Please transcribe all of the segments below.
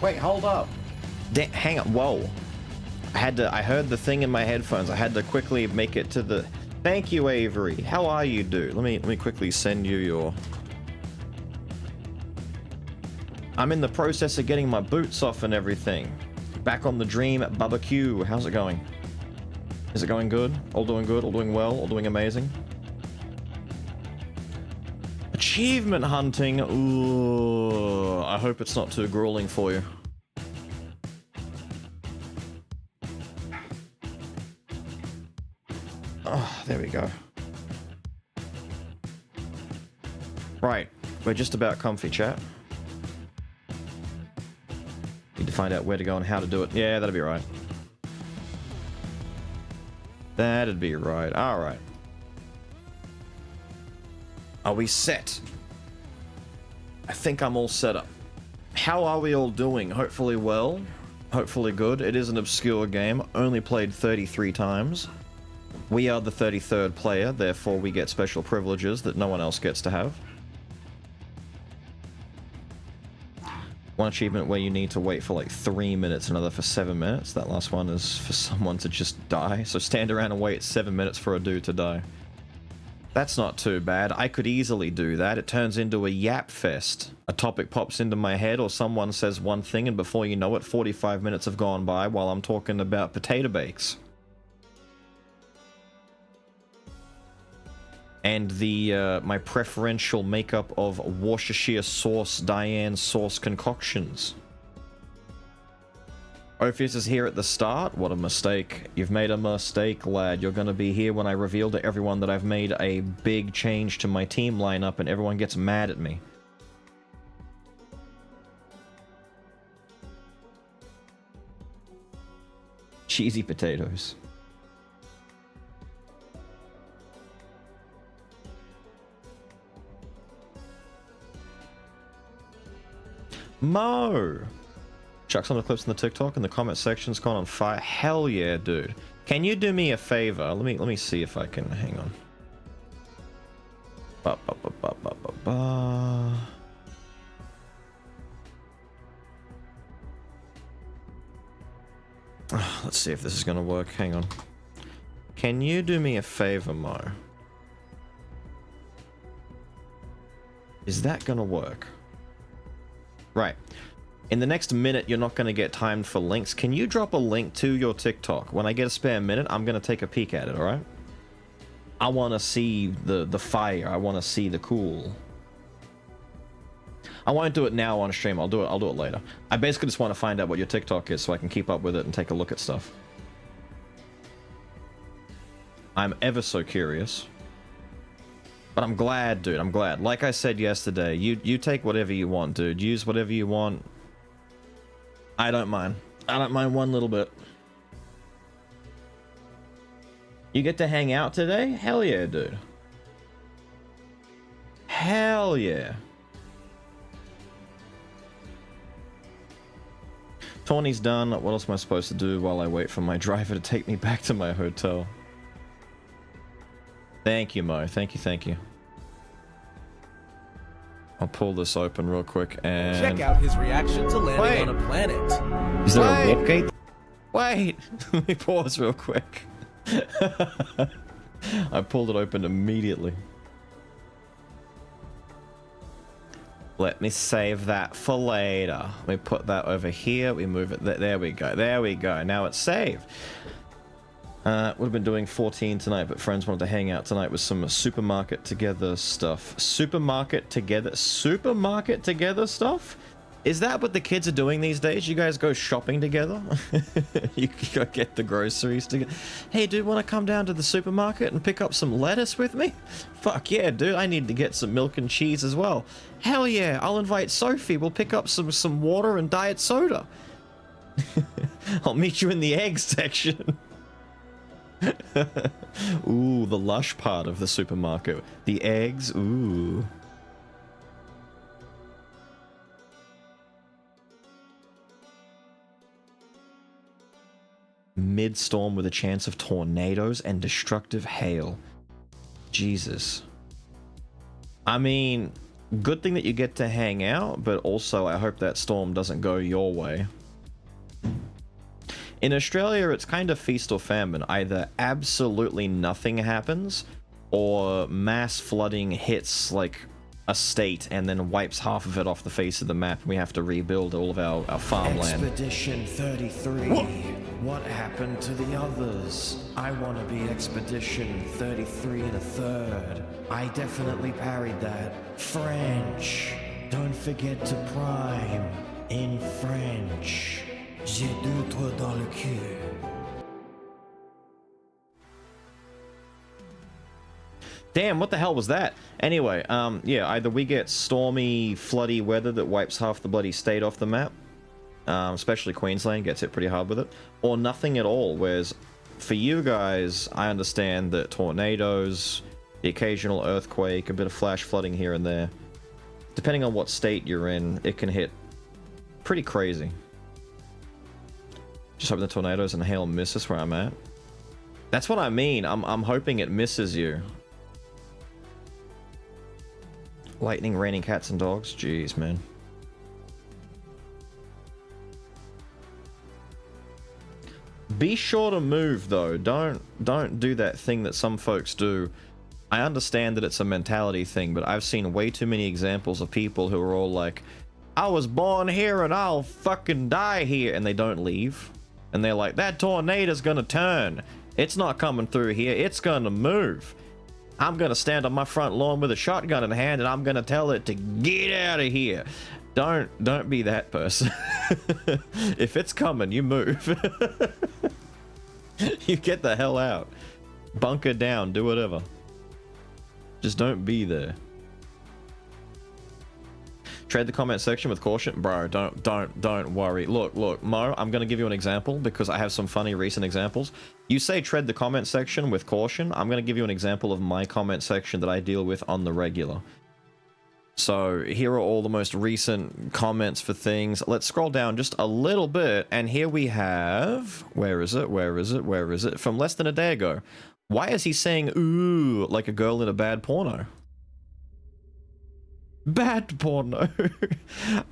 Wait, hold up. Hang on. Whoa. I heard the thing in my headphones. I had to quickly make it to the... Thank you, Avery. How are you, dude? Let me quickly send you your... I'm in the process of getting my boots off and everything. Back on the dream at barbecue. How's it going? Is it going good? All doing good? All doing well? All doing amazing? Achievement hunting. Ooh, I hope it's not too grueling for you. Oh, there we go. Right, we're just about comfy, chat. Need to find out where to go and how to do it. Yeah, that'd be right. That'd be right. All right. Are we set? I think I'm all set up. How are we all doing? Hopefully well. Hopefully good. It is an obscure game. Only played 33 times. We are the 33rd player, therefore we get special privileges that no one else gets to have. One achievement where you need to wait for like 3 minutes, another for 7 minutes. That last one is for someone to just die. So stand around and wait 7 minutes for a dude to die. That's not too bad. I could easily do that. It turns into a yap fest. A topic pops into my head or someone says one thing and before you know it, 45 minutes have gone by while I'm talking about potato bakes. And the my preferential makeup of Worcestershire sauce, Diane sauce concoctions. Ophius is here at the start. What a mistake. You've made a mistake, lad. You're going to be here when I reveal to everyone that I've made a big change to my team lineup and everyone gets mad at me. Cheesy potatoes. Mo! Chuck some of the clips in the TikTok and the comment section's gone on fire. Hell yeah, dude. Can you do me a favor? Let me see if I can. Hang on. Let's see if this is gonna work. Hang on. Can you do me a favor, Mo? Is that gonna work? Right. In the next minute, you're not going to get timed for links. Can you drop a link to your TikTok? When I get a spare minute, I'm going to take a peek at it, alright? I want to see the fire. I want to see the cool. I won't do it now on stream. I'll do it later. I basically just want to find out what your TikTok is so I can keep up with it and take a look at stuff. I'm ever so curious. But I'm glad, dude. I'm glad. Like I said yesterday, you take whatever you want, dude. Use whatever you want. I don't mind. I don't mind one little bit. You get to hang out today? Hell yeah, dude. Hell yeah. Tawny's done. What else am I supposed to do while I wait for my driver to take me back to my hotel? Thank you, Mo. Thank you, thank you. I'll pull this open real quick and... Check out his reaction to landing on a planet. Is there a warp gate? Wait! Let me pause real quick. I pulled it open immediately. Let me save that for later. We put that over here. We move it. There we go. There we go. Now it's saved. Would have been doing 14 tonight, but friends wanted to hang out tonight with some supermarket together stuff. Supermarket together stuff? Is that what the kids are doing these days? You guys go shopping together? You go get the groceries together. Hey, dude, want to come down to the supermarket and pick up some lettuce with me? Fuck yeah, dude. I need to get some milk and cheese as well. Hell yeah, I'll invite Sophie. We'll pick up some water and diet soda. I'll meet you in the egg section. Ooh, the lush part of the supermarket. The eggs, ooh. Mid-storm with a chance of tornadoes and destructive hail. Jesus. I mean, good thing that you get to hang out, but also I hope that storm doesn't go your way. In Australia, it's kind of feast or famine. Either absolutely nothing happens, or mass flooding hits like a state and then wipes half of it off the face of the map, and we have to rebuild all of our farmland. Expedition 33. What happened to the others? I want to be Expedition 33 and a third. I definitely parried that. French. Don't forget to prime in French. J'ai deux toits dans le cul. Damn, what the hell was that? Anyway, yeah, either we get stormy, floody weather that wipes half the bloody state off the map, especially Queensland gets hit pretty hard with it, or nothing at all, whereas for you guys, I understand that tornadoes, the occasional earthquake, a bit of flash flooding here and there, depending on what state you're in, it can hit pretty crazy. Just hoping the tornadoes and hail misses where I'm at. That's what I mean. I'm hoping it misses you. Lightning, raining cats and dogs. Jeez, man. Be sure to move though. Don't do that thing that some folks do. I understand that it's a mentality thing, but I've seen way too many examples of people who are all like, I was born here and I'll fucking die here, and they don't leave. And they're like, that tornado's gonna turn. It's not coming through here. It's gonna move. I'm gonna stand on my front lawn with a shotgun in hand and I'm gonna tell it to get out of here. Don't be that person. If it's coming, you move. You get the hell out. Bunker down, do whatever. Just don't be there. Tread the comment section with caution. Bro, don't worry. Look, Mo, I'm going to give you an example because I have some funny recent examples. You say tread the comment section with caution. I'm going to give you an example of my comment section that I deal with on the regular. So here are all the most recent comments for things. Let's scroll down just a little bit. And here we have... Where is it? From less than a day ago. Why is he saying, ooh, like a girl in a bad porno? Bad porno.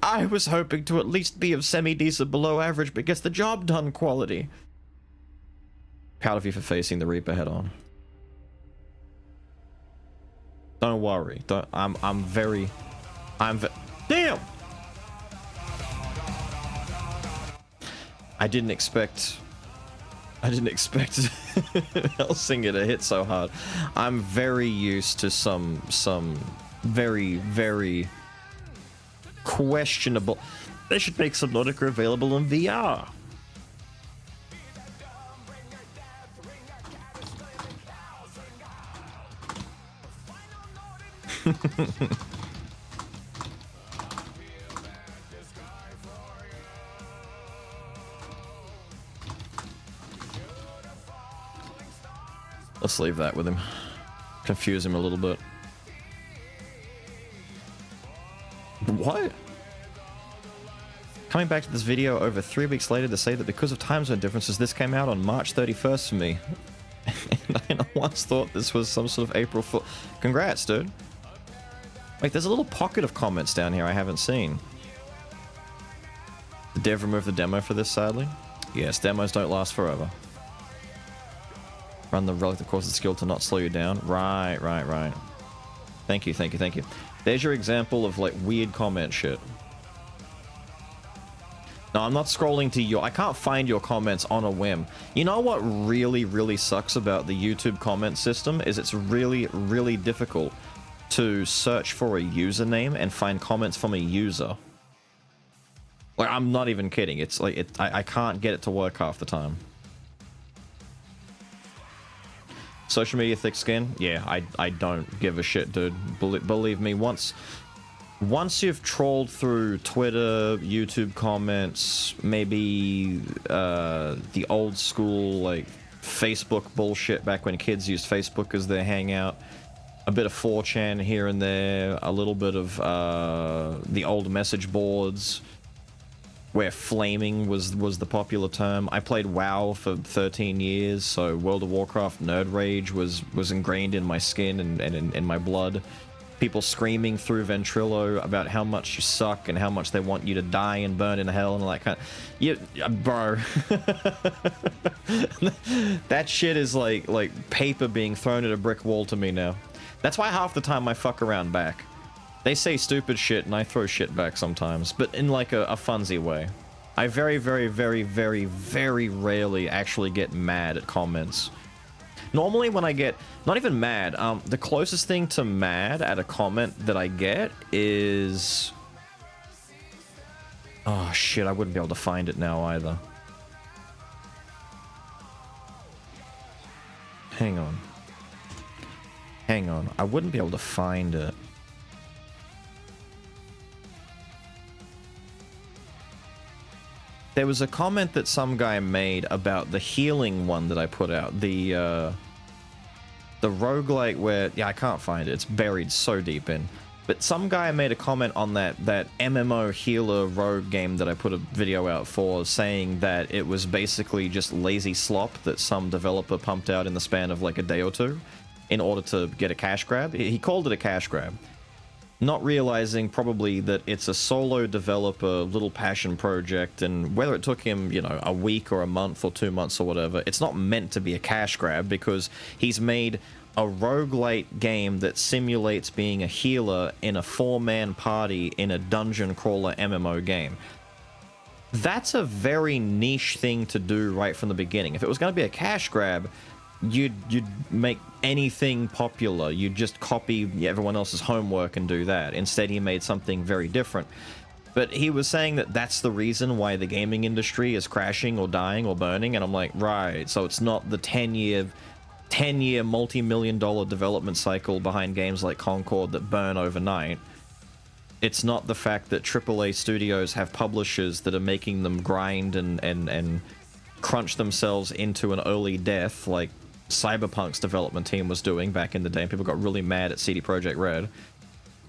I was hoping to at least be of semi-decent below average but gets the job done quality. Proud of you for facing the Reaper head on. Don't worry. I'm damn! I didn't expect Helsinger to hit so hard. I'm very used to some very questionable. They should make Subnautica available in VR. Let's leave that with him. Confuse him a little bit. What? Coming back to this video over 3 weeks later to say that because of time zone differences, this came out on March 31st for me. And I once thought this was some sort of April Fool. Congrats, dude. Like, there's a little pocket of comments down here I haven't seen. Did Dev remove the demo for this, sadly? Yes, demos don't last forever. Run the relative course of skill to not slow you down. Right. Thank you. There's your example of, like, weird comment shit. No, I'm not scrolling to your... I can't find your comments on a whim. You know what really sucks about the YouTube comment system is it's really difficult to search for a username and find comments from a user. Like, I'm not even kidding. It's like, I can't get it to work half the time. Social media thick skin? Yeah, I don't give a shit, dude. Believe me, once you've trawled through Twitter, YouTube comments, maybe the old school, like, Facebook bullshit back when kids used Facebook as their hangout, a bit of 4chan here and there, a little bit of the old message boards where flaming was the popular term. I played WoW for 13 years, so World of Warcraft nerd rage was ingrained in my skin and in my blood. people screaming through Ventrilo about how much you suck and how much they want you to die and burn in hell and all that kind of... bro. That shit is like paper being thrown at a brick wall to me now. That's why half the time I fuck around back. They say stupid shit and I throw shit back sometimes, but in like a funsy way. I very, very, very, very, very rarely actually get mad at comments. Normally when I get, not even mad, the closest thing to mad at a comment that I get is... Oh shit, I wouldn't be able to find it now either. Hang on. Hang on, I wouldn't be able to find it. There was a comment that some guy made about the healing one that I put out. The roguelike where... Yeah, I can't find it. It's buried so deep in. But some guy made a comment on that MMO healer rogue game that I put a video out for, saying that it was basically just lazy slop that some developer pumped out in the span of like a day or two in order to get a cash grab. He called it a cash grab. Not realizing probably that it's a solo developer little passion project, and whether it took him, you know, a week or a month or 2 months or whatever, it's not meant to be a cash grab because he's made a roguelite game that simulates being a healer in a 4-man party in a dungeon crawler MMO game. That's a very niche thing to do right from the beginning. If it was going to be a cash grab, you'd make anything popular. You'd just copy everyone else's homework and do that. Instead, he made something very different. But he was saying that that's the reason why the gaming industry is crashing or dying or burning, and I'm like, right, so it's not the 10-year multi-million-dollar development cycle behind games like Concord that burn overnight. It's not the fact that AAA studios have publishers that are making them grind and crunch themselves into an early death like Cyberpunk's development team was doing back in the day, and people got really mad at CD Projekt Red.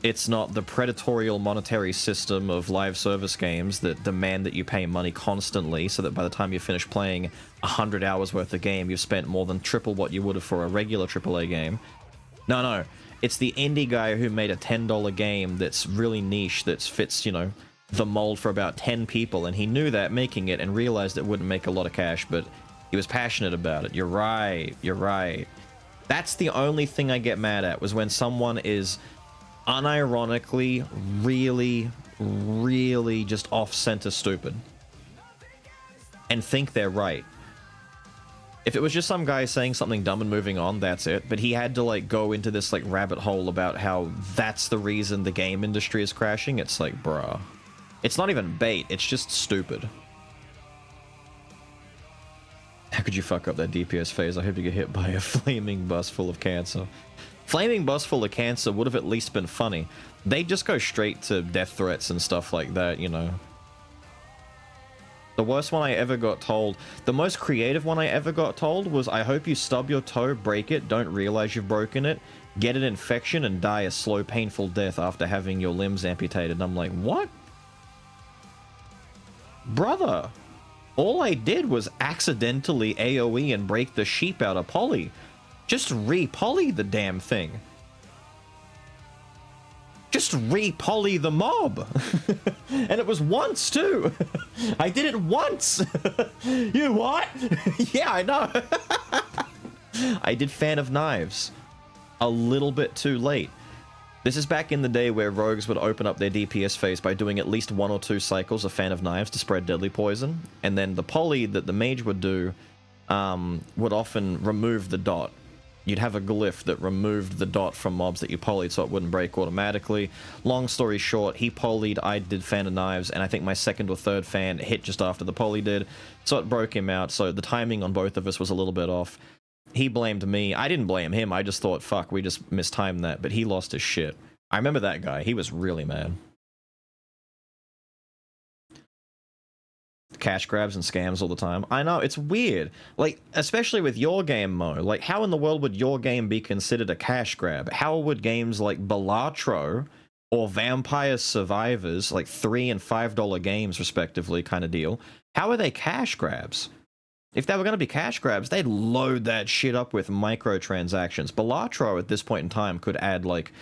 It's not the predatorial monetary system of live service games that demand that you pay money constantly so that by the time you finish playing 100 hours worth of game, you've spent more than triple what you would have for a regular AAA game. No. It's the indie guy who made a $10 game that's really niche, that fits, you know, the mold for about 10 people, and he knew that making it and realized it wouldn't make a lot of cash, but he was passionate about it. You're right. That's the only thing I get mad at, was when someone is unironically really just off-center stupid and think they're right. If it was just some guy saying something dumb and moving on, that's it. But he had to like go into this like rabbit hole about how that's the reason the game industry is crashing. It's like, bruh. It's not even bait, it's just stupid. How could you fuck up that DPS phase? I hope you get hit by a flaming bus full of cancer. Flaming bus full of cancer would have at least been funny. They just go straight to death threats and stuff like that, you know. The worst one I ever got told, the most creative one I ever got told was, I hope you stub your toe, break it, don't realize you've broken it, get an infection and die a slow, painful death after having your limbs amputated. And I'm like, what? Brother, all I did was accidentally AoE and break the sheep out of poly. Just re-poly the damn thing. Just re-poly the mob. And it was once too. I did it once. You what? Yeah, I know. I did Fan of Knives a little bit too late. This is back in the day where rogues would open up their DPS phase by doing at least 1 or 2 cycles of Fan of Knives to spread deadly poison, and then the poly that the mage would do would often remove the dot. You'd have a glyph that removed the dot from mobs that you polyed so it wouldn't break automatically. Long story short, he polyed, I did Fan of Knives, and I think my second or third fan hit just after the poly did, so it broke him out, so the timing on both of us was a little bit off. He blamed me. I didn't blame him. I just thought, fuck, we just mistimed that. But he lost his shit. I remember that guy. He was really mad. Cash grabs and scams all the time. I know, it's weird. Like, especially with your game, Mo. Like, how in the world would your game be considered a cash grab? How would games like Balatro or Vampire Survivors, like $3 and $5 games respectively kind of deal, how are they cash grabs? If they were going to be cash grabs, they'd load that shit up with microtransactions. Balatro at this point in time could add like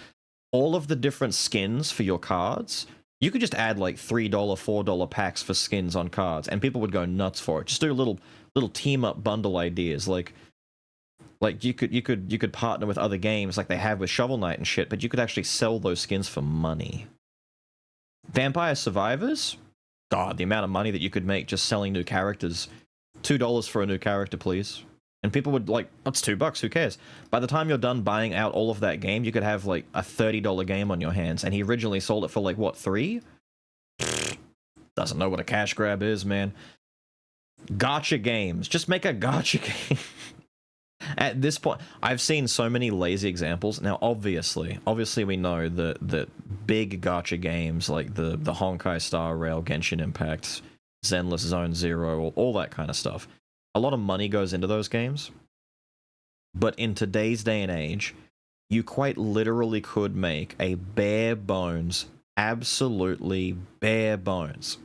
all of the different skins for your cards, you could just add like $3, $4 packs for skins on cards, and people would go nuts for it. Just do little team up bundle ideas, like you could partner with other games like they have with Shovel Knight and shit, but you could actually sell those skins for money. Vampire Survivors, God, the amount of money that you could make just selling new characters. $2 for a new character, please. And people would like, that's $2, who cares? By the time you're done buying out all of that game, you could have like a $30 game on your hands, and he originally sold it for like, what, $3? Doesn't know what a cash grab is, man. Gacha games. Just make a gacha game. At this point, I've seen so many lazy examples. Now, obviously we know that big gacha games like the Honkai Star Rail, Genshin Impact, Zenless Zone Zero, all that kind of stuff. A lot of money goes into those games. But in today's day and age, you quite literally could make a bare bones, absolutely bare bones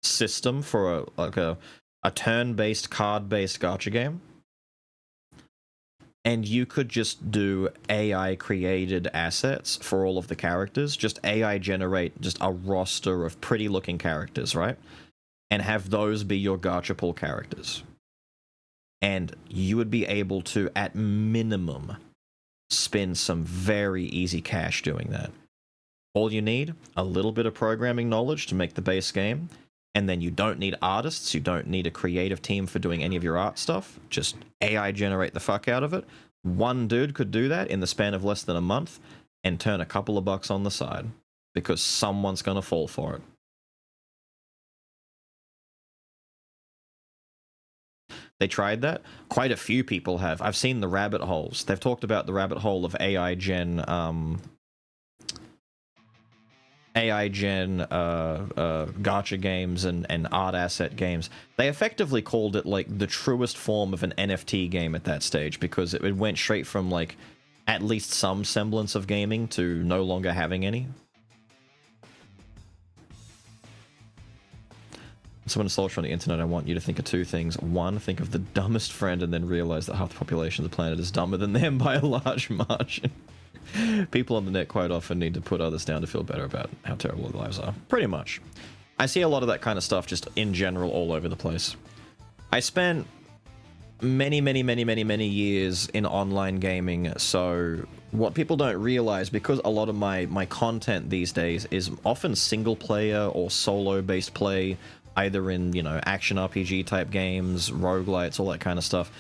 system for a turn-based, card-based gacha game. And you could just do AI-created assets for all of the characters. Just AI generate just a roster of pretty-looking characters, right? And have those be your gacha pool characters. And you would be able to, at minimum, spin some very easy cash doing that. All you need, a little bit of programming knowledge to make the base game. And then you don't need artists, you don't need a creative team for doing any of your art stuff. Just AI generate the fuck out of it. One dude could do that in the span of less than a month and turn a couple of bucks on the side. Because someone's gonna fall for it. They tried that. Quite a few people have. I've seen the rabbit holes. They've talked about the rabbit hole of AI gen gacha games and art asset games. They effectively called it like the truest form of an NFT game at that stage, because it went straight from like at least some semblance of gaming to no longer having any. Someone search on the internet, I want you to think of two things. One, think of the dumbest friend, and then realize that half the population of the planet is dumber than them by a large margin. People on the net quite often need to put others down to feel better about how terrible their lives are. Pretty much. I see a lot of that kind of stuff just in general all over the place. I spent many years in online gaming, so what people don't realize, because a lot of my content these days is often single player or solo based play, either in, you know, action RPG type games, roguelites, all that kind of stuff.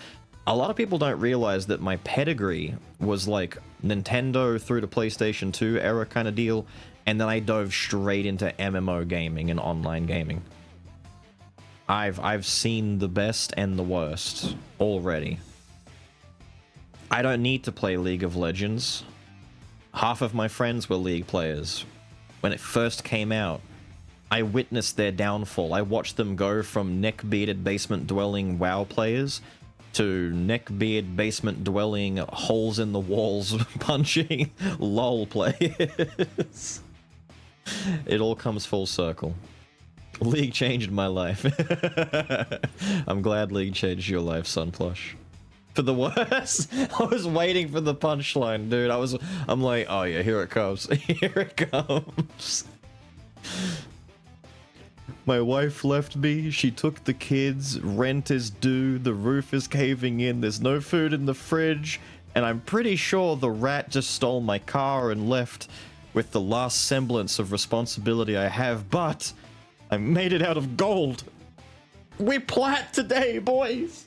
A lot of people don't realize that my pedigree was like Nintendo through to PlayStation 2 era kind of deal, and then I dove straight into MMO gaming and online gaming. I've seen the best and the worst already. I don't need to play League of Legends. Half of my friends were League players. When it first came out, I witnessed their downfall. I watched them go from neck-bearded basement-dwelling WoW players to neck-beard basement-dwelling holes-in-the-walls punching LOL players. It all comes full circle. League changed my life. I'm glad League changed your life, Sunplush. For the worse? I was waiting for the punchline, dude. I'm like, oh yeah, here it comes. Here it comes. My wife left me, she took the kids, rent is due, the roof is caving in, there's no food in the fridge, and I'm pretty sure the rat just stole my car and left with the last semblance of responsibility I have, but I made it out of gold. We plat today, boys!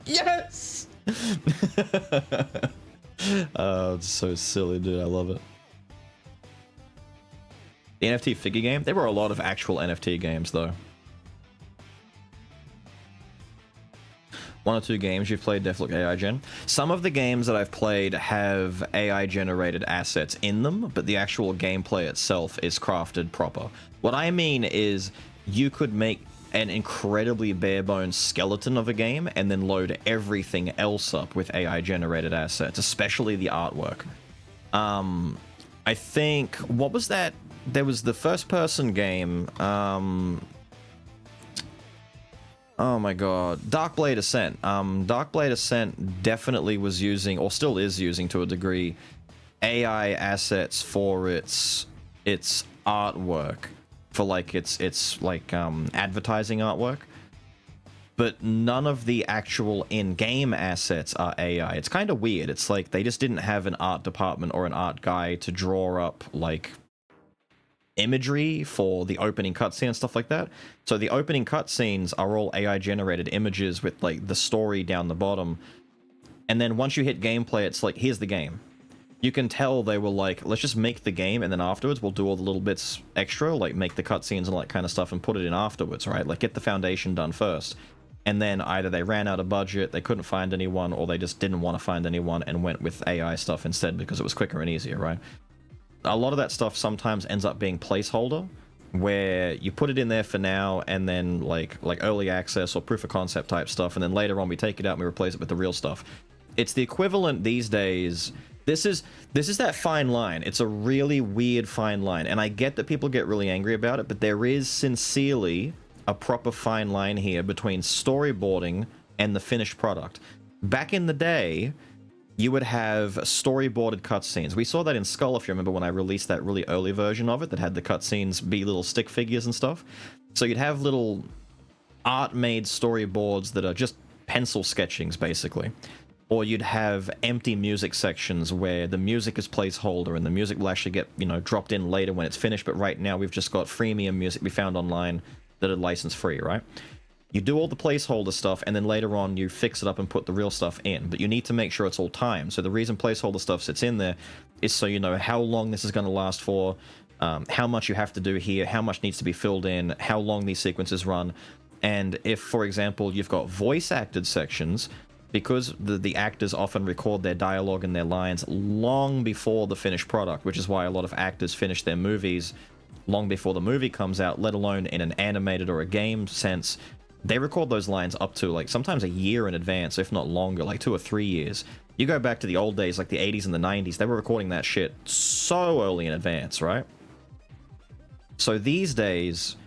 Yes! Oh, it's so silly, dude, I love it. The NFT figure game? There were a lot of actual NFT games, though. One or two games you've played definitely AI gen. Some of the games that I've played have AI generated assets in them, but the actual gameplay itself is crafted proper. What I mean is you could make an incredibly bare bones skeleton of a game and then load everything else up with AI generated assets, especially the artwork. I think, what was that? There was the first-person game, oh my god, Darkblade Ascent. Darkblade Ascent definitely was using, or still is using to a degree, AI assets for its artwork, for like its like advertising artwork, but none of the actual in-game assets are AI. It's kind of weird. It's like they just didn't have an art department or an art guy to draw up like imagery for the opening cutscene and stuff like that. So the opening cutscenes are all AI generated images with like the story down the bottom. And then once you hit gameplay, it's like, here's the game. You can tell they were like, let's just make the game, and then afterwards we'll do all the little bits extra, like make the cutscenes and all that kind of stuff and put it in afterwards, right? Like get the foundation done first. And then either they ran out of budget, they couldn't find anyone, or they just didn't want to find anyone and went with AI stuff instead because it was quicker and easier, right? A lot of that stuff sometimes ends up being placeholder, where you put it in there for now, and then like early access or proof of concept type stuff, and then later on we take it out and we replace it with the real stuff. It's the equivalent these days. This is that fine line. It's a really weird fine line, and I get that people get really angry about it, but there is sincerely a proper fine line here between storyboarding and the finished product. Back in the day, you would have storyboarded cutscenes. We saw that in Skull, if you remember, when I released that really early version of it that had the cutscenes be little stick figures and stuff. So you'd have little art-made storyboards that are just pencil sketchings, basically. Or you'd have empty music sections where the music is placeholder and the music will actually get, you know, dropped in later when it's finished, but right now we've just got freemium music we found online that are license free, right? You do all the placeholder stuff, and then later on you fix it up and put the real stuff in, but you need to make sure it's all timed. So the reason placeholder stuff sits in there is so you know how long this is going to last for, how much you have to do here, how much needs to be filled in, how long these sequences run. And if, for example, you've got voice acted sections, because the actors often record their dialogue and their lines long before the finished product, which is why a lot of actors finish their movies long before the movie comes out, let alone in an animated or a game sense. They record those lines up to like sometimes a year in advance, if not longer, like 2 or 3 years. You go back to the old days, like the 80s and the 90s, they were recording that shit so early in advance, right? So these days,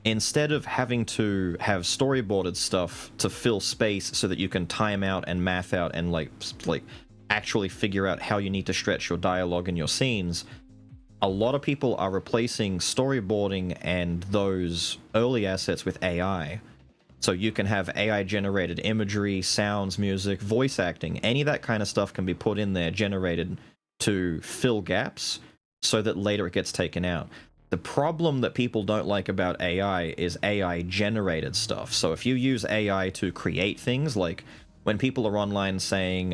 instead of having to have storyboarded stuff to fill space so that you can time out and math out and like actually figure out how you need to stretch your dialogue and your scenes, a lot of people are replacing storyboarding and those early assets with AI. So you can have AI generated imagery, sounds, music, voice acting, any of that kind of stuff can be put in there, generated to fill gaps so that later it gets taken out. The problem that people don't like about AI is AI generated stuff. So if you use AI to create things, like when people are online saying,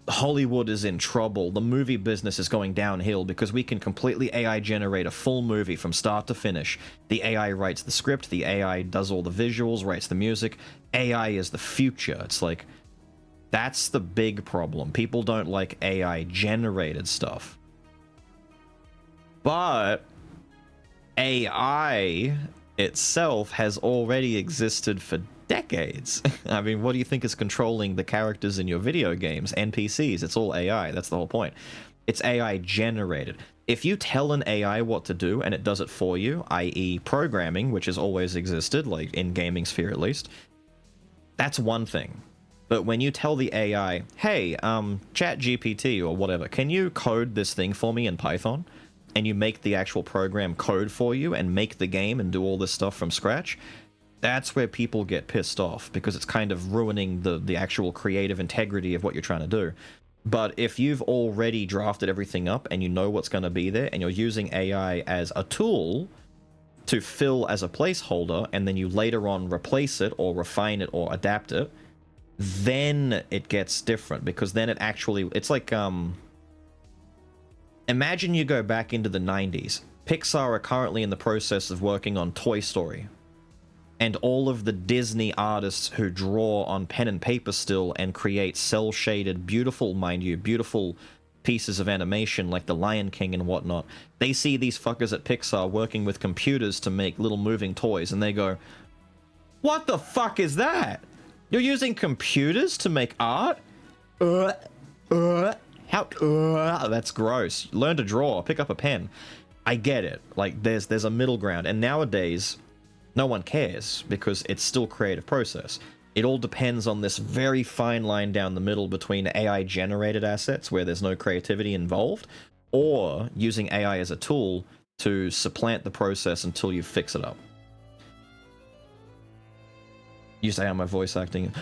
Hollywood is in trouble, the movie business is going downhill because we can completely AI generate a full movie from start to finish. The AI writes the script, the AI does all the visuals, writes the music. AI is the future. It's like, that's the big problem. People don't like AI generated stuff. But AI itself has already existed for decades. I mean, what do you think is controlling the characters in your video games? NPCs. It's all AI. That's the whole point. It's AI generated. If you tell an AI what to do and it does it for you, i.e. programming, which has always existed, like in gaming sphere at least, that's one thing. But when you tell the AI, hey, ChatGPT or whatever, can you code this thing for me in Python? And you make the actual program code for you and make the game and do all this stuff from scratch, that's where people get pissed off, because it's kind of ruining the actual creative integrity of what you're trying to do. But if you've already drafted everything up and you know what's going to be there, and you're using AI as a tool to fill as a placeholder, and then you later on replace it or refine it or adapt it, then it gets different, because then it actually, it's like, imagine you go back into the 90s. Pixar are currently in the process of working on Toy Story. And all of the Disney artists who draw on pen and paper still and create cel-shaded, beautiful, mind you, beautiful pieces of animation like The Lion King and whatnot, they see these fuckers at Pixar working with computers to make little moving toys, and they go, what the fuck is that? You're using computers to make art? That's gross. Learn to draw, pick up a pen. I get it. Like, there's a middle ground. And nowadays, no one cares because it's still creative process. It all depends on this very fine line down the middle between AI generated assets where there's no creativity involved, or using AI as a tool to supplant the process until you fix it up. You say, my voice acting.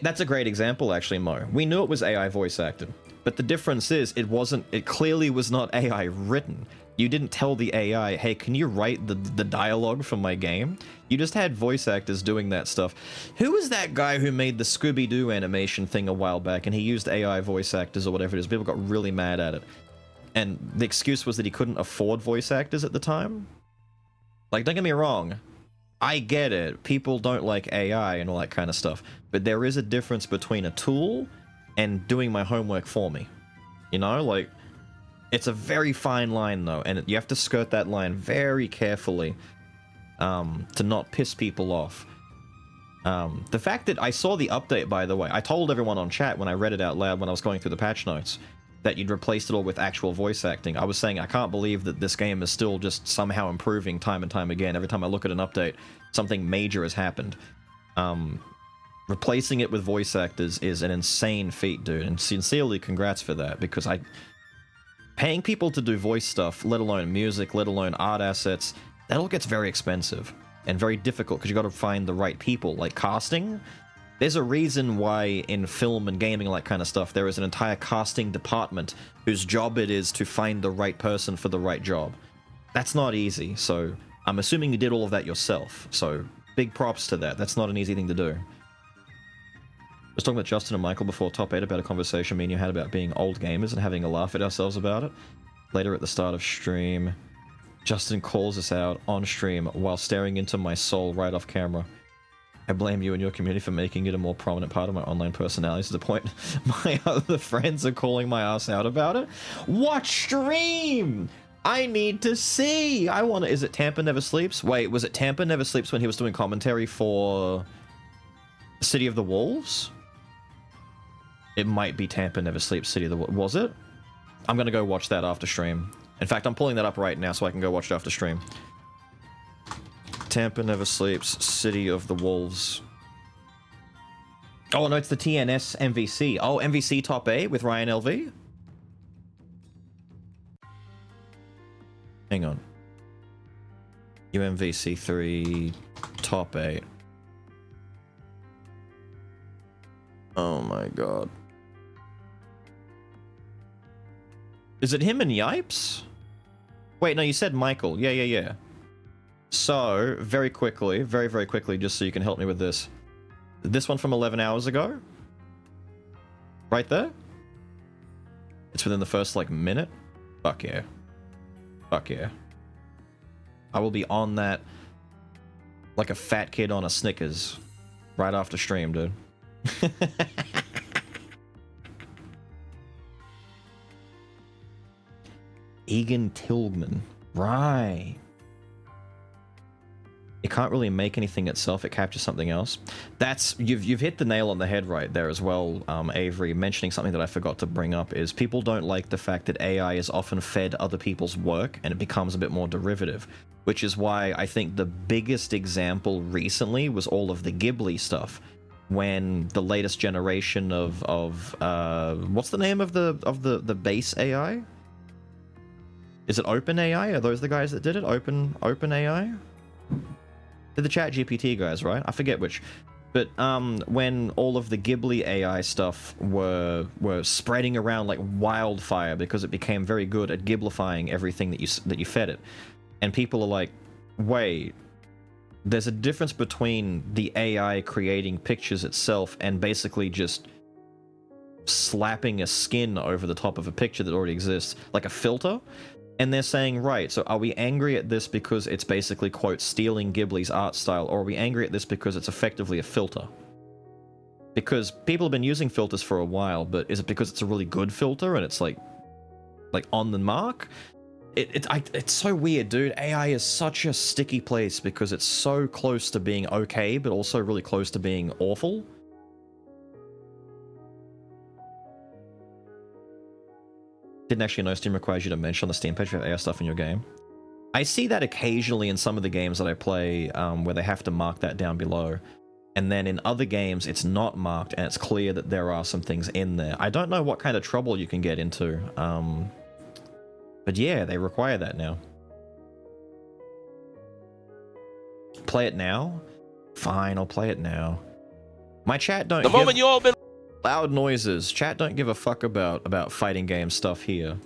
That's a great example, actually, Mo. We knew it was AI voice acted, but the difference is it clearly was not AI written. You didn't tell the AI, hey, can you write the dialogue for my game? You just had voice actors doing that stuff. Who was that guy who made the Scooby-Doo animation thing a while back, and he used AI voice actors or whatever it is? People got really mad at it. And the excuse was that he couldn't afford voice actors at the time. Like, don't get me wrong. I get it. People don't like AI and all that kind of stuff. But there is a difference between a tool and doing my homework for me. You know, like, it's a very fine line, though, and you have to skirt that line very carefully to not piss people off. The fact that I saw the update, by the way, I told everyone on chat when I read it out loud when I was going through the patch notes that you'd replaced it all with actual voice acting. I was saying I can't believe that this game is still just somehow improving time and time again. Every time I look at an update, something major has happened. Replacing it with voice actors is an insane feat, dude, and sincerely congrats for that, because paying people to do voice stuff, let alone music, let alone art assets, that all gets very expensive and very difficult because you got to find the right people. Like casting, there's a reason why in film and gaming and all that kind of stuff, there is an entire casting department whose job it is to find the right person for the right job. That's not easy, so I'm assuming you did all of that yourself, so big props to that. That's not an easy thing to do. I was talking with Justin and Michael before Top 8 about a conversation me and you had about being old gamers and having a laugh at ourselves about it. Later at the start of stream, Justin calls us out on stream while staring into my soul right off camera. I blame you and your community for making it a more prominent part of my online personality to the point my other friends are calling my ass out about it. Watch stream! I need to see! I want to... Is it Tampa Never Sleeps? Wait, was it Tampa Never Sleeps when he was doing commentary for City of the Wolves? It might be Tampa Never Sleeps City of the Wolves. Was it? I'm going to go watch that after stream. In fact, I'm pulling that up right now so I can go watch it after stream. Tampa Never Sleeps, City of the Wolves. Oh, no, it's the TNS MVC. Oh, MVC Top 8 with Ryan LV? Hang on. UMVC 3 Top 8. Oh my god. Is it him and Yipes? Wait, no, you said Michael. Yeah. So, very quickly, very quickly, just so you can help me with this. This one from 11 hours ago? Right there? It's within the first, like, minute? Fuck yeah. Fuck yeah. I will be on that like a fat kid on a Snickers right after stream, dude. Egan Tilgman. Right. It can't really make anything itself, it captures something else. That's, you've hit the nail on the head right there as well, Avery. Mentioning something that I forgot to bring up is people don't like the fact that AI is often fed other people's work and it becomes a bit more derivative, which is why I think the biggest example recently was all of the Ghibli stuff. When the latest generation of what's the name of the base AI? Is it OpenAI? Are those the guys that did it? OpenAI? They're the Chat GPT guys, right? I forget which. But when all of the Ghibli AI stuff were spreading around like wildfire because it became very good at Ghiblifying everything that you fed it, and people are like, wait, there's a difference between the AI creating pictures itself and basically just slapping a skin over the top of a picture that already exists, like a filter. And they're saying, right, so are we angry at this because it's basically, quote, stealing Ghibli's art style, or are we angry at this because it's effectively a filter? Because people have been using filters for a while, but is it because it's a really good filter and it's like on the mark? It's so weird, dude. AI is such a sticky place because it's so close to being okay, but also really close to being awful. Didn't actually know Steam requires you to mention on the Steam page if you have AI stuff in your game. I see that occasionally in some of the games that I play, where they have to mark that down below. And then in other games, it's not marked, and it's clear that there are some things in there. I don't know what kind of trouble you can get into. But yeah, they require that now. Play it now? Fine, I'll play it now. My chat don't. The moment you all been loud noises. Chat don't give a fuck about fighting game stuff here.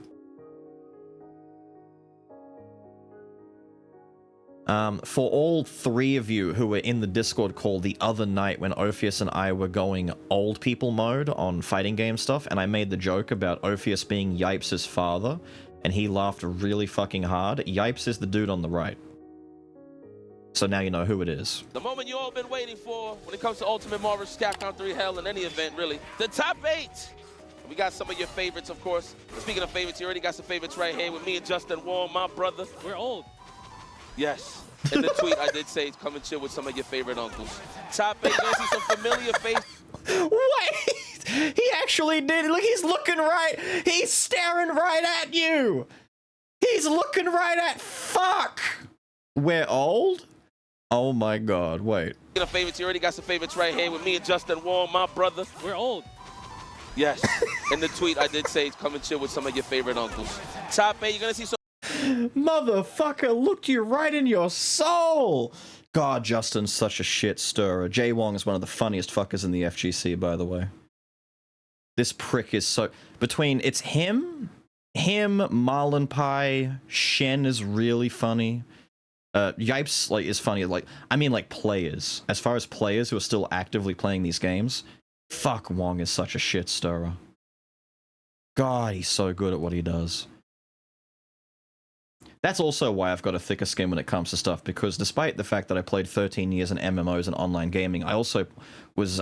For all three of you who were in the Discord call the other night when Ophius and I were going old people mode on fighting game stuff, and I made the joke about Ophius being Yipes' father, and he laughed really fucking hard. Yipes is the dude on the right. So now you know who it is. the moment you all been waiting for when it comes to Ultimate Marvel Capcom 3 Hell in any event, really. The top 8. We got some of your favorites, of course. Speaking of favorites, you already got some favorites right here with me and Justin Wong, my brother. We're old. Yes. In the tweet, I did say come and chill with some of your favorite uncles. Top 8, you're gonna see some familiar faces. Wait! He actually did. Look, he's looking right. He's staring right at you. He's looking right at. Fuck. We're old? Oh my god, wait. Speaking of favorites, you already got some favorites right here with me and Justin Wong, my brother. We're old. Yes. In the tweet, I did say come and chill with some of your favorite uncles. Top 8, you're gonna see some. Motherfucker, looked you right in your soul. God, Justin's such a shit stirrer. Jay Wong is one of the funniest fuckers in the FGC, by the way. This prick is so... Between... It's him, Marlin Pie, Shen is really funny. Yipes, like, is funny. Like, I mean, like, players. As far as players who are still actively playing these games, fuck, Wong is such a shit stirrer. God, he's so good at what he does. That's also why I've got a thicker skin when it comes to stuff, because despite the fact that I played 13 years in MMOs and online gaming, I also was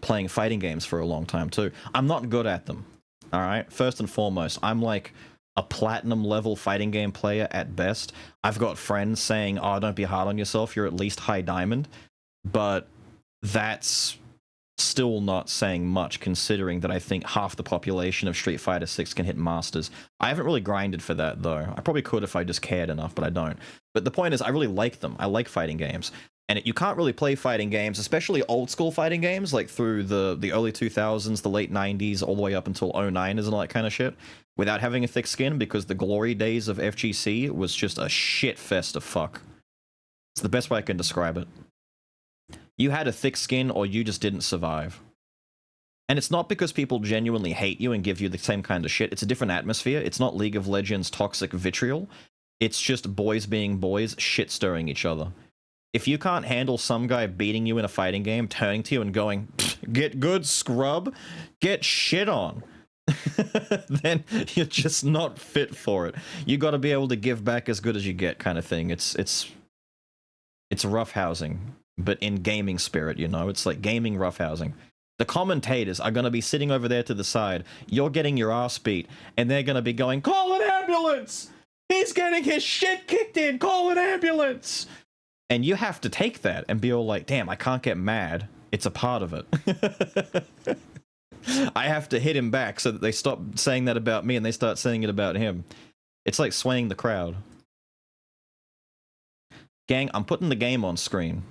playing fighting games for a long time too. I'm not good at them, alright? First and foremost, I'm like a platinum level fighting game player at best. I've got friends saying, oh, don't be hard on yourself, you're at least high diamond, but that's still not saying much, considering that I think half the population of Street Fighter 6 can hit Masters. I haven't really grinded for that, though. I probably could if I just cared enough, but I don't. But the point is, I really like them. I like fighting games. And you can't really play fighting games, especially old-school fighting games, like through the early 2000s, the late 90s, all the way up until 09 and all that kind of shit, without having a thick skin, because the glory days of FGC was just a shit fest of fuck. It's the best way I can describe it. You had a thick skin, or you just didn't survive. And it's not because people genuinely hate you and give you the same kind of shit. It's a different atmosphere. It's not League of Legends toxic vitriol. It's just boys being boys, shit-stirring each other. If you can't handle some guy beating you in a fighting game, turning to you and going, get good, scrub, get shit on, then you're just not fit for it. You gotta be able to give back as good as you get, kind of thing. It's roughhousing. But in gaming spirit, you know? It's like gaming roughhousing. The commentators are going to be sitting over there to the side. You're getting your ass beat. And they're going to be going, call an ambulance! He's getting his shit kicked in! Call an ambulance! And you have to take that and be all like, damn, I can't get mad. It's a part of it. I have to hit him back so that they stop saying that about me and they start saying it about him. It's like swaying the crowd. Gang, I'm putting the game on screen.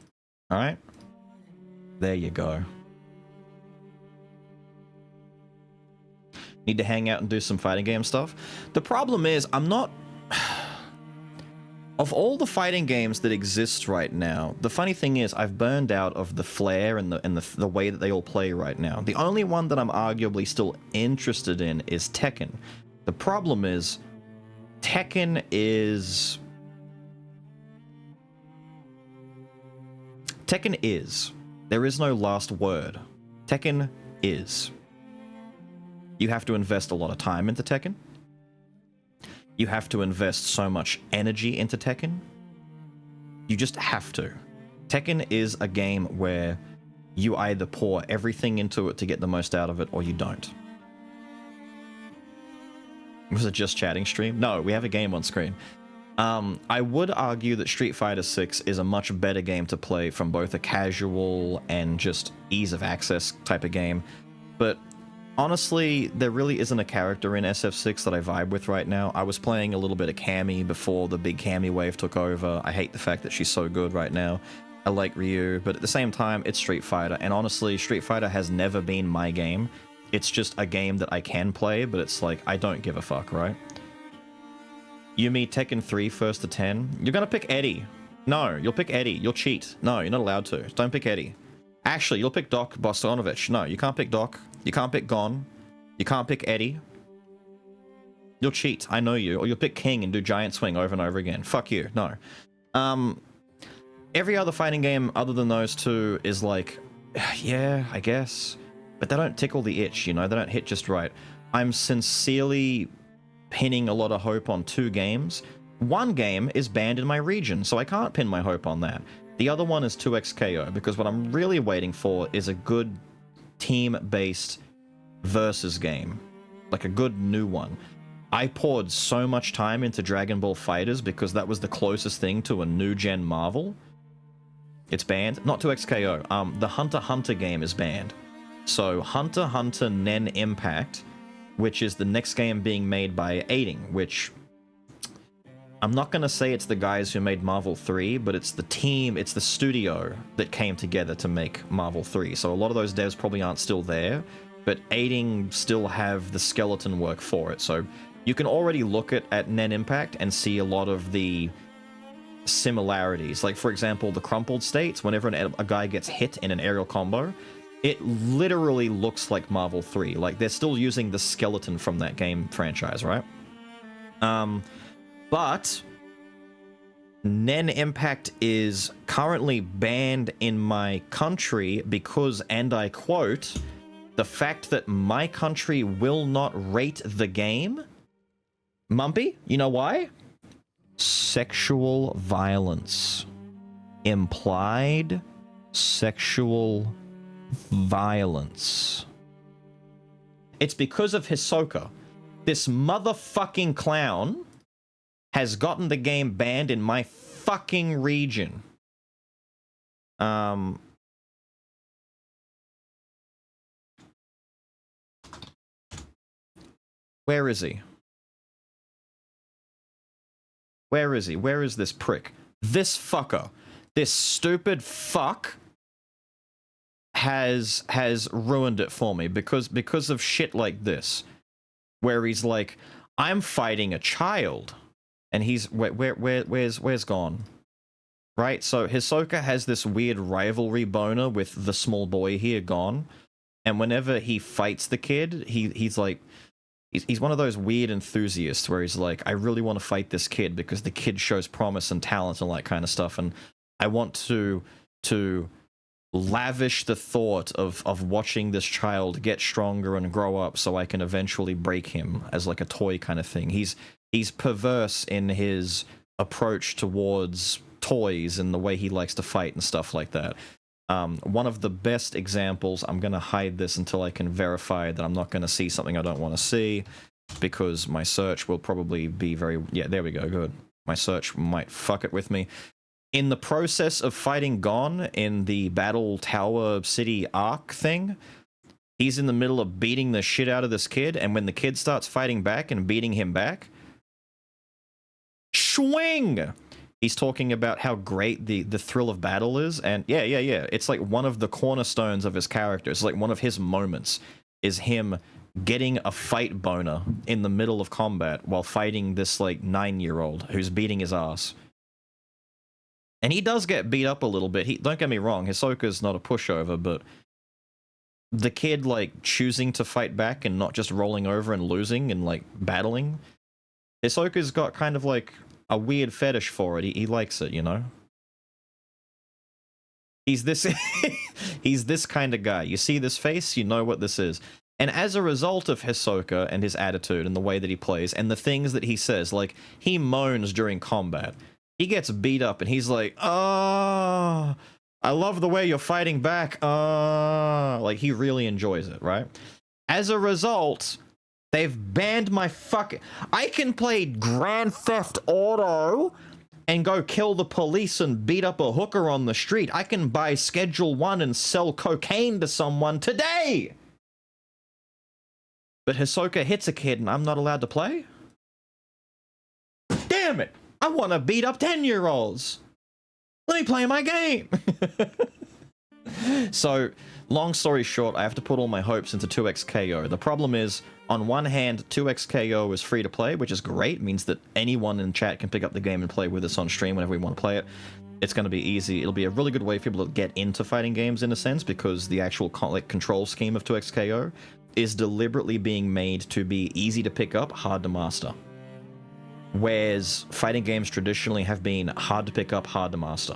Alright? There you go. Need to hang out and do some fighting game stuff. The problem is, I'm not... Of all the fighting games that exist right now, the funny thing is, I've burned out of the flair and the way that they all play right now. The only one that I'm arguably still interested in is Tekken. The problem is, Tekken is... Tekken is. There is no last word. Tekken is. You have to invest a lot of time into Tekken. You have to invest so much energy into Tekken. You just have to. Tekken is a game where you either pour everything into it to get the most out of it, or you don't. Was it just chatting stream? No, we have a game on screen. I would argue that Street Fighter 6 is a much better game to play from both a casual and just ease of access type of game, but honestly, there really isn't a character in SF6 that I vibe with right now. I was playing a little bit of Cammy before the big Cammy wave took over. I hate the fact that she's so good right now. I like Ryu, but at the same time, it's Street Fighter, and honestly, Street Fighter has never been my game. It's just a game that I can play, but it's like, I don't give a fuck, right? Yumi, Tekken 3, first to 10. You're gonna pick Eddie. No, you'll pick Eddie. You'll cheat. No, you're not allowed to. Don't pick Eddie. Actually, you'll pick Doc Bostonovich. No, you can't pick Doc. You can't pick Gon. You can't pick Eddie. You'll cheat. I know you. Or you'll pick King and do Giant Swing over and over again. Fuck you. No. Every other fighting game other than those two is like, yeah, I guess. But they don't tickle the itch, you know? They don't hit just right. I'm sincerely pinning a lot of hope on 2 games. One game is banned in my region, so I can't pin my hope on that. The other one is 2XKO, because what I'm really waiting for is a good team-based versus game. Like a good new one. I poured so much time into Dragon Ball FighterZ because that was the closest thing to a new-gen Marvel. It's banned. Not 2XKO. The Hunter x Hunter game is banned. So Hunter x Hunter Nen Impact, which is the next game being made by Aiding, which I'm not going to say it's the guys who made Marvel 3, but it's the team, it's the studio that came together to make Marvel 3. So a lot of those devs probably aren't still there, but Aiding still have the skeleton work for it. So you can already look at Nen Impact and see a lot of the similarities. Like, for example, the crumpled states, whenever a guy gets hit in an aerial combo, it literally looks like Marvel 3. Like, they're still using the skeleton from that game franchise, right? But Nen Impact is currently banned in my country because, and I quote, the fact that my country will not rate the game. Mumpy, you know why? Sexual violence. Implied sexual violence. It's because of Hisoka. This motherfucking clown has gotten the game banned in my fucking region. Where is he? Where is he? Where is this prick? This fucker. This stupid fuck has ruined it for me because of shit like this. Where he's like, I'm fighting a child. And he's where's Gone? Right? So Hisoka has this weird rivalry boner with the small boy here, Gone. And whenever he fights the kid, he's like, he's one of those weird enthusiasts where he's like, I really want to fight this kid because the kid shows promise and talent and all that kind of stuff, and I want to lavish the thought of watching this child get stronger and grow up so I can eventually break him as like a toy kind of thing. He's perverse in his approach towards toys and the way he likes to fight and stuff like that. One of the best examples, I'm going to hide this until I can verify that I'm not going to see something I don't want to see, because my search will probably be very... Yeah, there we go, good. My search might fuck it with me. In the process of fighting Gon in the Battle Tower City arc thing, he's in the middle of beating the shit out of this kid, and when the kid starts fighting back and beating him back, swing! He's talking about how great the thrill of battle is, and yeah. It's like one of the cornerstones of his character. It's like one of his moments is him getting a fight boner in the middle of combat while fighting this like 9-year-old who's beating his ass. And he does get beat up a little bit. Don't get me wrong, Hisoka's not a pushover, but the kid like choosing to fight back and not just rolling over and losing and like battling, Hisoka's got kind of like a weird fetish for it. He likes it, you know? He's this he's this kind of guy. You see this face, you know what this is. And as a result of Hisoka and his attitude and the way that he plays and the things that he says, like, he moans during combat. He gets beat up and he's like, oh, I love the way you're fighting back. Like, he really enjoys it, right? As a result, they've banned my fucking... I can play Grand Theft Auto and go kill the police and beat up a hooker on the street. I can buy Schedule 1 and sell cocaine to someone today! But Hisoka hits a kid and I'm not allowed to play? Damn it! I want to beat up 10-year-olds! Let me play my game. So, long story short, I have to put all my hopes into 2xKO. The problem is, on one hand, 2xKO is free to play, which is great. It means that anyone in chat can pick up the game and play with us on stream whenever we want to play it. It's going to be easy. It'll be a really good way for people to get into fighting games in a sense, because the actual control scheme of 2xKO is deliberately being made to be easy to pick up, hard to master. Whereas fighting games traditionally have been hard to pick up, hard to master.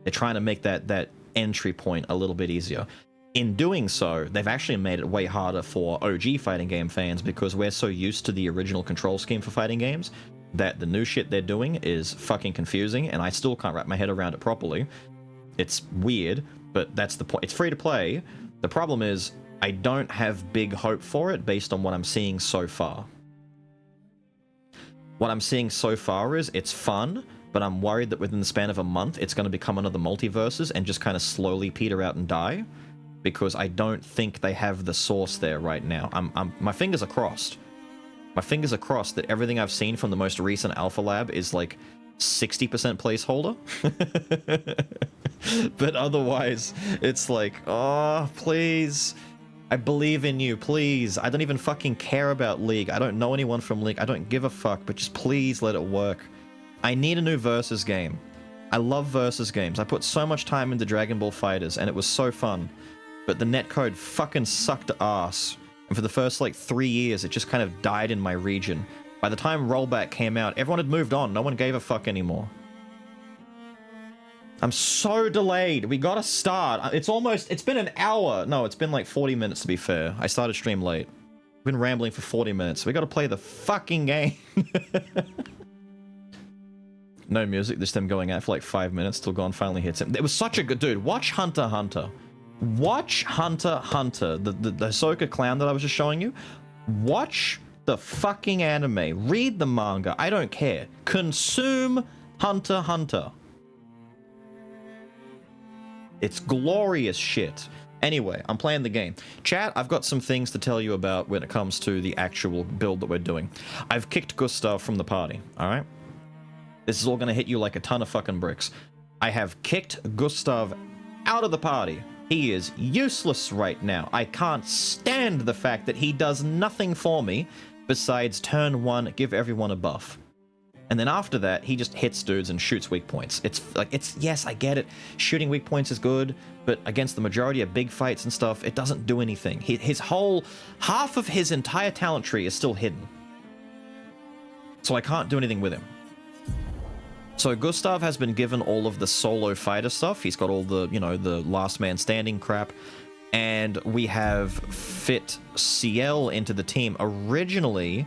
They're trying to make that entry point a little bit easier. In doing so, they've actually made it way harder for OG fighting game fans, because we're so used to the original control scheme for fighting games that the new shit they're doing is fucking confusing, and I still can't wrap my head around it properly. It's weird, but that's the point. It's free to play. The problem is, I don't have big hope for it based on what I'm seeing so far. What I'm seeing so far is it's fun, but I'm worried that within the span of a month, it's going to become another multiverses and just kind of slowly peter out and die, because I don't think they have the source there right now. My fingers are crossed. My fingers are crossed that everything I've seen from the most recent Alpha Lab is like 60% placeholder. But otherwise, it's like, oh, please. I believe in you, please. I don't even fucking care about League. I don't know anyone from League. I don't give a fuck, but just please let it work. I need a new Versus game. I love Versus games. I put so much time into Dragon Ball FighterZ, and it was so fun. But the netcode fucking sucked ass. And for the first, like, 3 years, it just kind of died in my region. By the time Rollback came out, everyone had moved on. No one gave a fuck anymore. I'm so delayed. We gotta start. It's been an hour. No, it's been like 40 minutes to be fair. I started stream late. I've been rambling for 40 minutes. We gotta play the fucking game. No music, just them going out for like 5 minutes till Gon finally hits him. It was such a good... Dude, watch Hunter x Hunter. Watch Hunter x Hunter. The Ahsoka clown that I was just showing you. Watch the fucking anime. Read the manga. I don't care. Consume Hunter x Hunter. It's glorious shit. Anyway, I'm playing the game. Chat, I've got some things to tell you about when it comes to the actual build that we're doing. I've kicked Gustav from the party, alright? This is all gonna hit you like a ton of fucking bricks. I have kicked Gustav out of the party. He is useless right now. I can't stand the fact that he does nothing for me besides turn 1, give everyone a buff. And then after that, he just hits dudes and shoots weak points. Yes, I get it. Shooting weak points is good, but against the majority of big fights and stuff, it doesn't do anything. Half of his entire talent tree is still hidden. So I can't do anything with him. So Gustav has been given all of the solo fighter stuff. He's got all the, the last man standing crap. And we have fit CL into the team originally.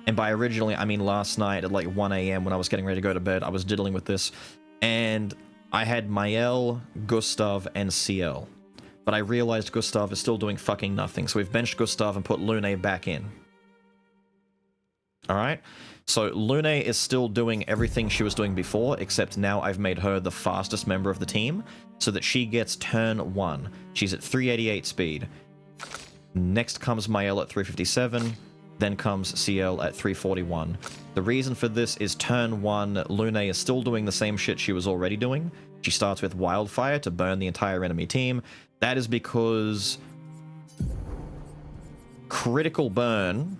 And by originally, I mean last night at like 1 a.m. when I was getting ready to go to bed, I was diddling with this. And I had Mael, Gustav, and CL. But I realized Gustav is still doing fucking nothing. So we've benched Gustav and put Lune back in. Alright? So Lune is still doing everything she was doing before, except now I've made her the fastest member of the team, so that she gets turn 1. She's at 388 speed. Next comes Mael at 357. Then comes CL at 341. The reason for this is turn 1, Lune is still doing the same shit she was already doing. She starts with Wildfire to burn the entire enemy team. That is because critical burn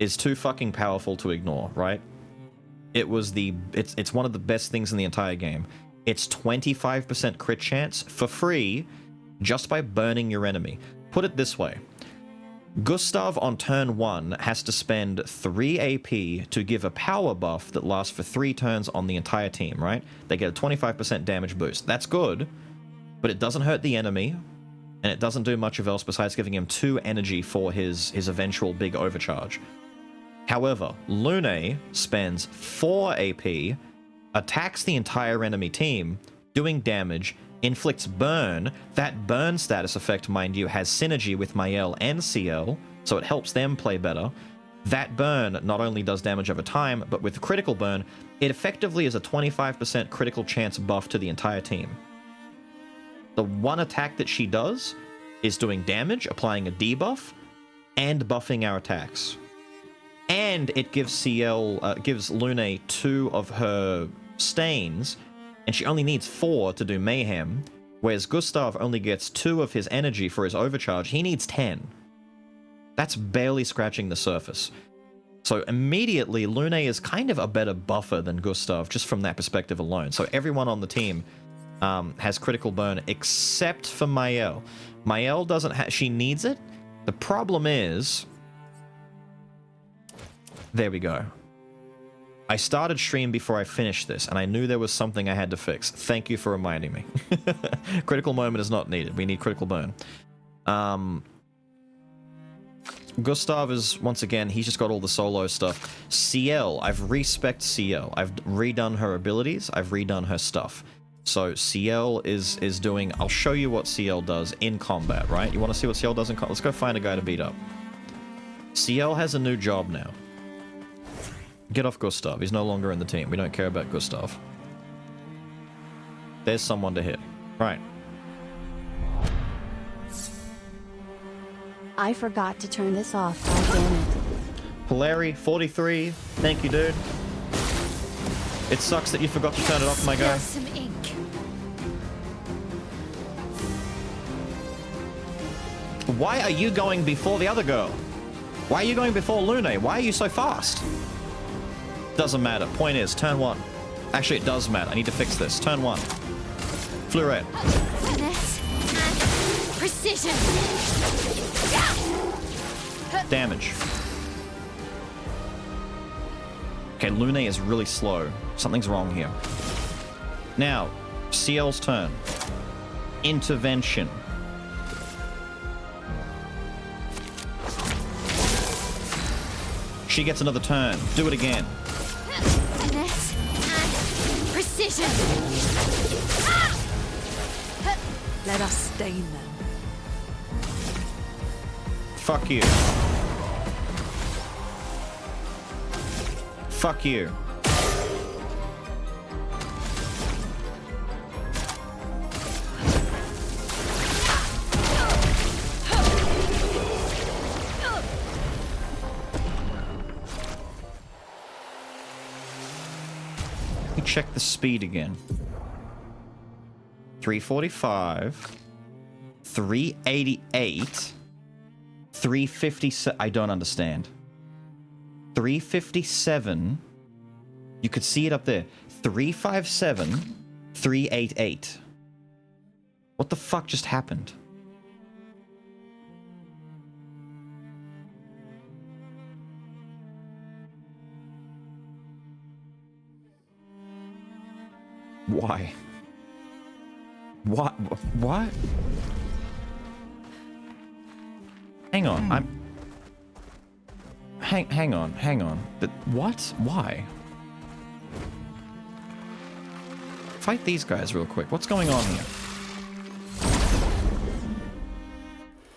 is too fucking powerful to ignore, right? It's one of the best things in the entire game. It's 25% crit chance for free just by burning your enemy. Put it this way. Gustav on turn 1 has to spend 3 AP to give a power buff that lasts for 3 turns on the entire team, right? They get a 25% damage boost. That's good, but it doesn't hurt the enemy, and it doesn't do much of else besides giving him 2 energy for his eventual big overcharge. However, Lune spends 4 AP, attacks the entire enemy team, doing damage, inflicts burn. That burn status effect, mind you, has synergy with Mael and CL, so it helps them play better. That burn not only does damage over time, but with critical burn, it effectively is a 25% critical chance buff to the entire team. The one attack that she does is doing damage, applying a debuff, and buffing our attacks. And it gives gives Lune 2 of her stains, and she only needs 4 to do mayhem, whereas Gustav only gets 2 of his energy for his overcharge. He needs 10. That's barely scratching the surface. So immediately, Lune is kind of a better buffer than Gustav, just from that perspective alone. So everyone on the team has critical burn, except for Mael. Mael doesn't have... She needs it. The problem is... There we go. I started stream before I finished this, and I knew there was something I had to fix. Thank you for reminding me. Critical moment is not needed. We need critical burn. Gustav is, once again, he's just got all the solo stuff. CL, I've respect CL. I've redone her abilities. I've redone her stuff. So CL is doing... I'll show you what CL does in combat, right? You want to see what CL does in combat? Let's go find a guy to beat up. CL has a new job now. Get off Gustav. He's no longer in the team. We don't care about Gustav. There's someone to hit. Right. I forgot to turn this off. God damn it. Polari, 43. Thank you, dude. It sucks that you forgot to turn it off, my guy. Some ink. Why are you going before the other girl? Why are you going before Lune? Why are you so fast? Doesn't matter. Point is, turn 1. Actually, it does matter. I need to fix this. Turn 1. Fluorette. Finesse and precision. Damage. Okay, Lune is really slow. Something's wrong here. Now, CL's turn. Intervention. She gets another turn. Do it again. Finesse and precision. Let us stain them. Fuck you. Fuck you. Let me check the speed again. 345. 388. 357. I don't understand. 357. You could see it up there. 357. 388. What the fuck just happened? Why? What? What? Hang on, Hang on. But what? Why? Fight these guys real quick. What's going on here?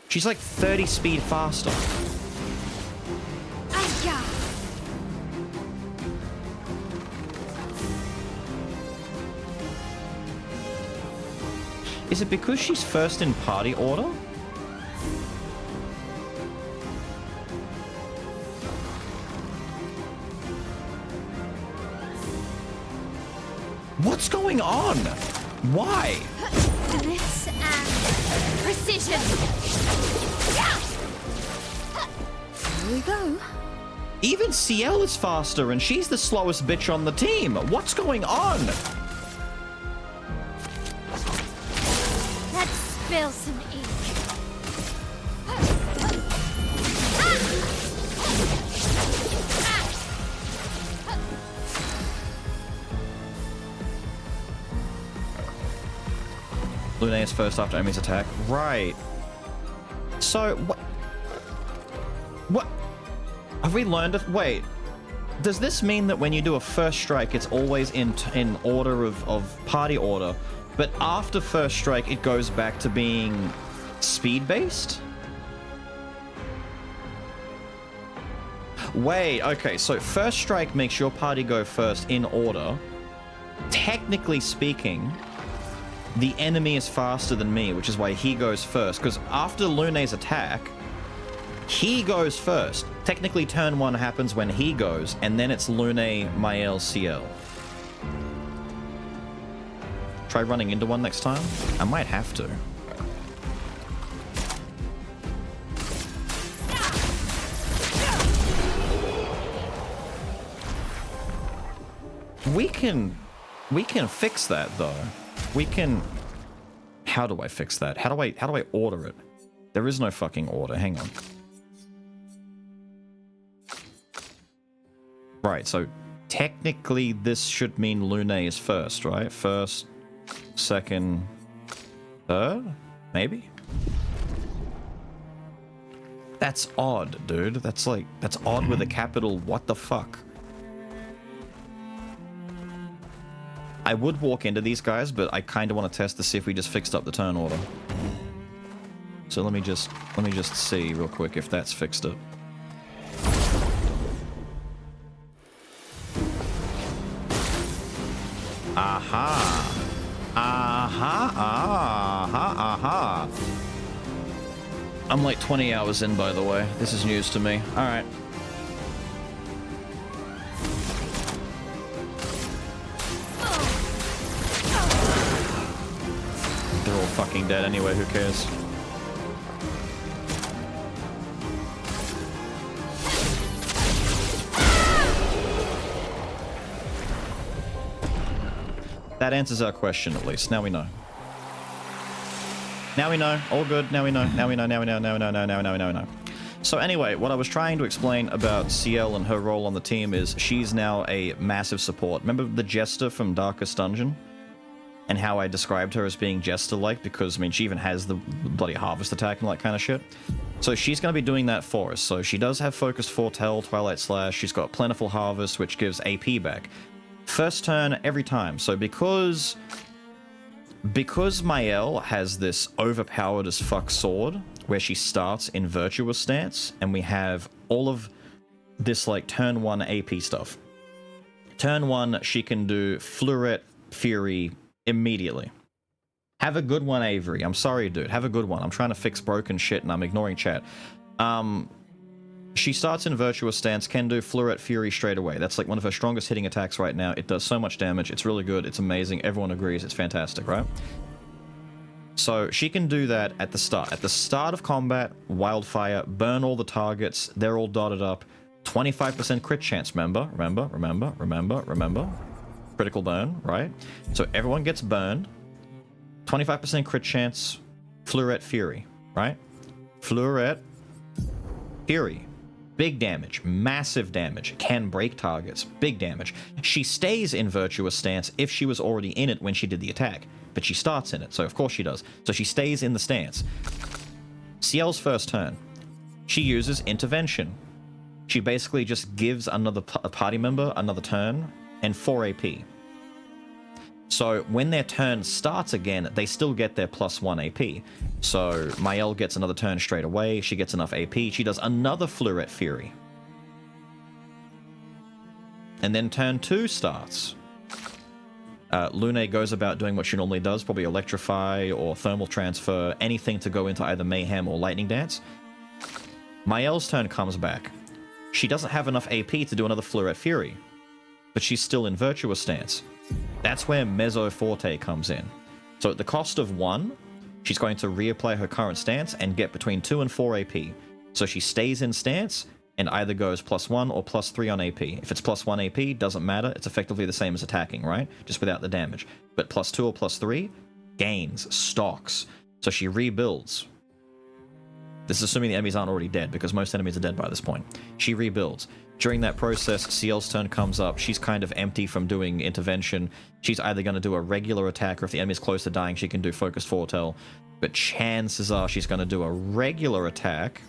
She's like 30 speed faster. Is it because she's first in party order? What's going on? Why? Finesse and precision. Here we go. Even CL is faster and she's the slowest bitch on the team. What's going on? Let's spill some ink. Lune is first after Amy's attack. Right. So, what? What? Have we learned it? Wait. Does this mean that when you do a first strike, it's always in order of party order, but after first strike, it goes back to being speed-based? Wait, okay, so first strike makes your party go first in order. Technically speaking, the enemy is faster than me, which is why he goes first, because after Lune's attack, he goes first. Technically, turn 1 happens when he goes, and then it's Lune, Mael, CL. Try running into one next time. I might have to. We can fix that though. We can. How do I fix that? How do I order it? There is no fucking order. Hang on. Right, so technically this should mean Lune is first, right? First, second, third? Maybe? That's odd, dude. That's odd with a capital what the fuck. I would walk into these guys, but I kind of want to test to see if we just fixed up the turn order. So let me just see real quick if that's fixed it. Aha! Aha! Aha! Aha! I'm like 20 hours in, by the way. This is news to me. Alright. They're all fucking dead anyway, who cares? That answers our question, at least. Now we know. Now we know. All good. Now we know. Now we know. Now we know. Now we know. Now we know. So anyway, what I was trying to explain about CL and her role on the team is she's now a massive support. Remember the Jester from Darkest Dungeon? And how I described her as being Jester-like, because, I mean, she even has the bloody Harvest attack and all that kind of shit. So she's going to be doing that for us. So she does have Focused Foretell, Twilight Slash, she's got Plentiful Harvest, which gives AP back. First turn every time. So because Mael has this overpowered as fuck sword, where she starts in Virtuous stance, and we have all of this, like, turn 1 AP stuff. Turn 1, she can do Fleuret, Fury, immediately. Have a good one, Avery. I'm sorry, dude. Have a good one. I'm trying to fix broken shit and I'm ignoring chat. She starts in Virtuous Stance, can do Fleuret Fury straight away. That's like one of her strongest hitting attacks right now. It does so much damage. It's really good. It's amazing. Everyone agrees. It's fantastic, right? So she can do that at the start. At the start of combat, Wildfire, burn all the targets. They're all dotted up. 25% crit chance, remember? Remember? Critical burn, right? So everyone gets burned. 25% crit chance. Fleuret Fury, right? Fleuret Fury. Big damage. Massive damage. Can break targets. Big damage. She stays in Virtuous Stance if she was already in it when she did the attack. But she starts in it, so of course she does. So she stays in the stance. CL's first turn. She uses Intervention. She basically just gives another party member another turn and 4 AP. So when their turn starts again, they still get their +1 AP. So Mael gets another turn straight away. She gets enough AP. She does another Fleuret Fury. And then turn 2 starts. Lune goes about doing what she normally does, probably Electrify or Thermal Transfer, anything to go into either Mayhem or Lightning Dance. Mael's turn comes back. She doesn't have enough AP to do another Fleuret Fury, but she's still in Virtuous Stance. That's where Mezzo Forte comes in. So at the cost of 1, she's going to reapply her current stance and get between 2 and 4 AP. So she stays in stance and either goes +1 or +3 on AP. If it's +1 AP, doesn't matter. It's effectively the same as attacking, right? Just without the damage. But +2 or +3, gains, stocks. So she rebuilds. This is assuming the enemies aren't already dead, because most enemies are dead by this point. She rebuilds. During that process, CL's turn comes up. She's kind of empty from doing Intervention. She's either going to do a regular attack, or if the enemy's close to dying, she can do Focused Foretell. But chances are she's going to do a regular attack,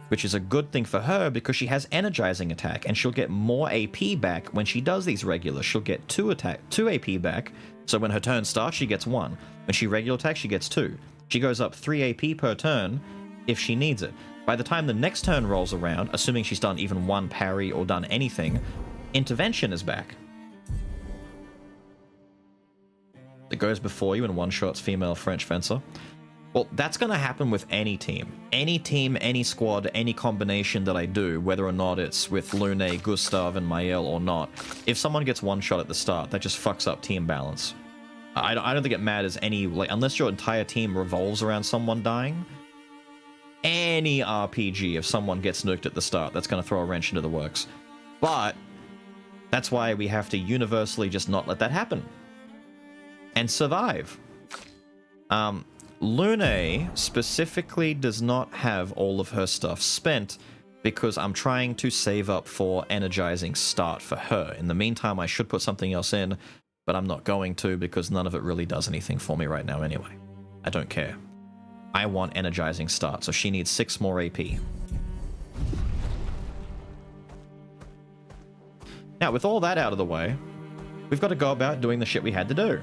which is a good thing for her because she has Energizing Attack, and she'll get more AP back when she does these regulars. She'll get 2 AP back, so when her turn starts, she gets 1. When she regular attacks, she gets 2. She goes up 3 AP per turn if she needs it. By the time the next turn rolls around, assuming she's done even 1 parry or done anything, Intervention is back. It goes before you and one-shots female French fencer. Well, that's going to happen with any team. Any team, any squad, any combination that I do, whether or not it's with Lune, Gustav, and Mael or not. If someone gets one shot at the start, that just fucks up team balance. I don't think it matters any, like, unless your entire team revolves around someone dying. Any RPG, if someone gets nuked at the start, that's going to throw a wrench into the works. But that's why we have to universally just not let that happen. And survive. Lune specifically does not have all of her stuff spent because I'm trying to save up for energizing start for her. In the meantime, I should put something else in, but I'm not going to because none of it really does anything for me right now anyway. I don't care. I want energizing start, so she needs 6 more AP. Now, with all that out of the way, we've got to go about doing the shit we had to do.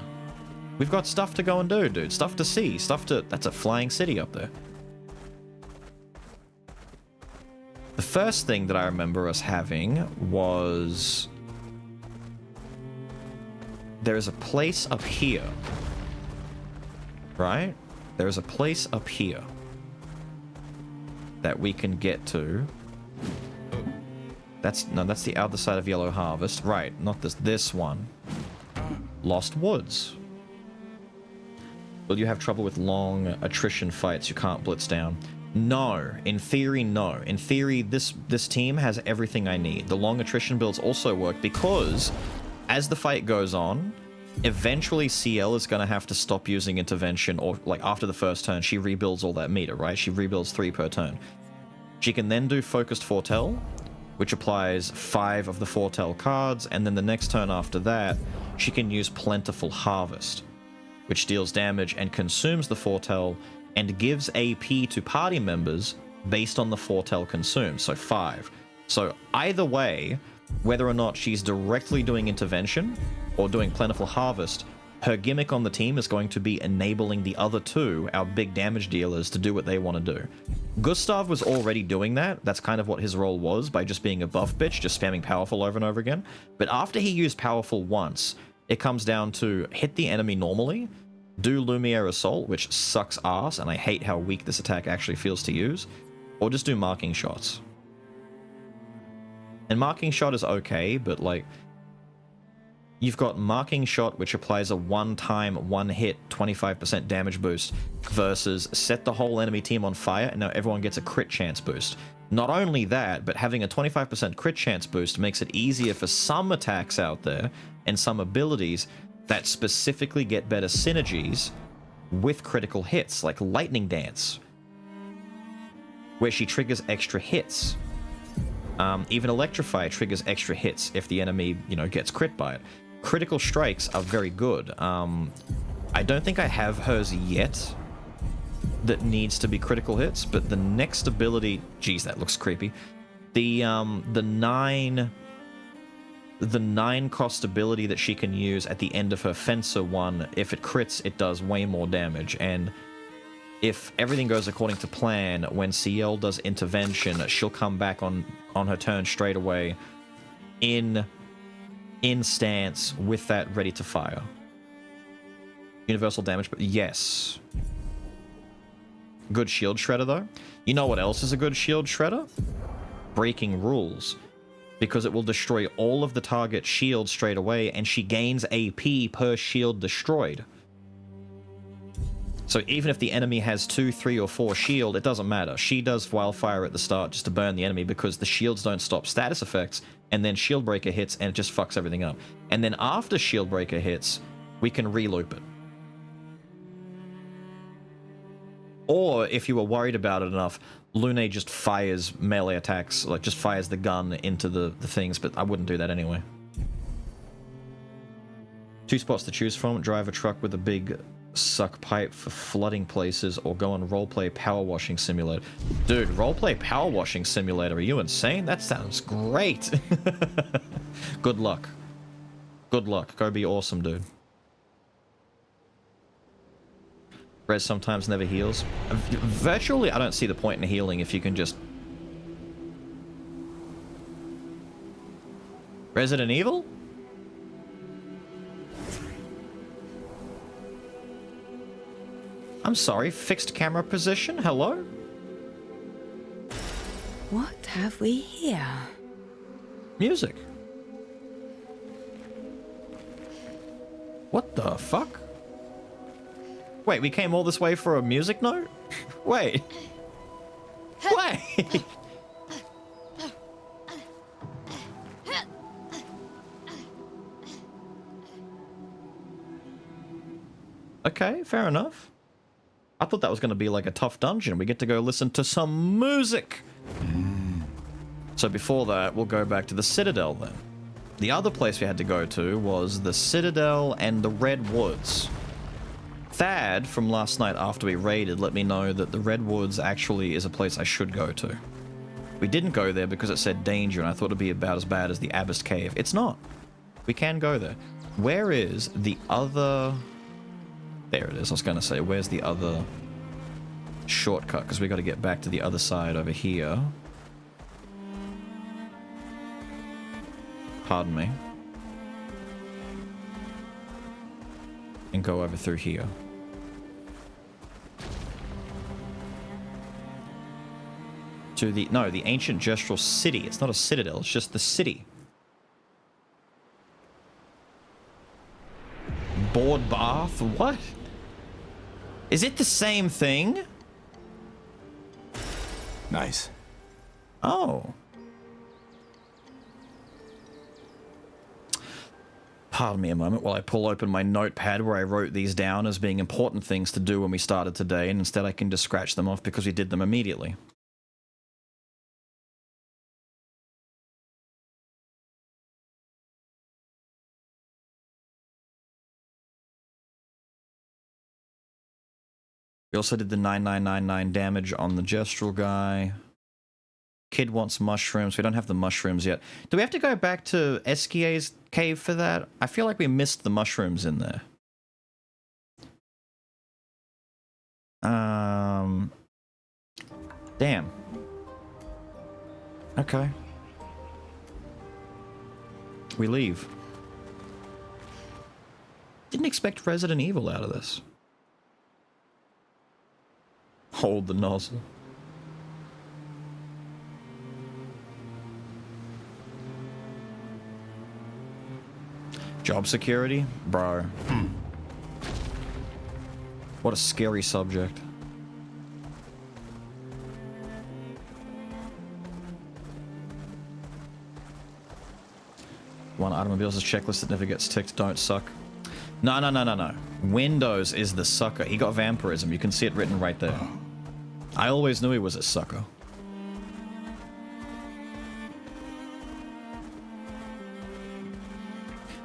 We've got stuff to go and do, dude. Stuff to see. Stuff to... That's a flying city up there. The first thing that I remember us having was... There's a place up here. Right? There's a place up here that we can get to. That's the other side of Yellow Harvest. Right, not this one. Lost Woods. Will you have trouble with long attrition fights you can't blitz down? No. In theory, no. In theory, this team has everything I need. The long attrition builds also work because as the fight goes on, eventually CL is going to have to stop using intervention, or like after the first turn, she rebuilds all that meter, right? She rebuilds 3 per turn. She can then do Focused Foretell, which applies 5 of the Foretell cards, and then the next turn after that, she can use Plentiful Harvest, which deals damage and consumes the Foretell and gives AP to party members based on the Foretell consumed, so 5. So either way, whether or not she's directly doing intervention or doing Plentiful Harvest, her gimmick on the team is going to be enabling the other 2, our big damage dealers, to do what they want to do. Gustav was already doing that. That's kind of what his role was, by just being a buff bitch, just spamming Powerful over and over again. But after he used Powerful once, it comes down to hit the enemy normally, do Lumiere Assault, which sucks ass, and I hate how weak this attack actually feels to use, or just do Marking Shots. And Marking Shot is okay, but like, you've got Marking Shot, which applies a one-time, one-hit 25% damage boost, versus set the whole enemy team on fire, and now everyone gets a crit chance boost. Not only that, but having a 25% crit chance boost makes it easier for some attacks out there, and some abilities that specifically get better synergies with critical hits, like Lightning Dance, where she triggers extra hits. Even Electrify triggers extra hits if the enemy, gets crit by it. Critical Strikes are very good. I don't think I have hers yet that needs to be critical hits, but the next ability... Geez, that looks creepy. The 9 cost ability that she can use at the end of her Fencer one, if it crits, it does way more damage, and if everything goes according to plan, when CL does intervention, she'll come back on her turn straight away in stance with that ready to fire. Universal damage, but yes. Good shield shredder, though. You know what else is a good shield shredder? Breaking Rules. Because it will destroy all of the target shields straight away, and she gains AP per shield destroyed. So even if the enemy has 2, 3, or 4 shield, it doesn't matter. She does Wildfire at the start just to burn the enemy, because the shields don't stop status effects, and then Shield Breaker hits and it just fucks everything up. And then after Shield Breaker hits, we can reloop it. Or if you were worried about it enough, Lune just fires melee attacks, like just fires the gun into the things, but I wouldn't do that anyway. 2 spots to choose from: drive a truck with a big suck pipe for flooding places, or go on roleplay power washing simulator. Dude, roleplay power washing simulator, are you insane? That sounds great. Good luck. Good luck. Go be awesome, dude. Res sometimes never heals. Virtually, I don't see the point in healing if you can just... Resident Evil? I'm sorry, fixed camera position? Hello? What have we here? Music. What the fuck? Wait, we came all this way for a music note? Wait. Wait. Okay, fair enough. I thought that was going to be like a tough dungeon. We get to go listen to some music. So before that, we'll go back to the Citadel then. The other place we had to go to was the Citadel and the Red Woods. Thad, from last night after we raided, let me know that the Red Woods actually is a place I should go to. We didn't go there because it said danger, and I thought it'd be about as bad as the Abyss Cave. It's not. We can go there. Where is the other... There it is. I was going to say, where's the other shortcut? Because we got to get back to the other side over here. Pardon me. And go over through here. To the... No, the ancient gestural city. It's not a citadel. It's just the city. Board bath? What? Is it the same thing? Nice. Oh. Pardon me a moment while I pull open my notepad where I wrote these down as being important things to do when we started today, and instead I can just scratch them off because we did them immediately. We also did the 9999 damage on the gestural guy. Kid wants mushrooms. We don't have the mushrooms yet. Do we have to go back to Esquia's cave for that? I feel like we missed the mushrooms in there. Damn. Okay. We leave. Didn't expect Resident Evil out of this. Hold the nozzle. Job security? Bro. What a scary subject. One automobiles' checklist that never gets ticked, don't suck. No, no, no, no, no. Windows is the sucker. He got vampirism. You can see it written right there. I always knew he was a sucker.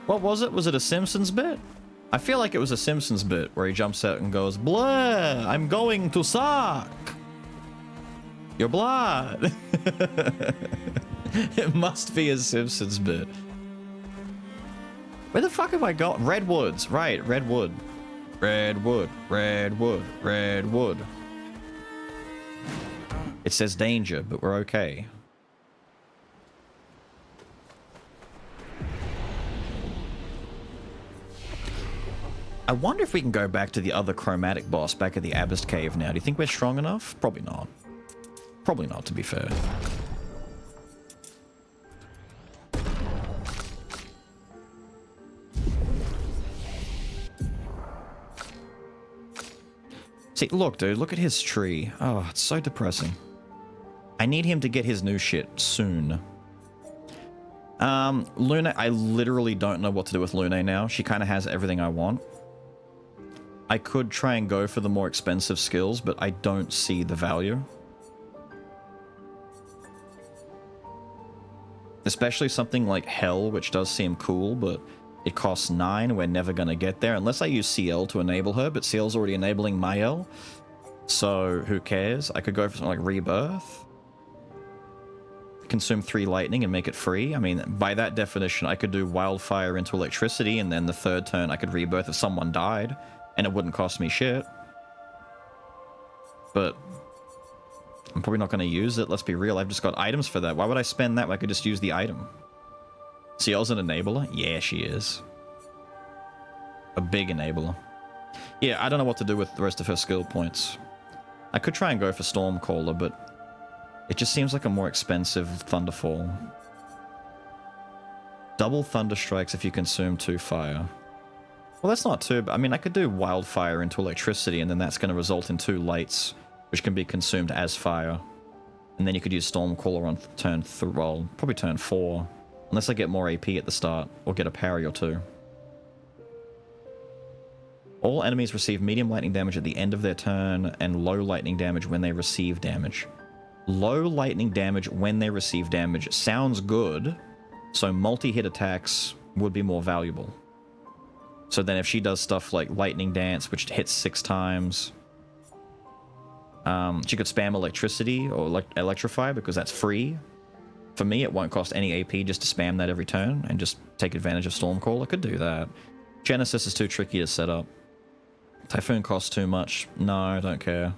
What was it? Was it a Simpsons bit? I feel like it was a Simpsons bit where he jumps out and goes, "Blah, I'm going to suck your blood." It must be a Simpsons bit. Where the fuck have I got? Redwoods, right, Redwood. Redwood, Redwood, Redwood. It says danger, but we're okay. I wonder if we can go back to the other chromatic boss back at the Abyss Cave now. Do you think we're strong enough? Probably not. Probably not, to be fair. See, look, dude, look at his tree. Oh, it's so depressing. I need him to get his new shit soon. Luna, I literally don't know what to do with Luna now. She kind of has everything I want. I could try and go for the more expensive skills, but I don't see the value. Especially something like Hell, which does seem cool, but it costs 9. We're never going to get there unless I use CL to enable her, but CL's already enabling my L. So who cares? I could go for something like Rebirth. Consume 3 lightning and make it free. I mean, by that definition, I could do Wildfire into Electricity, and then the third turn I could Rebirth if someone died, and it wouldn't cost me shit. But I'm probably not going to use it. Let's be real. I've just got items for that. Why would I spend that when I could just use the item? CL's an enabler? Yeah, she is. A big enabler. Yeah, I don't know what to do with the rest of her skill points. I could try and go for Stormcaller, but it just seems like a more expensive Thunderfall. Double Thunder Strikes if you consume 2 fire. Well, that's not too... I mean, I could do Wildfire into Electricity, and then that's going to result in 2 lights, which can be consumed as fire. And then you could use Stormcaller on turn 3, well, probably turn 4. Unless I get more AP at the start, or get a parry or 2. All enemies receive medium lightning damage at the end of their turn, and low lightning damage when they receive damage. Low lightning damage when they receive damage sounds good, so multi-hit attacks would be more valuable. So then if she does stuff like Lightning Dance, which hits 6 times, she could spam Electricity or Electrify because that's free. For me, it won't cost any AP just to spam that every turn and just take advantage of Stormcall. I could do that. Genesis is too tricky to set up. Typhoon costs too much. No, I don't care.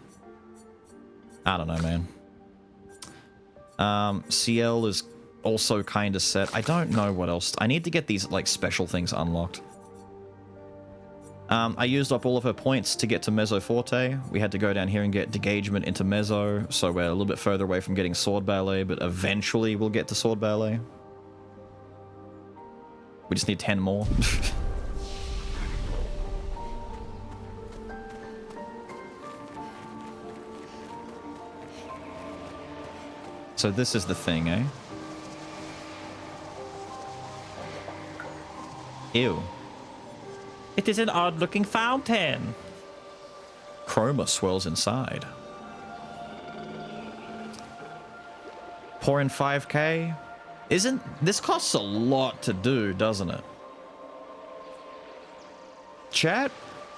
I don't know, man. CL is also kind of set. I don't know what else. I need to get these, like, special things unlocked. I used up all of her points to get to Mezzo Forte. We had to go down here and get Degagement into Mezzo, so we're a little bit further away from getting Sword Ballet, but eventually we'll get to Sword Ballet. We just need 10 more. So this is the thing, eh? Ew. It is an odd-looking fountain. Chroma swirls inside. Pour in 5k? Isn't... This costs a lot to do, doesn't it? Chat,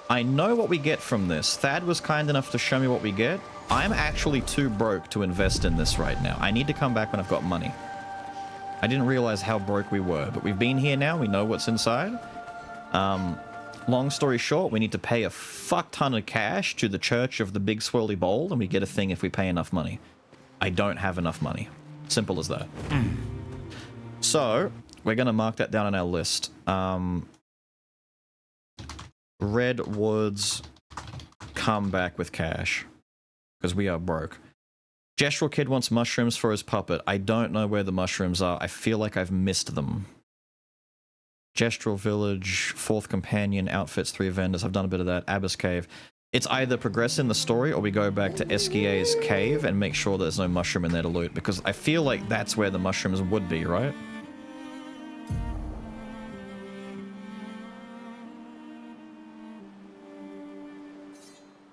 I know what we get from this. Thad was kind enough to show me what we get. I'm actually too broke to invest in this right now. I need to come back when I've got money. I didn't realize how broke we were, but we've been here now. We know what's inside. Long story short, we need to pay a fuck ton of cash to the Church of the Big Swirly Bowl, and we get a thing if we pay enough money. I don't have enough money. Simple as that. So, we're going to mark that down on our list. Redwoods, come back with cash. Because we are broke. Gestural Kid wants mushrooms for his puppet. I don't know where the mushrooms are. I feel like I've missed them. Gestural Village, 4th Companion, Outfits, 3 Vendors. I've done a bit of that. Abyss Cave. It's either progress in the story or we go back to Esquia's cave and make sure there's no mushroom in there to loot. Because I feel like that's where the mushrooms would be, right?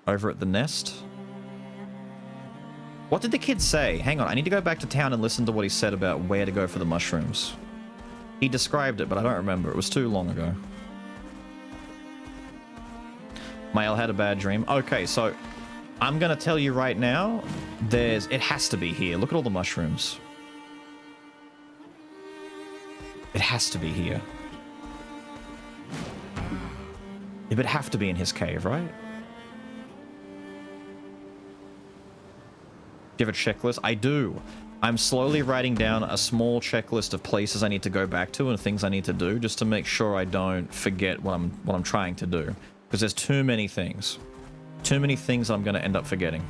Over at the nest. What did the kid say? Hang on, I need to go back to town and listen to what he said about where to go for the mushrooms. He described it, but I don't remember. It was too long ago. Mael had a bad dream. Okay, so I'm gonna tell you right now, it has to be here. Look at all the mushrooms. It has to be here. It would have to be in his cave, right? Do you have a checklist? I do. I'm slowly writing down a small checklist of places I need to go back to and things I need to do just to make sure I don't forget what I'm trying to do. Because there's too many things. Too many things I'm going to end up forgetting.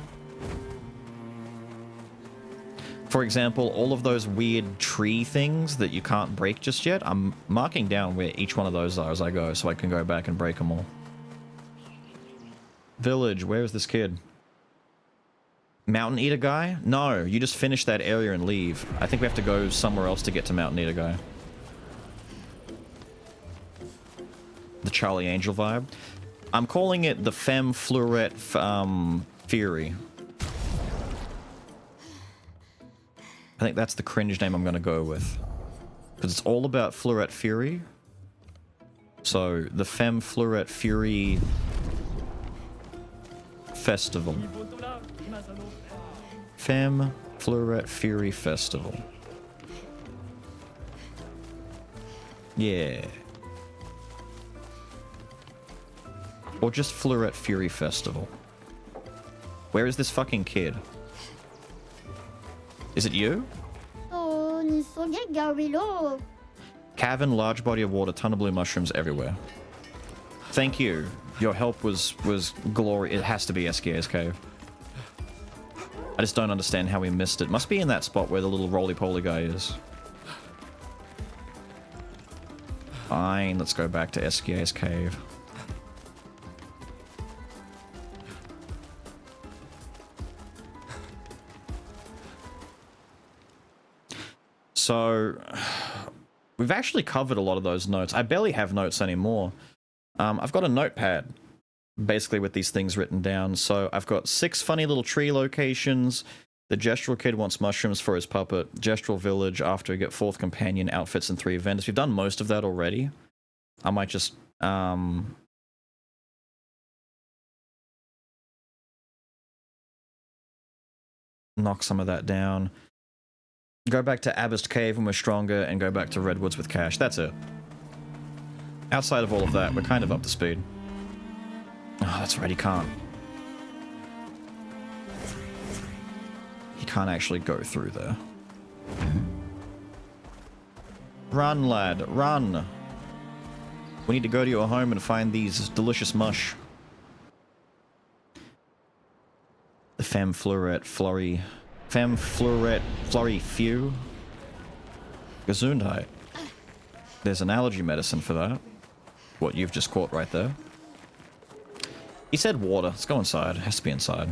For example, all of those weird tree things that you can't break just yet, I'm marking down where each one of those are as I go so I can go back and break them all. Village, where is this kid? Mountain Eater guy? No, you just finish that area and leave. I think we have to go somewhere else to get to Mountain Eater guy. The Charlie Angel vibe. I'm calling it the Femme Fleurette Fury. I think that's the cringe name I'm going to go with. Because it's all about Fleurette Fury. So, the Femme Fleurette Fury Festival. Femme Fleurette Fury Festival. Yeah. Or just Fleurette Fury Festival. Where is this fucking kid? Is it you? Cavern, large body of water, ton of blue mushrooms everywhere. Thank you. Your help was glory. It has to be SKA's cave. I just don't understand how we missed it. Must be in that spot where the little roly-poly guy is. Fine, let's go back to SKA's cave. So, we've actually covered a lot of those notes. I barely have notes anymore. I've got a notepad, basically with these things written down. So I've got 6 funny little tree locations. The Gestural Kid wants mushrooms for his puppet. Gestural Village after we get 4th companion, outfits, and 3 vendors. We've done most of that already. I might just... knock some of that down. Go back to Abyss Cave when we're stronger, and go back to Redwoods with Cash. That's it. Outside of all of that, we're kind of up to speed. Oh, that's right, he can't. He can't actually go through there. Run, lad, run! We need to go to your home and find these delicious mush. The Femme Fleurette Flurry... Femme Fleurette Flurry Few? Gesundheit. There's an allergy medicine for that. What you've just caught right there. He said water. Let's go inside. It has to be inside.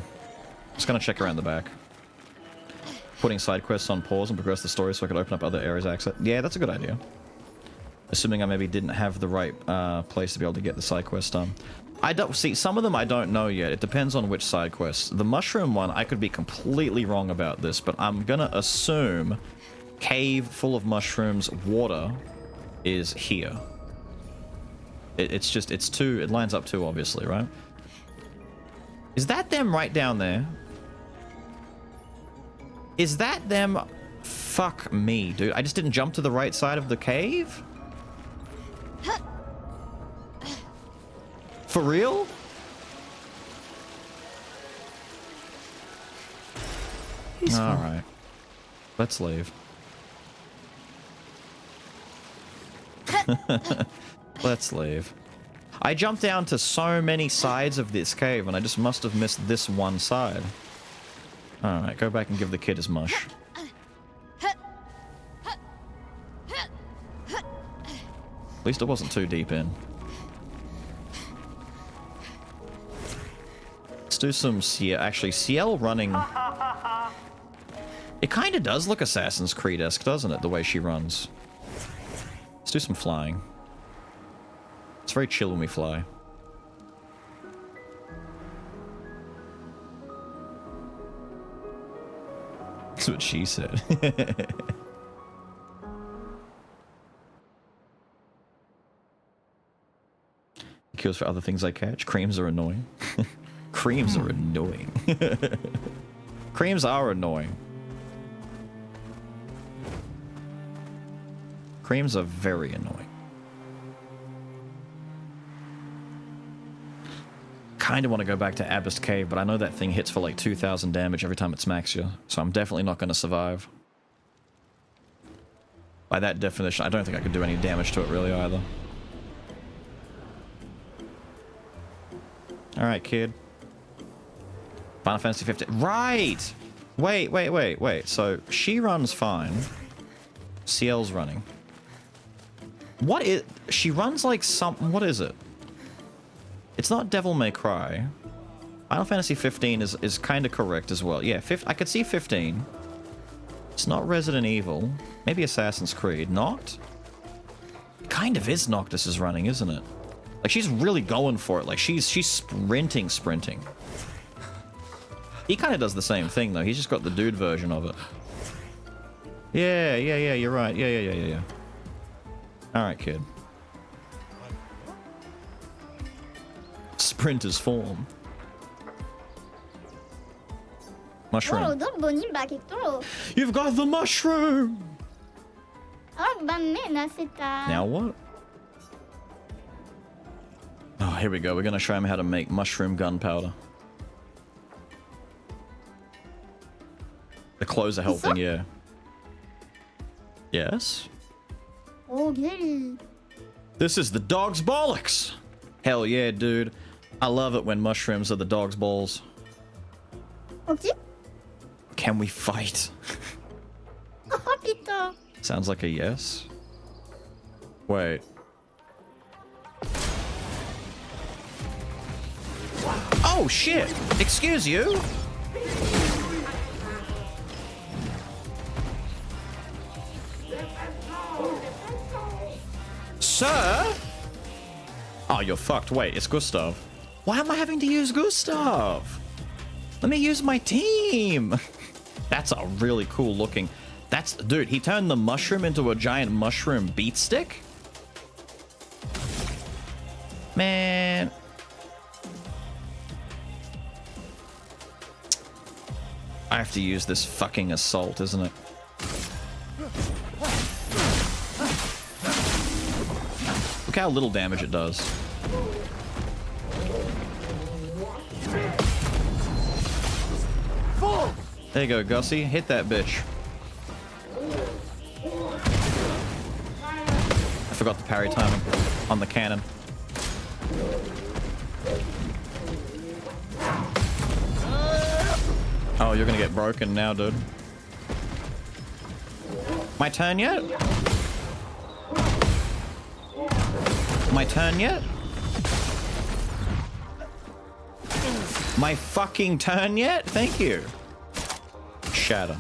Just gonna check around the back. Putting side quests on pause and progress the story so I could open up other areas access. Yeah, that's a good idea. Assuming I maybe didn't have the right place to be able to get the side quest done. I don't see some of them I don't know yet. It depends on which side quest. The mushroom one, I could be completely wrong about this, but I'm gonna assume cave full of mushrooms, water is here. It's just, it's two, it lines up two, obviously, right? Is that them right down there? Is that them? Fuck me, dude. I just didn't jump to the right side of the cave? For real? Alright. Let's leave. Let's leave. I jumped down to so many sides of this cave and I just must have missed this one side. Alright, go back and give the kid his mush. At least it wasn't too deep in. Let's do some Ciel. Actually, Ciel running... It kind of does look Assassin's Creed-esque, doesn't it? The way she runs. Let's do some flying. It's very chill when we fly. That's what she said. Cures for other things I catch. Creams are annoying. Creams are annoying. Creams are annoying. Creams are very annoying. Kind of want to go back to Abyss Cave, but I know that thing hits for like 2,000 damage every time it smacks you, so I'm definitely not going to survive. By that definition, I don't think I could do any damage to it really either. Alright, kid. Final Fantasy 15. Right! Wait. So, she runs fine. Ciel's running. What is... She runs like some... What is it? It's not Devil May Cry. Final Fantasy 15 is kind of correct as well. Yeah, I could see 15. It's not Resident Evil. Maybe Assassin's Creed. Noct? Kind of is Noctis is running, isn't it? Like, she's really going for it. Like, she's sprinting. He kind of does the same thing, though. He's just got the dude version of it. Yeah, you're right. Yeah. Alright, kid. Sprinter's form. Mushroom. You've got the mushroom! Now what? Oh, here we go. We're gonna show him how to make mushroom gunpowder. The clothes are helping, yeah. Yes? This is the dog's bollocks! Hell yeah, dude. I love it when mushrooms are the dog's balls. Ok. Can we fight? Oh putain. Sounds like a yes. Wait. Oh shit! Excuse you? Sir? Oh, you're fucked. Wait, it's Gustav. Why am I having to use Gustav? Let me use my team. That's a really cool looking... That's... Dude, he turned the mushroom into a giant mushroom beat stick? Man... I have to use this fucking assault, isn't it? Look how little damage it does. There you go, Gussy. Hit that bitch. I forgot the parry timing on the cannon. Oh, you're gonna get broken now, dude. My turn yet? My turn yet? My fucking turn yet? Thank you. Shatter.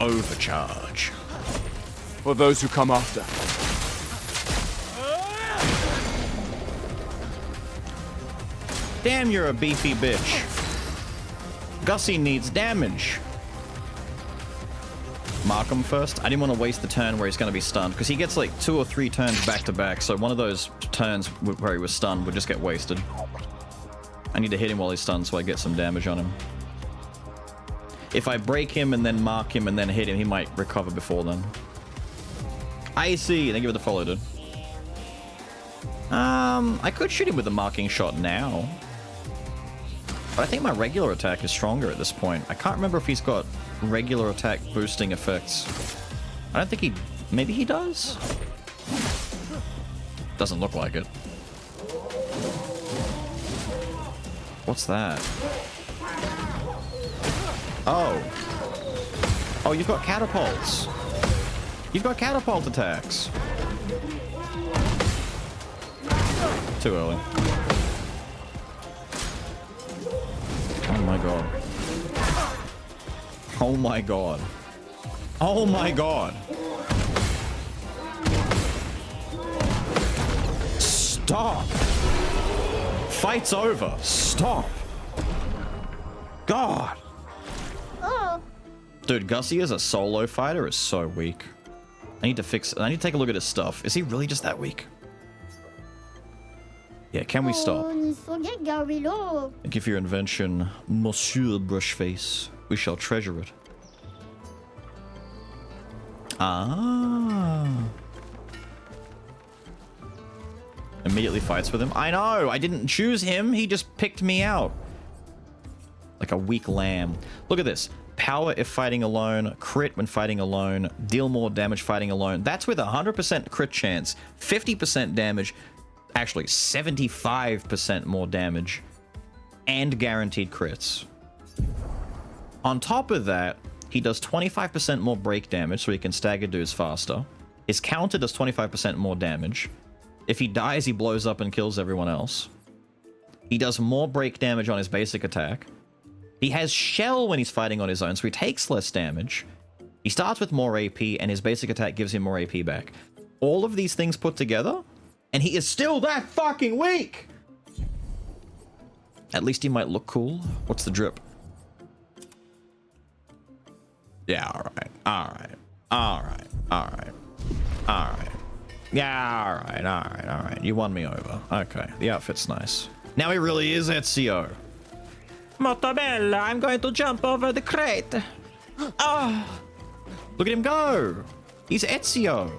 Overcharge. For those who come after. Damn, you're a beefy bitch. Gussy needs damage. Mark him first. I didn't want to waste the turn where he's going to be stunned, because he gets like 2 or 3 turns back to back, so one of those turns where he was stunned would just get wasted. I need to hit him while he's stunned so I get some damage on him. If I break him and then mark him and then hit him, he might recover before then. I see. Thank you for the follow, dude. I could shoot him with a marking shot now. But I think my regular attack is stronger at this point. I can't remember if he's got regular attack boosting effects. I don't think he... Maybe he does? Doesn't look like it. What's that? Oh. Oh, you've got catapults. You've got catapult attacks. Too early. Oh my god. Oh my god. Oh my god. Stop. Fight's over. Stop. God. Oh. Dude, Gussy as a solo fighter is so weak. I need to take a look at his stuff. Is he really just that weak? Yeah, can we stop? Thank you for your invention, Monsieur Brushface. We shall treasure it. Ah. Immediately fights with him. I know! I didn't choose him. He just picked me out. Like a weak lamb. Look at this. Power if fighting alone, crit when fighting alone, deal more damage fighting alone. That's with 100% crit chance, 50% damage, actually 75% more damage, and guaranteed crits. On top of that, he does 25% more break damage, so he can stagger dudes faster. His counter does 25% more damage. If he dies, he blows up and kills everyone else. He does more break damage on his basic attack. He has shell when he's fighting on his own, so he takes less damage. He starts with more AP, and his basic attack gives him more AP back. All of these things put together, and he is still that fucking weak! At least he might look cool. What's the drip? Yeah, alright. Alright. Alright. Alright. Alright. Yeah, alright. Alright. Alright. You won me over. Okay. The outfit's nice. Now he really is Ezio. Molto bella, I'm going to jump over the crate. Oh, look at him go. He's Ezio.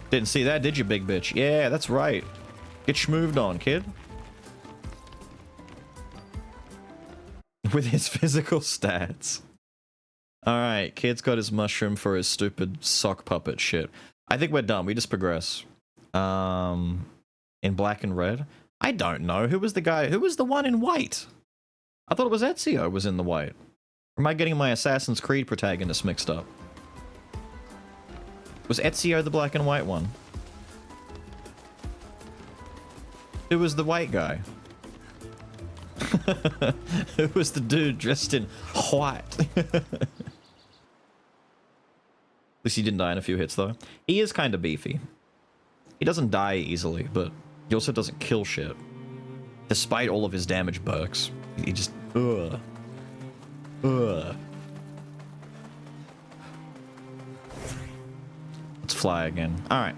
Didn't see that, did you, big bitch? Yeah, that's right. Get schmooved on, kid. with his physical stats. Alright, kid's got his mushroom for his stupid sock puppet shit. I think we're done. We just progress. In black and red? I don't know. Who was the guy? Who was the one in white? I thought it was Ezio was in the white. Or am I getting my Assassin's Creed protagonist mixed up? Was Ezio the black and white one? Who was the white guy? Who was the dude dressed in white? At least he didn't die in a few hits, though. He is kind of beefy. He doesn't die easily, but he also doesn't kill shit. Despite all of his damage perks. He just... Ugh. Ugh. Let's fly again. Alright.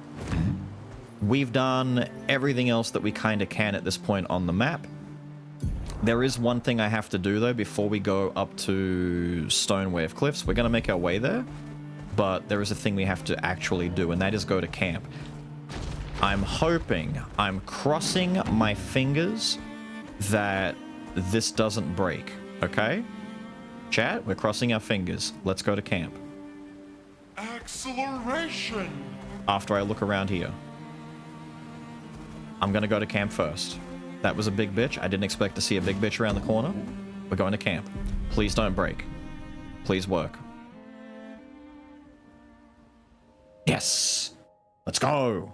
We've done everything else that we kind of can at this point on the map. There is one thing I have to do, though, before we go up to Stonewave Cliffs. We're going to make our way there, but there is a thing we have to actually do, and that is go to camp. I'm hoping, I'm crossing my fingers that this doesn't break, okay? Chat, we're crossing our fingers. Let's go to camp. Acceleration! After I look around here. I'm gonna go to camp first. That was a big bitch. I didn't expect to see a big bitch around the corner. We're going to camp. Please don't break. Please work. Yes! Let's go!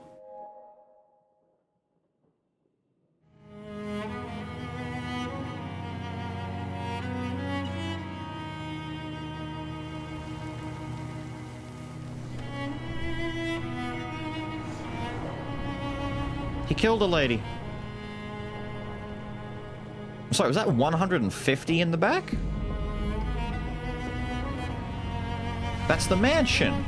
He killed a lady. I'm sorry, was that 150 in the back? That's the mansion.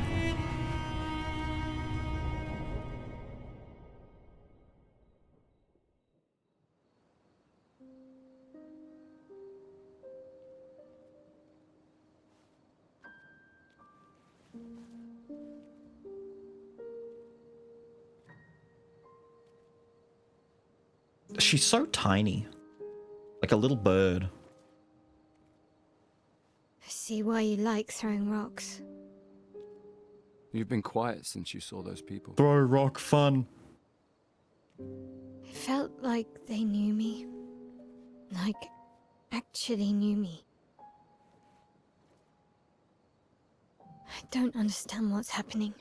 She's so tiny. Like a little bird. I see why you like throwing rocks. You've been quiet since you saw those people. Throw rock fun. It felt like they knew me. Like, actually knew me. I don't understand what's happening.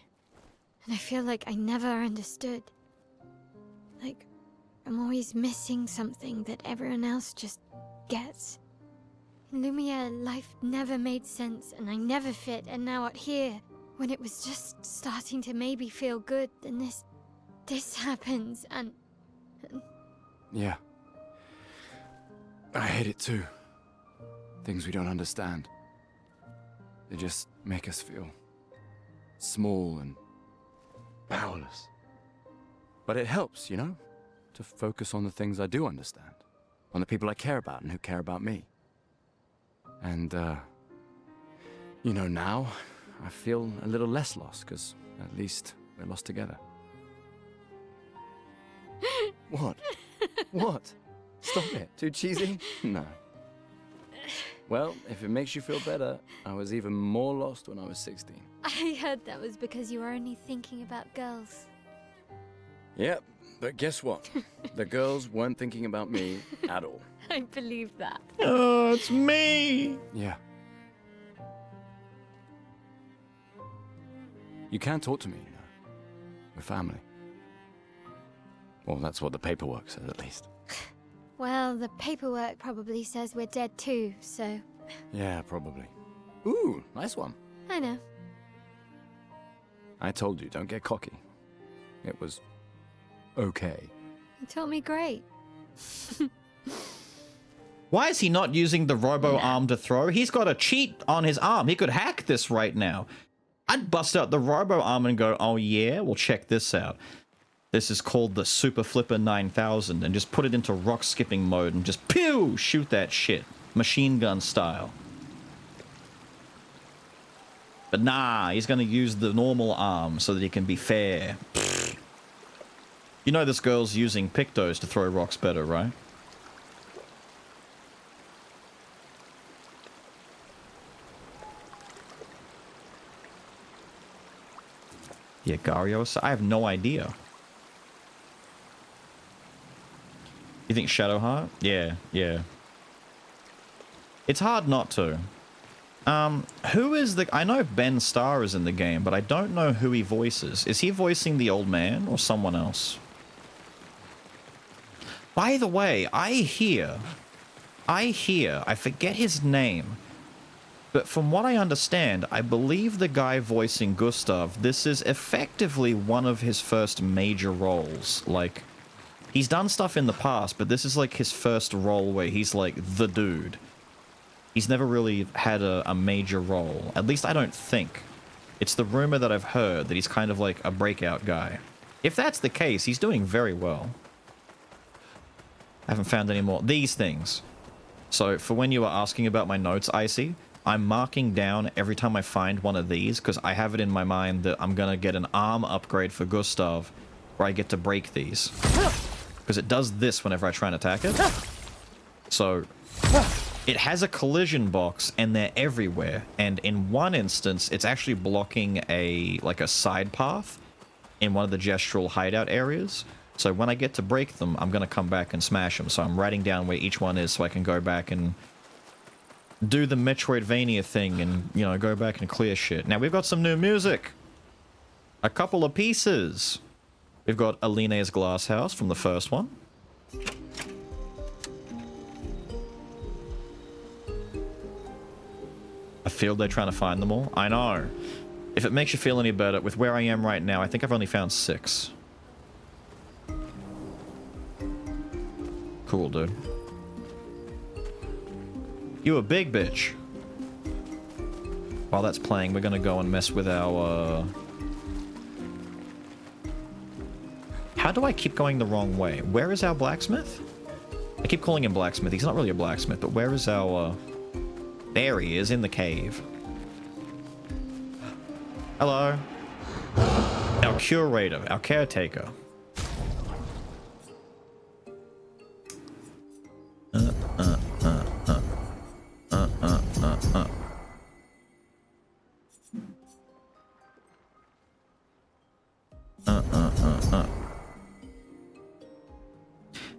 And I feel like I never understood. Like, I'm always missing something that everyone else just gets. In Lumiere, life never made sense, and I never fit, and now out here, when it was just starting to maybe feel good, then this happens, and... Yeah. I hate it too. Things we don't understand. They just make us feel small and powerless. But it helps, you know? To focus on the things I do understand. On the people I care about and who care about me. And, you know, now I feel a little less lost, because at least we're lost together. What? What? Stop it. Too cheesy? No. Well, if it makes you feel better, I was even more lost when I was 16. I heard that was because you were only thinking about girls. Yep, but guess what? The girls weren't thinking about me at all. I believe that. Oh, it's me! Yeah. You can talk to me, you know. We're family. Well, that's what the paperwork says, at least. Well, the paperwork probably says we're dead too, so... Yeah, probably. Ooh, nice one. I know. I told you, don't get cocky. It was... okay. You taught me great. Why is he not using the robo arm to throw? He's got a cheat on his arm. He could hack this right now. I'd bust out the robo arm and go, oh yeah, well check this out. This is called the Super Flipper 9000, and just put it into rock skipping mode and just pew, shoot that shit. Machine gun style. But nah, he's gonna use the normal arm so that he can be fair. You know this girl's using Pictos to throw rocks better, right? Yeah, Garios. I have no idea. You think Shadowheart? Yeah, yeah. It's hard not to. Who is the... I know Ben Starr is in the game, but I don't know who he voices. Is he voicing the old man or someone else? By the way, I forget his name, but from what I understand, I believe the guy voicing Gustav, this is effectively one of his first major roles. Like, he's done stuff in the past, but this is like his first role where he's like the dude. He's never really had a major role. At least I don't think. It's the rumor that I've heard that he's kind of like a breakout guy. If that's the case, he's doing very well. I haven't found any more. These things. So for when you were asking about my notes, Icy, I'm marking down every time I find one of these because I have it in my mind that I'm going to get an arm upgrade for Gustav where I get to break these. Because it does this whenever I try and attack it. So it has a collision box and they're everywhere. And in one instance, it's actually blocking a side path in one of the gestural hideout areas. So when I get to break them, I'm going to come back and smash them. So I'm writing down where each one is so I can go back and do the Metroidvania thing and, you know, go back and clear shit. Now, we've got some new music. A couple of pieces. We've got Aline's Glass House from the first one. I feel they're trying to find them all. I know. If it makes you feel any better, with where I am right now, I think I've only found 6. Cool, dude. You a big bitch. While that's playing, we're gonna go and mess with our, How do I keep going the wrong way? Where is our blacksmith? I keep calling him blacksmith. He's not really a blacksmith, but where is our, There he is, in the cave. Hello. Our curator, our caretaker.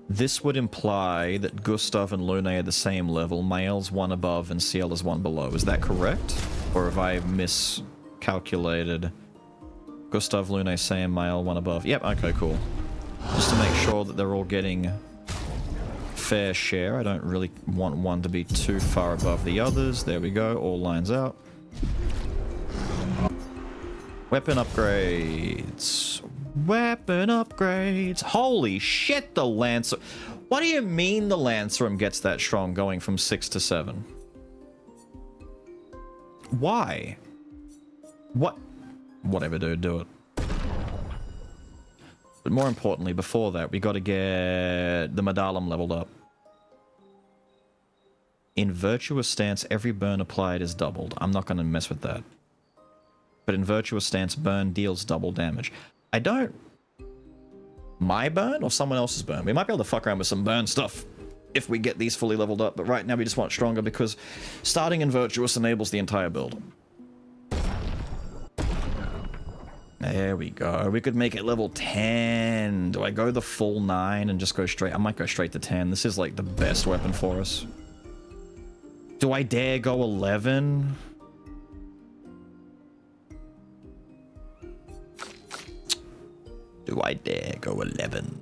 This would imply that Gustav and Lune are the same level. Mael's one above and Ciel is one below. Is that correct? Or have I miscalculated? Gustav, Lune, same, Mael, one above. Yep, okay, cool. Just to make sure that they're all getting fair share. I don't really want one to be too far above the others. There we go, all lines out. Weapon upgrades. Weapon upgrades. Holy shit, the Lancer. What do you mean the Lancerum gets that strong going from 6 to 7? Why? What? Whatever, dude, do it. But more importantly, before that, we gotta get the Medallum leveled up. In Virtuous Stance, every burn applied is doubled. I'm not gonna mess with that. But in Virtuous Stance, burn deals double damage. I don't... My burn or someone else's burn? We might be able to fuck around with some burn stuff if we get these fully leveled up, but right now we just want stronger because starting in Virtuous enables the entire build. There we go. We could make it level 10. Do I go the full 9 and just go straight? I might go straight to 10. This is like the best weapon for us. Do I dare go 11? Do I dare go 11?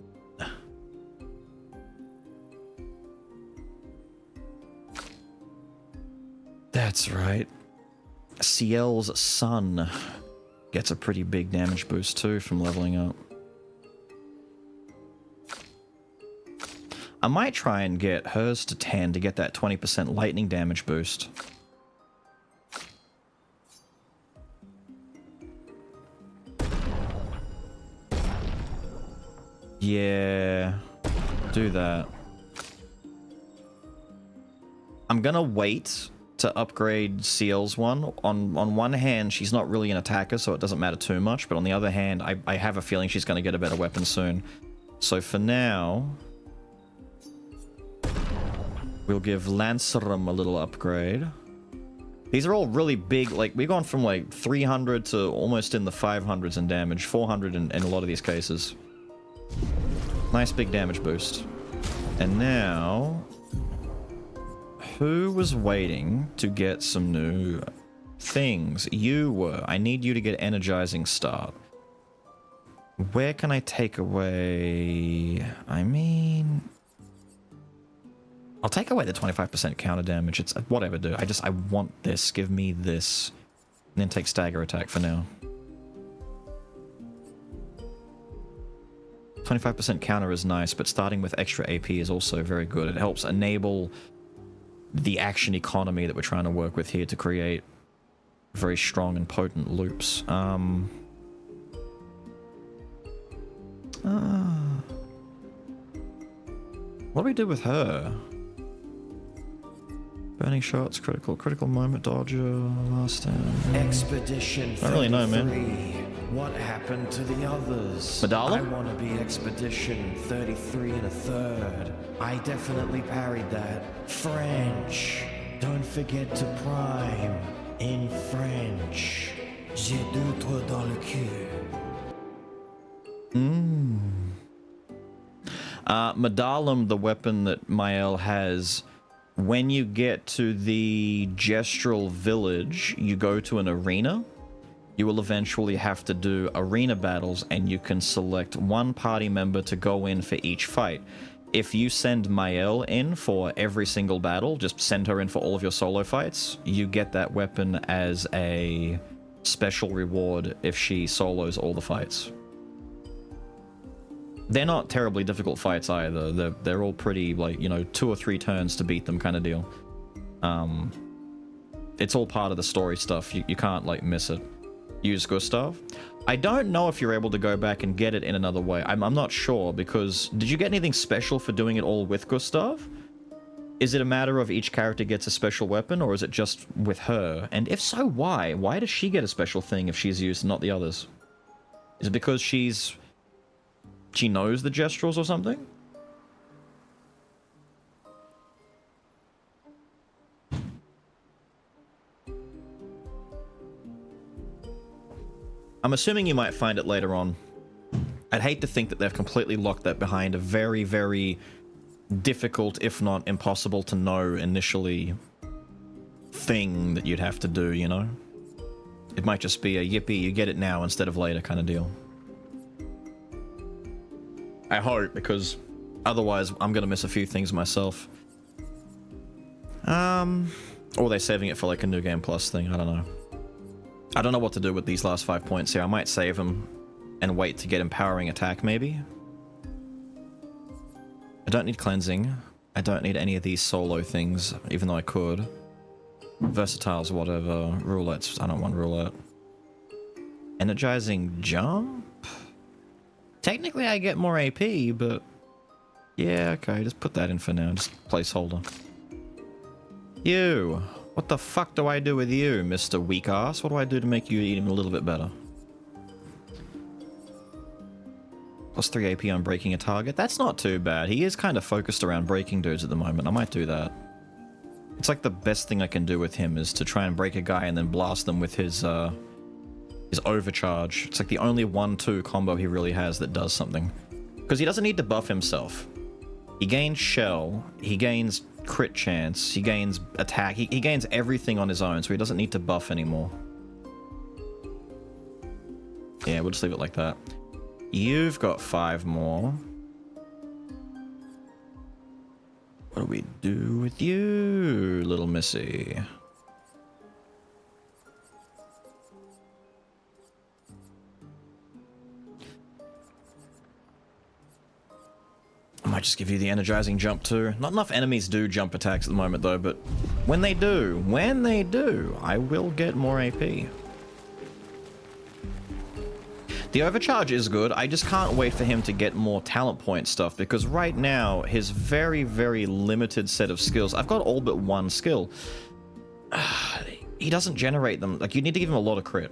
That's right. Ciel's son gets a pretty big damage boost too from leveling up. I might try and get hers to 10 to get that 20% lightning damage boost. Yeah, do that. I'm gonna wait to upgrade Ciel's one. On one hand, she's not really an attacker, so it doesn't matter too much, but on the other hand, I have a feeling she's gonna get a better weapon soon. So for now, we'll give Lancerum a little upgrade. These are all really big, like, we've gone from like 300 to almost in the 500s in damage, 400 in a lot of these cases. Nice big damage boost. And now, who was waiting to get some new things? You were. I need you to get energizing start. Where can I take away? I mean, I'll take away the 25% counter damage. It's whatever, dude. I want this. Give me this. And then take stagger attack for now. 25% counter is nice, but starting with extra AP is also very good. It helps enable the action economy that we're trying to work with here to create very strong and potent loops. What do we do with her? Burning shots, critical moment, dodger, last stand. Expedition 33. I don't really know, man. What happened to the others? Medalla? I want to be Expedition 33 and a third. I definitely parried that. French. Don't forget to prime in French. J'ai deux trous dans le cul. Medallum, the weapon that Mael has, when you get to the Gestural Village, you go to an arena. You will eventually have to do arena battles, and you can select one party member to go in for each fight. If you send Mael in for every single battle, just send her in for all of your solo fights, you get that weapon as a special reward if she solos all the fights. They're not terribly difficult fights either. They're all pretty, like, you know, 2 or 3 turns to beat them kind of deal. It's all part of the story stuff. You can't, like, miss it. Use Gustav. I don't know if you're able to go back and get it in another way. I'm not sure, because did you get anything special for doing it all with Gustav? Is it a matter of each character gets a special weapon, or is it just with her? And if so, why? Why does she get a special thing if she's used and not the others? Is it because she knows the Gestrals or something? I'm assuming you might find it later on. I'd hate to think that they've completely locked that behind a very, very difficult, if not impossible to know initially, thing that you'd have to do, you know? It might just be a yippee, you get it now instead of later kind of deal. I hope, because otherwise I'm gonna miss a few things myself. Or they're saving it for like a New Game Plus thing, I don't know. I don't know what to do with these last 5 points here. I might save them and wait to get empowering attack, maybe. I don't need cleansing. I don't need any of these solo things, even though I could. Versatiles, whatever. Roulettes, I don't want roulette. Energizing jump? Technically I get more AP, but... yeah, okay, just put that in for now. Just placeholder. You! What the fuck do I do with you, Mr. Weak Ass? What do I do to make you even a little bit better? Plus 3 AP on breaking a target. That's not too bad. He is kind of focused around breaking dudes at the moment. I might do that. It's like the best thing I can do with him is to try and break a guy and then blast them with his overcharge. It's like the only 1-2 combo he really has that does something. Because he doesn't need to buff himself. He gains shell, he gains crit chance, he gains attack, he gains everything on his own, so he doesn't need to buff anymore. Yeah, we'll just leave it like that. You've got 5 more. What do we do with you, little missy? I might just give you the energizing jump too. Not enough enemies do jump attacks at the moment though, but when they do, I will get more AP. The overcharge is good. I just can't wait for him to get more talent point stuff, because right now his very, very limited set of skills, I've got all but 1 skill. He doesn't generate them. Like, you need to give him a lot of crit.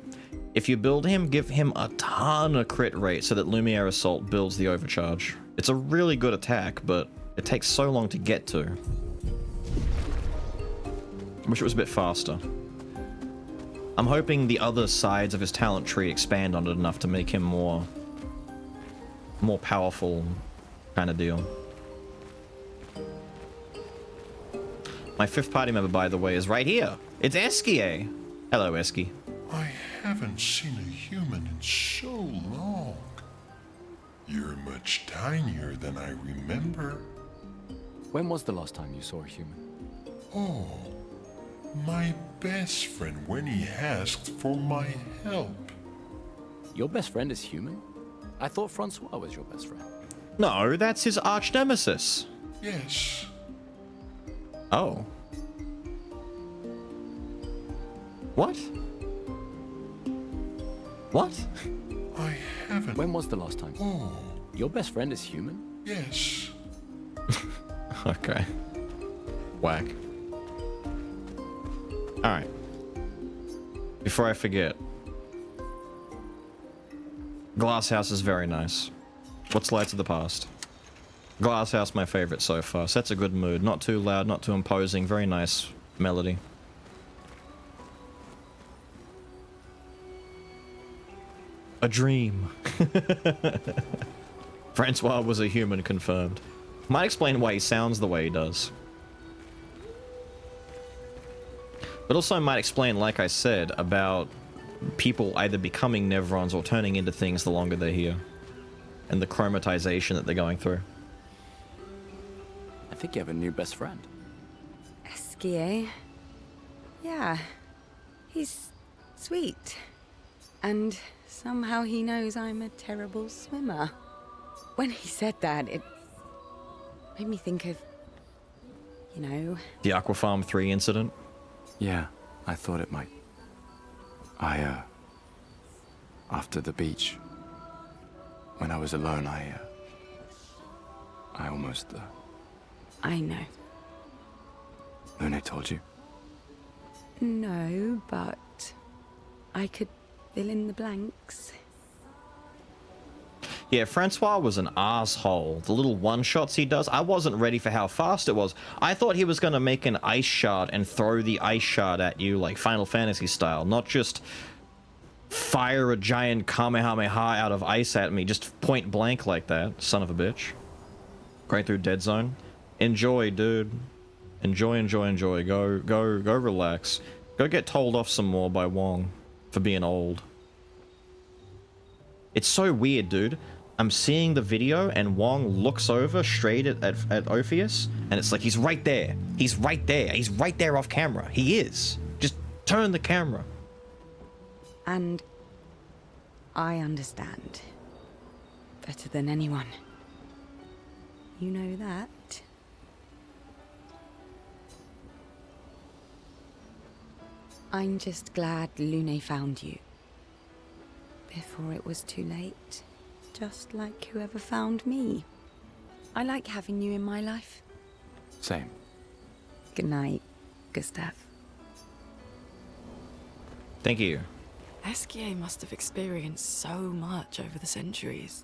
If you build him, give him a ton of crit rate so that Lumiere Assault builds the overcharge. It's a really good attack, but it takes so long to get to. I wish it was a bit faster. I'm hoping the other sides of his talent tree expand on it enough to make him more powerful kind of deal. My 5th party member, by the way, is right here. It's Eskie. Hello, Eskie. I haven't seen a human in so long. You're much tinier than I remember. When was the last time you saw a human? Oh, my best friend when he asked for my help. Your best friend is human? I thought Francois was your best friend. No, that's his arch nemesis. Yes. Oh. What? What? I haven't. When was the last time? Oh, Your best friend is human? yes. Okay. Whack. Alright. Before I forget. Glass House is very nice. What's Lights of the Past? Glass House, my favorite so far. Sets a good mood. Not too loud, not too imposing. Very nice melody. A dream. Francois was a human, confirmed. Might explain why he sounds the way he does. But also might explain, like I said, about people either becoming Nevrons or turning into things the longer they're here. And the chromatization that they're going through. I think you have a new best friend. Eskie. Yeah. He's sweet. And somehow he knows I'm a terrible swimmer. When he said that, it made me think of, you know... The Aquafarm 3 incident? Yeah, I thought it might. After the beach, when I was alone, I almost, I know. Lune told you? No, but I could fill in the blanks. Yeah, Francois was an asshole. The little one-shots he does, I wasn't ready for how fast it was. I thought he was going to make an ice shard and throw the ice shard at you like Final Fantasy style, not just fire a giant Kamehameha out of ice at me, just point blank like that, son of a bitch. Going through Dead Zone. Enjoy, dude. Enjoy, enjoy, enjoy. Go relax. Go get told off some more by Wong for being old. It's so weird, dude. I'm seeing the video and Wong looks over straight at Orpheus and it's like he's right there. He's right there. He's right there off camera. He is. Just turn the camera. And I understand. Better than anyone. You know that? I'm just glad Lune found you. Before it was too late. Just like whoever found me. I like having you in my life. Same. Good night, Gustav. Thank you. Eskie must have experienced so much over the centuries.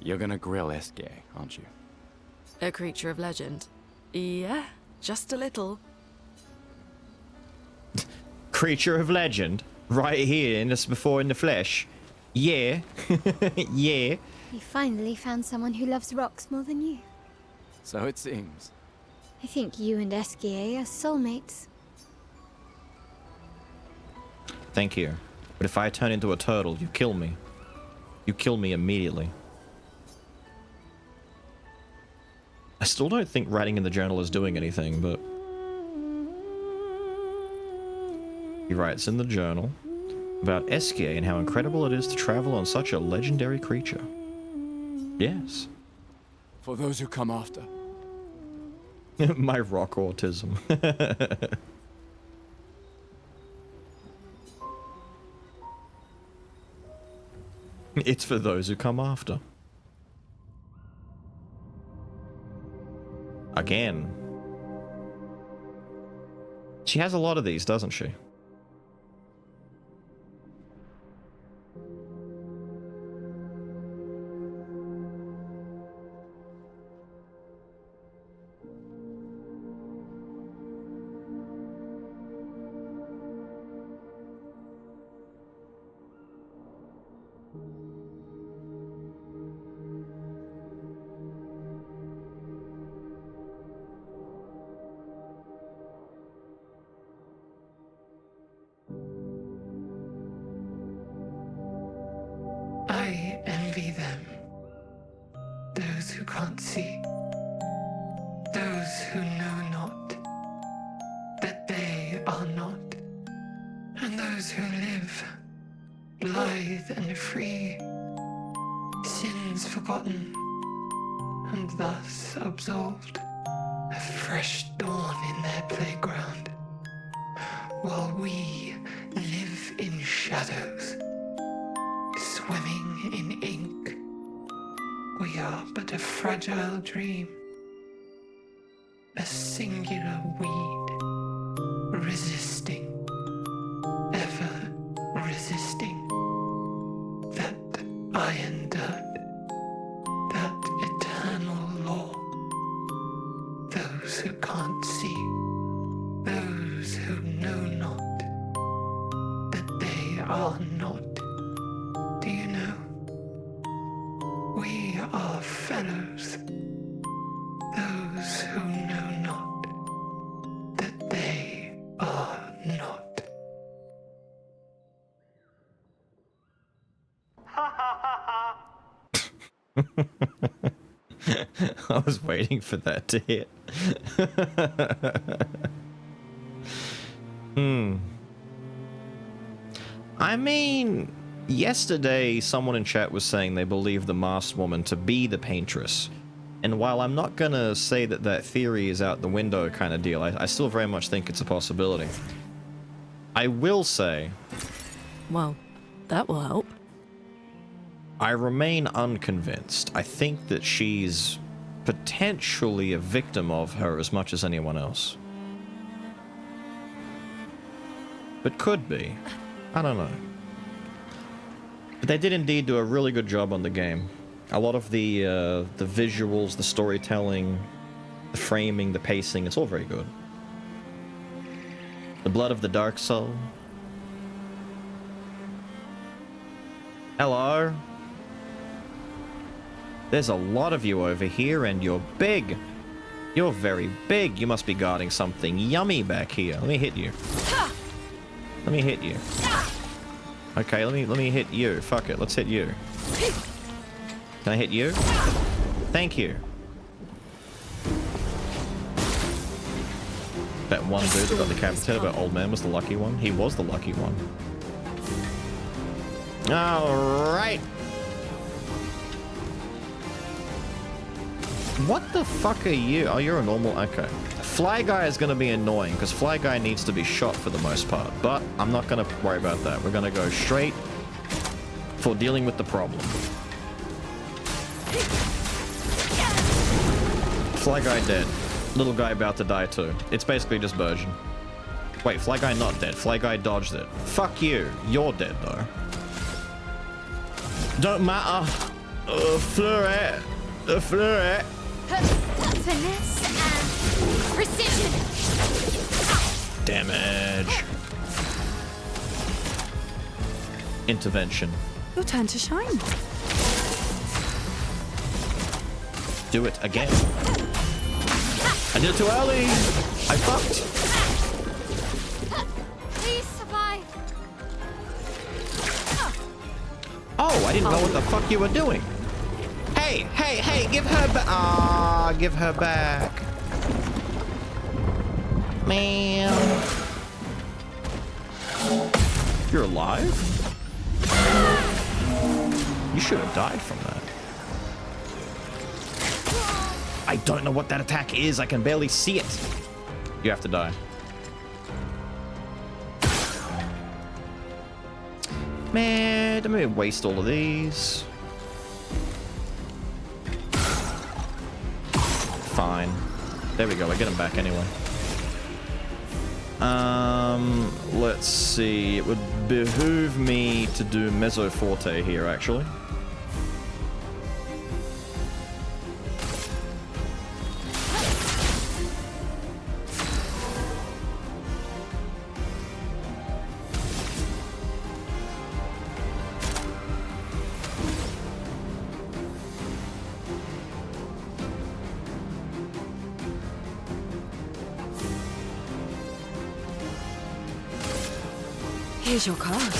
You're gonna grill Eskie, aren't you? A creature of legend. Yeah, just a little. Creature of legend? Right here, in this before in the flesh. Yeah. Yeah. We finally found someone who loves rocks more than you. So it seems. I think you and Eskie are soulmates. Thank you. But if I turn into a turtle, you kill me. You kill me immediately. I still don't think writing in the journal is doing anything, but... He writes in the journal about Eskie and how incredible it is to travel on such a legendary creature. Yes. For those who come after. My rock autism. It's for those who come after. Again. She has a lot of these, doesn't she? envy them. Those who can't see, those who know not that they are not, and those who live, blithe and free, sins forgotten, and thus absolved, a fresh dawn in their playground, while we live in shadows, swimming in ink. We are but a fragile dream, a singular weed, resisting, ever resisting, that iron dirt, that eternal law. Those who can't see, those who know not that they are not. Do you know? We are fellows. Those who know not that they are not. I was waiting for that to hit. I mean, yesterday someone in chat was saying they believe the masked woman to be the paintress. And while I'm not gonna say that that theory is out the window kind of deal, I still very much think it's a possibility. I will say... Well, that will help. I remain unconvinced. I think that she's potentially a victim of her as much as anyone else. But could be. I don't know. But they did indeed do a really good job on the game. A lot of the visuals, the storytelling, the framing, the pacing, it's all very good. The blood of the dark soul. Hello. There's a lot of you over here, and you're big. You're very big. You must be guarding something yummy back here. Let me hit you. Let me hit you. Okay, let me hit you. Fuck it, let's hit you. Can I hit you? Thank you. That one dude that got decapitated, that old man was the lucky one. He was the lucky one. Alright. What the fuck are you? Oh, you're a normal... Okay. Fly Guy is going to be annoying, because Fly Guy needs to be shot for the most part. But I'm not going to worry about that. We're going to go straight for dealing with the problem. Fly Guy dead. Little guy about to die too. It's basically just version. Wait, Fly Guy not dead. Fly Guy dodged it. Fuck you. You're dead though. Don't matter. Fleuret. Fleuret. Finesse and precision. Damage. Intervention. Your turn to shine. Do it again. I did it too early. I fucked. Please survive. Oh, I didn't know what the fuck you were doing. Hey, hey, hey, give her back. Ah, give her back. Man. You're alive? You should have died from that. I don't know what that attack is. I can barely see it. You have to die. Man, let me waste all of these. Fine. There we go. I get him back anyway. Let's see. It would behoove me to do Mezzo Forte here, actually. Here's your card.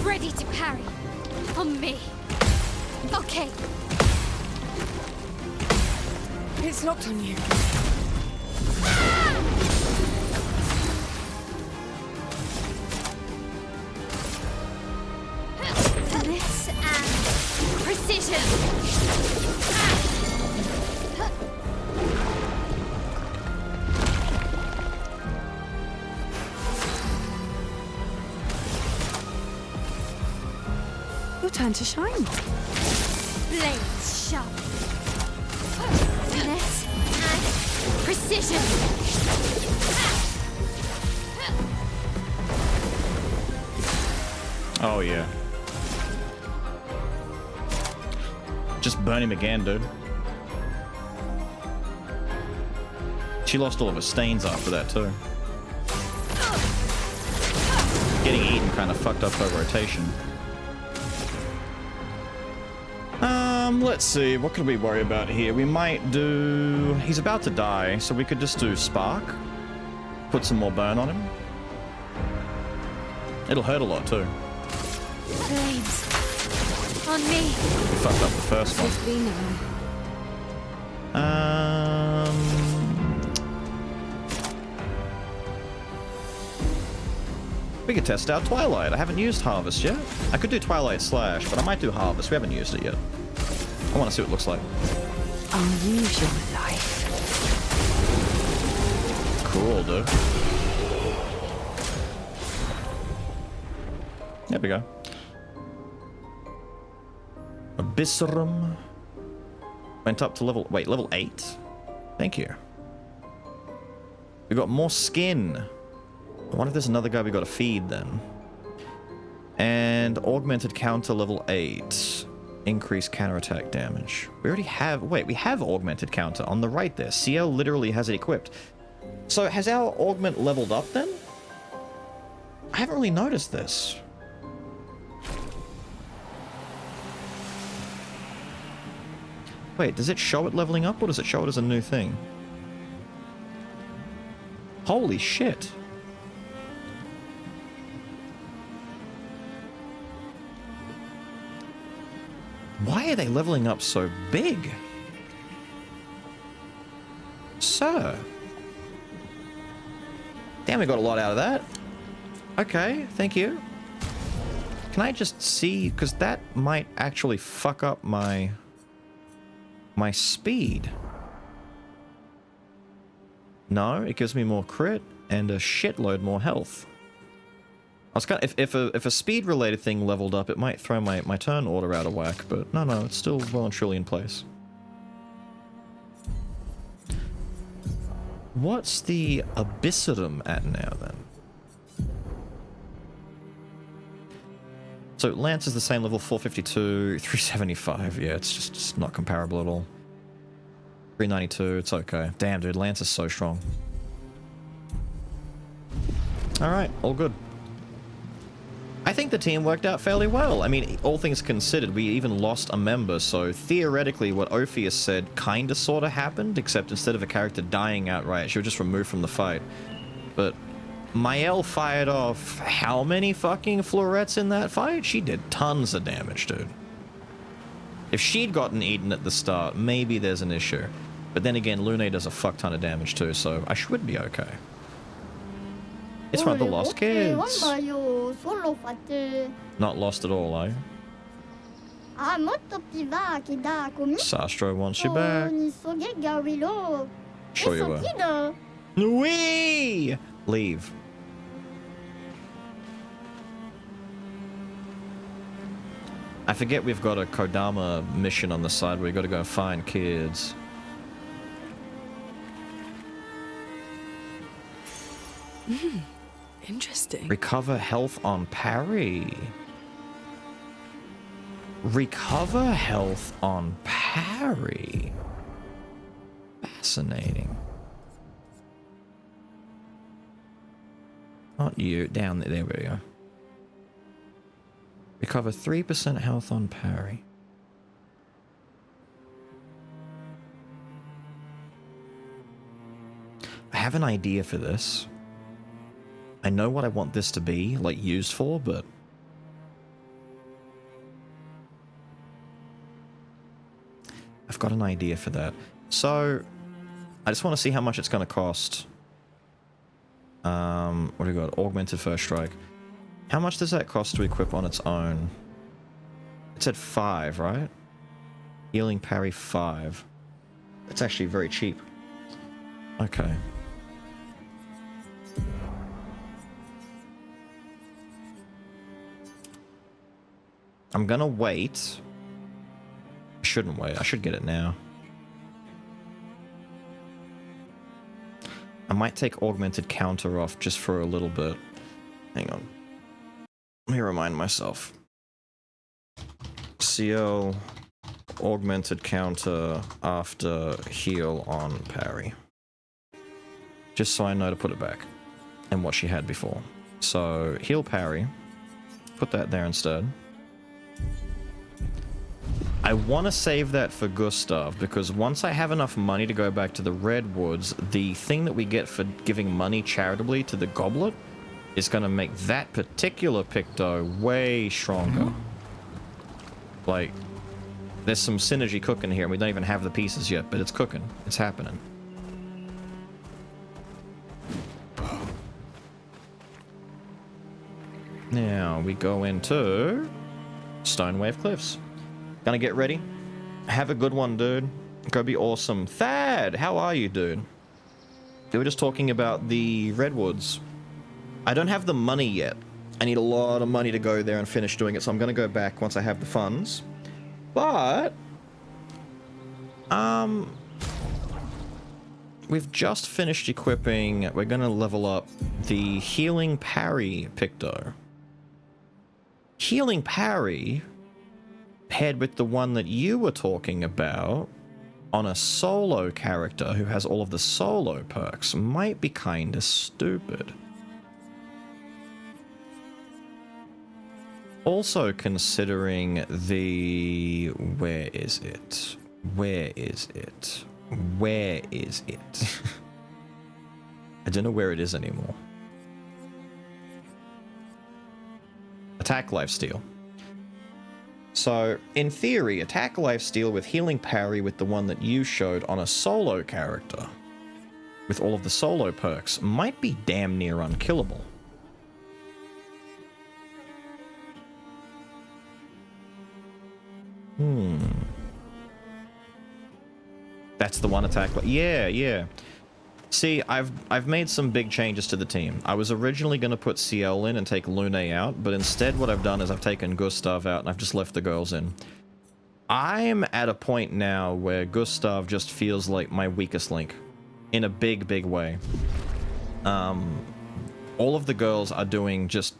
Ready to parry. on me. Okay. It's locked on you. This and precision. Your turn to shine. Blades sharp. Finesse and precision. Oh, yeah. Just burn him again, dude. She lost all of her stains after that, too. Getting eaten kind of fucked up her rotation. Let's see. What could we worry about here? We might do... He's about to die, so we could just do Spark. Put some more burn on him. It'll hurt a lot, too. Blades on me. We fucked up the first one. We could test out Twilight. I haven't used Harvest yet. I could do Twilight Slash, but I might do Harvest. We haven't used it yet. I want to see what it looks like. Unusual life. Cool, dude. There we go. Abysserum. Went up to level... Wait, level 8? Thank you. We got more skin. I wonder if there's another guy we got to feed then. And augmented counter level 8. Increased counterattack damage. We already have... Wait, we have augmented counter on the right there. CL literally has it equipped. So has our augment leveled up then? I haven't really noticed this. Wait, does it show it leveling up or does it show it as a new thing? Holy shit. Why are they leveling up so big? Sir. Damn, we got a lot out of that. Okay, thank you. Can I just see, because that might actually fuck up my speed. No, it gives me more crit and a shitload more health. I was kind of, if a speed related thing leveled up, it might throw my turn order out of whack, but no, it's still well and truly in place. What's the Abysserum at now then? So Lance is the same level, 452, 375. Yeah, it's just not comparable at all. 392, it's okay. Damn, dude, Lance is so strong. Alright, all good. I think the team worked out fairly well. I mean, all things considered, we even lost a member, so theoretically what Ophius said kinda sorta happened, except instead of a character dying outright, she was just removed from the fight. But Mael fired off how many fucking florets in that fight? She did tons of damage, dude. If she'd gotten eaten at the start, maybe there's an issue. But then again, Lune does a fuck ton of damage too, so I should be okay. It's one of the lost kids. Not lost at all, eh? Sastro wants you back. Sure you will. Wee! Leave. I forget we've got a Kodama mission on the side where we got to go find kids. Interesting. Recover health on parry. Recover health on parry. Fascinating. Not you. Down there. There we go. Recover 3% health on parry. I have an idea for this. I know what I want this to be, like, used for, but I've got an idea for that. So, I just want to see how much it's going to cost. What do we got? Augmented First Strike. How much does that cost to equip on its own? It's at 5, right? Healing Parry 5. It's actually very cheap. Okay. I'm gonna wait. I shouldn't wait. I should get it now. I might take Augmented Counter off just for a little bit. Hang on. Let me remind myself. CL Augmented Counter after heal on parry. Just so I know to put it back. And what she had before. So, heal parry. Put that there instead. I want to save that for Gustav, because once I have enough money to go back to the Redwoods, the thing that we get for giving money charitably to the Goblet is going to make that particular Picto way stronger. Like, there's some synergy cooking here, and we don't even have the pieces yet, but it's cooking. It's happening. Now, we go into Stonewave Cliffs. Gonna get ready. Have a good one, dude. Go be awesome. Thad, how are you, dude? We were just talking about the Redwoods. I don't have the money yet. I need a lot of money to go there and finish doing it, so I'm gonna go back once I have the funds. But... we've just finished equipping... We're gonna level up the Healing Parry Picto. Healing Parry... paired with the one that you were talking about on a solo character who has all of the solo perks might be kinda stupid. Also considering the... Where is it? Where is it? Where is it? I don't know where it is anymore. Attack Lifesteal. So, in theory, attack lifesteal with healing parry with the one that you showed on a solo character, with all of the solo perks, might be damn near unkillable. That's the one attack. Yeah, yeah. See, I've made some big changes to the team. I was originally going to put CL in and take Lune out, but instead what I've done is I've taken Gustav out and I've just left the girls in. I'm at a point now where Gustav just feels like my weakest link. In a big, big way. All of the girls are doing just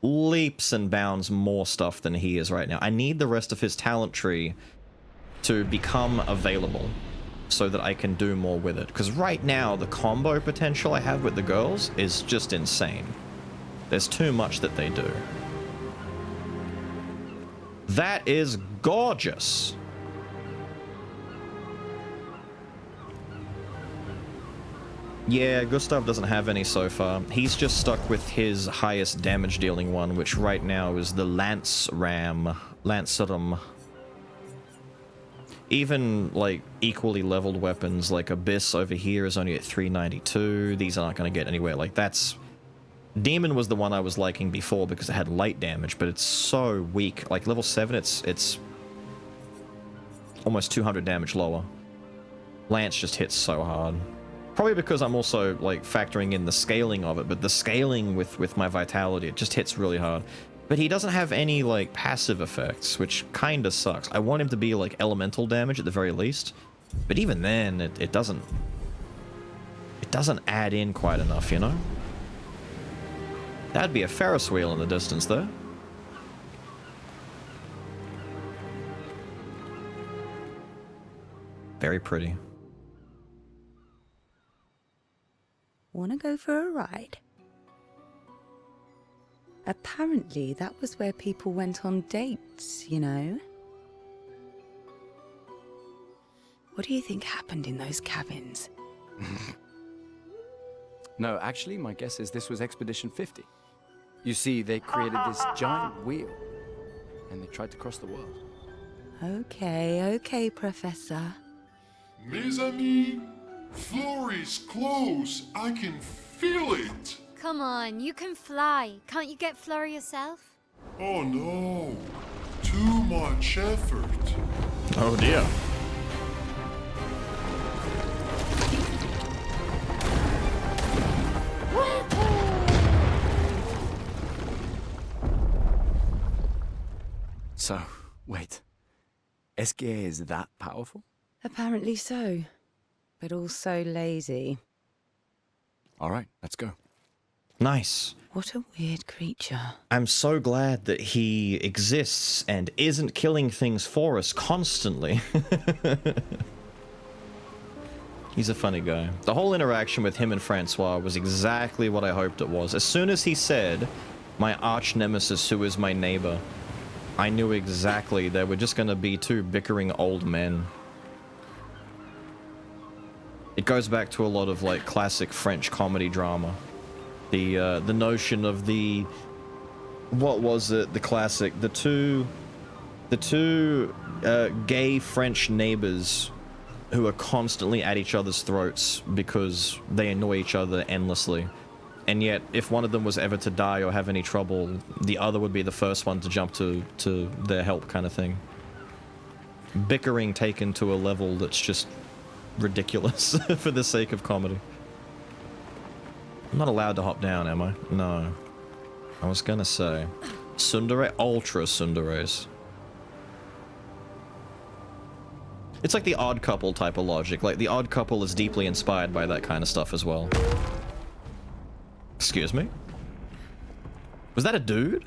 leaps and bounds more stuff than he is right now. I need the rest of his talent tree to become available, so that I can do more with it. Because right now, the combo potential I have with the girls is just insane. There's too much that they do. That is gorgeous! Yeah, Gustav doesn't have any so far. He's just stuck with his highest damage dealing one, which right now is the Lanceram. Even, like, equally leveled weapons, like Abyss over here is only at 392. These aren't going to get anywhere. Like, that's... Demon was the one I was liking before because it had light damage, but it's so weak. Like, level 7, it's almost 200 damage lower. Lance just hits so hard. Probably because I'm also, like, factoring in the scaling of it, but the scaling with my vitality, it just hits really hard. But he doesn't have any, like, passive effects, which kinda sucks. I want him to be, like, elemental damage at the very least. But even then, it doesn't... It doesn't add in quite enough, you know? That'd be a Ferris wheel in the distance, though. Very pretty. Wanna go for a ride? Apparently, that was where people went on dates, you know? What do you think happened in those cabins? No, actually, my guess is this was Expedition 50. You see, they created this giant wheel, and they tried to cross the world. Okay, Professor. Mes amis, Florey's close. I can feel it. Come on, you can fly. Can't you get Flora yourself? Oh no, too much effort. Oh dear. So, wait. Esquire is that powerful? Apparently so, but also lazy. All right, let's go. Nice. What a weird creature. I'm so glad that he exists and isn't killing things for us constantly. He's a funny guy. The whole interaction with him and Francois was exactly what I hoped it was. As soon as he said, my arch nemesis who is my neighbor, I knew exactly they were just gonna be two bickering old men. It goes back to a lot of like classic French comedy drama. The notion of the, what was it, the classic, the two gay French neighbors who are constantly at each other's throats because they annoy each other endlessly. And yet, if one of them was ever to die or have any trouble, the other would be the first one to jump to their help, kind of thing. Bickering taken to a level that's just ridiculous for the sake of comedy. I'm not allowed to hop down, am I? No. I was gonna say. Tsundere? Ultra tsunderes. It's like the Odd Couple type of logic. Like, the Odd Couple is deeply inspired by that kind of stuff as well. Excuse me? Was that a dude?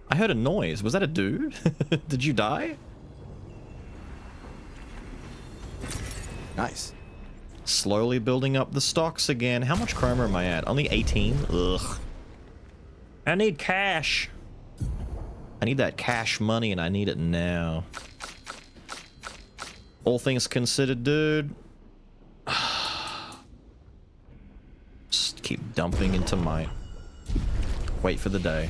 I heard a noise. Was that a dude? Did you die? Nice. Slowly building up the stocks again. How much chroma am I at? Only 18? Ugh. I need cash. I need that cash money and I need it now. All things considered, dude. Just keep dumping into my... Wait for the day.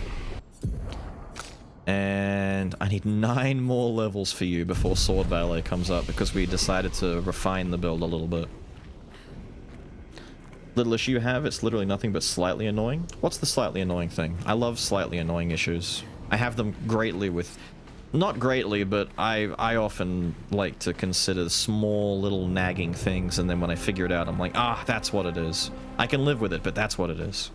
And I need 9 more levels for you before Sword Ballet comes up because we decided to refine the build a little bit. Little issue you have, it's literally nothing but slightly annoying. What's the slightly annoying thing? I love slightly annoying issues. I have them greatly with... Not greatly, but I often like to consider small little nagging things, and then when I figure it out, I'm like, ah, that's what it is. I can live with it, but that's what it is.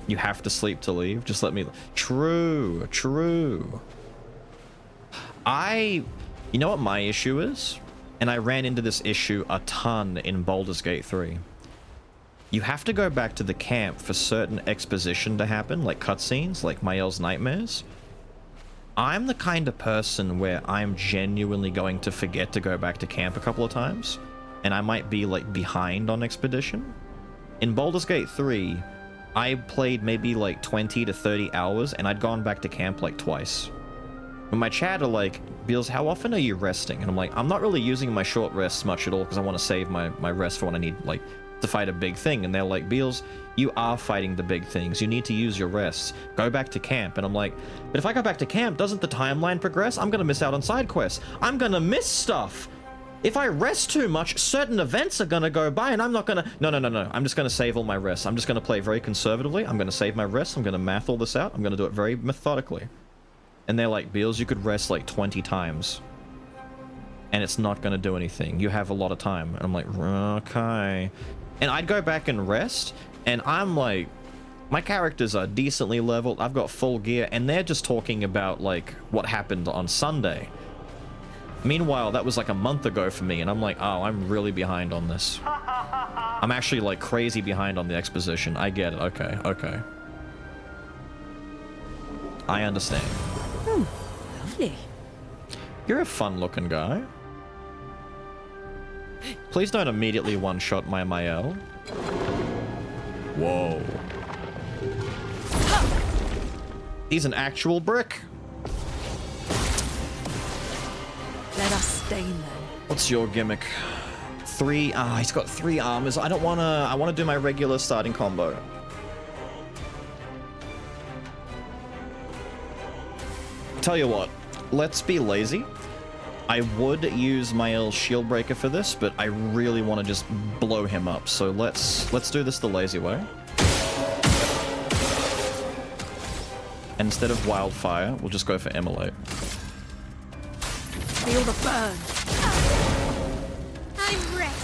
You have to sleep to leave? Just let me... True, true. You know what my issue is? And I ran into this issue a ton in Baldur's Gate 3. You have to go back to the camp for certain exposition to happen, like cutscenes, like Mael's Nightmares. I'm the kind of person where I'm genuinely going to forget to go back to camp a couple of times, and I might be, like, behind on expedition. In Baldur's Gate 3, I played maybe, like, 20 to 30 hours, and I'd gone back to camp, like, twice. And my chat are like, Beals, how often are you resting? And I'm like, I'm not really using my short rests much at all, because I want to save my rest for when I need, like, to fight a big thing. And they're like, Beals, you are fighting the big things. You need to use your rests. Go back to camp. And I'm like, but if I go back to camp, doesn't the timeline progress? I'm going to miss out on side quests. I'm going to miss stuff. If I rest too much, certain events are going to go by and I'm not going to... No. I'm just going to save all my rests. I'm just going to play very conservatively. I'm going to save my rests. I'm going to math all this out. I'm going to do it very methodically. And they're like, Beals, you could rest like 20 times. And it's not going to do anything. You have a lot of time. And I'm like, okay. And I'd go back and rest, and I'm like, my characters are decently leveled, I've got full gear, and they're just talking about, like, what happened on Sunday. Meanwhile, that was like a month ago for me, and I'm like, oh, I'm really behind on this. I'm actually, like, crazy behind on the exposition. I get it. Okay. I understand. Oh, lovely. You're a fun-looking guy. Please don't immediately one-shot my Mael. Whoa. He's an actual brick. Let us stain them. What's your gimmick? 3... Ah, he's got 3 armors. I don't wanna... I wanna do my regular starting combo. Tell you what, let's be lazy. I would use Mael's shield breaker for this, but I really want to just blow him up. So let's do this the lazy way. Instead of wildfire, we'll just go for immolate. Feel the burn. I'm ready.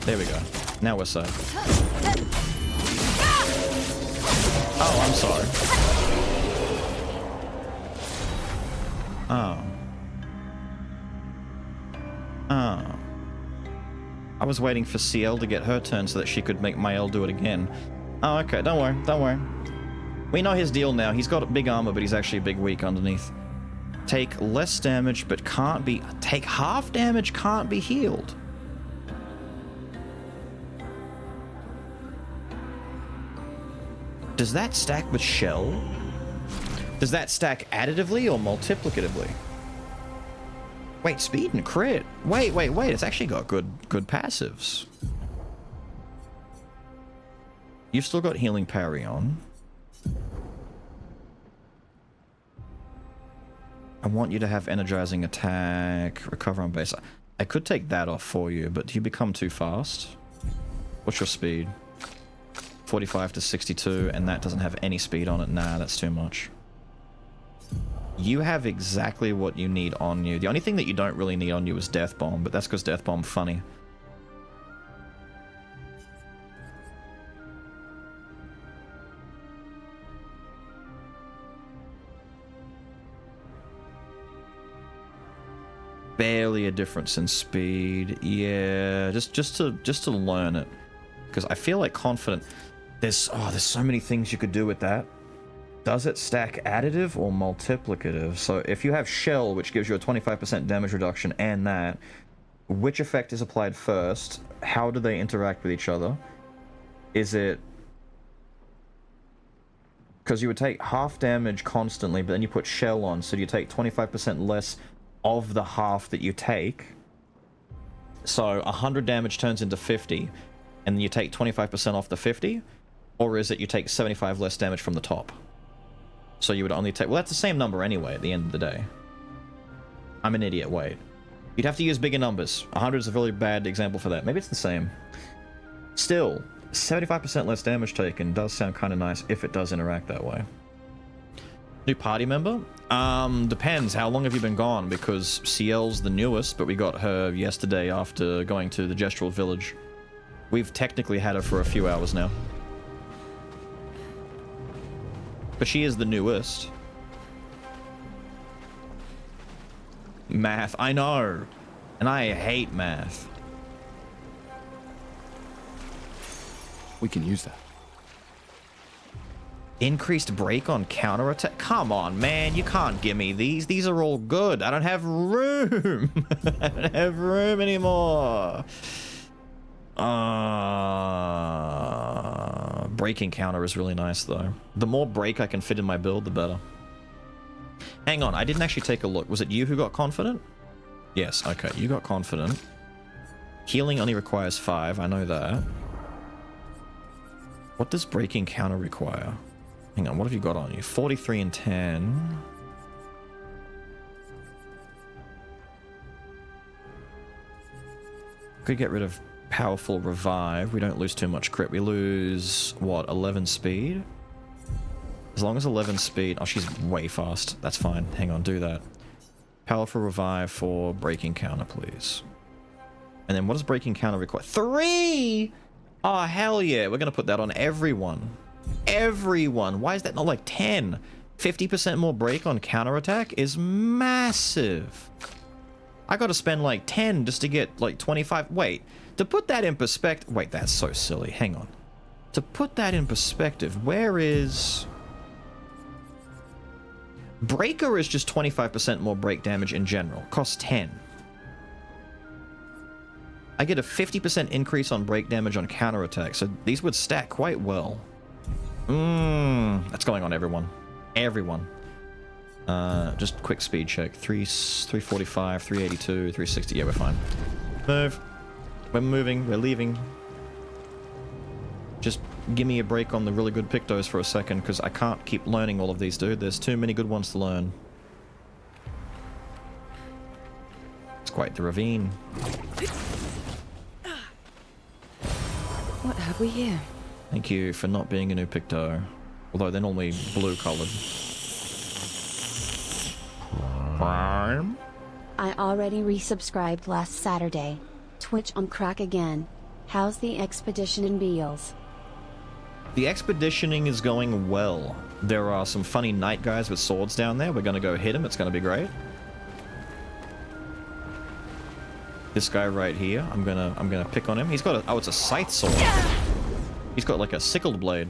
There we go. Now we're safe. Oh, I'm sorry. Oh. Oh. I was waiting for CL to get her turn so that she could make Mael do it again. Oh, okay. Don't worry. Don't worry. We know his deal now. He's got big armor, but he's actually a big weak underneath. Take less damage, but can't be... Take half damage, can't be healed. Does that stack with shell? Does that stack additively or multiplicatively? Wait, speed and crit. Wait. It's actually got good passives. You've still got healing parry on. I want you to have energizing attack, recover on base. I could take that off for you, but do you become too fast? What's your speed? 45 to 62, and that doesn't have any speed on it. Nah, that's too much. You have exactly what you need on you. The only thing that you don't really need on you is Death Bomb, but that's because Death Bomb funny. Barely a difference in speed. Yeah, just to learn it, because I feel like confident. There's so many things you could do with that. Does it stack additive or multiplicative? So if you have shell, which gives you a 25% damage reduction, and that, which effect is applied first? How do they interact with each other? Is it because you would take half damage constantly, but then you put shell on, so you take 25% less of the half that you take. So 100 damage turns into 50, and then you take 25% off the 50, or is it you take 75 less damage from the top? So you would only take... Well, that's the same number anyway at the end of the day. I'm an idiot, wait. You'd have to use bigger numbers. 100 is a really bad example for that. Maybe it's the same. Still, 75% less damage taken does sound kind of nice if it does interact that way. New party member? Depends. How long have you been gone? Because CL's the newest, but we got her yesterday after going to the Gestural Village. We've technically had her for a few hours now. But she is the newest. Math, I know. And I hate math. We can use that. Increased break on counterattack? Come on, man. You can't give me these. These are all good. I don't have room. I don't have room anymore. Breaking counter is really nice, though. The more break I can fit in my build, the better. Hang on. I didn't actually take a look. Was it you who got confident? Yes. Okay. You got confident. Healing only requires 5. I know that. What does breaking counter require? Hang on, what have you got on you? 43 and 10. Could get rid of powerful revive. We don't lose too much crit. We lose, what, 11 speed? As long as 11 speed... Oh, she's way fast. That's fine. Hang on, do that. Powerful revive for breaking counter, please. And then what does breaking counter require? 3! Oh, hell yeah. We're going to put that on everyone. Everyone. Why is that not like 10? 50% more break on counterattack is massive. I got to spend like 10 just to get like 25. Wait, to put that in perspective... Wait, that's so silly. Hang on. To put that in perspective, where is... Breaker is just 25% more break damage in general. Costs 10. I get a 50% increase on break damage on counterattack, so these would stack quite well. That's going on everyone. Everyone. Just quick speed check. 345, 382, 360. Yeah, we're fine. Move. We're moving. We're leaving. Just give me a break on the really good Pictos for a second, because I can't keep learning all of these, dude. There's too many good ones to learn. It's quite the ravine. What have we here? Thank you for not being a new Picto. Although they're normally blue colored. Prime? I already resubscribed last Saturday. Twitch on crack again. How's the expedition in Beals? The expeditioning is going well. There are some funny knight guys with swords down there. We're gonna go hit them. It's gonna be great. This guy right here, I'm gonna pick on him. He's got a, oh, it's a scythe sword. He's got like a sickled blade.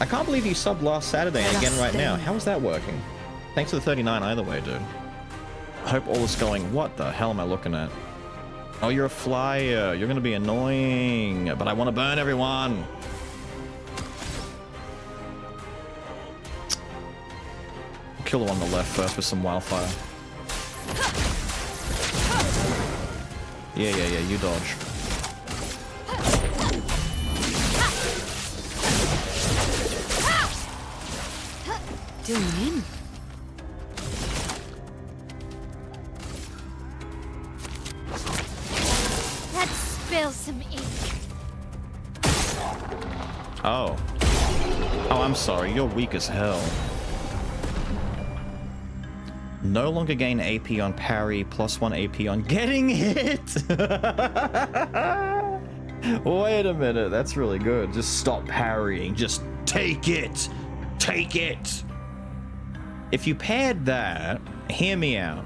I can't believe you subbed last Saturday and again right now. How is that working? Thanks for the 39 either way, dude. I hope all is going... What the hell am I looking at? Oh, you're a flyer. You're gonna be annoying. But I want to burn everyone. Kill the one on the left first with some wildfire. Yeah, you dodge. Doing in. Let's spill some ink. Oh. Oh, I'm sorry. You're weak as hell. No longer gain AP on parry, +1 AP on getting hit. Wait a minute. That's really good. Just stop parrying. Just take it. Take it. If you paired that, hear me out.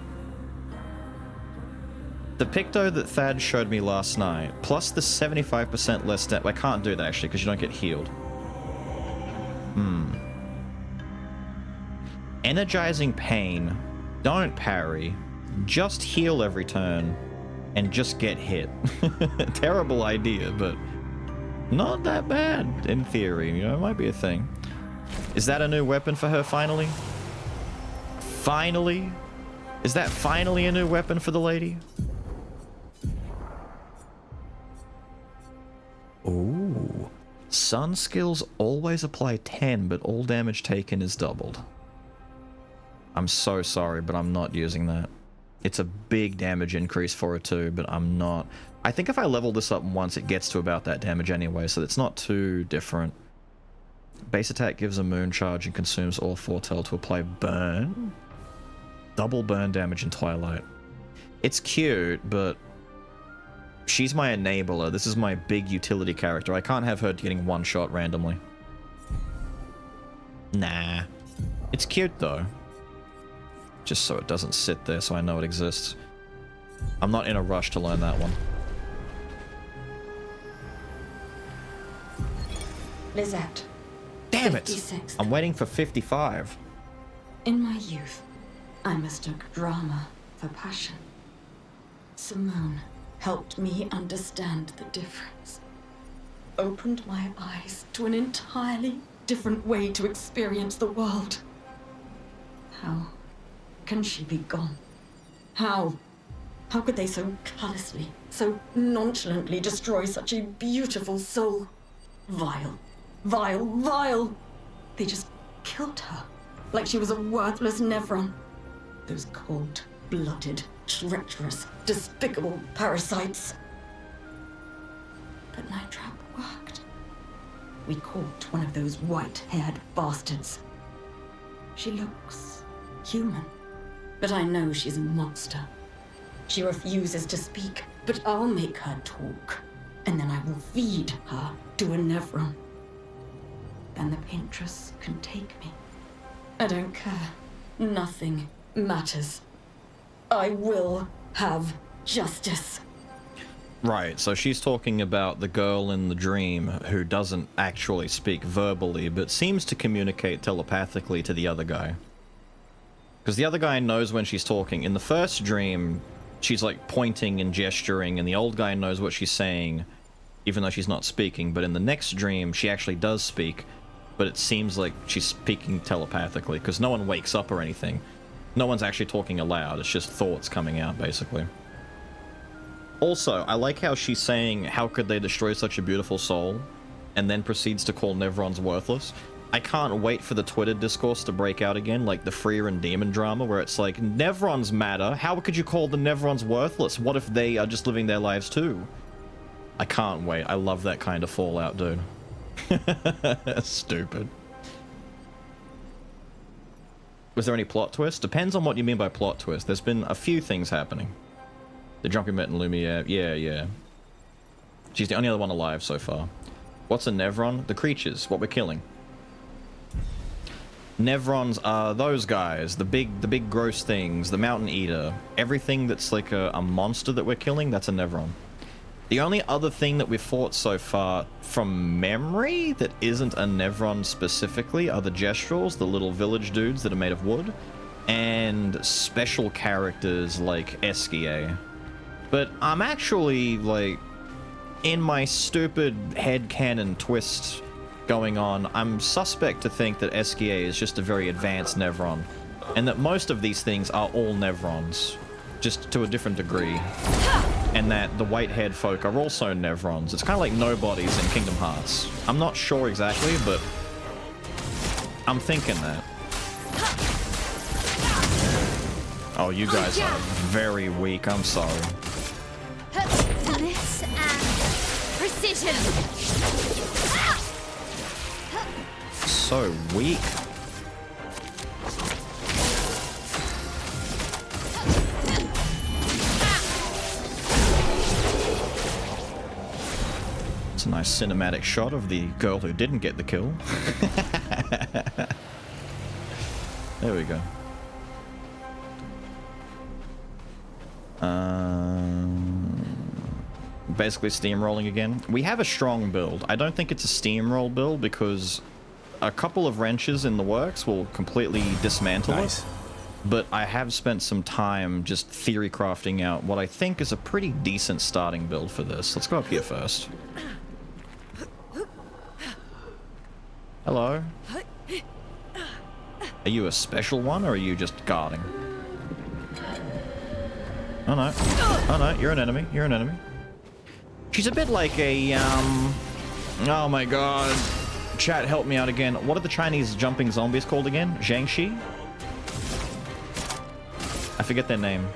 The Picto that Thad showed me last night, plus the 75% less I can't do that actually, because you don't get healed. Energizing Pain, don't parry, just heal every turn, and just get hit. Terrible idea, but not that bad in theory, you know, it might be a thing. Is that a new weapon for her finally? Finally? Is that finally a new weapon for the lady? Ooh. Sun skills always apply 10, but all damage taken is doubled. I'm so sorry, but I'm not using that. It's a big damage increase for it too, but I'm not. I think if I level this up once, it gets to about that damage anyway, so it's not too different. Base attack gives a moon charge and consumes all foretell to apply burn. Double burn damage in Twilight. It's cute, but she's my enabler. This is my big utility character. I can't have her getting one shot randomly. Nah. It's cute though. Just so it doesn't sit there so I know it exists. I'm not in a rush to learn that one. Lizette. Damn it! 56th. I'm waiting for 55. In my youth, I mistook drama for passion. Simone helped me understand the difference. Opened my eyes to an entirely different way to experience the world. How can she be gone? How? How could they so callously, so nonchalantly destroy such a beautiful soul? Vile. Vile, vile! They just killed her, like she was a worthless Nevron. Those cold-blooded, treacherous, despicable parasites. But Night Trap worked. We caught one of those white-haired bastards. She looks human, but I know she's a monster. She refuses to speak, but I'll make her talk, and then I will feed her to a Nevron. Then the Paintress can take me. I don't care. Nothing matters. I will have justice. Right, so she's talking about the girl in the dream who doesn't actually speak verbally, but seems to communicate telepathically to the other guy. Because the other guy knows when she's talking. In the first dream, she's like pointing and gesturing, and the old guy knows what she's saying, even though she's not speaking. But in the next dream, she actually does speak, but it seems like she's speaking telepathically, because no one wakes up or anything. No one's actually talking aloud, it's just thoughts coming out, basically. Also, I like how she's saying, how could they destroy such a beautiful soul? And then proceeds to call Nevrons worthless. I can't wait for the Twitter discourse to break out again, like the Freya and Demon drama, where it's like, Nevrons matter. How could you call the Nevrons worthless? What if they are just living their lives too? I can't wait. I love that kind of fallout, dude. Stupid. Was there any plot twist? Depends on what you mean by plot twist. There's been a few things happening. The jumping met in Lumiere. Yeah. She's the only other one alive so far. What's a Nevron? The creatures. What we're killing. Nevrons are those guys, the big gross things, the mountain eater, everything that's like a monster that we're killing, that's a Nevron. The only other thing that we've fought so far from memory that isn't a Nevron specifically are the Gestrals, the little village dudes that are made of wood, and special characters like Esquier. But I'm actually, like, in my stupid headcanon twist going on, I'm suspect to think that Esquier is just a very advanced Nevron, and that most of these things are all Nevrons, just to a different degree, and that the white-haired folk are also Nevrons. It's kind of like nobodies in Kingdom Hearts. I'm not sure exactly, but I'm thinking that. Oh, you guys are very weak, I'm sorry. This and precision. So weak. It's a nice cinematic shot of the girl who didn't get the kill. There we go. Basically steamrolling again. We have a strong build. I don't think it's a steamroll build because a couple of wrenches in the works will completely dismantle it. But I have spent some time just theory crafting out what I think is a pretty decent starting build for this. Let's go up here first. Hello? Are you a special one or are you just guarding? Oh no. Oh no, you're an enemy. You're an enemy. She's a bit like a, oh my god. Chat, help me out again. What are the Chinese jumping zombies called again? Zhangxi? I forget their name.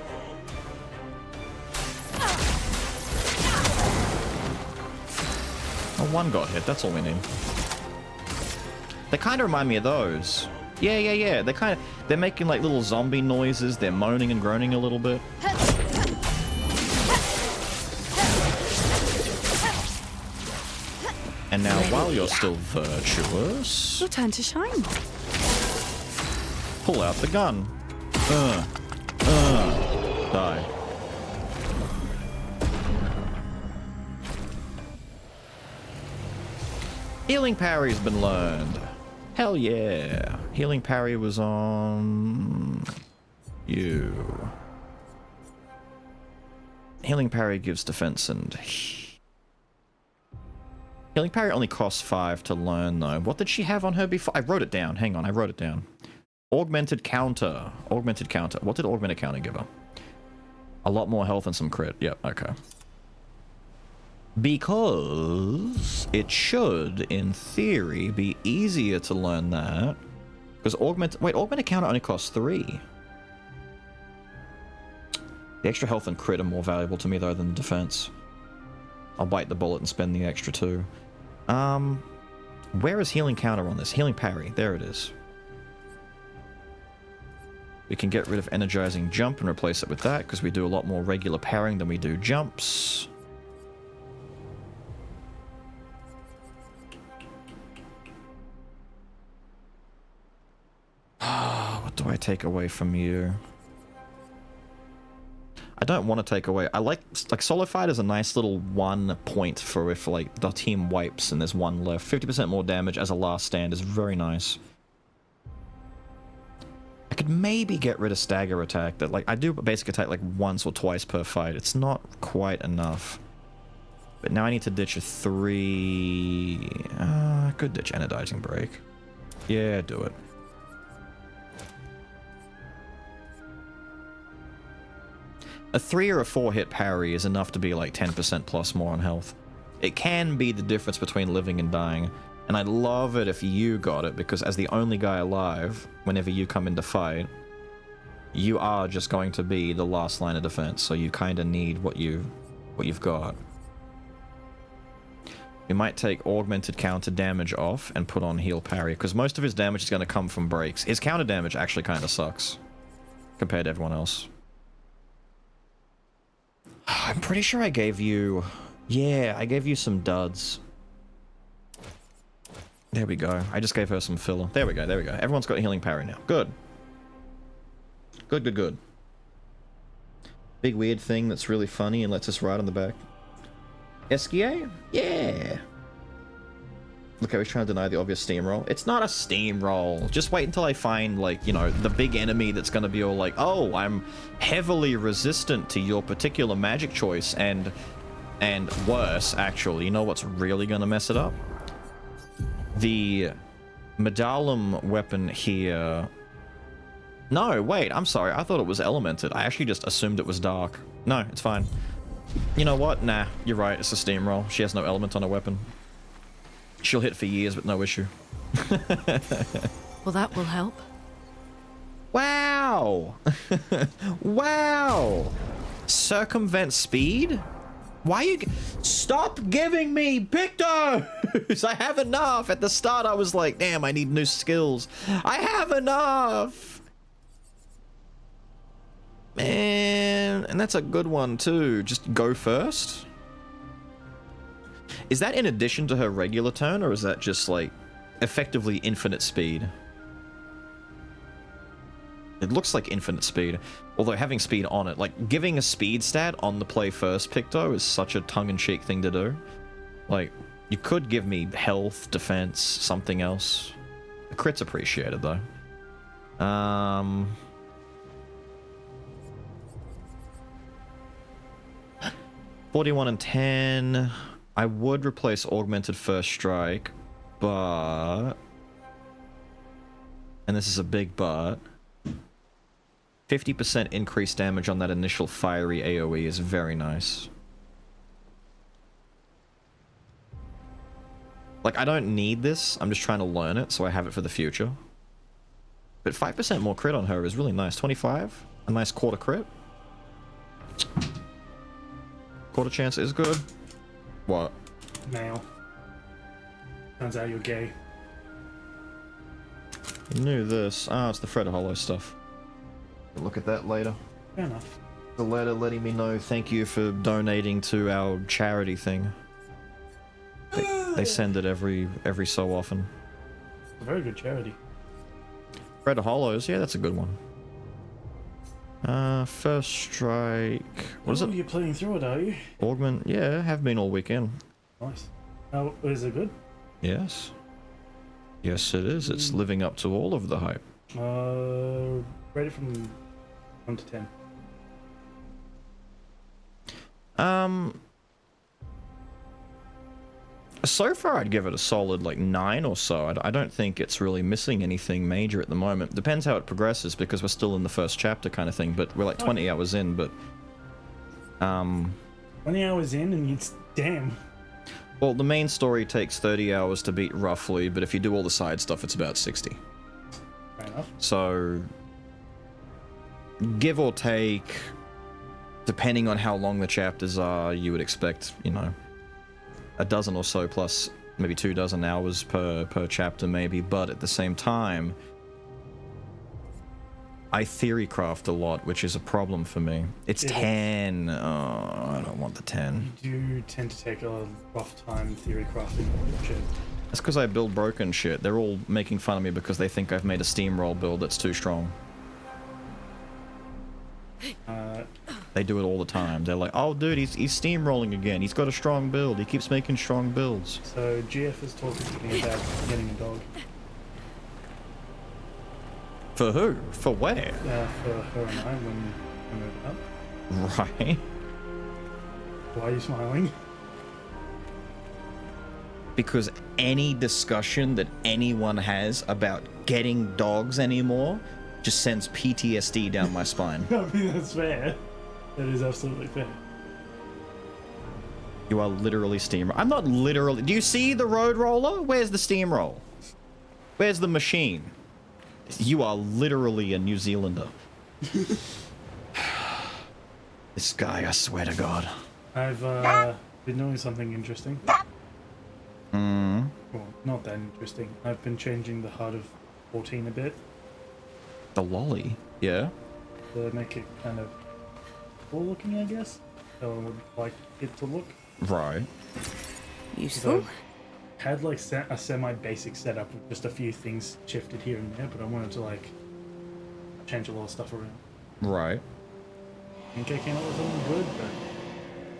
Oh, one got hit. That's all we need. They kind of remind me of those. Yeah. They're making like little zombie noises. They're moaning and groaning a little bit. And now, while you're still virtuous, your turn to shine. Pull out the gun. Die. Healing parry's been learned. Hell yeah. Healing parry was on you. Healing parry gives defense and healing parry only costs 5 to learn, though. What did she have on her before? I wrote it down. Hang on, I wrote it down. Augmented counter. Augmented counter. What did augmented counter give her? A lot more health and some crit. Yep, okay. Because it should, in theory, be easier to learn that. Because augmented counter only costs 3. The extra health and crit are more valuable to me, though, than defense. I'll bite the bullet and spend the extra 2. Where is healing counter on this? Healing parry. There it is. We can get rid of energizing jump and replace it with that, because we do a lot more regular parrying than we do jumps. What do I take away from you? I don't want to take away. I like solo fight is a nice little 1 point for if like the team wipes and there's 1 left. 50% more damage as a last stand is very nice. I could maybe get rid of stagger attack. That like I do basic attack like once or twice per fight. It's not quite enough. But now I need to ditch a 3. I could ditch energizing break. Yeah, do it. A 3 or a 4 hit parry is enough to be like 10% plus more on health. It can be the difference between living and dying. And I'd love it if you got it, because as the only guy alive, whenever you come into fight, you are just going to be the last line of defense, so you kind of need what you've got. We might take augmented counter damage off and put on heal parry, because most of his damage is going to come from breaks. His counter damage actually kind of sucks compared to everyone else. I'm pretty sure I gave you... Yeah, I gave you some duds. There we go. I just gave her some filler. There we go, there we go. Everyone's got healing parry now. Good. Good, good, good. Big weird thing that's really funny and lets us ride on the back. Esquier? Yeah. Look how he's trying to deny the obvious steamroll. It's not a steamroll. Just wait until I find, like, you know, the big enemy that's gonna be all like, oh, I'm heavily resistant to your particular magic choice, and worse, actually. You know what's really gonna mess it up? The Medallum weapon here... No, wait, I'm sorry. I thought it was elemented. I actually just assumed it was dark. No, it's fine. You know what? Nah, you're right. It's a steamroll. She has no element on her weapon. She'll hit for years, but no issue. Well, that will help. Wow! Wow! Circumvent speed? Why you... Stop giving me pictos! I have enough! At the start I was like, damn, I need new skills. I have enough! Man, and that's a good one too. Just go first? Is that in addition to her regular turn, or is that just like effectively infinite speed? It looks like infinite speed, although having speed on it, like giving a speed stat on the play first Picto is such a tongue-in-cheek thing to do. Like, you could give me health, defense, something else. The crit's appreciated though. 41 and 10. I would replace augmented first strike, but... And this is a big but. 50% increased damage on that initial fiery AoE is very nice. Like, I don't need this. I'm just trying to learn it, so I have it for the future. But 5% more crit on her is really nice. 25? A nice quarter crit? Quarter chance is good. What? Male. Turns out you're gay. I knew this. Ah, it's the Fred Hollow stuff. We'll look at that later. Fair enough. The letter letting me know thank you for donating to our charity thing. They send it every so often. It's a very good charity. Fred Hollows, yeah, that's a good one. First strike. What is it? You're playing through it, are you? Augment, yeah, have been all weekend. Nice. Oh, is it good? Yes. Yes, it is. It's living up to all of the hype. Rate it from 1 to 10. So far I'd give it a solid like 9 or so. I don't think it's really missing anything major at the moment. Depends how it progresses, because we're still in the first chapter kind of thing, but we're like 20 hours in, but 20 hours in and it's damn. Well, the main story takes 30 hours to beat roughly, but if you do all the side stuff it's about 60. Fair enough. So give or take, depending on how long the chapters are, you would expect, you know, a dozen or so plus maybe 2 dozen hours per chapter maybe, but at the same time I theorycraft a lot, which is a problem for me. It's 10. Oh, I don't want the 10. You do tend to take a rough time theory crafting shit. That's because I build broken shit. They're all making fun of me because they think I've made a steamroll build that's too strong. They do it all the time. They're like, oh dude, he's steamrolling again. He's got a strong build. He keeps making strong builds. So GF is talking to me about getting a dog. For who? For where? For her and I when we move up. Right. Why are you smiling? Because any discussion that anyone has about getting dogs anymore just sends PTSD down my spine. I mean, that's fair. That is absolutely fair. You are literally steam. I'm not literally. Do you see the road roller? Where's the steamroll? Where's the machine? You are literally a New Zealander. This guy, I swear to God. I've been doing something interesting. Well, not that interesting. I've been changing the HUD of 14 a bit. The lolly? Yeah? To make it kind of cool looking, I guess. How I would like it to look. Right. Useful. Had like a semi-basic setup with just a few things shifted here and there, but I wanted to like change a lot of stuff around. Right. I think I came up with something good, but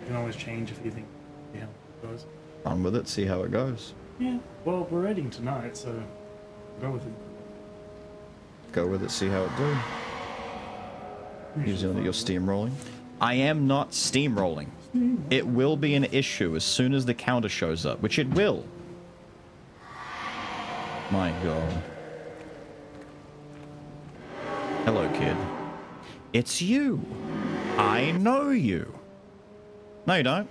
you can always change a few things. See how it goes. Run with it, see how it goes. Yeah. Well, we're raiding tonight, so go with it. Go with it, see how it do. Using your steamrolling. I am not steamrolling. It will be an issue as soon as the counter shows up, which it will. My God. Hello, kid. It's you. I know you. No, you don't.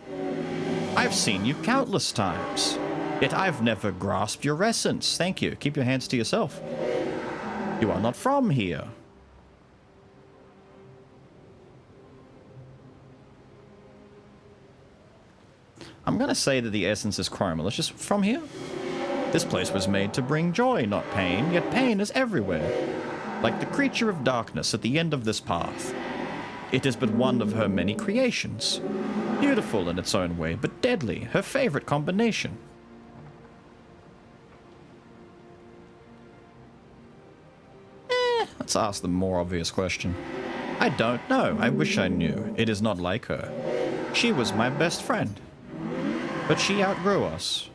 I've seen you countless times. Yet I've never grasped your essence. Thank you. Keep your hands to yourself. You are not from here. I'm gonna say that the essence is chroma. Let's just from here. This place was made to bring joy, not pain, yet pain is everywhere. Like the creature of darkness at the end of this path. It is but one of her many creations. Beautiful in its own way, but deadly, her favorite combination. Let's ask the more obvious question. I don't know. I wish I knew. It is not like her. She was my best friend. But she outgrew us.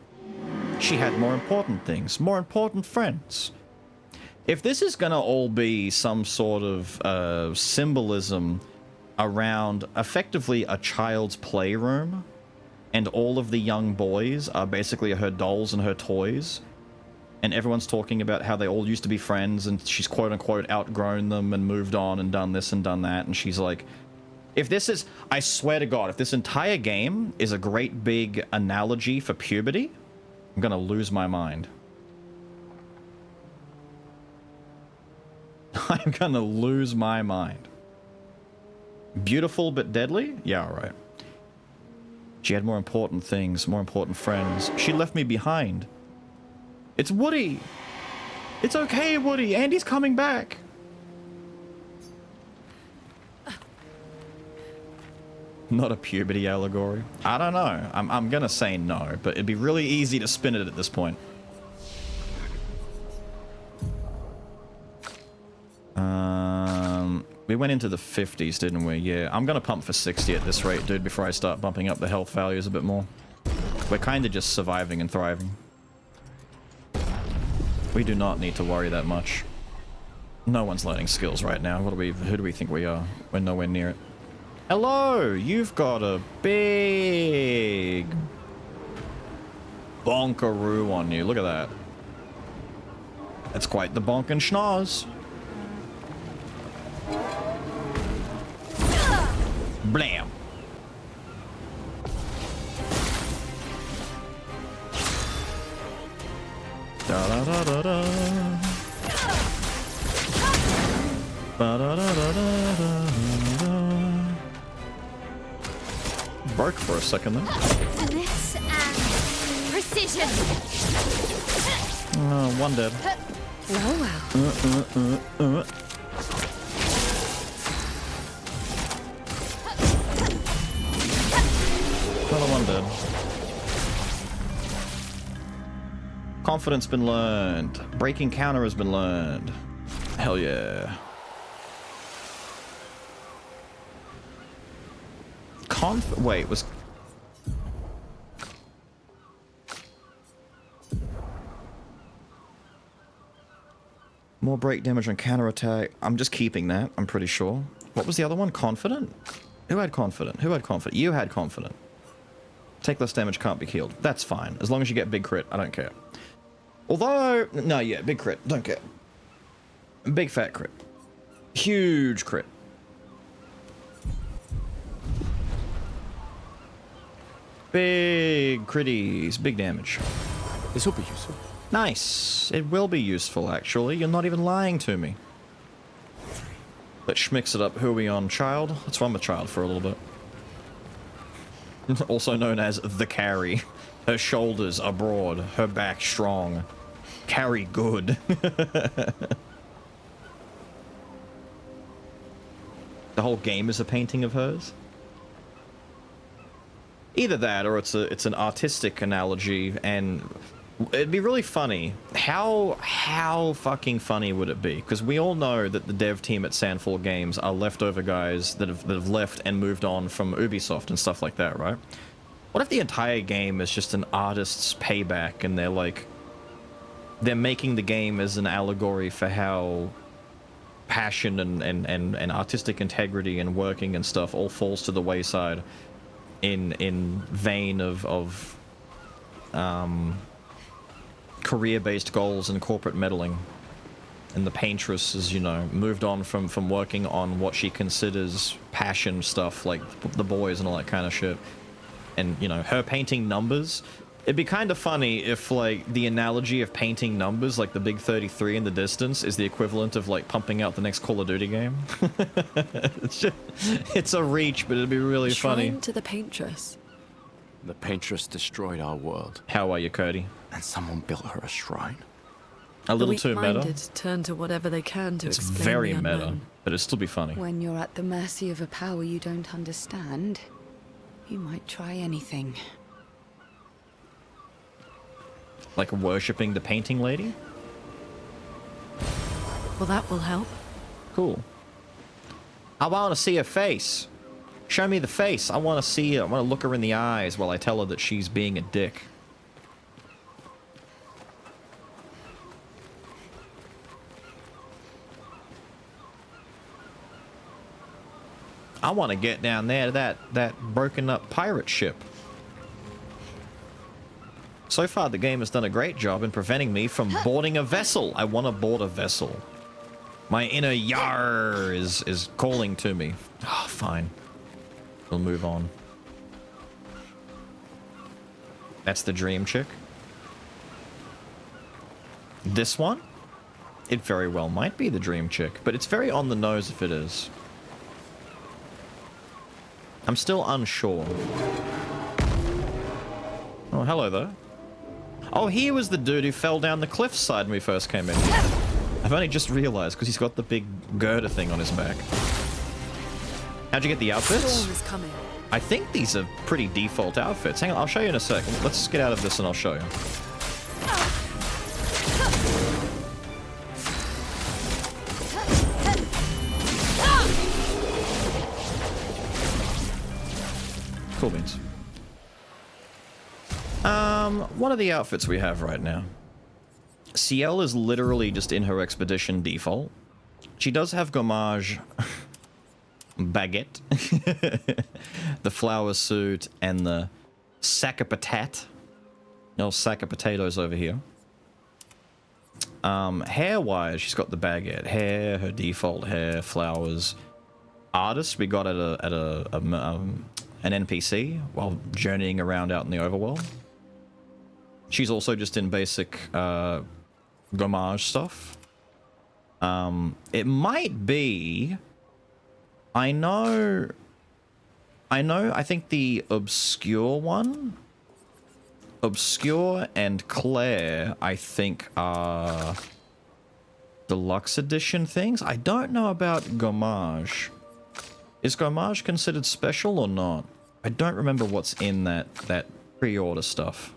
She had more important things, more important friends. If this is gonna all be some sort of symbolism around effectively a child's playroom, and all of the young boys are basically her dolls and her toys, and everyone's talking about how they all used to be friends, and she's quote-unquote outgrown them and moved on and done this and done that, and she's like... If this is... I swear to God, if this entire game is a great big analogy for puberty, I'm gonna lose my mind. I'm gonna lose my mind. Beautiful but deadly? Yeah, alright. She had more important things, more important friends. She left me behind. It's Woody! It's okay, Woody! Andy's coming back! Not a puberty allegory. I don't know. I'm gonna say no, but it'd be really easy to spin it at this point. We went into the 50s, didn't we? Yeah, I'm gonna pump for 60 at this rate, dude, before I start bumping up the health values a bit more. We're kind of just surviving and thriving. We do not need to worry that much. No one's learning skills right now. Who do we think we are? We're nowhere near it. Hello! You've got a big bonkaroo on you. Look at that. That's quite the bonk and schnoz. Blam! Da da da da da. Ba da da da da da. Broke for a second there. Finesse and precision. One dead. Oh wow. Another one dead. Confidence been learned. Breaking counter has been learned. Hell yeah. Wait, was... More break damage on counterattack. I'm just keeping that, I'm pretty sure. What was the other one? Confident? Who had confident? Who had confident? You had confident. Take less damage, can't be healed. That's fine. As long as you get big crit, I don't care. Although... No, yeah, big crit. Don't care. Big fat crit. Huge crit. Big critties, big damage. This will be useful. Nice. It will be useful, actually. You're not even lying to me. Let's schmix it up. Who are we on? Child? Let's run with Child for a little bit. Also known as the carry. Her shoulders are broad, her back strong. Carry good. The whole game is a painting of hers. Either that, or it's an artistic analogy, and it'd be really funny. How fucking funny would it be? Because we all know that the dev team at Sandfall Games are leftover guys that have left and moved on from Ubisoft and stuff like that, right? What if the entire game is just an artist's payback, and they're making the game as an allegory for how passion and artistic integrity and working and stuff all falls to the wayside in vain of career-based goals and corporate meddling. And the paintress is, you know, moved on from working on what she considers passion stuff, like the boys and all that kind of shit. And, you know, her painting numbers. It'd be kind of funny if, like, the analogy of painting numbers, like the big 33 in the distance, is the equivalent of, like, pumping out the next Call of Duty game. It's a reach, but it'd be really funny. Shrine to the paintress. The paintress destroyed our world. How are you, Cody? And someone built her a shrine. A little too meta. The turn to whatever they can to It's explain very the meta, unknown. but it'd still be funny. When you're at the mercy of a power you don't understand, you might try anything. Like worshipping the painting lady? Well, that will help. Cool. I want to see her face. Show me the face. I want to see her. I want to look her in the eyes while I tell her that she's being a dick. I want to get down there to that broken up pirate ship. So far, the game has done a great job in preventing me from boarding a vessel. I want to board a vessel. My inner yar is calling to me. Oh, fine. We'll move on. That's the dream chick. This one? It very well might be the dream chick, but it's very on the nose if it is. I'm still unsure. Oh, hello there. Oh, he was the dude who fell down the cliffside when we first came in. I've only just realized because he's got the big girder thing on his back. How'd you get the outfits? Storm is coming. I think these are pretty default outfits. Hang on, I'll show you in a sec. Let's get out of this and I'll show you. Cool beans. What are the outfits we have right now? Ciel is literally just in her expedition default. She does have Gommage baguette, the flower suit, and the sack of patat. No sack of potatoes over here. Hair-wise, she's got the baguette hair, her default hair, flowers. Artist we got at an NPC while journeying around out in the overworld. She's also just in basic Gommage stuff. It might be. I think the obscure one. Obscure and Claire, I think, are deluxe edition things. I don't know about Gommage. Is Gommage considered special or not? I don't remember what's in that pre-order stuff.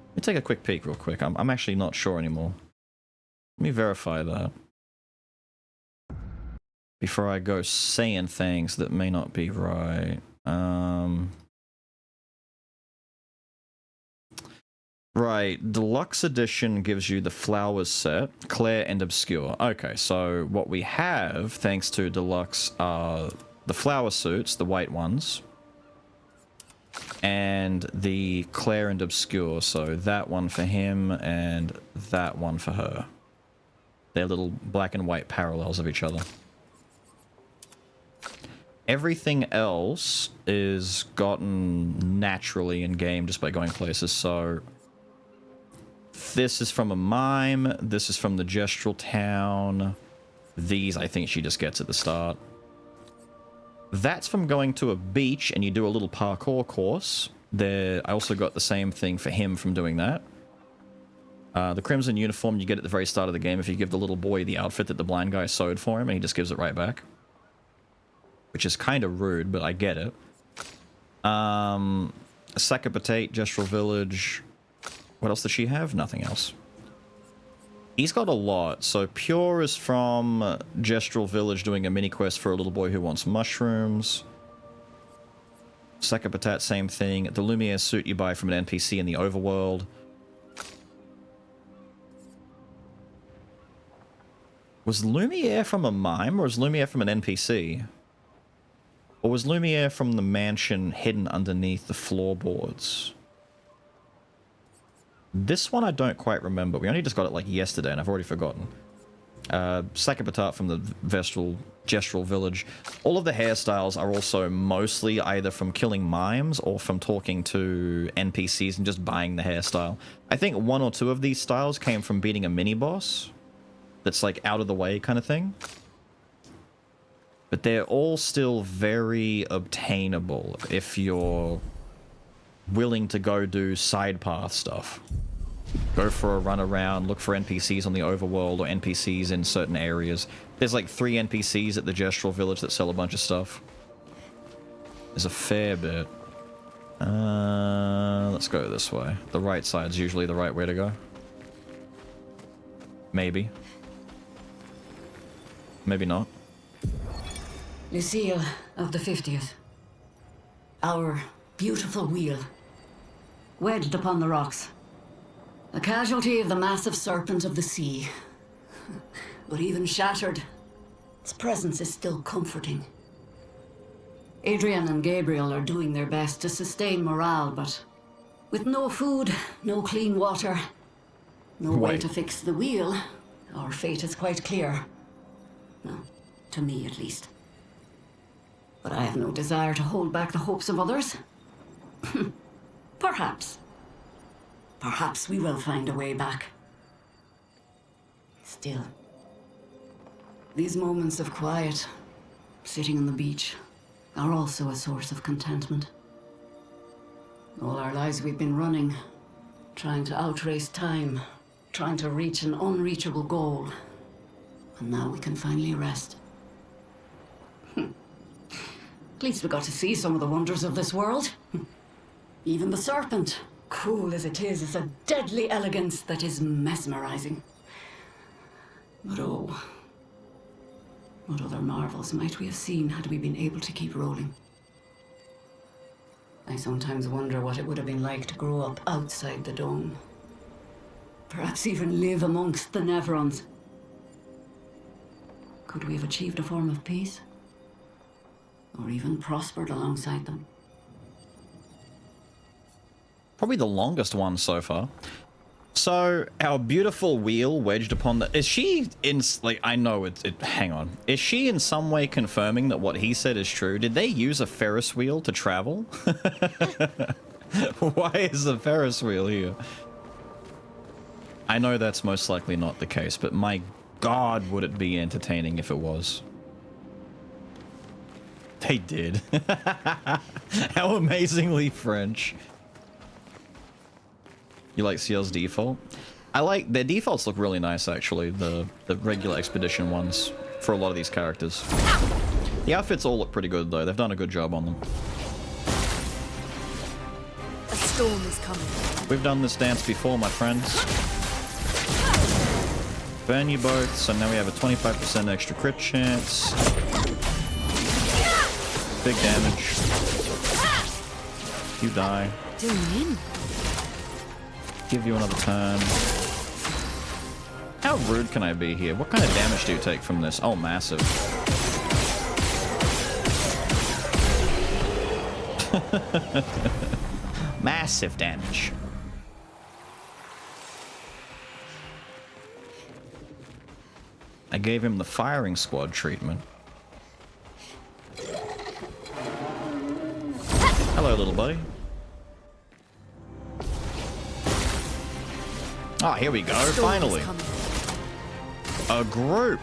Let me take a quick peek real quick. I'm actually not sure anymore. Let me verify that before I go saying things that may not be right. Right, Deluxe Edition gives you the Flowers set, Claire and Obscure. Okay, so what we have, thanks to Deluxe, are the flower suits, the white ones, and the Claire and Obscure, so that one for him and that one for her. They're little black and white parallels of each other. Everything else is gotten naturally in game just by going places. So this is from a mime. This is from the gestural town. These I think she just gets at the start. That's from going to a beach and you do a little parkour course. There, I also got the same thing for him from doing that. The crimson uniform you get at the very start of the game if you give the little boy the outfit that the blind guy sewed for him, and he just gives it right back. Which is kind of rude, but I get it. Sakapatate, Gestural Village. What else does she have? Nothing else. He's got a lot. So Pure is from Gestural Village doing a mini quest for a little boy who wants mushrooms. Sakapatat, same thing. The Lumiere suit you buy from an NPC in the overworld. Was Lumiere from a mime, or was Lumiere from an NPC? Or was Lumiere from the mansion hidden underneath the floorboards? This one I don't quite remember. We only just got it like yesterday, and I've already forgotten. Sakapatat from the Gestural Village. All of the hairstyles are also mostly either from killing mimes or from talking to NPCs and just buying the hairstyle. I think one or two of these styles came from beating a mini-boss that's like out of the way kind of thing. But they're all still very obtainable if you're willing to go do side path stuff. Go for a run around, look for NPCs on the overworld or NPCs in certain areas. There's like 3 NPCs at the Gestural Village that sell a bunch of stuff. There's a fair bit. Let's go this way. The right side's usually the right way to go. Maybe. Maybe not. Lucille of the 50th. Our beautiful wheel. Wedged upon the rocks. A casualty of the massive serpent of the sea. But even shattered, its presence is still comforting. Adrian and Gabriel are doing their best to sustain morale, but with no food, no clean water, no way to fix the wheel, our fate is quite clear. No, to me at least. But I have no desire to hold back the hopes of others. Perhaps. Perhaps we will find a way back. Still, these moments of quiet, sitting on the beach, are also a source of contentment. All our lives we've been running, trying to outrace time, trying to reach an unreachable goal. And now we can finally rest. At least we got to see some of the wonders of this world. Even the serpent, cool as it is a deadly elegance that is mesmerizing. But oh, what other marvels might we have seen had we been able to keep rolling? I sometimes wonder what it would have been like to grow up outside the dome. Perhaps even live amongst the Nevrons. Could we have achieved a form of peace? Or even prospered alongside them? Probably the longest one so far. So, our beautiful wheel wedged upon the... Is she in... Like, I know hang on. Is she in some way confirming that what he said is true? Did they use a Ferris wheel to travel? Why is the Ferris wheel here? I know that's most likely not the case, but my God, would it be entertaining if it was. They did. How amazingly French. You like CL's default? I like... Their defaults look really nice, actually. The regular expedition ones for a lot of these characters. The outfits all look pretty good, though. They've done a good job on them. A storm is coming. We've done this dance before, my friends. Burn you both, so now we have a 25% extra crit chance. Big damage. You die. Doing? Give you another turn. How rude can I be here? What kind of damage do you take from this? Oh, massive. Massive damage. I gave him the firing squad treatment. Hello, little buddy. Ah, here we go, finally. A group.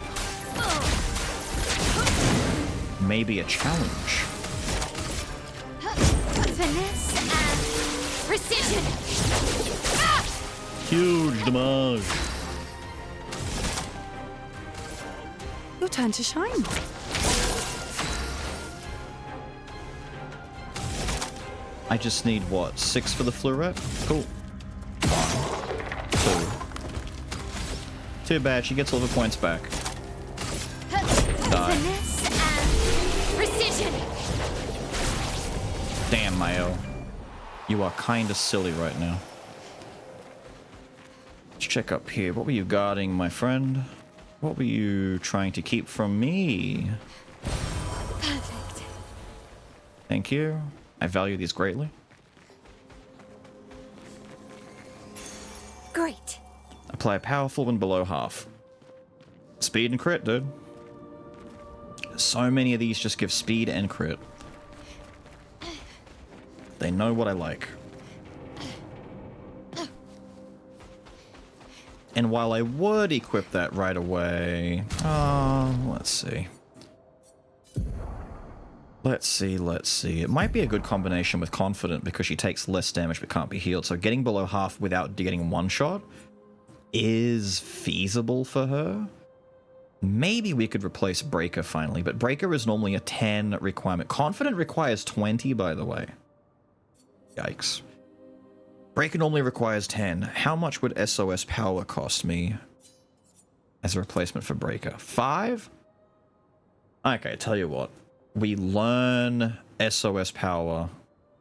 Maybe a challenge. Finesse and precision. Huge damage. Your turn to shine. I just need, what, 6 for the fluorite? Cool. 1, 2. Too bad, she gets all the points back. Die. Finesse and precision. Damn, Mayo. You are kinda silly right now. Let's check up here. What were you guarding, my friend? What were you trying to keep from me? Perfect. Thank you. I value these greatly. Great. Apply powerful when below half. Speed and crit, dude. So many of these just give speed and crit. They know what I like. And while I would equip that right away... let's see. Let's see. It might be a good combination with Confident because she takes less damage but can't be healed. So getting below half without getting one shot is feasible for her. Maybe we could replace Breaker finally, but Breaker is normally a 10 requirement. Confident requires 20, by the way. Yikes. Breaker normally requires 10. How much would SOS power cost me as a replacement for Breaker? 5? Okay, tell you what. We learn SOS power.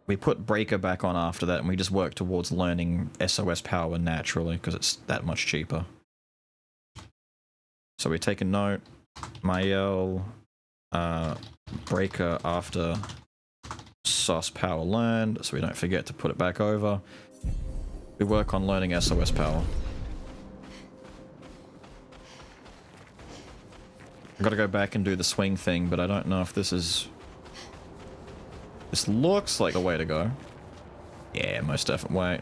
We put Breaker back on after that, and we just work towards learning SOS power naturally, because it's that much cheaper. So we take a note. Mael, Breaker after SOS power learned, so we don't forget to put it back over. We work on learning SOS power. I've got to go back and do the swing thing, but I don't know if this is... This looks like a way to go. Yeah, most definitely way.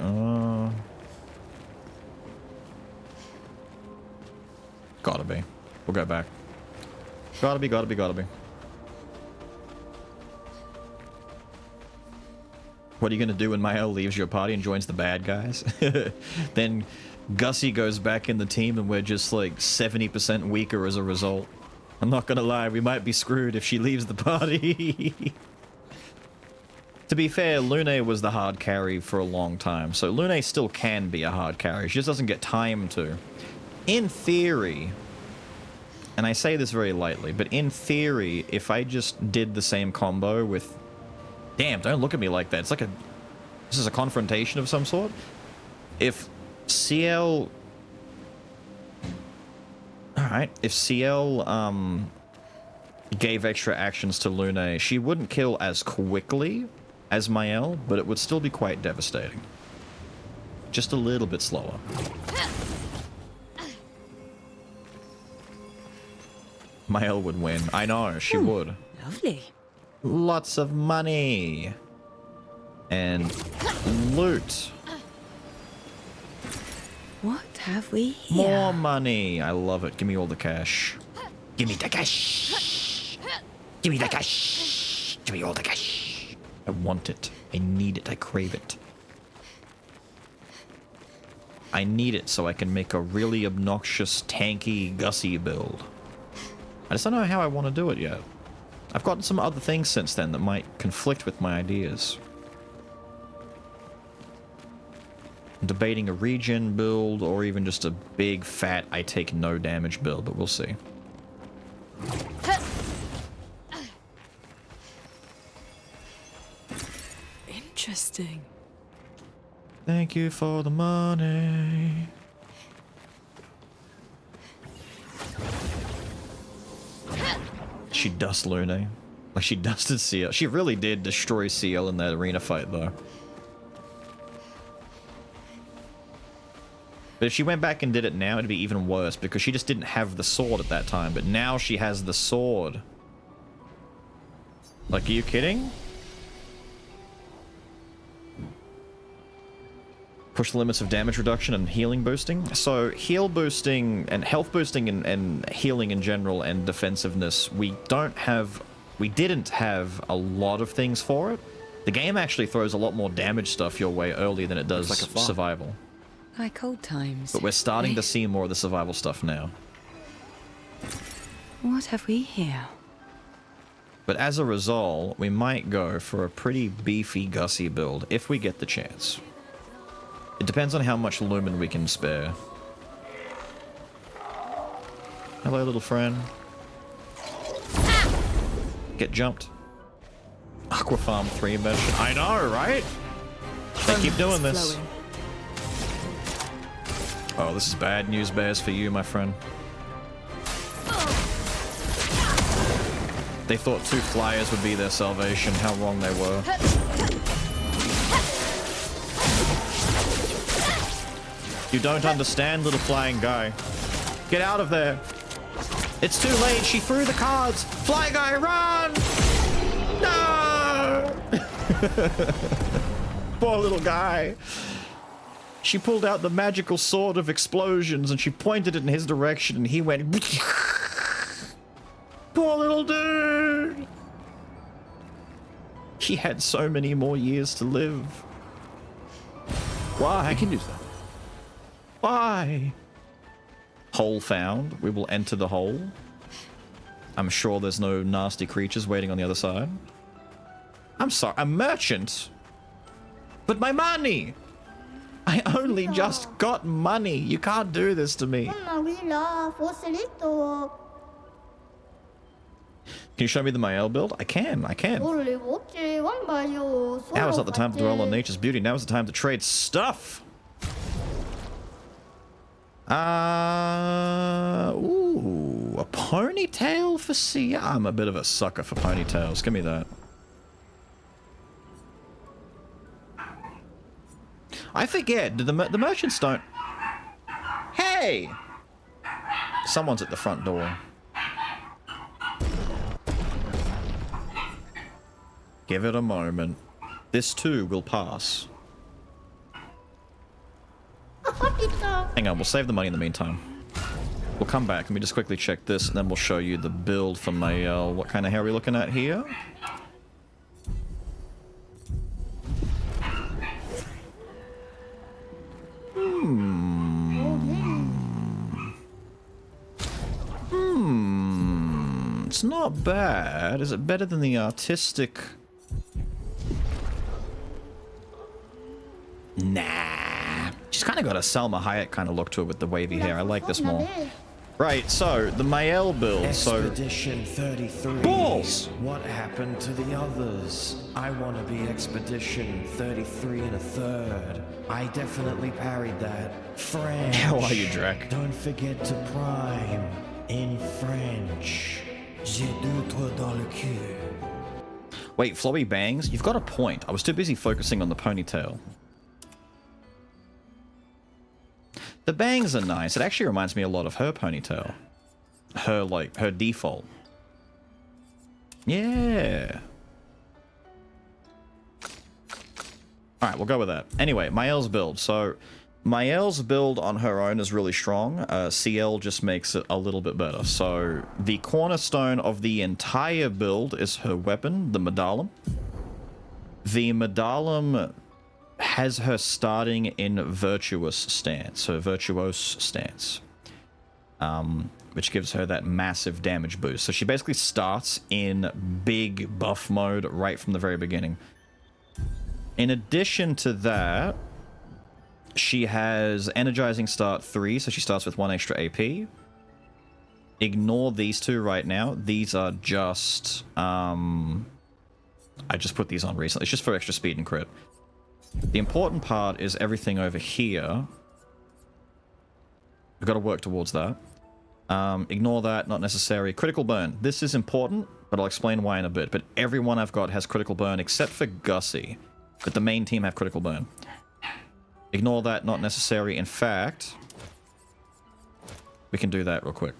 Gotta be. We'll go back. Gotta be. What are you gonna do when Mael leaves your party and joins the bad guys? Then Gussy goes back in the team and we're just like 70% weaker as a result. I'm not gonna lie, we might be screwed if she leaves the party. To be fair, Lune was the hard carry for a long time, so Lune still can be a hard carry. She just doesn't get time to. In theory, and I say this very lightly, but in theory, if I just did the same combo with... Damn, don't look at me like that. It's like a... This is a confrontation of some sort. If CL... Alright, if CL gave extra actions to Lune, she wouldn't kill as quickly as Mael, but it would still be quite devastating. Just a little bit slower. Mael would win. I know, she would. Lovely. Lots of money. And loot. What have we here? More money. I love it. Give me all the cash. Give me the cash. Give me the cash. Give me all the cash. I want it. I need it. I crave it. I need it so I can make a really obnoxious, tanky Gussy build. I just don't know how I want to do it yet. I've gotten some other things since then that might conflict with my ideas. I'm debating a regen build or even just a big, fat, I take no damage build, but we'll see. Interesting. Thank you for the money. She dust Lune. Like she dusted CL. She really did destroy CL in that arena fight though. But if she went back and did it now, it'd be even worse because she just didn't have the sword at that time. But now she has the sword. Like, are you kidding? Push the limits of damage reduction and healing boosting. So heal boosting and health boosting and healing in general and defensiveness, we didn't have a lot of things for it. The game actually throws a lot more damage stuff your way earlier than it does Like a farm. survival. Like old times. But we're starting to see more of the survival stuff now. What have we here? But as a result, we might go for a pretty beefy Gussy build if we get the chance. It depends on how much lumen we can spare. Hello, little friend. Get jumped. Aqua Farm 3 mission. I know, right? They keep doing this. Oh, this is bad news bears for you, my friend. They thought 2 flyers would be their salvation. How wrong they were. You don't understand, little flying guy. Get out of there. It's too late. She threw the cards. Fly guy, run! No! Poor little guy. She pulled out the magical sword of explosions and she pointed it in his direction and he went... Poor little dude! He had so many more years to live. Why? I can use that. Why? Hole found. We will enter the hole. I'm sure there's no nasty creatures waiting on the other side. I'm sorry, a merchant? But my money! I only just got money. You can't do this to me. Can you show me the Mael build? I can. Now is not the time to dwell on nature's beauty. Now is the time to trade stuff. Ooh, a ponytail for Sia? I'm a bit of a sucker for ponytails. Give me that. I forget, the merchants don't... Hey! Someone's at the front door. Give it a moment. This too will pass. Hang on, we'll save the money in the meantime. We'll come back. Let me just quickly check this, and then we'll show you the build for Mael. What kind of hair are we looking at here? It's not bad. Is it better than the artistic? Nah. She's kind of got a Salma Hayek kind of look to it with the wavy hair. I like this more. Right, so the Mael build. Expedition 33. Balls! What happened to the others? I want to be Expedition 33 and a third. I definitely parried that. French. How are you, Drac? Don't forget to prime in French. J'ai deux trous dans le cul. Wait, flowy bangs? You've got a point. I was too busy focusing on the ponytail. The bangs are nice. It actually reminds me a lot of her ponytail. Her default. Yeah. Alright, we'll go with that. Anyway, Mael's build. So, Mael's build on her own is really strong. CL just makes it a little bit better. So, the cornerstone of the entire build is her weapon, the Medallum. The Medallum has her starting in virtuous stance, her virtuose stance, which gives her that massive damage boost. So she basically starts in big buff mode right from the very beginning. In addition to that, she has energizing start 3, so she starts with 1 extra AP. Ignore these two right now. These are just I just put these on recently. It's just for extra speed and crit. The important part is everything over here. We've got to work towards that. Ignore that, not necessary. Critical burn. This is important, but I'll explain why in a bit. But everyone I've got has critical burn except for Gussy. But the main team have critical burn. Ignore that, not necessary. In fact, we can do that real quick.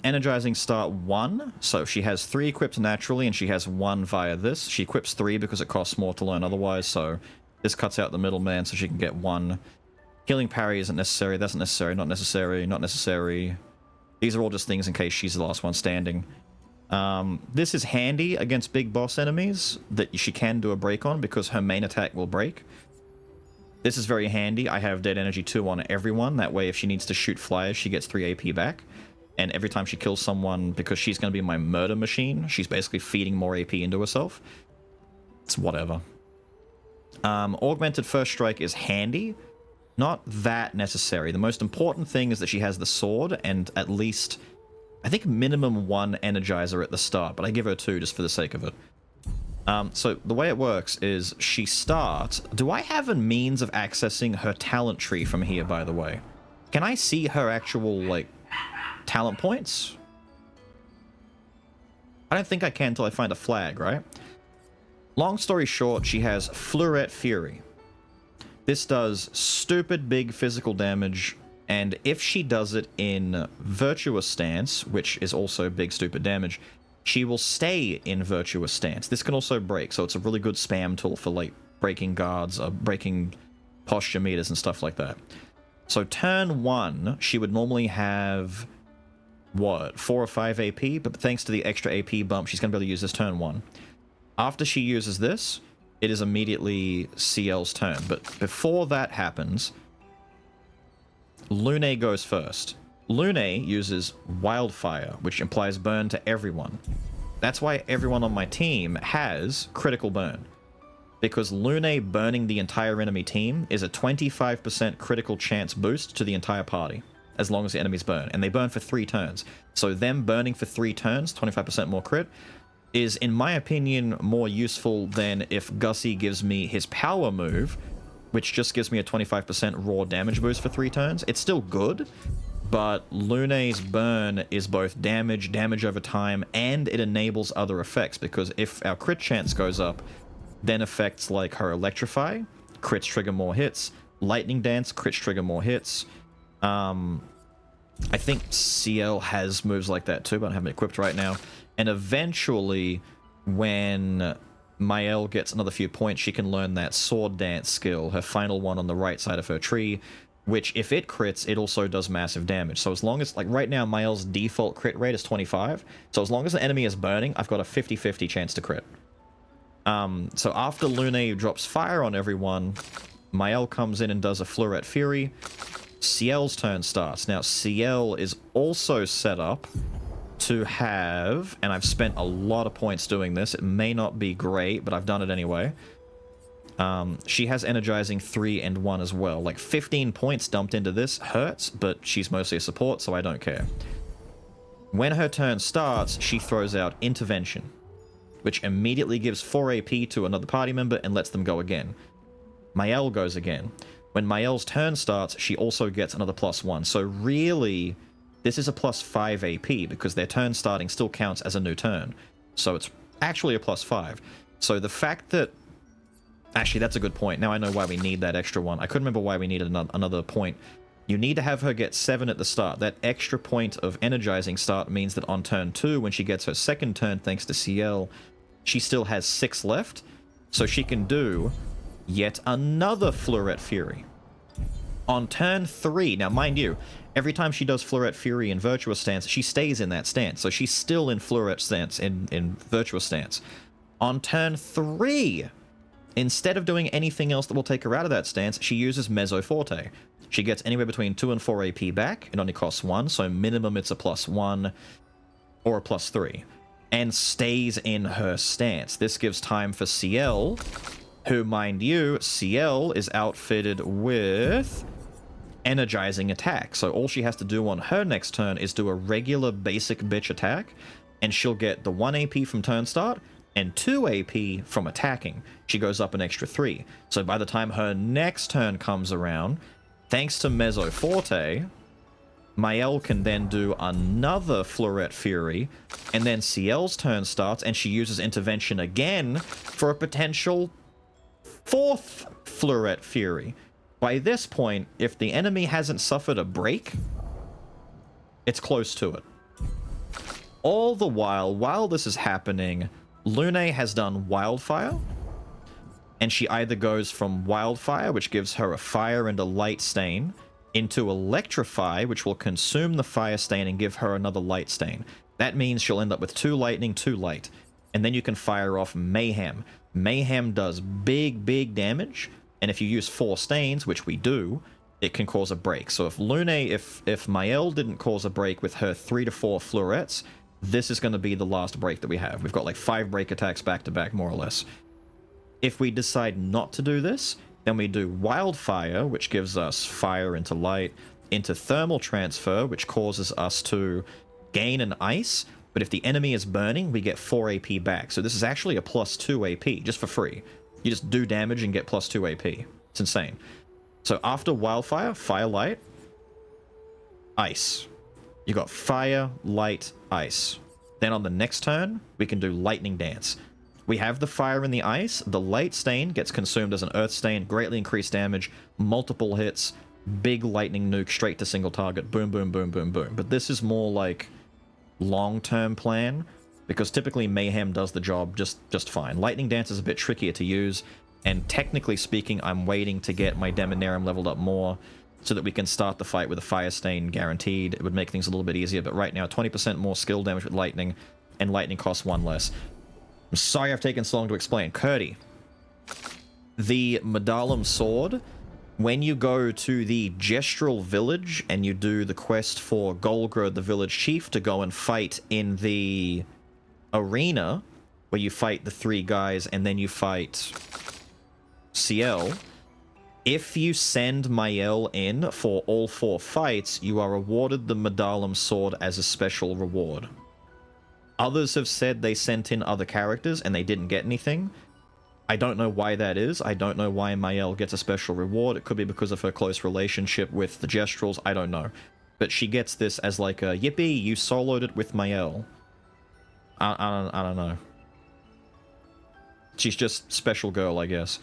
Energizing start 1, so she has 3 equipped naturally and she has 1 via this. She equips 3 because it costs more to learn otherwise, so This cuts out the middleman so she can get one. Healing parry isn't necessary. That's not necessary. Not necessary. Not necessary. These are all just things in case she's the last one standing. This is handy against big boss enemies that she can do a break on because her main attack will break. This is very handy. I have Dead Energy 2 on everyone. That way if she needs to shoot flyers, she gets 3 AP back. And every time she kills someone, because she's going to be my murder machine, she's basically feeding more AP into herself. It's whatever. Augmented First Strike is handy. Not that necessary. The most important thing is that she has the sword and at least, I think, minimum 1 Energizer at the start, but I give her 2 just for the sake of it. So the way it works is she starts... Do I have a means of accessing her talent tree from here, by the way? Can I see her actual, like, talent points? I don't think I can until I find a flag, right? Long story short, she has Fleurette Fury. This does stupid big physical damage, and if she does it in Virtuous Stance, which is also big stupid damage, she will stay in Virtuous Stance. This can also break, so it's a really good spam tool for like breaking guards, breaking posture meters and stuff like that. So turn 1, she would normally have, what, 4 or 5 AP, but thanks to the extra AP bump, she's going to be able to use this turn 1. After she uses this, it is immediately CL's turn. But before that happens, Lune goes first. Lune uses Wildfire, which implies burn to everyone. That's why everyone on my team has critical burn. Because Lune burning the entire enemy team is a 25% critical chance boost to the entire party, as long as the enemies burn. And they burn for 3 turns. So them burning for 3 turns, 25% more crit, is, in my opinion, more useful than if Gussy gives me his power move, which just gives me a 25% raw damage boost for 3 turns. It's still good, but Lune's burn is both damage over time, and it enables other effects, because if our crit chance goes up, then effects like her Electrify, crits trigger more hits, Lightning Dance, crits trigger more hits. I think CL has moves like that too, but I don't have them equipped right now. And eventually, when Mael gets another few points, she can learn that Sword Dance skill, her final one on the right side of her tree, which, if it crits, it also does massive damage. So as long as, like right now, Mael's default crit rate is 25. So as long as the enemy is burning, I've got a 50-50 chance to crit. So after Lune drops fire on everyone, Mael comes in and does a Fleurette Fury. CL's turn starts. Now, CL is also set up to have, and I've spent a lot of points doing this, it may not be great, but I've done it anyway. She has Energizing 3 and 1 as well. Like, 15 points dumped into this hurts, but she's mostly a support, so I don't care. When her turn starts, she throws out Intervention, which immediately gives 4 AP to another party member and lets them go again. Mael goes again. When Mael's turn starts, she also gets another +1. So really, this is a +5 AP, because their turn starting still counts as a new turn. So it's actually a +5. So the fact that... Actually, that's a good point. Now I know why we need that extra one. I couldn't remember why we needed another point. You need to have her get 7 at the start. That extra point of energizing start means that on turn 2, when she gets her second turn thanks to CL, she still has 6 left. So she can do yet another Fleurette Fury. On turn 3, now mind you, every time she does Fleurette Fury in Virtuous Stance, she stays in that stance. So she's still in Fleurette Stance, in Virtuous Stance. On turn 3, instead of doing anything else that will take her out of that stance, she uses Mezzo Forte. She gets anywhere between 2 and 4 AP back. It only costs 1, so minimum it's a +1 or a +3. And stays in her stance. This gives time for CL, who, mind you, CL is outfitted with Energizing Attack. So all she has to do on her next turn is do a regular basic bitch attack, and she'll get the 1 AP from turn start and 2 AP from attacking. She goes up an extra 3. So by the time her next turn comes around, thanks to Mezzo Forte, Mael can then do another Fleurette Fury, and then CL's turn starts, and she uses Intervention again for a potential 4th Fleurette Fury. By this point, if the enemy hasn't suffered a break, it's close to it. All the while this is happening, Lune has done Wildfire, and she either goes from Wildfire, which gives her a fire and a light stain, into Electrify, which will consume the fire stain and give her another light stain. That means she'll end up with 2 lightning, 2 light. And then you can fire off Mayhem. Mayhem does big damage, and if you use 4 stains, which we do, it can cause a break. So if Mael didn't cause a break with her 3 to 4 florets, this is going to be the last break that we have. We've got like 5 break attacks back to back, more or less. If we decide not to do this, then we do Wildfire, which gives us fire into light, into Thermal Transfer, which causes us to gain an ice, but if the enemy is burning, we get 4 AP back. So this is actually a +2 AP, just for free. You just do damage and get +2 AP. It's insane. So after Wildfire, Fire, Light, Ice. You got Fire, Light, Ice. Then on the next turn, we can do Lightning Dance. We have the fire and the ice. The light stain gets consumed as an earth stain, greatly increased damage, multiple hits, big lightning nuke straight to single target, boom, boom, boom, boom, boom. But this is more like long-term plan, because typically Mayhem does the job just fine. Lightning Dance is a bit trickier to use, and technically speaking, I'm waiting to get my Demonarium leveled up more so that we can start the fight with a Fire Stain guaranteed. It would make things a little bit easier, but right now, 20% more skill damage with Lightning, and Lightning costs 1 less. I'm sorry I've taken so long to explain. Curdy, the Medallum Sword, when you go to the Gestural Village and you do the quest for Golgra, the village chief, to go and fight in the arena, where you fight the 3 guys and then you fight CL, if you send Mael in for all 4 fights, you are awarded the Medallum Sword as a special reward. Others have said they sent in other characters and they didn't get anything. I don't know why that is. I don't know why Mael gets a special reward. It could be because of her close relationship with the Gestrals. I don't know. But she gets this as like a, yippee, you soloed it with Mael. I don't know. She's just special girl, I guess.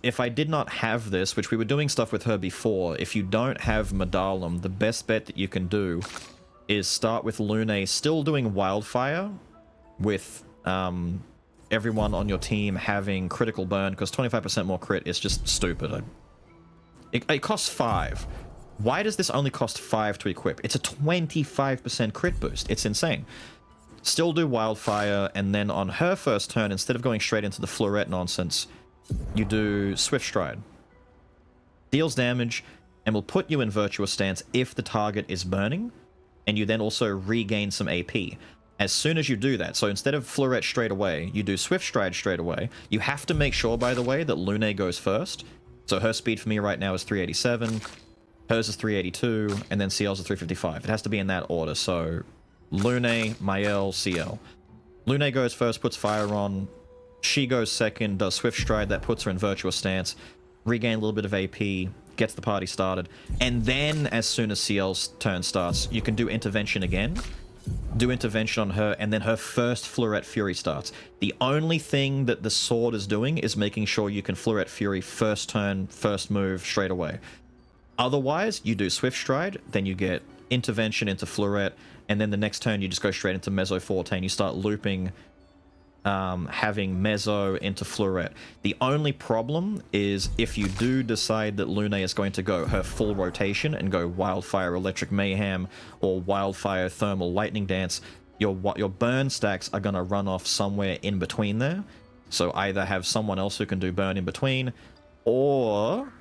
If I did not have this, which we were doing stuff with her before, if you don't have Medallum, the best bet that you can do is start with Lune still doing Wildfire with everyone on your team having critical burn, because 25% more crit is just stupid. It costs 5. Why does this only cost 5 to equip? It's a 25% crit boost. It's insane. Still do Wildfire, and then on her first turn, instead of going straight into the Floret nonsense, you do Swift Stride. Deals damage, and will put you in Virtuous Stance if the target is burning, and you then also regain some AP. As soon as you do that, so instead of Floret straight away, you do Swift Stride straight away. You have to make sure, by the way, that Lune goes first. So her speed for me right now is 387, hers is 382, and then CL's is 355. It has to be in that order, so Lune, Mael, CL. Lune goes first, puts fire on. She goes second, does Swift Stride, that puts her in Virtuous Stance. Regain a little bit of AP, gets the party started. And then, as soon as CL's turn starts, you can do Intervention again. Do Intervention on her, and then her first Floret Fury starts. The only thing that the sword is doing is making sure you can Floret Fury first turn, first move, straight away. Otherwise, you do Swift Stride, then you get Intervention into Floret, and then the next turn you just go straight into Mezzo Forte, and you start looping, having Mezzo into Floret. The only problem is if you do decide that Lune is going to go her full rotation and go Wildfire Electric Mayhem or Wildfire Thermal Lightning Dance, your burn stacks are going to run off somewhere in between there. So either have someone else who can do burn in between, or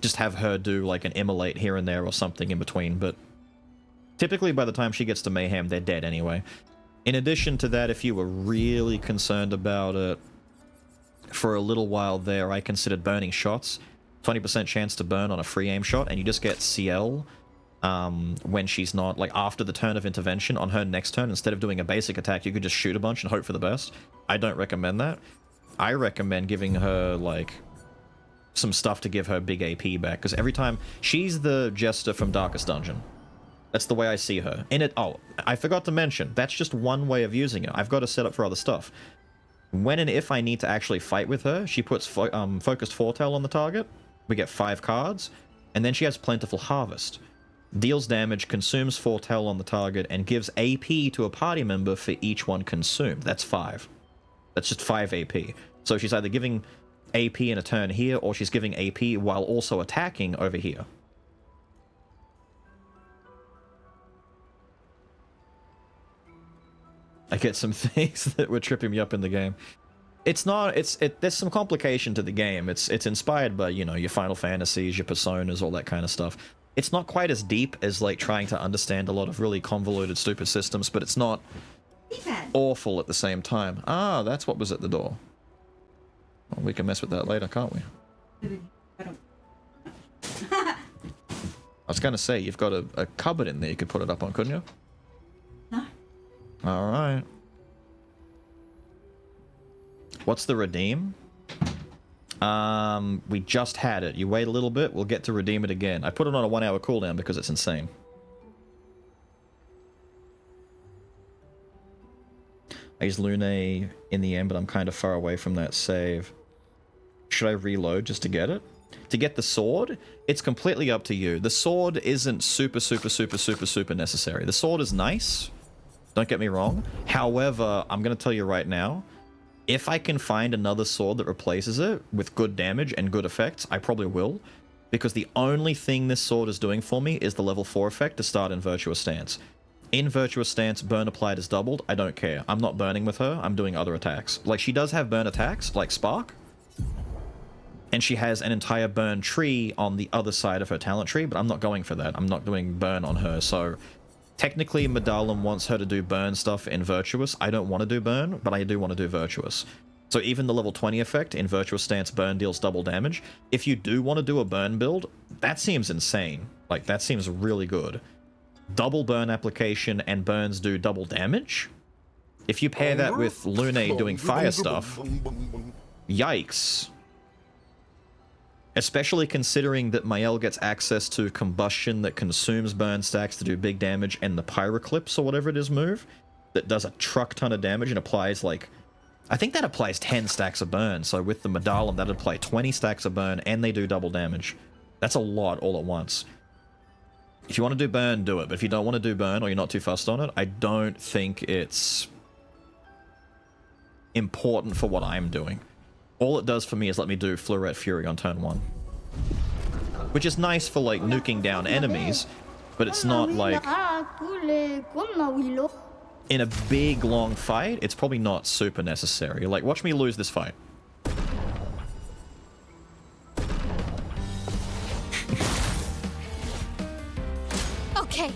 just have her do like an Immolate here and there or something in between. But typically by the time she gets to Mayhem, they're dead anyway. In addition to that, if you were really concerned about it, for a little while there, I considered burning shots. 20% chance to burn on a free aim shot, and you just get CL when she's not, like after the turn of Intervention, on her next turn, instead of doing a basic attack, you could just shoot a bunch and hope for the best. I don't recommend that. I recommend giving her, like, some stuff to give her big AP back, because every time, she's the Jester from Darkest Dungeon. That's the way I see her. Oh, I forgot to mention, that's just one way of using it. I've got to set up for other stuff. When and if I need to actually fight with her, she puts Focused Foretell on the target. We get 5 cards. And then she has Plentiful Harvest. Deals damage, consumes Foretell on the target, and gives AP to a party member for each one consumed. That's 5. That's just 5 AP. So she's either giving AP in a turn here, or she's giving AP while also attacking over here. I get some things that were tripping me up in the game. It's not, there's some complication to the game. It's inspired by, you know, your Final Fantasies, your Personas, all that kind of stuff. It's not quite as deep as, like, trying to understand a lot of really convoluted, stupid systems, but it's not awful at the same time. Ah, that's what was at the door. Well, we can mess with that later, can't we? I was gonna say, you've got a cupboard in there you could put it up on, couldn't you? No. Alright. What's the redeem? We just had it. You wait a little bit, we'll get to redeem it again. I put it on a 1 hour cooldown because it's insane. I used Lune in the end, but I'm kind of far away from that save. Should I reload just to get it? To get the sword, it's completely up to you. The sword isn't super necessary. The sword is nice. Don't get me wrong. However, I'm going to tell you right now, if I can find another sword that replaces it with good damage and good effects, I probably will. Because the only thing this sword is doing for me is the level 4 effect to start in Virtuous Stance. In Virtuous Stance, burn applied is doubled. I don't care. I'm not burning with her. I'm doing other attacks. Like, she does have burn attacks, like Spark. And she has an entire burn tree on the other side of her talent tree, but I'm not going for that. I'm not doing burn on her, so... Technically, Medallum wants her to do burn stuff in Virtuous. I don't want to do burn, but I do want to do Virtuous. So even the level 20 effect in Virtuous Stance burn deals double damage. If you do want to do a burn build, that seems insane. Like, that seems really good. Double burn application and burns do double damage? If you pair that with Lune doing fire stuff, yikes. Especially considering that Mael gets access to Combustion that consumes burn stacks to do big damage, and the Pyroclips or whatever it is move that does a truck ton of damage and applies, like, I think that applies 10 stacks of burn. So with the Medallum, that'd apply 20 stacks of burn and they do double damage. That's a lot all at once. If you want to do burn, do it. But if you don't want to do burn or you're not too fussed on it, I don't think it's important for what I'm doing. All it does for me is let me do Fleuret Fury on turn 1. Which is nice for, like, nuking down enemies, but it's not, like... In a big, long fight, it's probably not super necessary. Like, watch me lose this fight. Okay.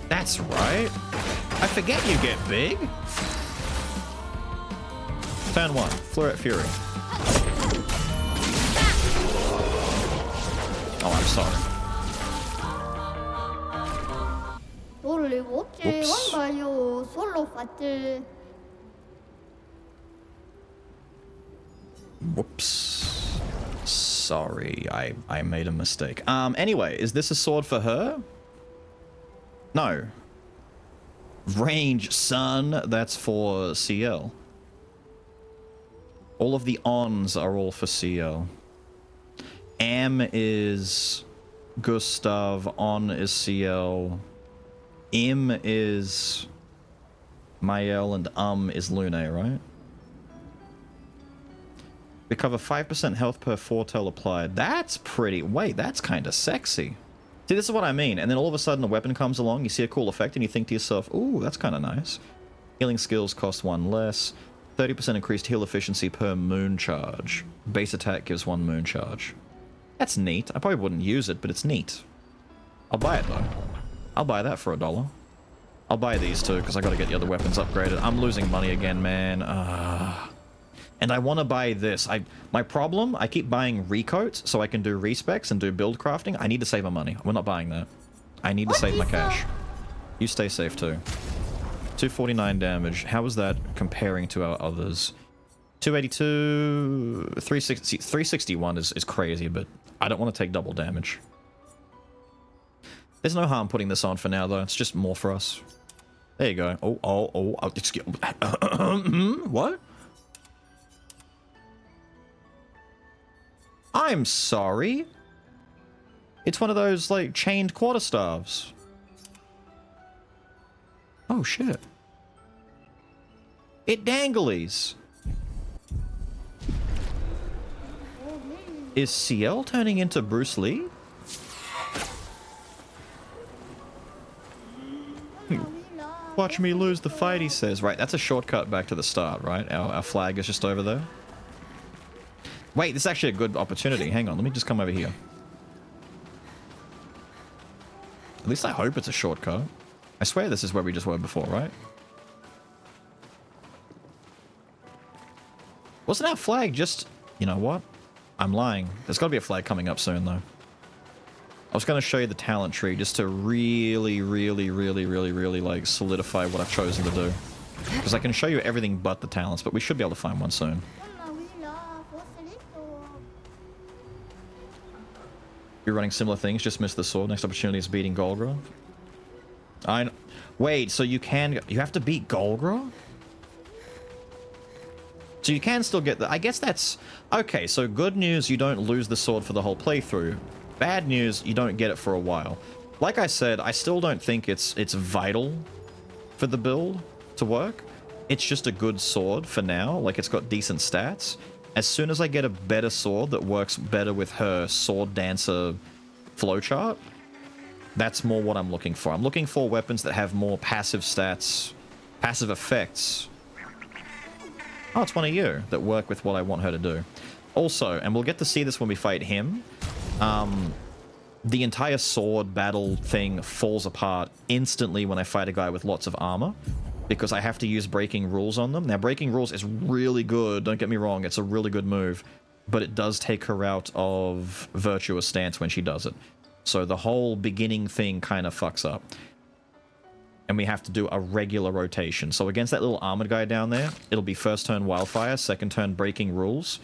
That's right. I forget you get big. Turn 1, Fleuret Fury. Oh, I'm sorry. Whoops. Sorry, I made a mistake. Anyway, is this a sword for her? No. Range, son. That's for CL. All of the ons are all for CL. Am is Gustav, on is CL. Im is Mael, and is Lune, right? Recover 5% health per foretell applied. That's pretty... Wait, that's kind of sexy. See, this is what I mean. And then all of a sudden a weapon comes along, you see a cool effect, and you think to yourself, ooh, that's kind of nice. Healing skills cost 1 less. 30% increased heal efficiency per moon charge. Base attack gives 1 moon charge. That's neat. I probably wouldn't use it, but it's neat. I'll buy it, though. I'll buy that for $1. I'll buy these, too, because I got to get the other weapons upgraded. I'm losing money again, man. And I want to buy this. My problem, I keep buying recoats so I can do respecs and do build crafting. I need to save my money. We're not buying that. I need to save my cash. You stay safe, too. 249 damage. How is that comparing to our others? 282... 360, 361 is crazy, but I don't want to take double damage. There's no harm putting this on for now, though. It's just more for us. There you go. Oh, excuse... What? I'm sorry. It's one of those, like, chained quarterstaves. Oh, shit. It danglies. Is CL turning into Bruce Lee? Watch me lose the fight, he says. Right, that's a shortcut back to the start, right? Our flag is just over there. Wait, this is actually a good opportunity. Hang on, let me just come over here. At least I hope it's a shortcut. I swear this is where we just were before, right? Wasn't our flag just... You know what? I'm lying. There's got to be a flag coming up soon, though. I was going to show you the talent tree just to really, like, solidify what I've chosen to do. Because I can show you everything but the talents, but we should be able to find one soon. You're running similar things, just missed the sword. Next opportunity is beating Golgra. Wait, so you have to beat Golgra? So you can still get the... I guess that's... Okay, so good news, you don't lose the sword for the whole playthrough. Bad news, you don't get it for a while. Like I said, I still don't think it's vital for the build to work. It's just a good sword for now. Like, it's got decent stats. As soon as I get a better sword that works better with her sword dancer flowchart, that's more what I'm looking for. I'm looking for weapons that have more passive stats, passive effects. Oh, it's one of you that work with what I want her to do. Also, and we'll get to see this when we fight him, the entire sword battle thing falls apart instantly when I fight a guy with lots of armor, because I have to use breaking rules on them. Now, breaking rules is really good, don't get me wrong, it's a really good move, but it does take her out of virtuous stance when she does it. So the whole beginning thing kind of fucks up. And we have to do a regular rotation. So against that little armored guy down there, it'll be first turn Wildfire, second turn Breaking Rules,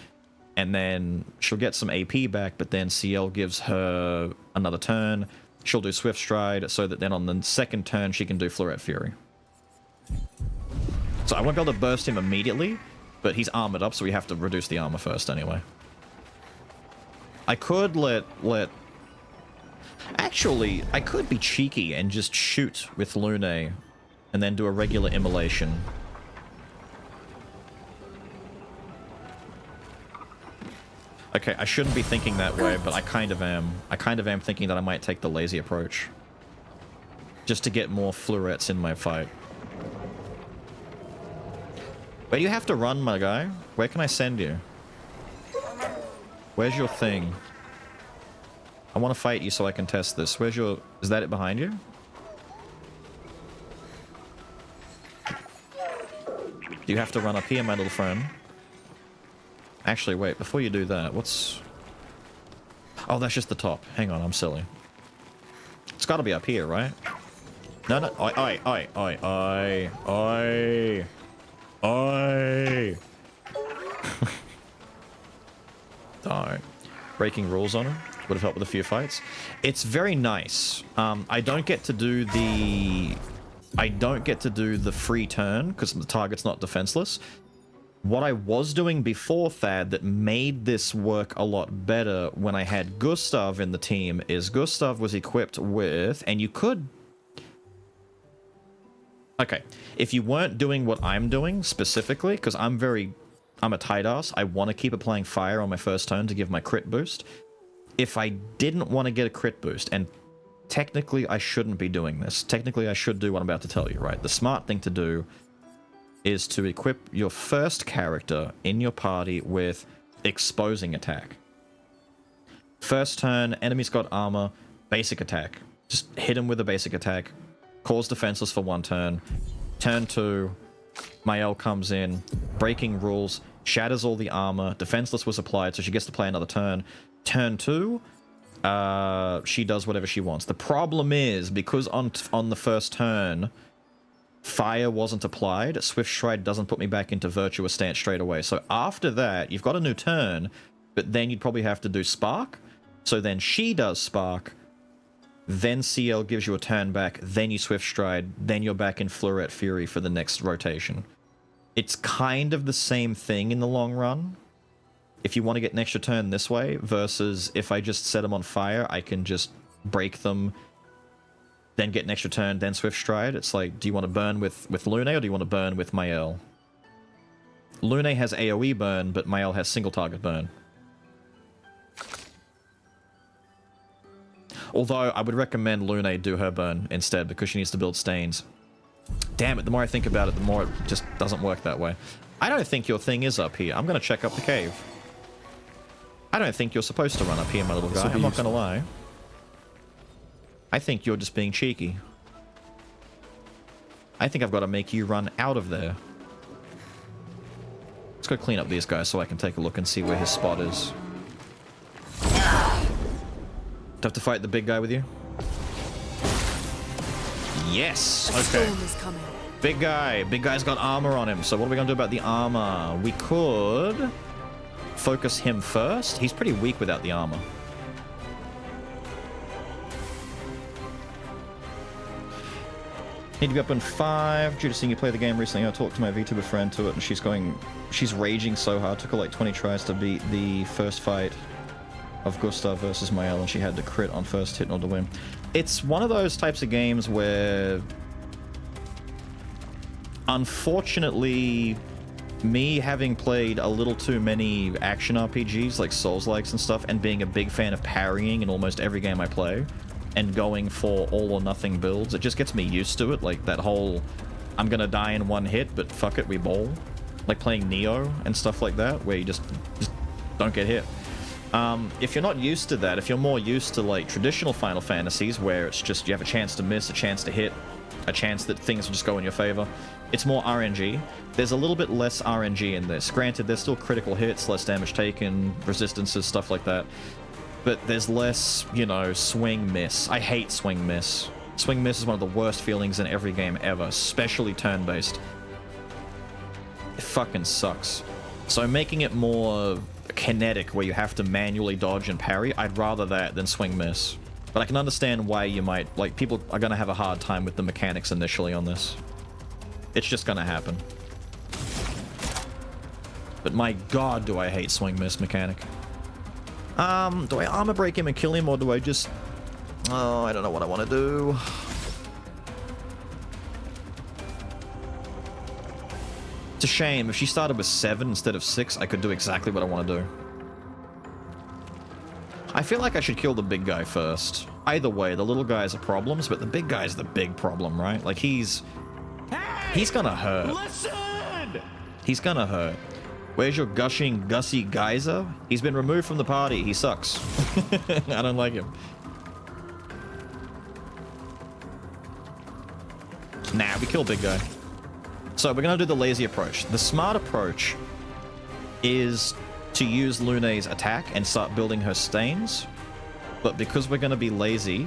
and then she'll get some AP back, but then CL gives her another turn. She'll do Swift Stride, so that then on the second turn she can do Floret Fury. So I won't be able to burst him immediately, but he's armored up, so we have to reduce the armor first anyway. I could Actually, I could be cheeky and just shoot with Lune and then do a regular immolation. Okay, I shouldn't be thinking that way, but I kind of am. I kind of am thinking that I might take the lazy approach. Just to get more florets in my fight. Where do you have to run, my guy? Where can I send you? Where's your thing? I want to fight you so I can test this. Where's your... Is that it behind you? Do you have to run up here, my little friend? Actually, wait, before you do that, what's... Oh, that's just the top. Hang on, I'm silly. It's got to be up here, right? No, no. Alright. Breaking rules on him. Would have helped with a few fights. It's very nice. I don't get to do the free turn because the target's not defenseless. What I was doing before Thad that made this work a lot better when I had Gustav in the team is Gustav was equipped with, and you could... Okay, if you weren't doing what I'm doing specifically, because I'm a tight ass, I want to keep applying fire on my first turn to give my crit boost. If I didn't want to get a crit boost, and technically I shouldn't be doing this. Technically I should do what I'm about to tell you, right? The smart thing to do is to equip your first character in your party with exposing attack. First turn, enemy's got armor, basic attack. Just hit him with a basic attack, cause defenseless for one turn. Turn 2, Mael comes in, breaking rules, shatters all the armor, defenseless was applied, so she gets to play another turn. Turn 2, she does whatever she wants. The problem is, because on the first turn, fire wasn't applied, Swift Stride doesn't put me back into virtuous stance straight away. So after that, you've got a new turn, but then you'd probably have to do Spark. So then she does Spark, then CL gives you a turn back, then you Swift Stride, then you're back in Floret Fury for the next rotation. It's kind of the same thing in the long run. If you want to get an extra turn this way, versus if I just set them on fire, I can just break them, then get an extra turn, then Swift Stride. It's like, do you want to burn with Lune, or do you want to burn with Mael? Lune has AoE burn, but Mael has single target burn. Although I would recommend Lune do her burn instead because she needs to build stains. Damn it, the more I think about it, the more it just doesn't work that way. I don't think your thing is up here. I'm going to check up the cave. I don't think you're supposed to run up here, my little guy. I'm not going to lie. I think you're just being cheeky. I think I've got to make you run out of there. Let's go clean up these guys so I can take a look and see where his spot is. Do I have to fight the big guy with you? Yes! Okay. Big guy. Big guy's got armor on him. So what are we going to do about the armor? We could focus him first. He's pretty weak without the armor. Need to be up in 5. Due to seeing you play the game recently, I talked to my VTuber friend to it, and she's raging so hard. Took her like 20 tries to beat the first fight of Gustav versus Mael, and she had to crit on first hit in order to win. It's one of those types of games where, unfortunately, me having played a little too many action RPGs like Souls-likes and stuff, and being a big fan of parrying in almost every game I play, and going for all or nothing builds, it just gets me used to it. Like that whole, I'm gonna die in one hit, but fuck it, we bowl. Like playing Neo and stuff like that, where you just don't get hit. If you're not used to that, if you're more used to like traditional Final Fantasies, where it's just you have a chance to miss, a chance to hit, a chance that things will just go in your favor, it's more RNG. There's a little bit less RNG in this. Granted, there's still critical hits, less damage taken, resistances, stuff like that. But there's less, you know, swing miss. I hate swing miss. Swing miss is one of the worst feelings in every game ever, especially turn-based. It fucking sucks. So making it more kinetic, where you have to manually dodge and parry, I'd rather that than swing miss. But I can understand why you might, like, people are gonna have a hard time with the mechanics initially on this. It's just gonna happen. But my god, do I hate swing miss mechanic. Do I armor break him and kill him, or do I just... Oh, I don't know what I want to do. It's a shame. If she started with 7 instead of 6, I could do exactly what I want to do. I feel like I should kill the big guy first. Either way, the little guys are problems, but the big guy's the big problem, right? Like, he's gonna hurt. Listen! He's gonna hurt. Where's your gushing Gussy geyser? He's been removed from the party. He sucks. I don't like him. Nah, we kill big guy. So we're gonna do the lazy approach. The smart approach is to use Lune's attack and start building her stains. But because we're gonna be lazy,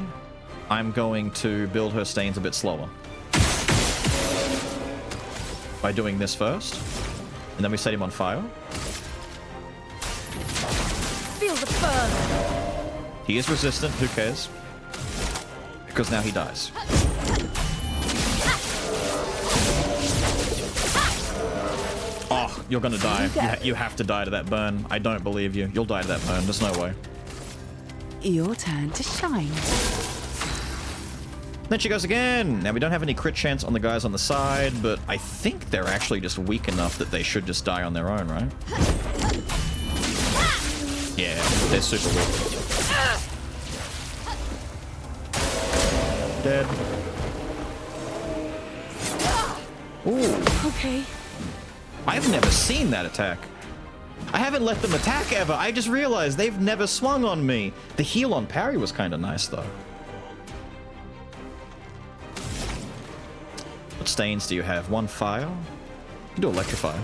I'm going to build her stains a bit slower. By doing this first. And then we set him on fire. Feel the burn. He is resistant, who cares? Because now he dies. Oh, you're gonna die. You have to die to that burn. I don't believe you. You'll die to that burn. There's no way. Your turn to shine. Then she goes again. Now we don't have any crit chance on the guys on the side, but I think they're actually just weak enough that they should just die on their own, right? Yeah, they're super weak. Dead. Ooh. Okay. I've never seen that attack. I haven't let them attack ever. I just realized they've never swung on me. The heal on parry was kind of nice, though. What stains do you have? 1 fire? You can do electrify.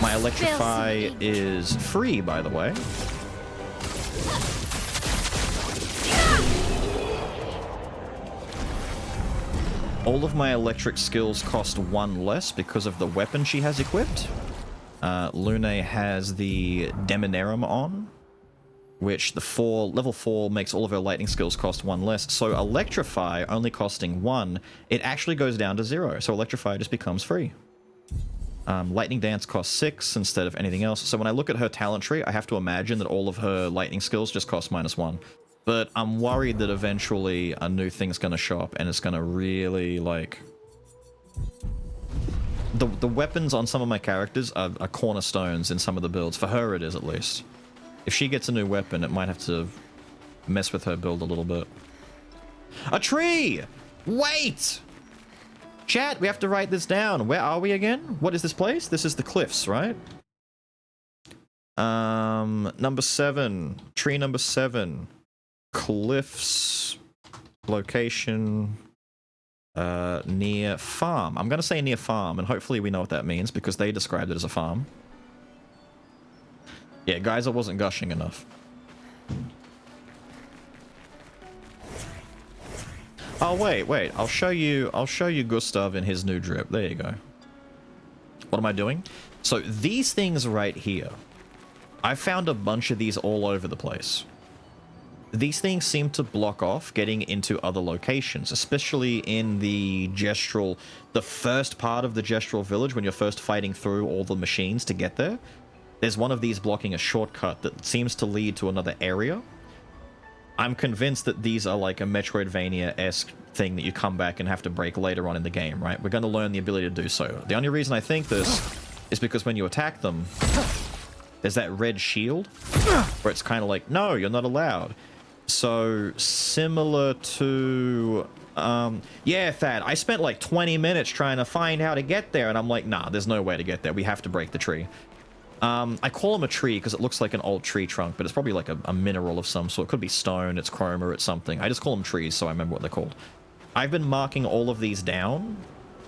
My electrify is free, by the way. All of my electric skills cost 1 less because of the weapon she has equipped. Lune has the Demonarum on, which level 4 makes all of her lightning skills cost 1 less. So electrify only costing 1, it actually goes down to 0. So electrify just becomes free. Lightning dance costs 6 instead of anything else. So when I look at her talent tree, I have to imagine that all of her lightning skills just cost -1. But I'm worried that eventually a new thing's gonna show up and it's gonna really, like... The weapons on some of my characters are cornerstones in some of the builds. For her it is, at least. If she gets a new weapon, it might have to mess with her build a little bit. A tree! Wait! Chat, we have to write this down. Where are we again? What is this place? This is the cliffs, right? Number 7. Tree number 7. Cliffs. Location. Near farm. I'm gonna say near farm, and hopefully we know what that means, because they described it as a farm. Yeah, guys, I wasn't gushing enough. Oh, wait. I'll show you Gustav in his new drip. There you go. What am I doing? So these things right here, I found a bunch of these all over the place. These things seem to block off getting into other locations, especially in the Gestural, the first part of the Gestural village when you're first fighting through all the machines to get there. There's one of these blocking a shortcut that seems to lead to another area. I'm convinced that these are like a Metroidvania-esque thing that you come back and have to break later on in the game, right? We're going to learn the ability to do so. The only reason I think this is because when you attack them, there's that red shield where it's kind of like, no, you're not allowed. So similar to yeah, Thad, I spent like 20 minutes trying to find how to get there, and I'm like, nah, there's no way to get there. We have to break the tree. I call them a tree because it looks like an old tree trunk, but it's probably like a mineral of some sort. It could be stone, it's chroma, it's something. I just call them trees so I remember what they're called. I've been marking all of these down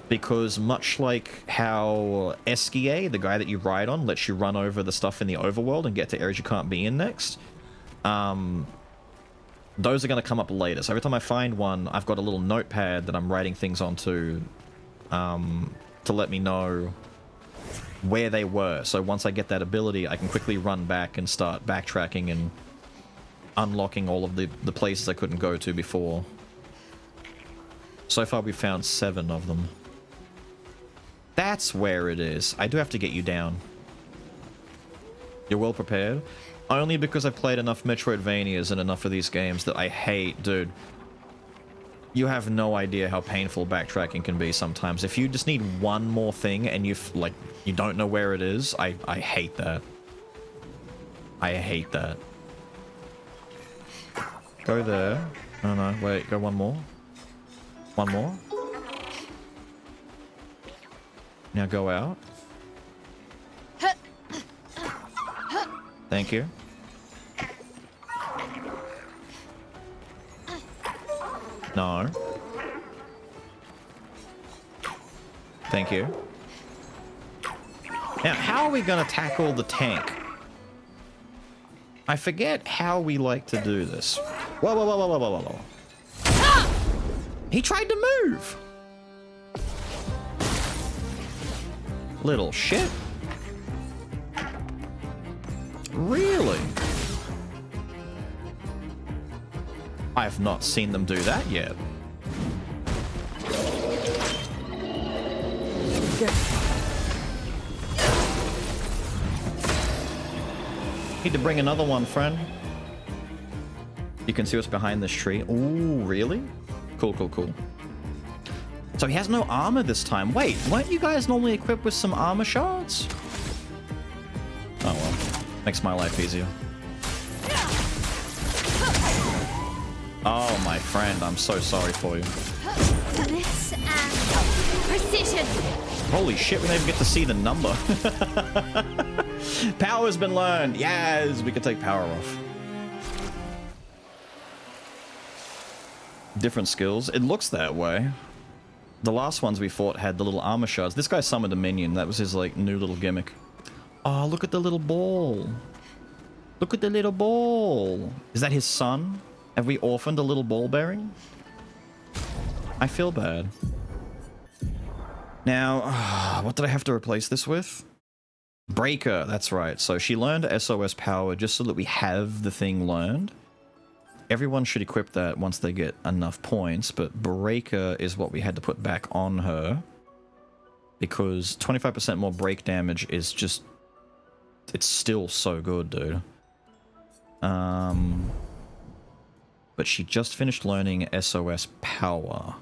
because much like how Esquier, the guy that you ride on, lets you run over the stuff in the overworld and get to areas you can't be in next, those are going to come up later. So every time I find one, I've got a little notepad that I'm writing things onto to let me know where they were. So once I get that ability, I can quickly run back and start backtracking and unlocking all of the places I couldn't go to before. So far we've found 7 of them. That's where it is. I do have to get you down. You're well prepared? Only because I've played enough Metroidvanias and enough of these games that I hate, dude. You have no idea how painful backtracking can be sometimes. If you just need one more thing and you don't know where it is, I hate that. I hate that. Go there. Oh no, wait, go one more. One more. Now go out. Thank you. No. Thank you. Now, how are we going to tackle the tank? I forget how we like to do this. Whoa, whoa, whoa, whoa, whoa, whoa, whoa. He tried to move! Little shit. Really? I've not seen them do that yet. Need to bring another one, friend. You can see what's behind this tree. Ooh, really? Cool, cool, cool. So he has no armor this time. Wait, weren't you guys normally equipped with some armor shards? Oh well, makes my life easier. Oh, my friend, I'm so sorry for you. This and precision. Holy shit, we don't even get to see the number. Power's been learned. Yes, we can take power off. Different skills. It looks that way. The last ones we fought had the little armor shards. This guy summoned a minion. That was his, like, new little gimmick. Oh, look at the little ball. Look at the little ball. Is that his son? Have we orphaned a little ball bearing? I feel bad. Now, what did I have to replace this with? Breaker, that's right. So she learned SOS power just so that we have the thing learned. Everyone should equip that once they get enough points, but Breaker is what we had to put back on her. Because 25% more break damage is just... It's still so good, dude. But she just finished learning SOS power,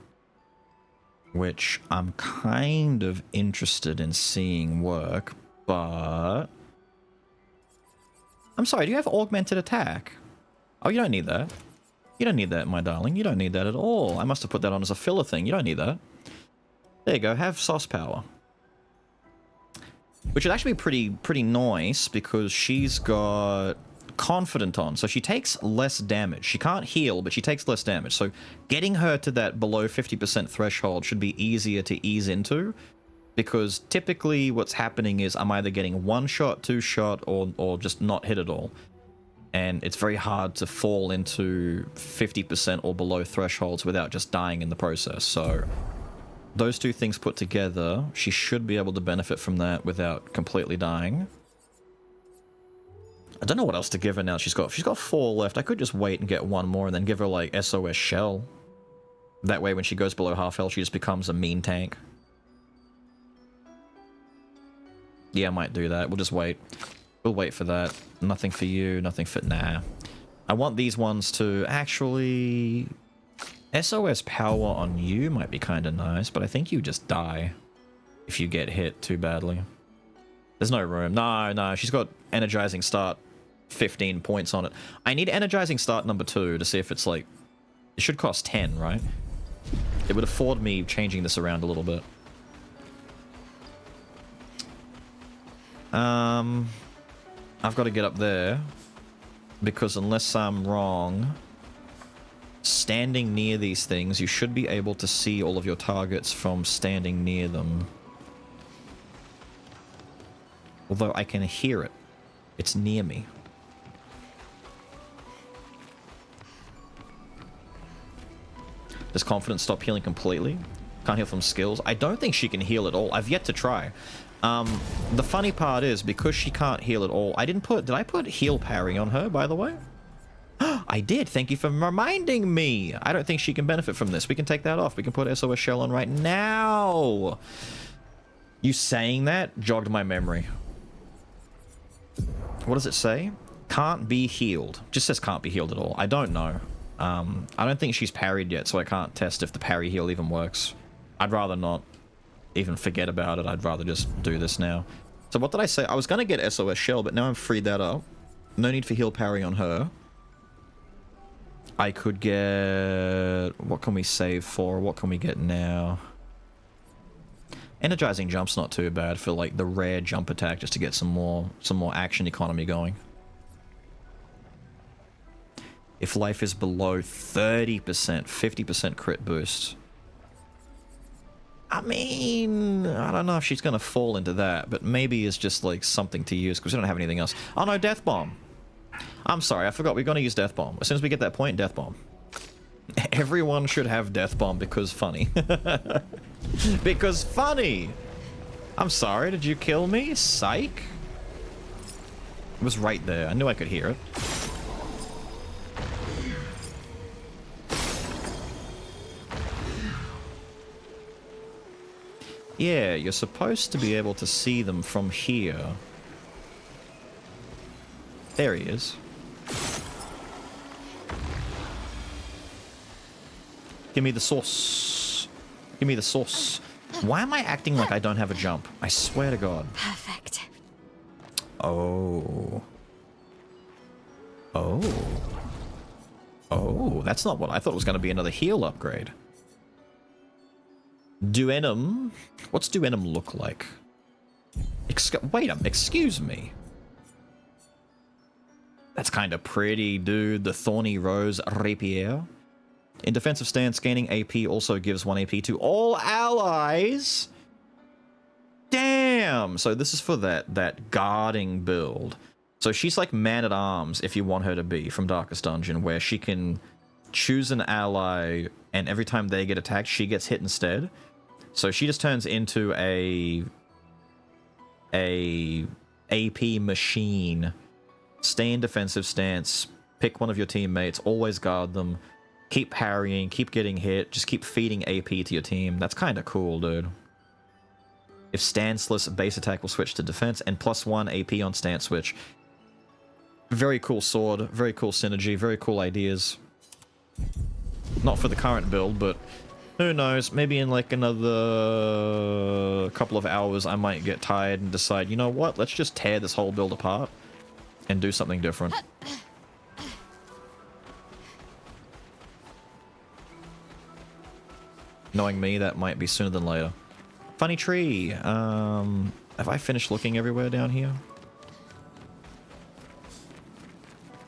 which I'm kind of interested in seeing work, but I'm sorry, do you have augmented attack? Oh, you don't need that. You don't need that, my darling. You don't need that at all. I must have put that on as a filler thing. You don't need that. There you go. Have sauce power. Which would actually be pretty nice because she's got confident on. So she takes less damage. She can't heal, but she takes less damage. So getting her to that below 50% threshold should be easier to ease into. Because typically what's happening is I'm either getting one shot, two shot, or just not hit at all. And it's very hard to fall into 50% or below thresholds without just dying in the process. So those two things put together, she should be able to benefit from that without completely dying. I don't know what else to give her now. She's got 4 left. I could just wait and get one more and then give her like SOS Shell. That way when she goes below half health, she just becomes a mean tank. Yeah, I might do that. We'll just wait. We'll wait for that. Nothing for you, nothing for... Nah. I want these ones to actually... SOS power on you might be kind of nice, but I think you just die if you get hit too badly. There's no room. No, she's got energizing start 15 points on it. I need energizing start number 2 to see if it's like... It should cost 10, right? It would afford me changing this around a little bit. I've got to get up there because unless I'm wrong, standing near these things, you should be able to see all of your targets from standing near them. Although I can hear it. It's near me. Does confidence stop healing completely? Can't heal from skills? I don't think she can heal at all. I've yet to try. The funny part is, because she can't heal at all, did I put heal parry on her, by the way? I did. Thank you for reminding me. I don't think she can benefit from this. We can take that off. We can put SOS Shell on right now. You saying that jogged my memory. What does it say? Can't be healed. Just says can't be healed at all. I don't know. I don't think she's parried yet, so I can't test if the parry heal even works. I'd rather not even forget about it. I'd rather just do this now. So what did I say? I was going to get SOS Shell, but now I've freed that up. No need for heal parry on her. I could get... What can we save for? What can we get now? Energizing jump's not too bad for like the rare jump attack, just to get some more action economy going. If life is below 30%, 50% crit boost. I mean, I don't know if she's going to fall into that, but maybe it's just like something to use because we don't have anything else. Oh no, Death Bomb. I'm sorry, I forgot we're going to use Death Bomb. As soon as we get that point, Death Bomb. Everyone should have Death Bomb because funny. Because funny! I'm sorry, did you kill me? Psych? It was right there. I knew I could hear it. Yeah, you're supposed to be able to see them from here. There he is. Give me the sauce. Give me the sauce. Why am I acting like I don't have a jump? I swear to God. Perfect. Oh. Oh. Oh, that's not what I thought it was going to be, another heal upgrade. Duenum? What's Duenum look like? Wait, excuse me. That's kind of pretty, dude. The Thorny Rose Rapier. In defensive stance, gaining AP also gives 1 AP to all allies. Damn! So this is for that guarding build. So she's like Man-at-Arms, if you want her to be, from Darkest Dungeon, where she can choose an ally, and every time they get attacked, she gets hit instead. So she just turns into a AP machine. Stay in defensive stance, pick one of your teammates, always guard them, keep parrying, keep getting hit, just keep feeding AP to your team. That's kind of cool, dude. If stanceless, base attack will switch to defense, and +1 AP on stance switch. Very cool sword, very cool synergy, very cool ideas. Not for the current build, but who knows, maybe in like another couple of hours I might get tired and decide, you know what, let's just tear this whole build apart. and do something different. Knowing me, that might be sooner than later. Funny tree. Have I finished looking everywhere down here?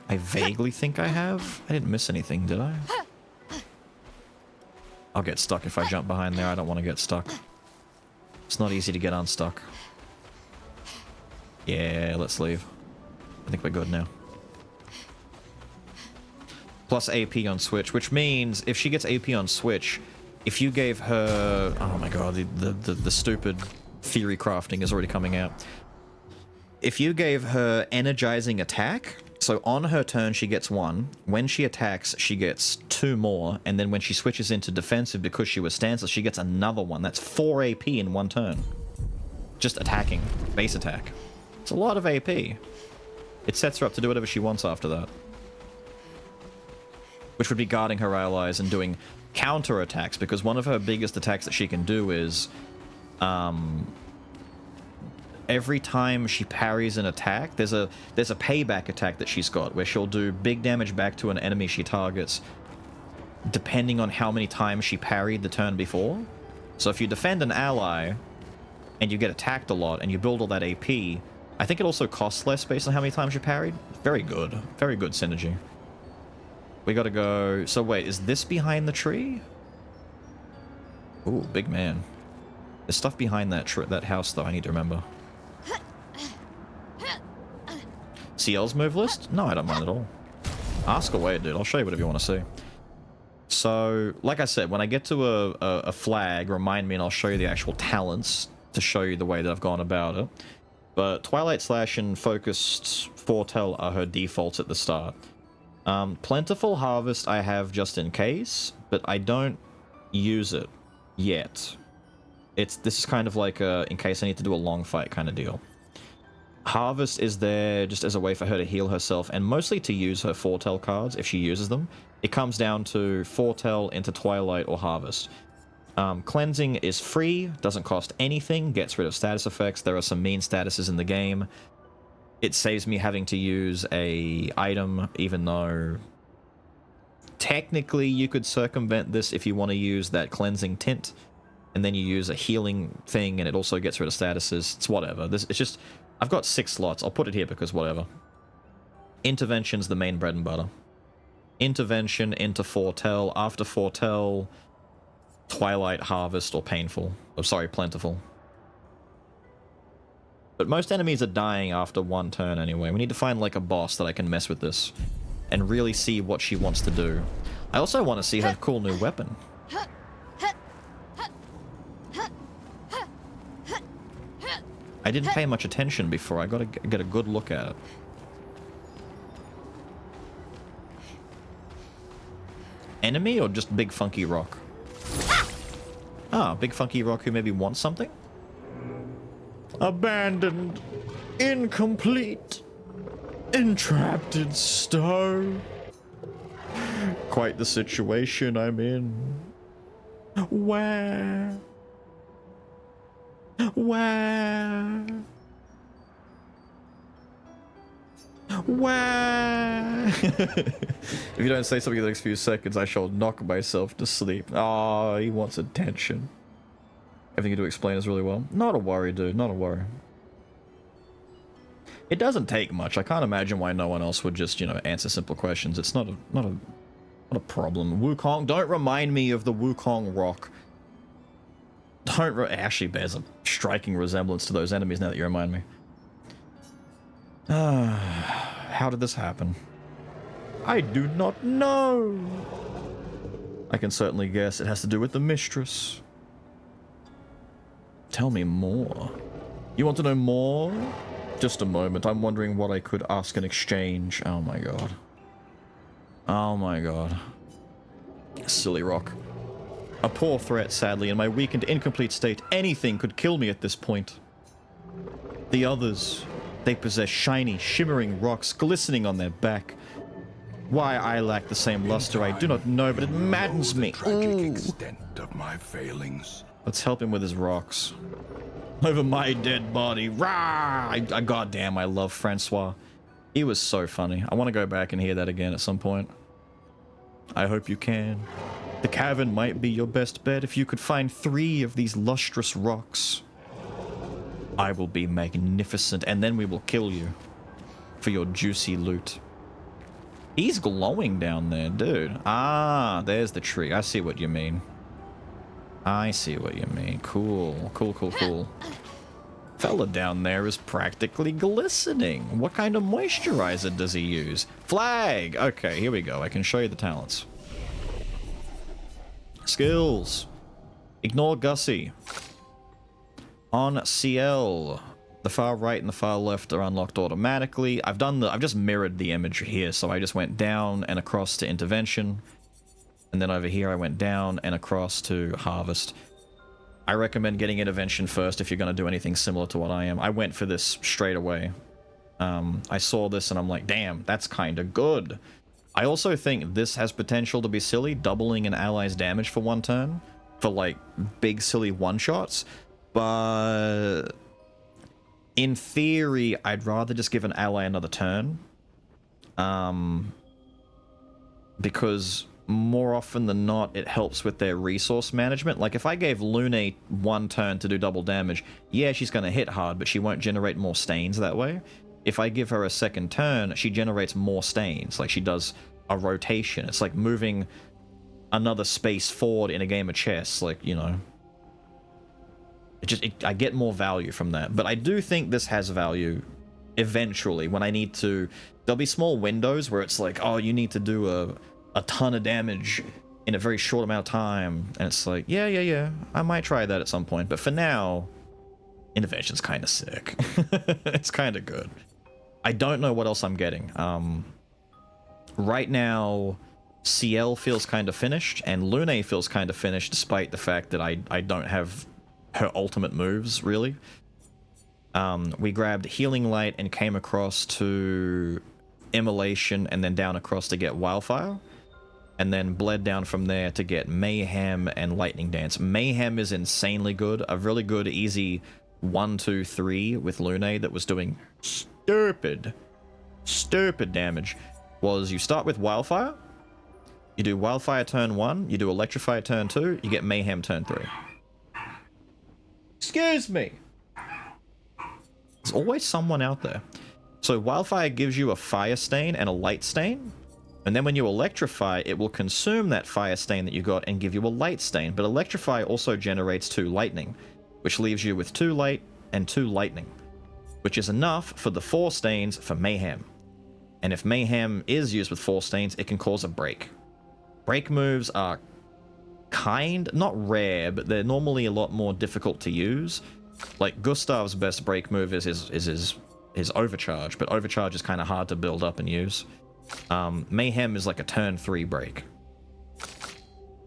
I vaguely think I have. I didn't miss anything, did I? I'll get stuck if I jump behind there. I don't want to get stuck. It's not easy to get unstuck. Yeah, let's leave. I think we're good now. Plus AP on Switch, which means if she gets AP on Switch, if you gave her... Oh my god, the stupid theory crafting is already coming out. If you gave her energizing attack, so on her turn she gets 1, when she attacks she gets 2 more, and then when she switches into defensive because she was stanceless, she gets another 1. That's 4 AP in 1 turn. Just attacking. Base attack. It's a lot of AP. It sets her up to do whatever she wants after that. Which would be guarding her allies and doing counter attacks, because one of her biggest attacks that she can do is every time she parries an attack, there's a payback attack that she's got where she'll do big damage back to an enemy she targets depending on how many times she parried the turn before. So if you defend an ally and you get attacked a lot and you build all that AP, I think it also costs less based on how many times you parried. Very good synergy. We gotta go... So wait, is this behind the tree? Ooh, big man. There's stuff behind that house, though, I need to remember. CL's move list? No, I don't mind at all. Ask away, dude. I'll show you whatever you want to see. So, like I said, when I get to a flag, remind me and I'll show you the actual talents to show you the way that I've gone about it. But Twilight Slash and Focused Foretell are her defaults at the start. Plentiful Harvest I have just in case, but I don't use it yet. This is kind of like a in case I need to do a long fight kind of deal. Harvest is there just as a way for her to heal herself and mostly to use her Foretell cards if she uses them. It comes down to Foretell into Twilight or Harvest. Cleansing is free, doesn't cost anything, gets rid of status effects. There are some mean statuses in the game. It saves me having to use a item, even though technically you could circumvent this if you want to use that cleansing tint, and then you use a healing thing and it also gets rid of statuses. It's whatever. It's just, I've got 6 slots. I'll put it here because whatever. Intervention's the main bread and butter. Intervention into Foretell. After Foretell, Twilight, Harvest, or Painful. Oh, sorry, Plentiful. But most enemies are dying after 1 turn anyway. We need to find like a boss that I can mess with this and really see what she wants to do. I also want to see her cool new weapon. I didn't pay much attention before. I gotta get a good look at it. Enemy or just Big Funky Rock? Ah, Big Funky Rock who maybe wants something? Abandoned. Incomplete. Entrapped in stone. Quite the situation I'm in. Where? Where? Where? If you don't say something in the next few seconds, I shall knock myself to sleep. Oh, he wants attention. Everything you do explain is really well. Not a worry, dude. Not a worry. It doesn't take much. I can't imagine why no one else would just, you know, answer simple questions. It's not a problem. Wukong, don't remind me of the Wukong rock. Actually bears a striking resemblance to those enemies now that you remind me. How did this happen? I do not know. I can certainly guess it has to do with the mistress. Tell me more. You want to know more? Just a moment. I'm wondering what I could ask in exchange. Oh my god. Oh my god. Silly rock. A poor threat, sadly. In my weak and incomplete state, anything could kill me at this point. The others, they possess shiny, shimmering rocks glistening on their back. Why I lack the same luster, I do not know, but it maddens me. Tragic extent of my failings. Let's help him with his rocks. Over my dead body. Rah! Goddamn, I love Francois. He was so funny. I want to go back and hear that again at some point. I hope you can. The cavern might be your best bet if you could find 3 of these lustrous rocks. I will be magnificent, and then we will kill you for your juicy loot. He's glowing down there, dude. Ah, there's the tree. I see what you mean. I see what you mean. Cool, cool, cool, cool. Fella down there is practically glistening. What kind of moisturizer does he use? Flag! Okay, here we go. I can show you the talents. Skills. Ignore Gussy. On CL, the far right and the far left are unlocked automatically. I've just mirrored the image here, so I just went down and across to intervention. And then over here I went down and across to harvest. I recommend getting intervention first if you're going to do anything similar to what I am. I went for this straight away. I saw this and I'm like, damn, that's kind of good. I also think this has potential to be silly, doubling an ally's damage for 1 turn for like big silly one-shots. But in theory, I'd rather just give an ally another turn. Because more often than not, it helps with their resource management. Like, if I gave Lune 1 turn to do double damage, yeah, she's going to hit hard, but she won't generate more stains that way. If I give her a 2nd turn, she generates more stains. Like, she does a rotation. It's like moving another space forward in a game of chess. Like, you know. I get more value from that. But I do think this has value eventually when I need to... There'll be small windows where it's like, oh, you need to do a ton of damage in a very short amount of time, and it's like, yeah, I might try that at some point, but for now, intervention's kind of sick. It's kind of good. I don't know what else I'm getting. Right now, CL feels kind of finished, and Lune feels kind of finished, despite the fact that I don't have her ultimate moves, really. We grabbed Healing Light and came across to Immolation, and then down across to get Wildfire. And then bled down from there to get Mayhem and Lightning Dance. Mayhem is insanely good. A really good, easy 1, 2, 3 with Lune that was doing stupid damage. Was you start with Wildfire, you do Wildfire turn 1, you do Electrify turn 2, you get Mayhem turn 3. Excuse me! There's always someone out there. So Wildfire gives you a Fire Stain and a Light Stain. And then when you electrify, it will consume that fire stain that you got and give you a light stain. But electrify also generates 2 lightning, which leaves you with 2 light and 2 lightning, which is enough for the 4 stains for Mayhem. And if Mayhem is used with 4 stains, it can cause a break. Break moves are not rare, but they're normally a lot more difficult to use. Like Gustav's best break move is his overcharge, but overcharge is kind of hard to build up and use. Mayhem is like a turn 3 break.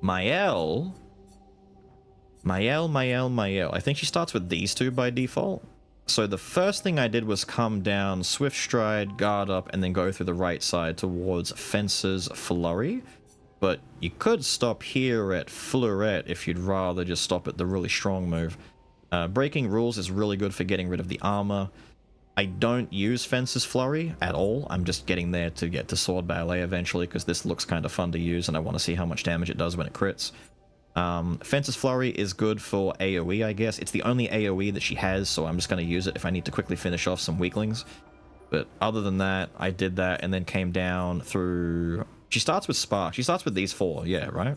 Mael. I think she starts with these 2 by default. So the first thing I did was come down, Swift Stride, guard up, and then go through the right side towards Fencer's Flurry. But you could stop here at Fleurette if you'd rather just stop at the really strong move. Breaking Rules is really good for getting rid of the armor. I don't use Fencer's Flurry at all. I'm just getting there to get to Sword Ballet eventually because this looks kind of fun to use and I want to see how much damage it does when it crits. Fencer's Flurry is good for AoE, I guess. It's the only AoE that she has, so I'm just going to use it if I need to quickly finish off some weaklings. But other than that, I did that and then came down through... She starts with Spark. She starts with these 4, yeah, right?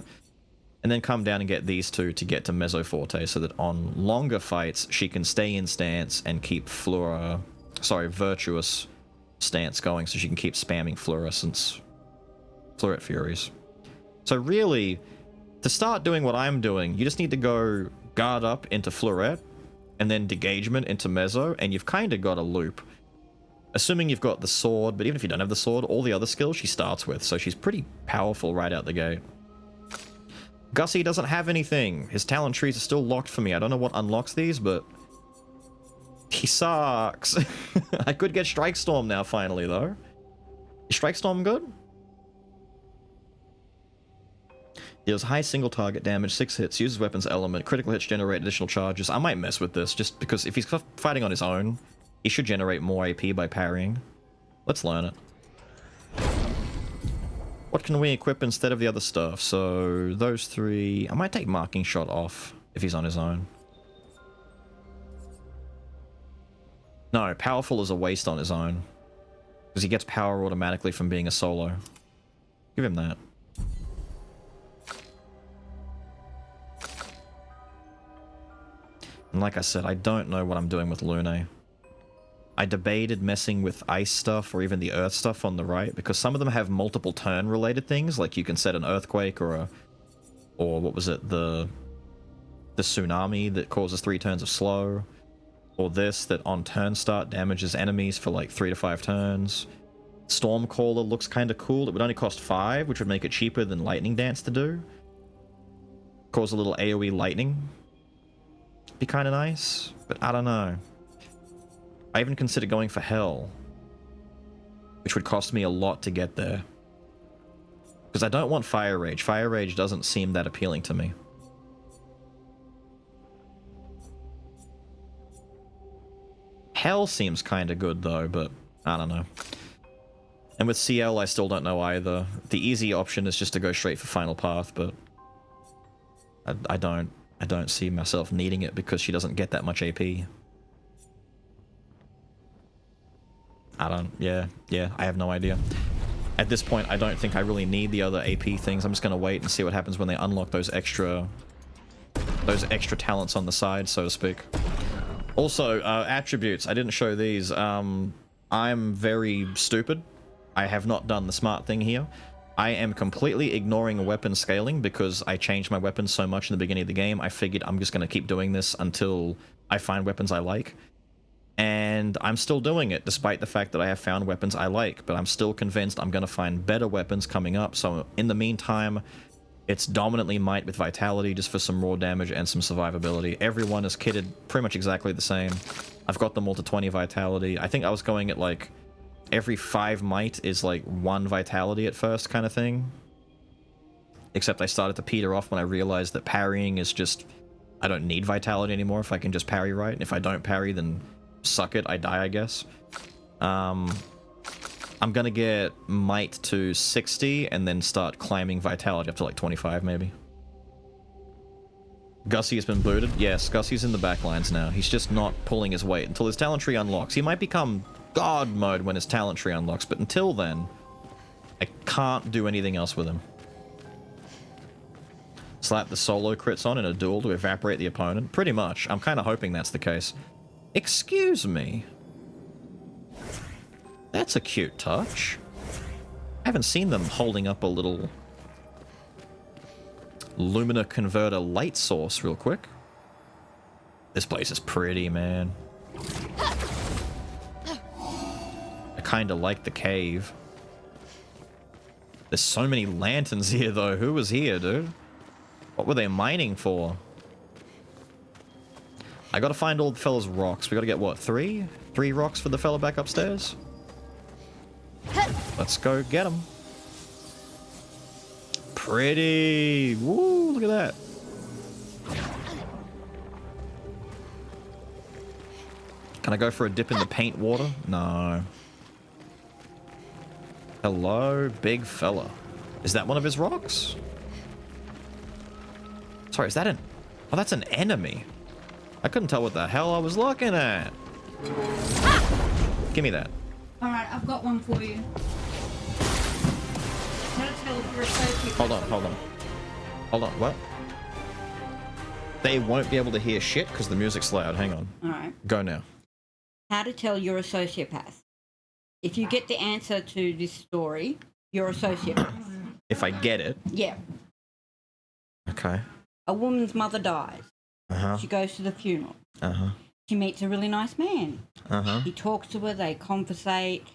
And then come down and get these 2 to get to Mezzo Forte so that on longer fights, she can stay in stance and keep Virtuous stance going so she can keep spamming Fluoret Furies. So really, to start doing what I'm doing, you just need to go guard up into Fluoret and then degagement into Mezzo, and you've kind of got a loop. Assuming you've got the sword, but even if you don't have the sword, all the other skills she starts with, so she's pretty powerful right out the gate. Gussy doesn't have anything. His talent trees are still locked for me. I don't know what unlocks these, but... he sucks. I could get Strike Storm now, finally, though. Is Strike Storm good? Deals high single target damage, 6 hits, uses weapons element, critical hits generate additional charges. I might mess with this, just because if he's fighting on his own, he should generate more AP by parrying. Let's learn it. What can we equip instead of the other stuff? So, those three... I might take Marking Shot off if he's on his own. No, Powerful is a waste on his own. Because he gets power automatically from being a solo. Give him that. And like I said, I don't know what I'm doing with Lune. I debated messing with ice stuff or even the earth stuff on the right, because some of them have multiple turn related things, like you can set an earthquake or what was it, the tsunami that causes 3 turns of slow, or this that on turn start damages enemies for like 3 to 5 turns. Stormcaller looks kind of cool. It would only cost 5, which would make it cheaper than Lightning Dance to do. Cause a little AoE lightning. Be kind of nice, but I don't know. I even considered going for Hell, which would cost me a lot to get there. Because I don't want Fire Rage. Fire Rage doesn't seem that appealing to me. Hell seems kind of good though, but I don't know. And with CL, I still don't know either. The easy option is just to go straight for Final Path, but I don't see myself needing it because she doesn't get that much AP. Yeah, I have no idea. At this point, I don't think I really need the other AP things. I'm just gonna wait and see what happens when they unlock those extra talents on the side, so to speak. Also, attributes. I didn't show these. I'm very stupid. I have not done the smart thing here. I am completely ignoring weapon scaling because I changed my weapons so much in the beginning of the game. I figured I'm just going to keep doing this until I find weapons I like. And I'm still doing it despite the fact that I have found weapons I like, but I'm still convinced I'm going to find better weapons coming up. So in the meantime, it's dominantly Might with Vitality just for some raw damage and some survivability. Everyone is kitted pretty much exactly the same. I've got them all to 20 Vitality. I think I was going at like every 5 Might is like 1 Vitality at first kind of thing. Except I started to peter off when I realized that parrying is just... I don't need Vitality anymore if I can just parry right. And if I don't parry, then suck it, I die, I guess. I'm gonna get Might to 60 and then start climbing Vitality up to like 25 maybe. Gussy has been booted. Yes, Gussy's in the backlines now. He's just not pulling his weight until his talent tree unlocks. He might become God mode when his talent tree unlocks, but until then, I can't do anything else with him. Slap the solo crits on in a duel to evaporate the opponent? Pretty much. I'm kind of hoping that's the case. Excuse me. That's a cute touch. I haven't seen them holding up a little Lumina Converter light source real quick. This place is pretty, man. I kind of like the cave. There's so many lanterns here, though. Who was here, dude? What were they mining for? I gotta find all the fella's rocks. We gotta get, what, 3? 3 rocks for the fella back upstairs? Let's go get them. Pretty. Woo, look at that. Can I go for a dip in the paint water? No. Hello, big fella. Is that one of his rocks? Sorry, is that an... Oh, that's an enemy. I couldn't tell what the hell I was looking at. Give me that. Alright, I've got one for you. Hold on. Hold on, what? They won't be able to hear shit because the music's loud. Hang on. Alright. Go now. How to tell you're a sociopath. If you get the answer to this story, you're a sociopath. If I get it. Yeah. Okay. A woman's mother dies. Uh-huh. She goes to the funeral. Uh-huh. She meets a really nice man. Uh-huh. He talks to her, they conversate,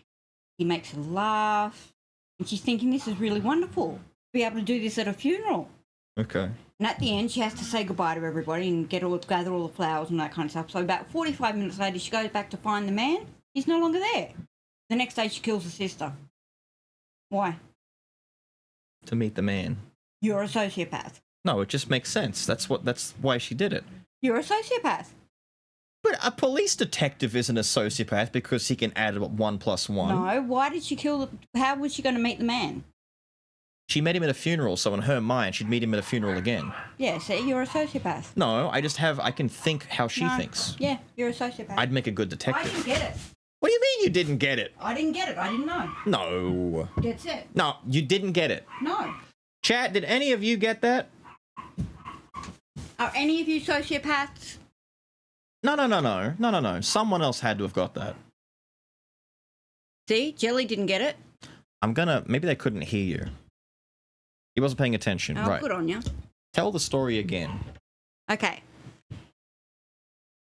he makes her laugh. And she's thinking this is really wonderful, to be able to do this at a funeral. Okay. And at the end, she has to say goodbye to everybody and gather all the flowers and that kind of stuff. So about 45 minutes later, she goes back to find the man. He's no longer there. The next day, she kills her sister. Why? To meet the man. You're a sociopath. No, it just makes sense. That's why she did it. You're a sociopath. But a police detective isn't a sociopath because he can add 1 + 1. No, why did she kill the... How was she going to meet the man? She met him at a funeral, so in her mind, she'd meet him at a funeral again. Yeah, see, you're a sociopath. No, I can think how she thinks. Yeah, you're a sociopath. I'd make a good I detective. didn't get it. What do you mean you didn't get it? I didn't get it. I didn't know. No. That's it. No, you didn't get it. No. Chat, did any of you get that? Are any of you sociopaths? No. Someone else had to have got that. See, Jelly didn't get it. Maybe they couldn't hear you. He wasn't paying attention. Oh, right. good on you. Tell the story again. Okay.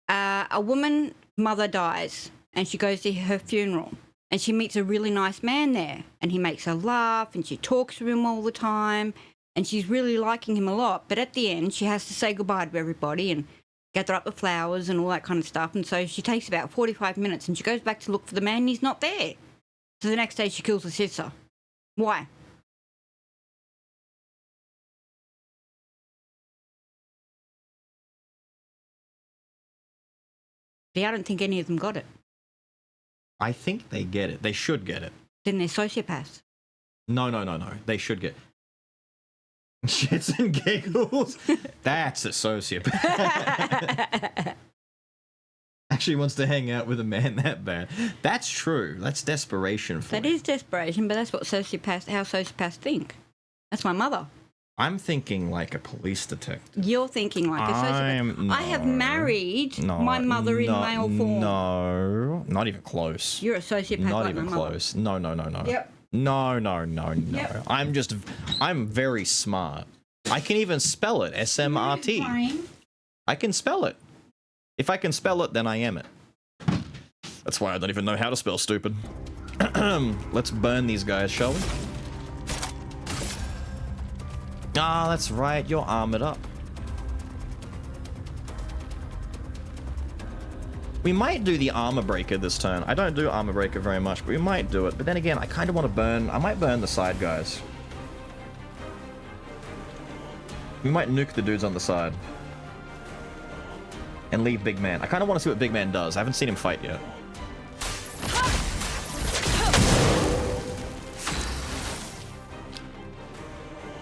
A woman mother dies and she goes to her funeral and she meets a really nice man there and he makes her laugh and she talks to him all the time and she's really liking him a lot. But at the end, she has to say goodbye to everybody and gather up the flowers and all that kind of stuff. And so she takes about 45 minutes and she goes back to look for the man and he's not there. So the next day she kills her sister. Why? See, I don't think any of them got it. I think they get it. They should get it. Then they're sociopaths. No. They should get shits and giggles. That's a sociopath. Actually wants to hang out with a man that bad. That's true. That's desperation for That you. is desperation, but that's what how sociopaths think. That's my mother. I'm thinking like a police detective. You're thinking like a sociopath. I have married my mother in male form. No, not even close. You're a sociopath Not like even my mother. close. No. Yep. No. Yep. I'm very smart. I can even spell it. SMRT. I can spell it. If I can spell it, then I am it. That's why I don't even know how to spell stupid. Let's burn these guys, shall we? Ah, that's right. You're armored up. We might do the armor breaker this turn. I don't do armor breaker very much, but we might do it. But then again, I kind of want to burn... I might burn the side guys. We might nuke the dudes on the side. And leave Big Man. I kind of want to see what Big Man does. I haven't seen him fight yet.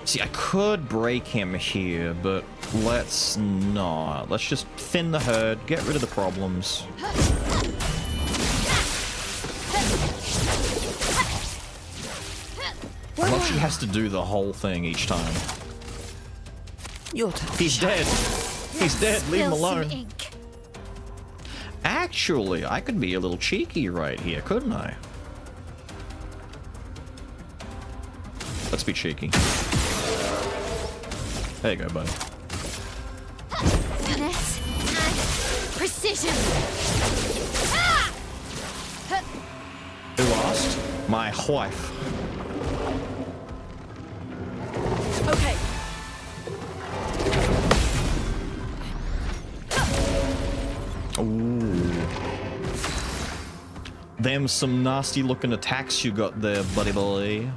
See, I could break him here, but let's not. Let's just thin the herd, get rid of the problems. I love she has to do the whole thing each time. Your turn. He's dead. He's dead. Leave him Spill some alone. ink. Actually, I could be a little cheeky right here, couldn't I? Let's be cheeky. There you go, buddy. Finesse and precision. Ah! Who lost? My wife. Okay. Ooh. Them some nasty looking attacks you got there, buddy boy.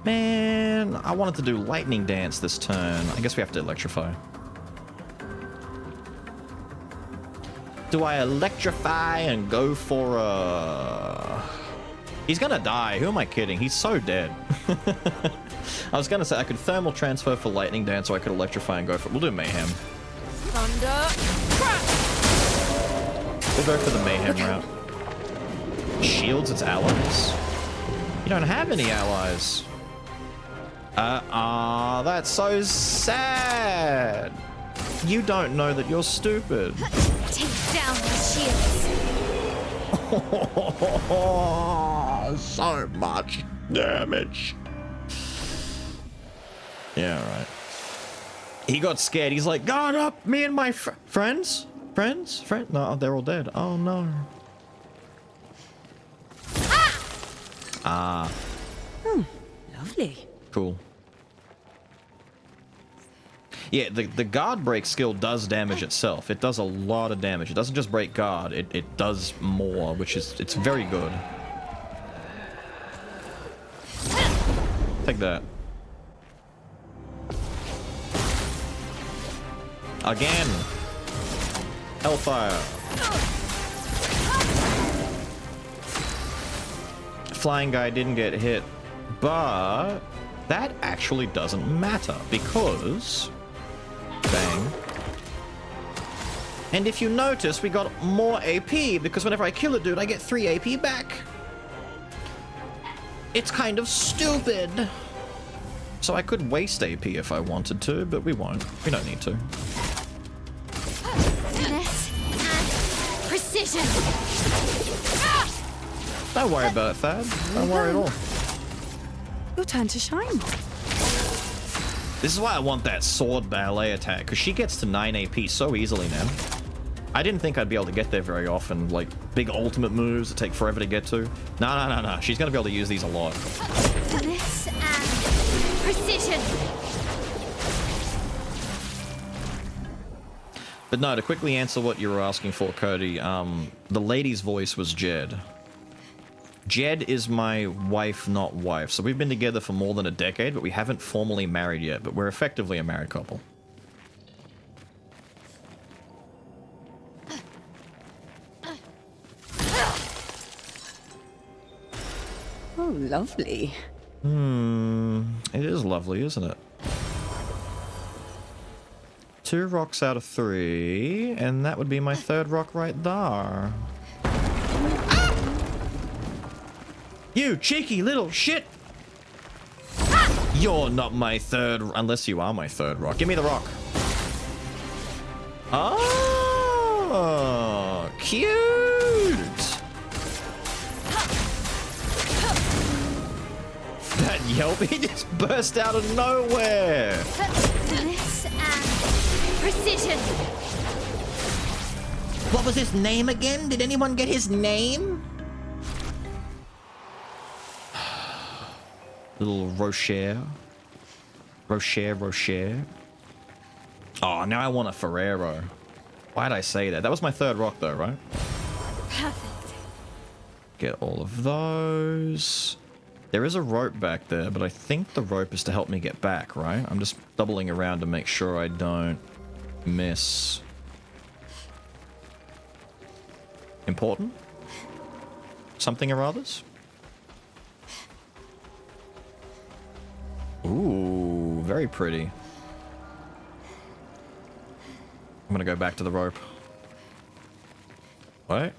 Man, I wanted to do lightning dance this turn. I guess we have to electrify. Do I electrify and go for a... He's gonna die. Who am I kidding? He's so dead. I was gonna say I could thermal transfer for lightning dance, or I could electrify and go for... We'll do mayhem. Thunder. We'll go for the mayhem route. Shields its allies? You don't have any allies. That's so sad. You don't know that you're stupid. Take down the shields. So much damage. Yeah, right. He got scared. He's like, guard up, me and my friends? Friends? No, they're all dead. Oh, no. Lovely. Cool. Yeah, the guard break skill does damage itself. It does a lot of damage. It doesn't just break guard, it does more, which is, it's very good. Take that. Again. Hellfire. Flying guy didn't get hit, but that actually doesn't matter because bang. And if you notice, we got more AP because whenever I kill a dude, I get 3 AP back. It's kind of stupid. So I could waste AP if I wanted to, but we won't. We don't need to. Finesse and precision. Don't worry about it, Thad. Don't worry at all. Your turn to shine. This is why I want that sword ballet attack, because she gets to 9 AP so easily now. I didn't think I'd be able to get there very often, like big ultimate moves that take forever to get to. No. She's going to be able to use these a lot. Finesse and precision. But no, to quickly answer what you were asking for, Cody, the lady's voice was Jed. Jed is my wife, not wife. So we've been together for more than a decade, but we haven't formally married yet, but we're effectively a married couple. Oh, lovely. It is lovely, isn't it? 2 rocks out of 3, and that would be my 3rd rock right there. You cheeky little shit! You're not my 3rd, unless you are my 3rd rock. Give me the rock. Oh, cute! That yelp, he just burst out of nowhere. Finesse and precision. What was his name again? Did anyone get his name? Little Rocher. Rocher. Oh, now I want a Ferrero. Why'd I say that? That was my 3rd rock though, right? Perfect. Get all of those. There is a rope back there, but I think the rope is to help me get back, right? I'm just doubling around to make sure I don't miss. Important? Something or others? Ooh, very pretty. I'm gonna go back to the rope. What?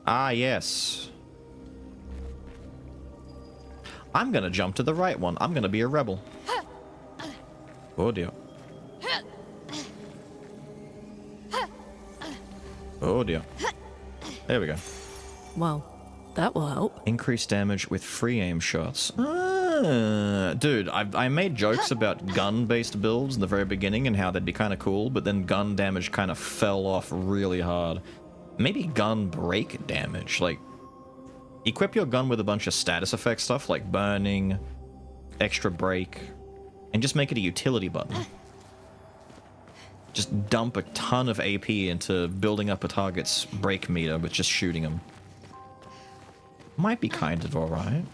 Ah, yes. I'm gonna jump to the right one. I'm gonna be a rebel. Oh dear. Oh dear. There we go. Well, that will help. Increased damage with free aim shots. Dude, I made jokes about gun-based builds in the very beginning and how they'd be kind of cool, but then gun damage kind of fell off really hard. Maybe gun break damage, like equip your gun with a bunch of status effect stuff like burning, extra break, and just make it a utility button. Just dump a ton of AP into building up a target's break meter with just shooting them. Might be kind of alright.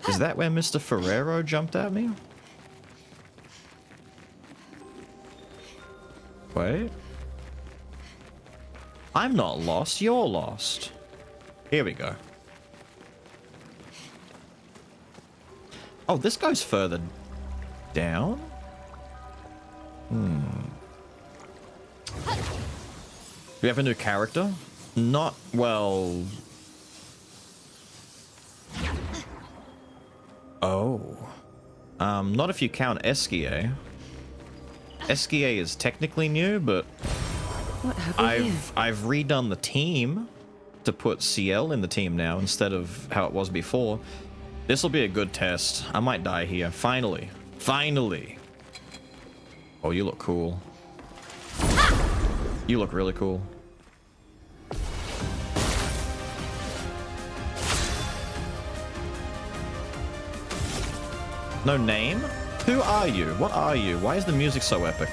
Is that where Mr. Ferrero jumped at me? Wait. I'm not lost, you're lost. Here we go. Oh, this goes further down? We have a new character? Not, well... Oh. Not if you count Esquier. Esquier is technically new, but What happened here? I've redone the team to put CL in the team now instead of how it was before. This will be a good test. I might die here. Finally. Finally. Oh, you look cool. You look really cool. No name? Who are you? What are you? Why is the music so epic?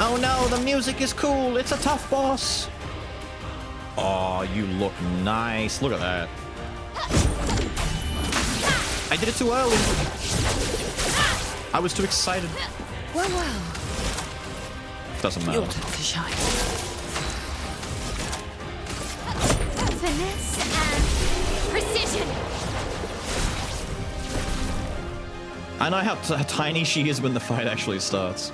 Oh no, the music is cool. It's a tough boss. Oh, you look nice. Look at that. I did it too early. I was too excited. Well, well. Doesn't matter. Your turn to shine. Finesse and precision. I know how tiny she is when the fight actually starts.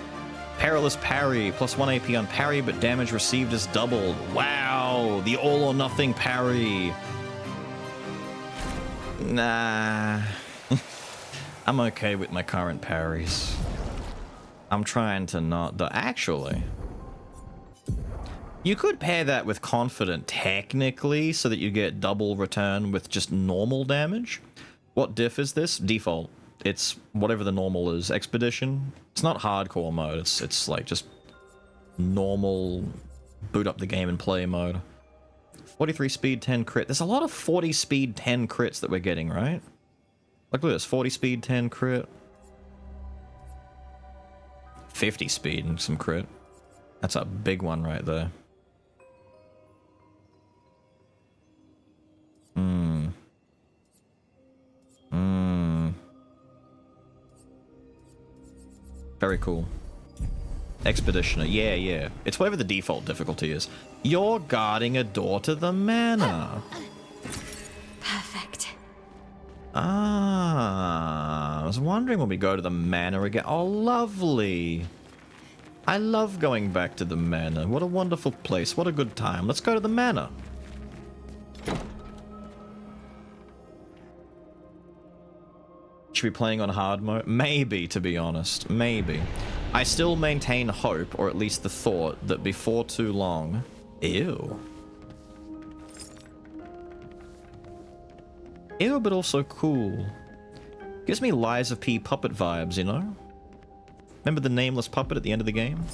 Perilous parry, plus 1 AP on parry, but damage received is doubled. Wow, the all or nothing parry. Nah. I'm okay with my current parries. I'm trying to not die. Actually, you could pair that with confident technically so that you get double return with just normal damage. What diff is this? Default. It's whatever the normal is. Expedition. It's not hardcore mode. It's like just normal boot up the game and play mode. 43 speed, 10 crit. There's a lot of 40 speed, 10 crits that we're getting, right? Like, look at this. 40 speed, 10 crit. 50 speed and some crit. That's a big one right there. Very cool. Expeditioner. Yeah. It's whatever the default difficulty is. You're guarding a door to the manor. Perfect. Ah, I was wondering when we go to the manor again. Oh, lovely. I love going back to the manor. What a wonderful place. What a good time. Let's go to the manor. Should be playing on hard mode? Maybe, to be honest. Maybe. I still maintain hope, or at least the thought, that before too long... Ew. Ew, but also cool. Gives me Lies of P puppet vibes, you know? Remember the nameless puppet at the end of the game?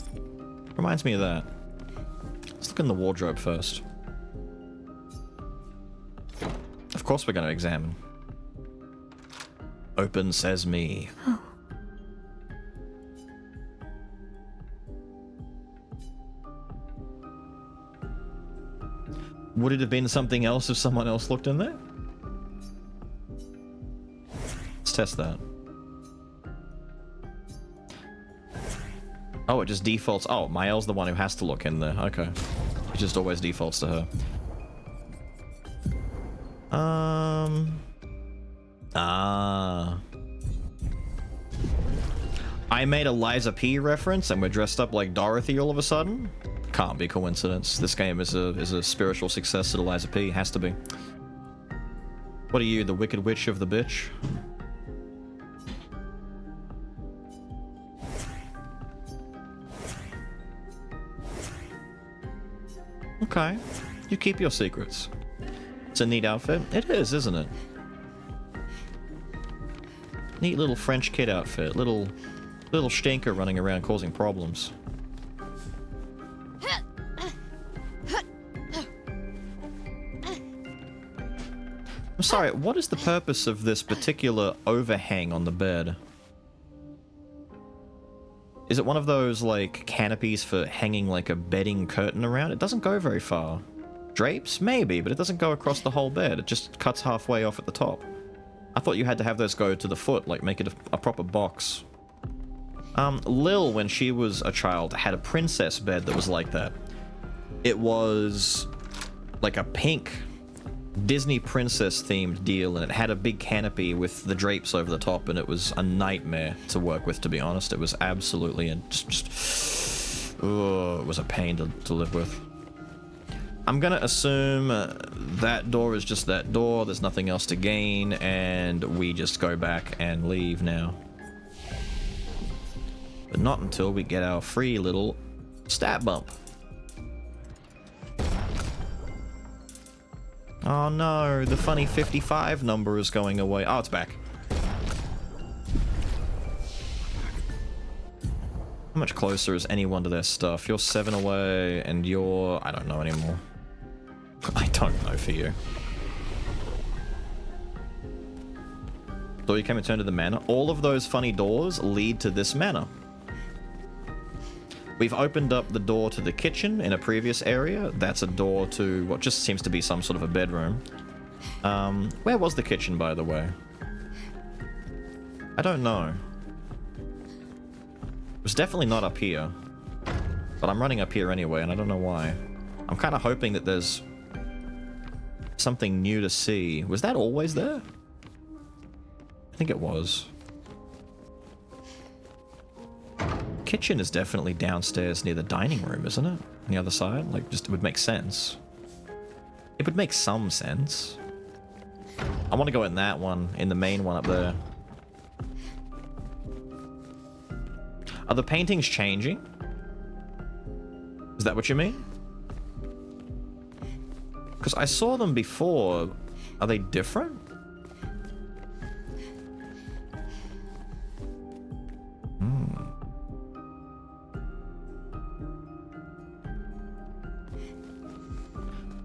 Reminds me of that. Let's look in the wardrobe first. Of course we're going to examine. Open sesame. Oh. Would it have been something else if someone else looked in there? Let's test that. Oh, it just defaults. Oh, Mael's the one who has to look in there. Okay. It just always defaults to her. I made a Liza P reference and we're dressed up like Dorothy all of a sudden? Can't be coincidence. This game is a spiritual success to the Liza P. Has to be. What are you, the Wicked Witch of the bitch? Okay. You keep your secrets. It's a neat outfit. It is, isn't it? Neat little French kid outfit. Little stinker running around causing problems. I'm sorry, what is the purpose of this particular overhang on the bed? Is it one of those, like, canopies for hanging, like, a bedding curtain around? It doesn't go very far. Drapes? Maybe, but it doesn't go across the whole bed. It just cuts halfway off at the top. I thought you had to have those go to the foot, like, make it a proper box. Lil, when she was a child, had a princess bed that was like that. It was like a pink Disney princess themed deal, and it had a big canopy with the drapes over the top, and it was a nightmare to work with, to be honest. It was absolutely it was a pain to live with. I'm gonna assume that door is just that door, there's nothing else to gain, and we just go back and leave now. But not until we get our free little stat bump. Oh no, the funny 55 number is going away. Oh, it's back. How much closer is anyone to their stuff? You're 7 away, and you're... I don't know anymore. I don't know for you. Door you came and turned to the manor. All of those funny doors lead to this manor. We've opened up the door to the kitchen in a previous area. That's a door to what just seems to be some sort of a bedroom. Where was the kitchen, by the way? I don't know. It was definitely not up here. But I'm running up here anyway, and I don't know why. I'm kind of hoping that there's something new to see. Was that always there? I think it was. Kitchen is definitely downstairs near the dining room, isn't it? On the other side? Like, just, it would make sense. It would make some sense. I want to go in that one, in the main one up there. Are the paintings changing? Is that what you mean? Because I saw them before. Are they different?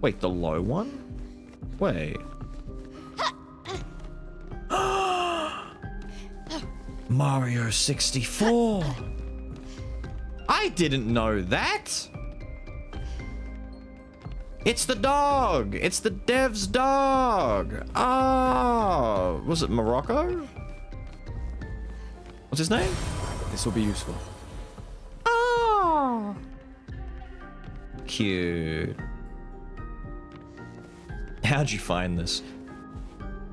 Wait, the low one? Wait. Mario 64! I didn't know that! It's the dog! It's the dev's dog! Ah! Was it Morocco? What's his name? This will be useful. Oh! Cute. How'd you find this?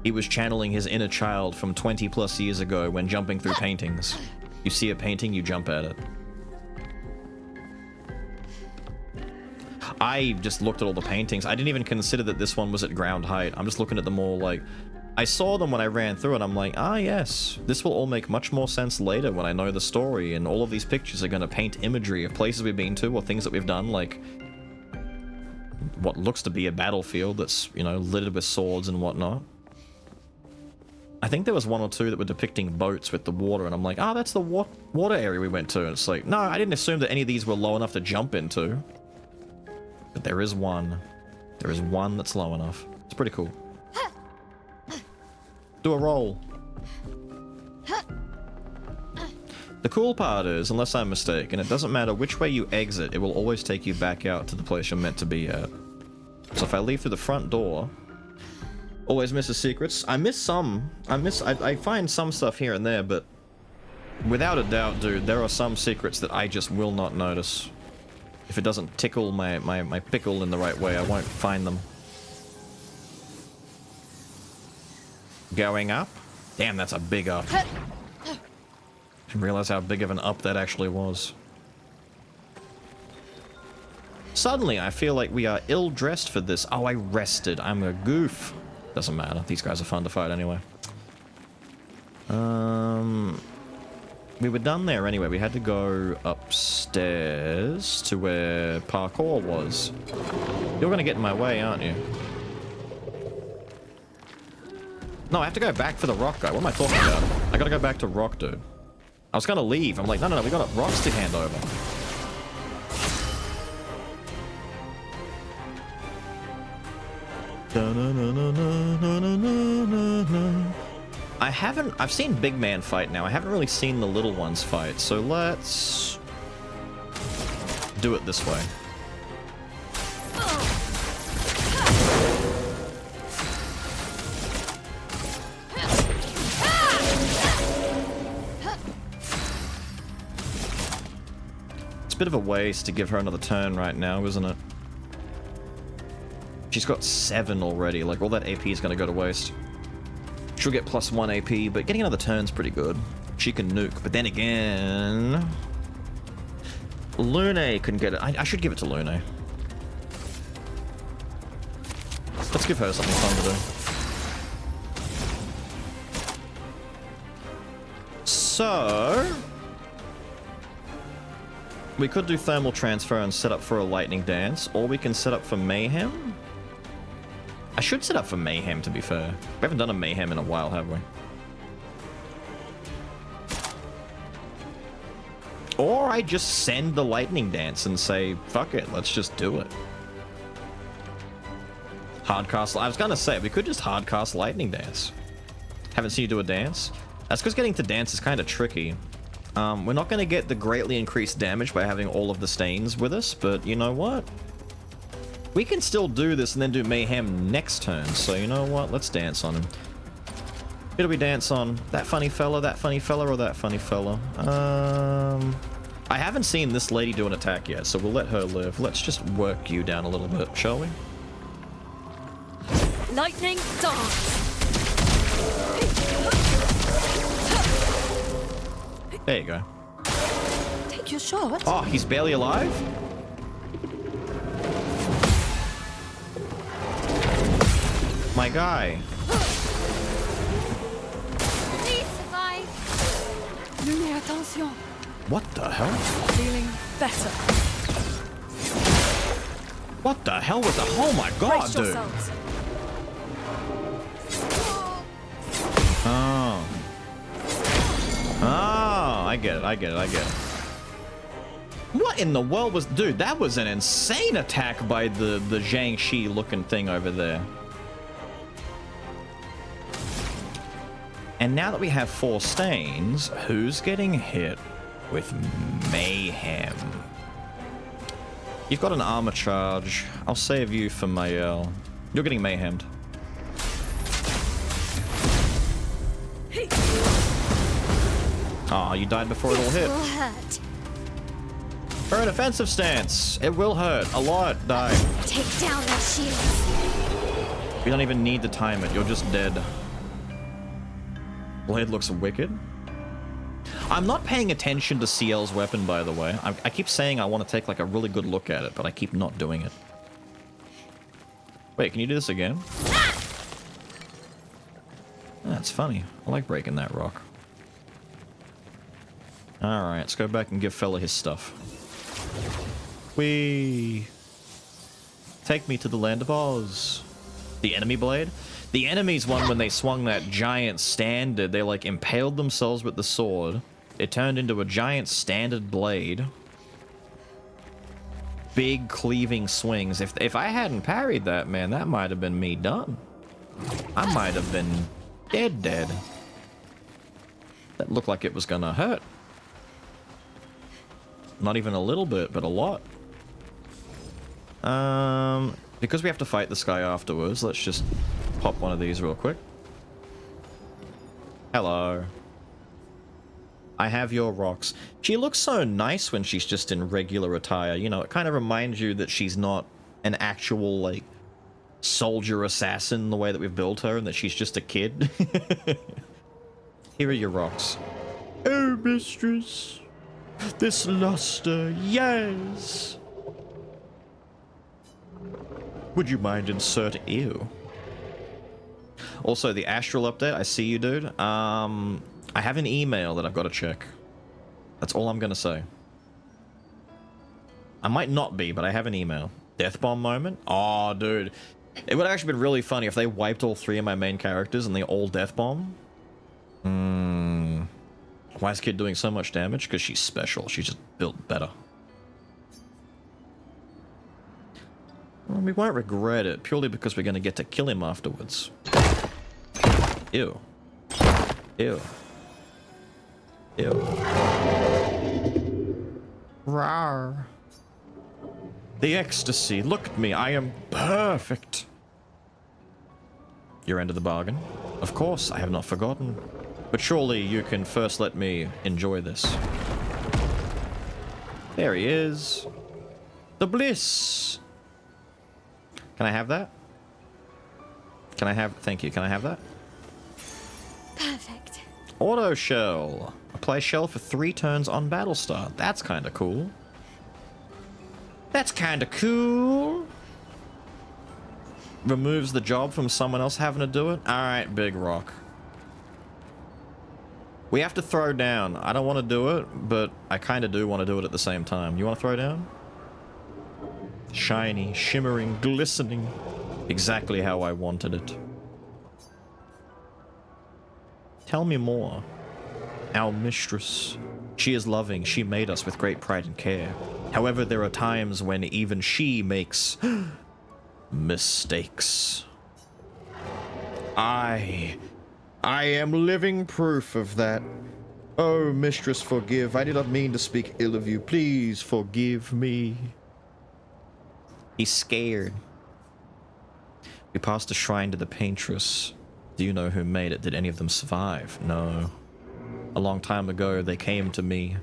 He was channeling his inner child from 20 plus years ago when jumping through paintings. You see a painting, you jump at it. I just looked at all the paintings. I didn't even consider that this one was at ground height. I'm just looking at them all like... I saw them when I ran through and I'm like, ah yes, this will all make much more sense later when I know the story, and all of these pictures are going to paint imagery of places we've been to or things that we've done, like what looks to be a battlefield that's, you know, littered with swords and whatnot. I think there was one or two that were depicting boats with the water, and I'm like, oh, that's the water area we went to. And it's like, no, I didn't assume that any of these were low enough to jump into. But there is one. There is one that's low enough. It's pretty cool. Do a roll. The cool part is, unless I'm mistaken, it doesn't matter which way you exit, it will always take you back out to the place you're meant to be at. So if I leave through the front door, always misses secrets. I miss some. I find some stuff here and there, but without a doubt, dude, there are some secrets that I just will not notice. If it doesn't tickle my pickle in the right way, I won't find them. Going up? Damn, that's a big up. Didn't realize how big of an up that actually was. Suddenly, I feel like we are ill-dressed for this. Oh, I rested. I'm a goof. Doesn't matter. These guys are fun to fight anyway. We were done there anyway. We had to go upstairs to where parkour was. You're gonna get in my way, aren't you? No, I have to go back for the rock guy. What am I talking about? I gotta go back to rock, dude. I was gonna leave. I'm like, no, we got rocks to hand over. I've seen big man fight now. I haven't really seen the little ones fight, so let's do it this way. It's a bit of a waste to give her another turn right now, isn't it? She's got 7 already, like all that AP is gonna go to waste. She'll get +1 AP, but getting another turn's pretty good. She can nuke, but then again... Lune can get it. I should give it to Lune. Let's give her something fun to do. So... we could do thermal transfer and set up for a lightning dance, or we can set up for mayhem. I should set up for mayhem, to be fair. We haven't done a mayhem in a while, have we? Or I just send the lightning dance and say, fuck it, let's just do it. Hardcast. I was gonna say, we could just hardcast lightning dance. Haven't seen you do a dance? That's because getting to dance is kind of tricky. We're not going to get the greatly increased damage by having all of the stains with us, but you know what? We can still do this and then do mayhem next turn, so you know what? Let's dance on him. Who do we dance on? That funny fella, or that funny fella? I haven't seen this lady do an attack yet, so we'll let her live. Let's just work you down a little bit, shall we? Lightning dance. There you go. Take your shot. Oh, he's barely alive? My guy. Please survive. Lune, attention. What the hell? Feeling better. What the hell was that? Oh my god, Brace dude. yourselves. Oh. Oh, I get it. What in the world was... Dude, that was an insane attack by the Zhang Shi looking thing over there. And now that we have 4 stains, who's getting hit with mayhem? You've got an armor charge. I'll save you for Mael. You're getting mayhemmed. Oh, you died before it all hit. Will hurt. For a defensive stance, it will hurt a lot. Die. Take down their shields. You don't even need to time it. You're just dead. Blade looks wicked. I'm not paying attention to CL's weapon, by the way. I keep saying I want to take like a really good look at it, but I keep not doing it. Wait, can you do this again? That's funny. I like breaking that rock. Alright, let's go back and give fella his stuff. Whee! Take me to the land of Oz. The enemy blade? The enemy's one when they swung that giant standard, they like impaled themselves with the sword. It turned into a giant standard blade. Big cleaving swings. If I hadn't parried that, man, that might have been me done. I might have been dead. That looked like it was gonna hurt. Not even a little bit, but a lot. Because we have to fight this guy afterwards, let's just pop one of these real quick. Hello. I have your rocks. She looks so nice when she's just in regular attire. You know, it kind of reminds you that she's not an actual, like, soldier assassin the way that we've built her and that she's just a kid. Here are your rocks. Oh, mistress. This luster, yes. Would you mind insert ew? Also, the astral update, I see you, dude. I have an email that I've got to check. That's all I'm gonna say. I might not be, but I have an email. Death bomb moment? Oh, dude. It would have actually been really funny if they wiped all 3 of my main characters and they all death bomb. Why is Kid doing so much damage? Because she's special. She's just built better. Well, we won't regret it, purely because we're going to get to kill him afterwards. Ew. Ew. Ew. Rawr. The ecstasy. Look at me. I am perfect. Your end of the bargain? Of course, I have not forgotten. But surely you can first let me enjoy this. There he is. The bliss. Can I have that? Can I have... Thank you. Can I have that? Perfect. Auto shell. Apply shell for 3 turns on battle start. That's kind of cool. That's kind of cool. Removes the job from someone else having to do it. Alright, big rock. We have to throw down. I don't want to do it, but I kind of do want to do it at the same time. You want to throw down? Shiny, shimmering, glistening. Exactly how I wanted it. Tell me more. Our mistress. She is loving. She made us with great pride and care. However, there are times when even she makes mistakes. I am living proof of that. Oh, mistress, forgive. I did not mean to speak ill of you. Please forgive me. He's scared. We passed a shrine to the paintress. Do you know who made it? Did any of them survive? No. A long time ago, they came to me.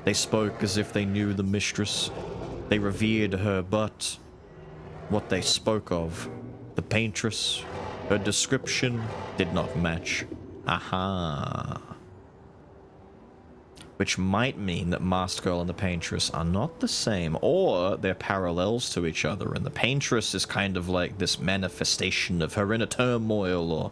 They spoke as if they knew the mistress. They revered her, but what they spoke of, the paintress, her description did not match. Aha. Which might mean that Masked Girl and the Paintress are not the same, or they're parallels to each other, and the Paintress is kind of like this manifestation of her inner turmoil, or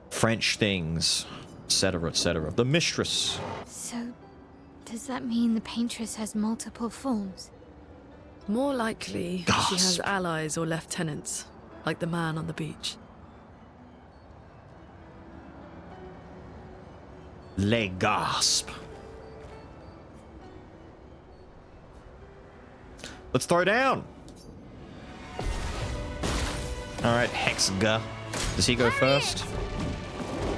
French things, etc., etc. The Mistress. So, does that mean the Paintress has multiple forms? More likely, she has allies or lieutenants, like the man on the beach. Les gasp. Let's throw down. All right, Hexga. Does he go first?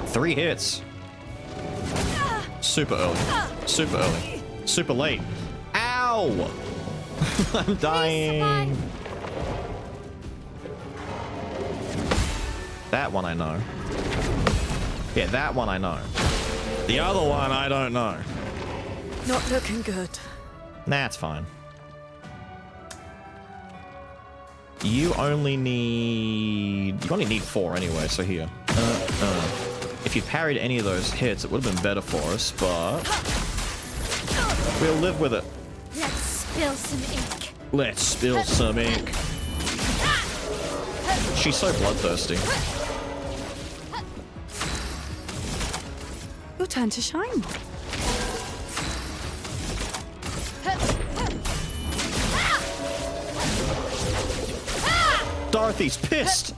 3 hits. Super early. Super early. Super late. Ow! I'm dying. That one I know. Yeah, that one I know. The other one, I don't know. Not looking good. Nah, it's fine. You only need 4 anyway, so here. If you parried any of those hits, it would have been better for us, but we'll live with it. Let's spill some ink. Let's spill some ink. She's so bloodthirsty. Your turn to shine. Dorothy's pissed.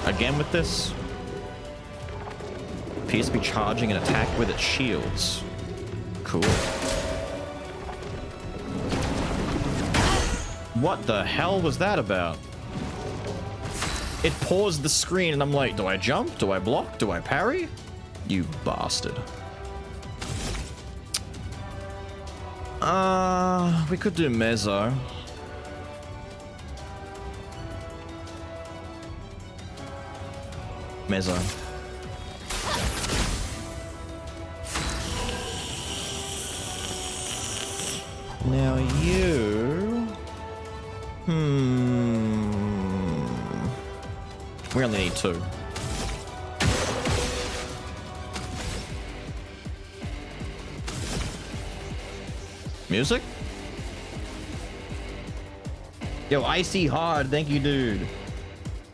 Again with this. Appears to be charging an attack with its shields. Cool. What the hell was that about? It paused the screen and I'm like, do I jump? Do I block? Do I parry? You bastard. We could do Mezzo. Mezzo. Now you... We only need 2. Music? Yo, Icy Hard, thank you, dude.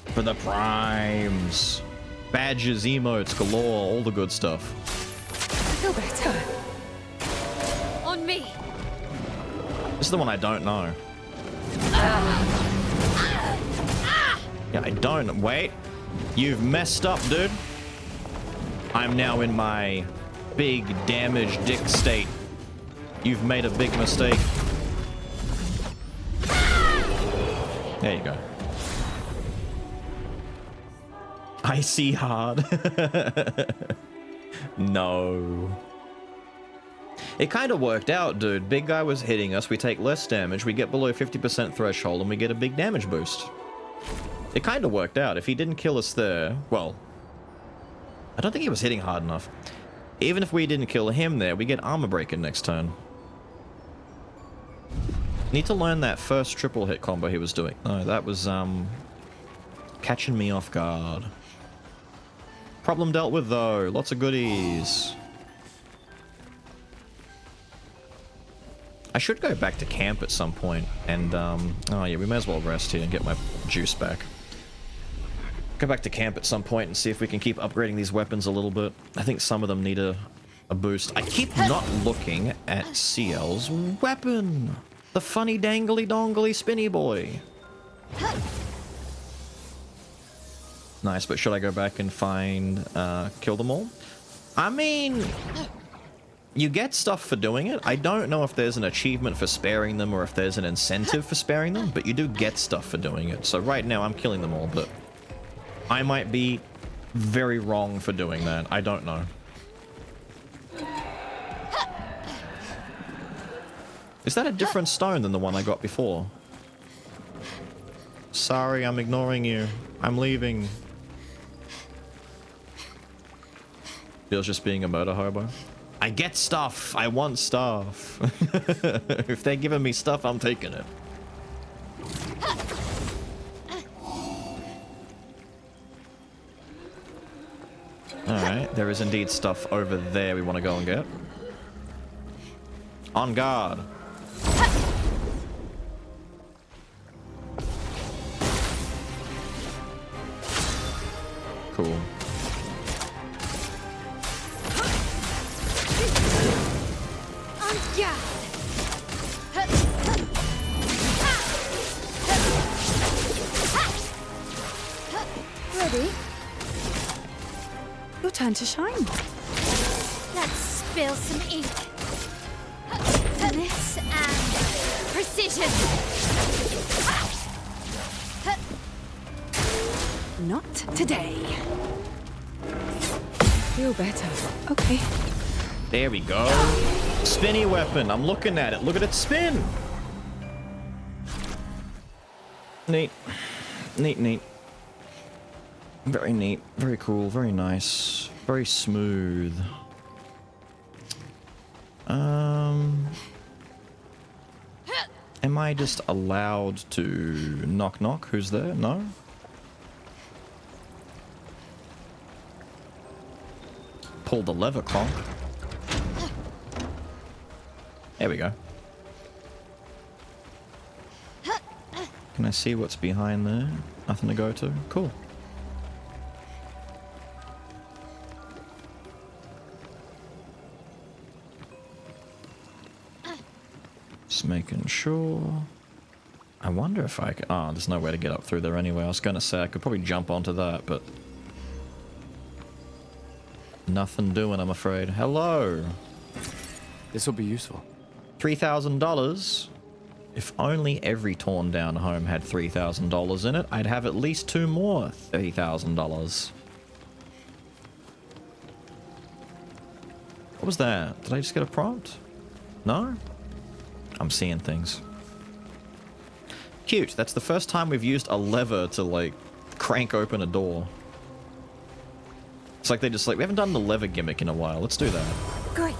For the primes. Badges, emotes, galore, all the good stuff. I feel better. On me. This is the one I don't know. Yeah, I don't. Wait. You've messed up, dude. I'm now in my big damage dick state. You've made a big mistake. There you go. Icy hard. No. It kind of worked out, dude. Big guy was hitting us. We take less damage. We get below 50% threshold and we get a big damage boost. It kind of worked out. If he didn't kill us there, well, I don't think he was hitting hard enough. Even if we didn't kill him there, we get armor breaking next turn. Need to learn that first triple hit combo he was doing. No, that was catching me off guard. Problem dealt with though. Lots of goodies. I should go back to camp at some point and oh yeah, we may as well rest here and get my juice back. Go back to camp at some point and see if we can keep upgrading these weapons a little bit. I think some of them need a boost. I keep not looking at CL's weapon. The funny dangly dongly spinny boy. Nice, but should I go back and find kill them all? I mean, you get stuff for doing it. I don't know if there's an achievement for sparing them or if there's an incentive for sparing them, but you do get stuff for doing it. So right now I'm killing them all, but I might be very wrong for doing that. I don't know. Is that a different stone than the one I got before? Sorry, I'm ignoring you. I'm leaving. Feels just being a murder hobo. I get stuff. I want stuff. If they're giving me stuff, I'm taking it. Alright, there is indeed stuff over there we want to go and get. On guard. Cool. On guard. Ready? Your turn to shine. Let's spill some ink. Finesse and precision. Not today. Feel better. Okay. There we go. Spinny weapon. I'm looking at it. Look at it spin. Neat. Neat, neat. Very neat. Very cool. Very nice. Very smooth. Am I just allowed to knock knock? Who's there? No? Pull the lever, clonk. There we go. Can I see what's behind there? Nothing to go to? Cool. Just making sure. I wonder if I can... Oh, there's no way to get up through there anyway. I was going to say I could probably jump onto that, but... Nothing doing, I'm afraid. Hello. This will be useful. $3,000. If only every torn down home had $3,000 in it, I'd have at least 2 more $30,000. What was that? Did I just get a prompt? No? I'm seeing things. Cute. That's the first time we've used a lever to, like, crank open a door. It's like they just like, we haven't done the lever gimmick in a while. Let's do that. Great.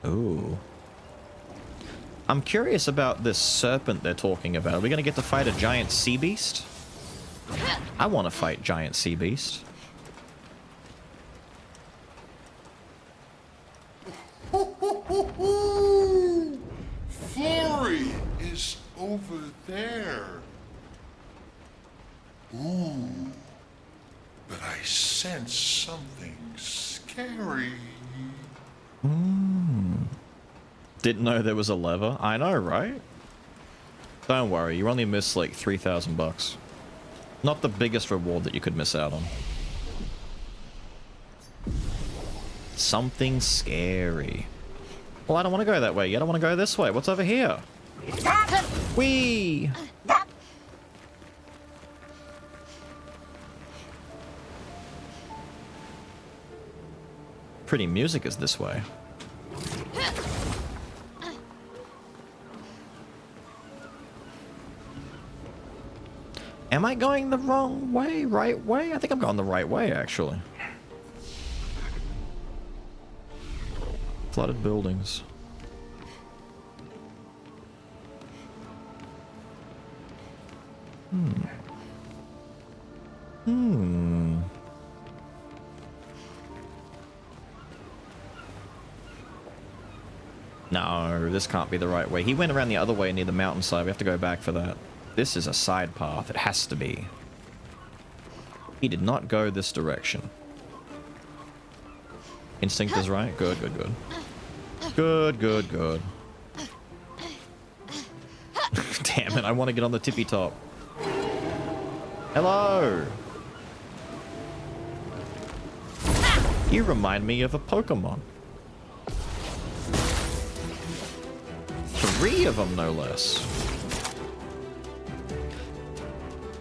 Ooh. I'm curious about this serpent they're talking about. Are we going to get to fight a giant sea beast? I want to fight giant sea beast. Flurry is over there. Ooh. But I sense something scary. Didn't know there was a lever. I know, right? Don't worry, you only missed like 3,000 bucks. Not the biggest reward that you could miss out on. Something scary. Well, I don't want to go that way yet. I want to go this way. What's over here? Whee! Pretty music is this way. Am I going the wrong way? Right way? I think I'm going the right way, actually. Flooded buildings. No, this can't be the right way. He went around the other way near the mountainside. We have to go back for that. This is a side path. It has to be. He did not go this direction. Instinct is right. Good, good, good. Good, good, good. Damn it, I want to get on the tippy top. Hello! You remind me of a Pokemon. 3 of them, no less.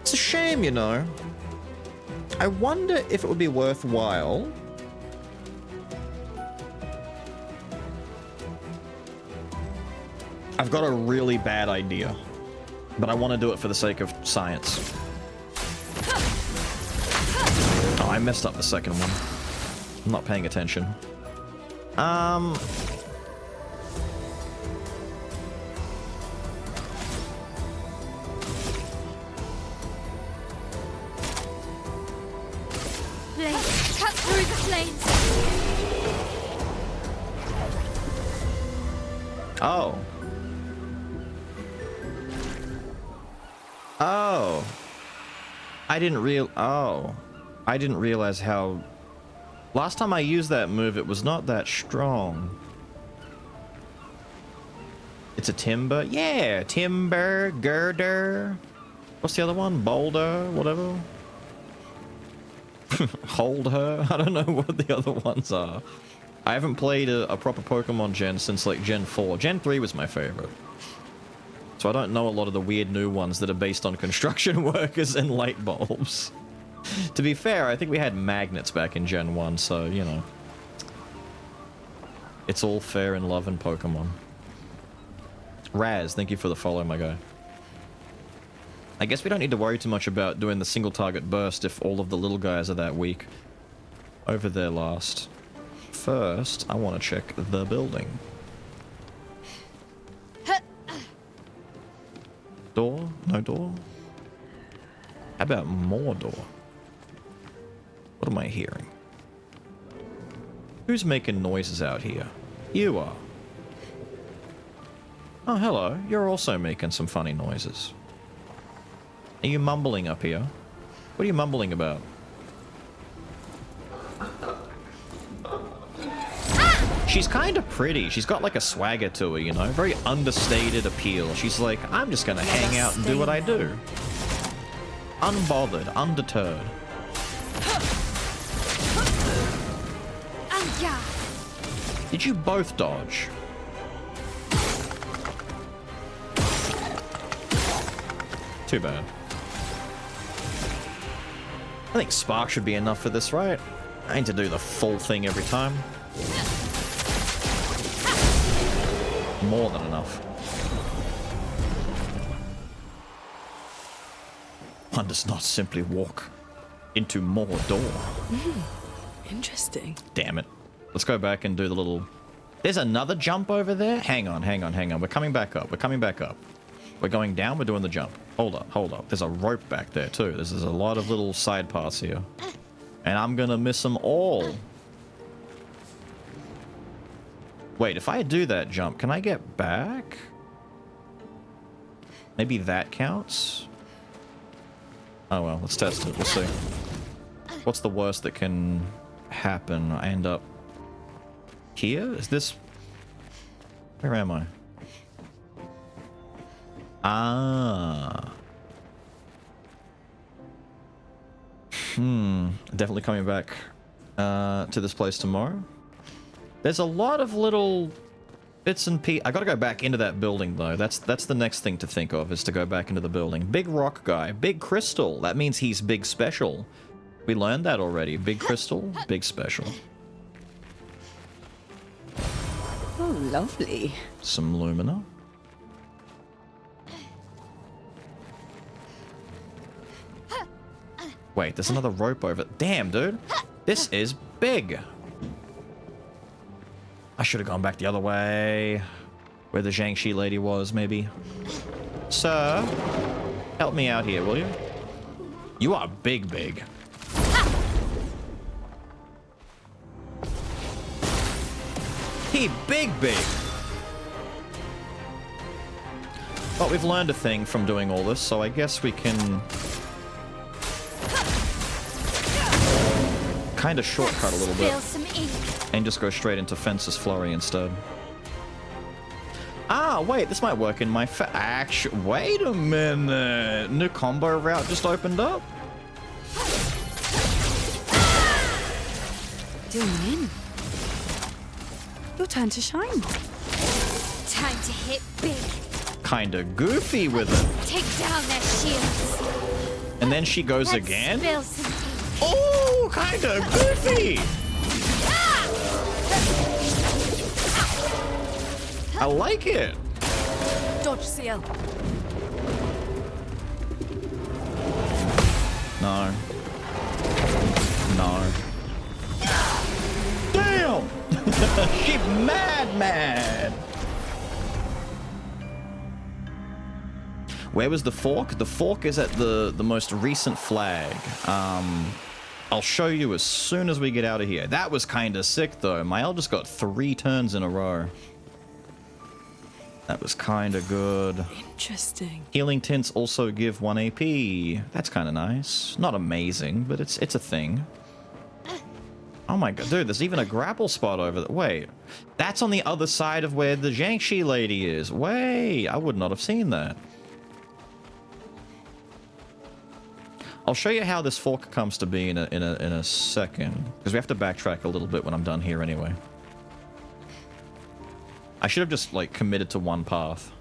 It's a shame, you know. I wonder if it would be worthwhile. I've got a really bad idea, but I want to do it for the sake of science. Oh, I messed up the second one. I'm not paying attention. Blade, cut through the flames. Oh. Oh. I didn't realize how... Last time I used that move, it was not that strong. It's a timber? Yeah, timber, girder. What's the other one? Boulder, whatever. Hold her? I don't know what the other ones are. I haven't played a proper Pokemon gen since like Gen 4. Gen 3 was my favorite. So I don't know a lot of the weird new ones that are based on construction workers and light bulbs. To be fair, I think we had magnets back in Gen 1, so, you know. It's all fair in love and Pokemon. Raz, thank you for the follow, my guy. I guess we don't need to worry too much about doing the single target burst if all of the little guys are that weak. Over there last. First, I want to check the building. Door? No door? How about more door? What am I hearing? Who's making noises out here? You are. Oh, hello. You're also making some funny noises. Are you mumbling up here? What are you mumbling about? She's kind of pretty. She's got like a swagger to her, you know? Very understated appeal. She's like, I'm just gonna hang out and do what I do. Unbothered, undeterred. Did you both dodge? Too bad. I think Spark should be enough for this, right? I need to do the full thing every time. More than enough. One does not simply walk into more door. Interesting. Damn it. Let's go back and do the little... There's another jump over there? Hang on. We're coming back up. We're going down, we're doing the jump. Hold up. There's a rope back there too. There's a lot of little side paths here. And I'm gonna miss them all. Wait, if I do that jump, can I get back? Maybe that counts? Oh well, let's test it. We'll see. What's the worst that can happen? I end up here? Is this... Where am I? Ah. Definitely coming back to this place tomorrow. There's a lot of little bits and pieces. I gotta go back into that building though. That's the next thing to think of, is to go back into the building. Big rock guy, big crystal. That means he's big special. We learned that already. Big crystal, big special. Oh, lovely. Some Lumina. Wait, there's another rope over... Damn, dude. This is big. I should have gone back the other way. Where the Jiangxi lady was, maybe. Sir, help me out here, will you? You are big. He big. Well, we've learned a thing from doing all this, so I guess we can... kind of shortcut a little bit and just go straight into Fence's Flurry instead. Ah, wait, this might work in my wait a minute. New combo route just opened up. Doing in. Your turn to shine. Time to hit big. Kinda goofy with it. Take down their shields. And then she goes Let's again? spill some tea. Oh, kind of goofy! I like it. Dodge CL. No. No. Damn! She mad. Where was the fork? The fork is at the most recent flag. I'll show you as soon as we get out of here. That was kind of sick, though. Mael just got 3 turns in a row. That was kind of good. Interesting. Healing tints also give 1 AP. That's kind of nice. Not amazing, but it's a thing. Oh my god, dude, there's even a grapple spot over there. Wait, that's on the other side of where the Jiangxi lady is. Wait, I would not have seen that. I'll show you how this fork comes to be in a second, because we have to backtrack a little bit when I'm done here anyway. I should have just like committed to one path,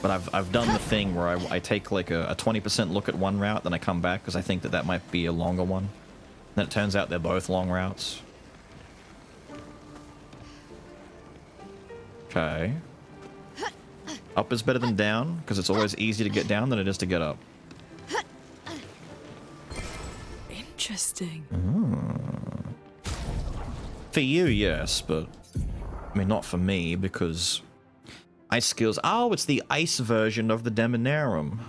but I've done the thing where I take like a 20% look at one route, then I come back because I think that might be a longer one. Then it turns out they're both long routes. Okay. Up is better than down because it's always easier to get down than it is to get up. Interesting. For you, yes, but I mean, not for me, because ice skills. Oh, it's the ice version of the Demonarum.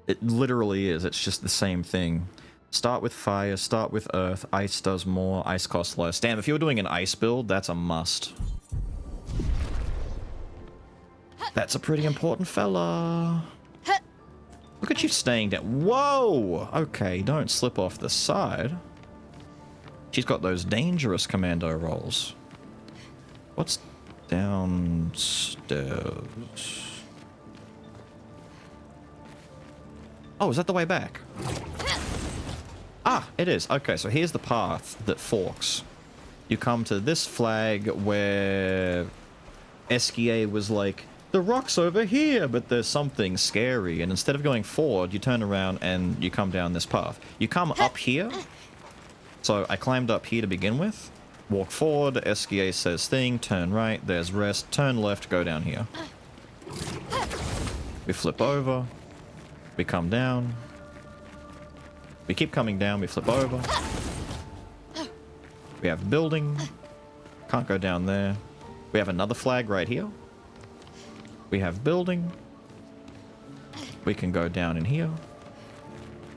It literally is. It's just the same thing. Start with fire, start with earth. Ice does more, ice costs less. Damn, if you were doing an ice build, that's a must. That's a pretty important fella. Look at you staying down. Whoa! Okay, don't slip off the side. She's got those dangerous commando rolls. What's downstairs? Oh, is that the way back? Ah, it is. Okay, so here's the path that forks. You come to this flag where Esquier was like, the rock's over here, but there's something scary. And instead of going forward, you turn around and you come down this path. You come up here. So I climbed up here to begin with. Walk forward, Esquier says thing, turn right, there's rest, turn left, go down here. We flip over. We come down. We keep coming down, we flip over. We have building. Can't go down there. We have another flag right here. We have building. We can go down in here.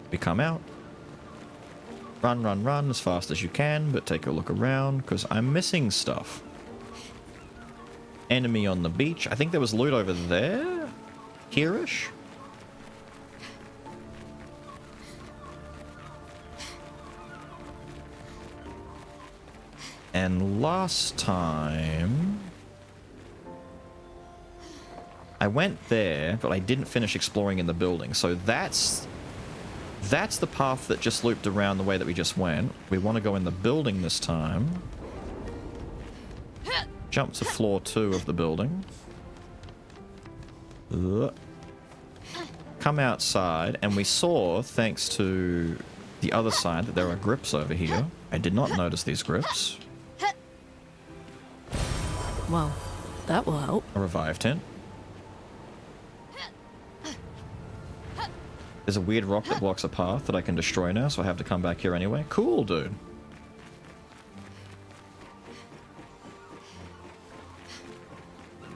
We come out. Run, run, run as fast as you can, but take a look around, because I'm missing stuff. Enemy on the beach. I think there was loot over there? Here-ish? And last time I went there, but I didn't finish exploring in the building. So that's the path that just looped around the way that we just went. We want to go in the building this time. Jump to floor 2 of the building. Come outside, and we saw, thanks to the other side, that there are grips over here. I did not notice these grips. Well, that will help. A revive tent. There's a weird rock that blocks a path that I can destroy now, so I have to come back here anyway. Cool, dude.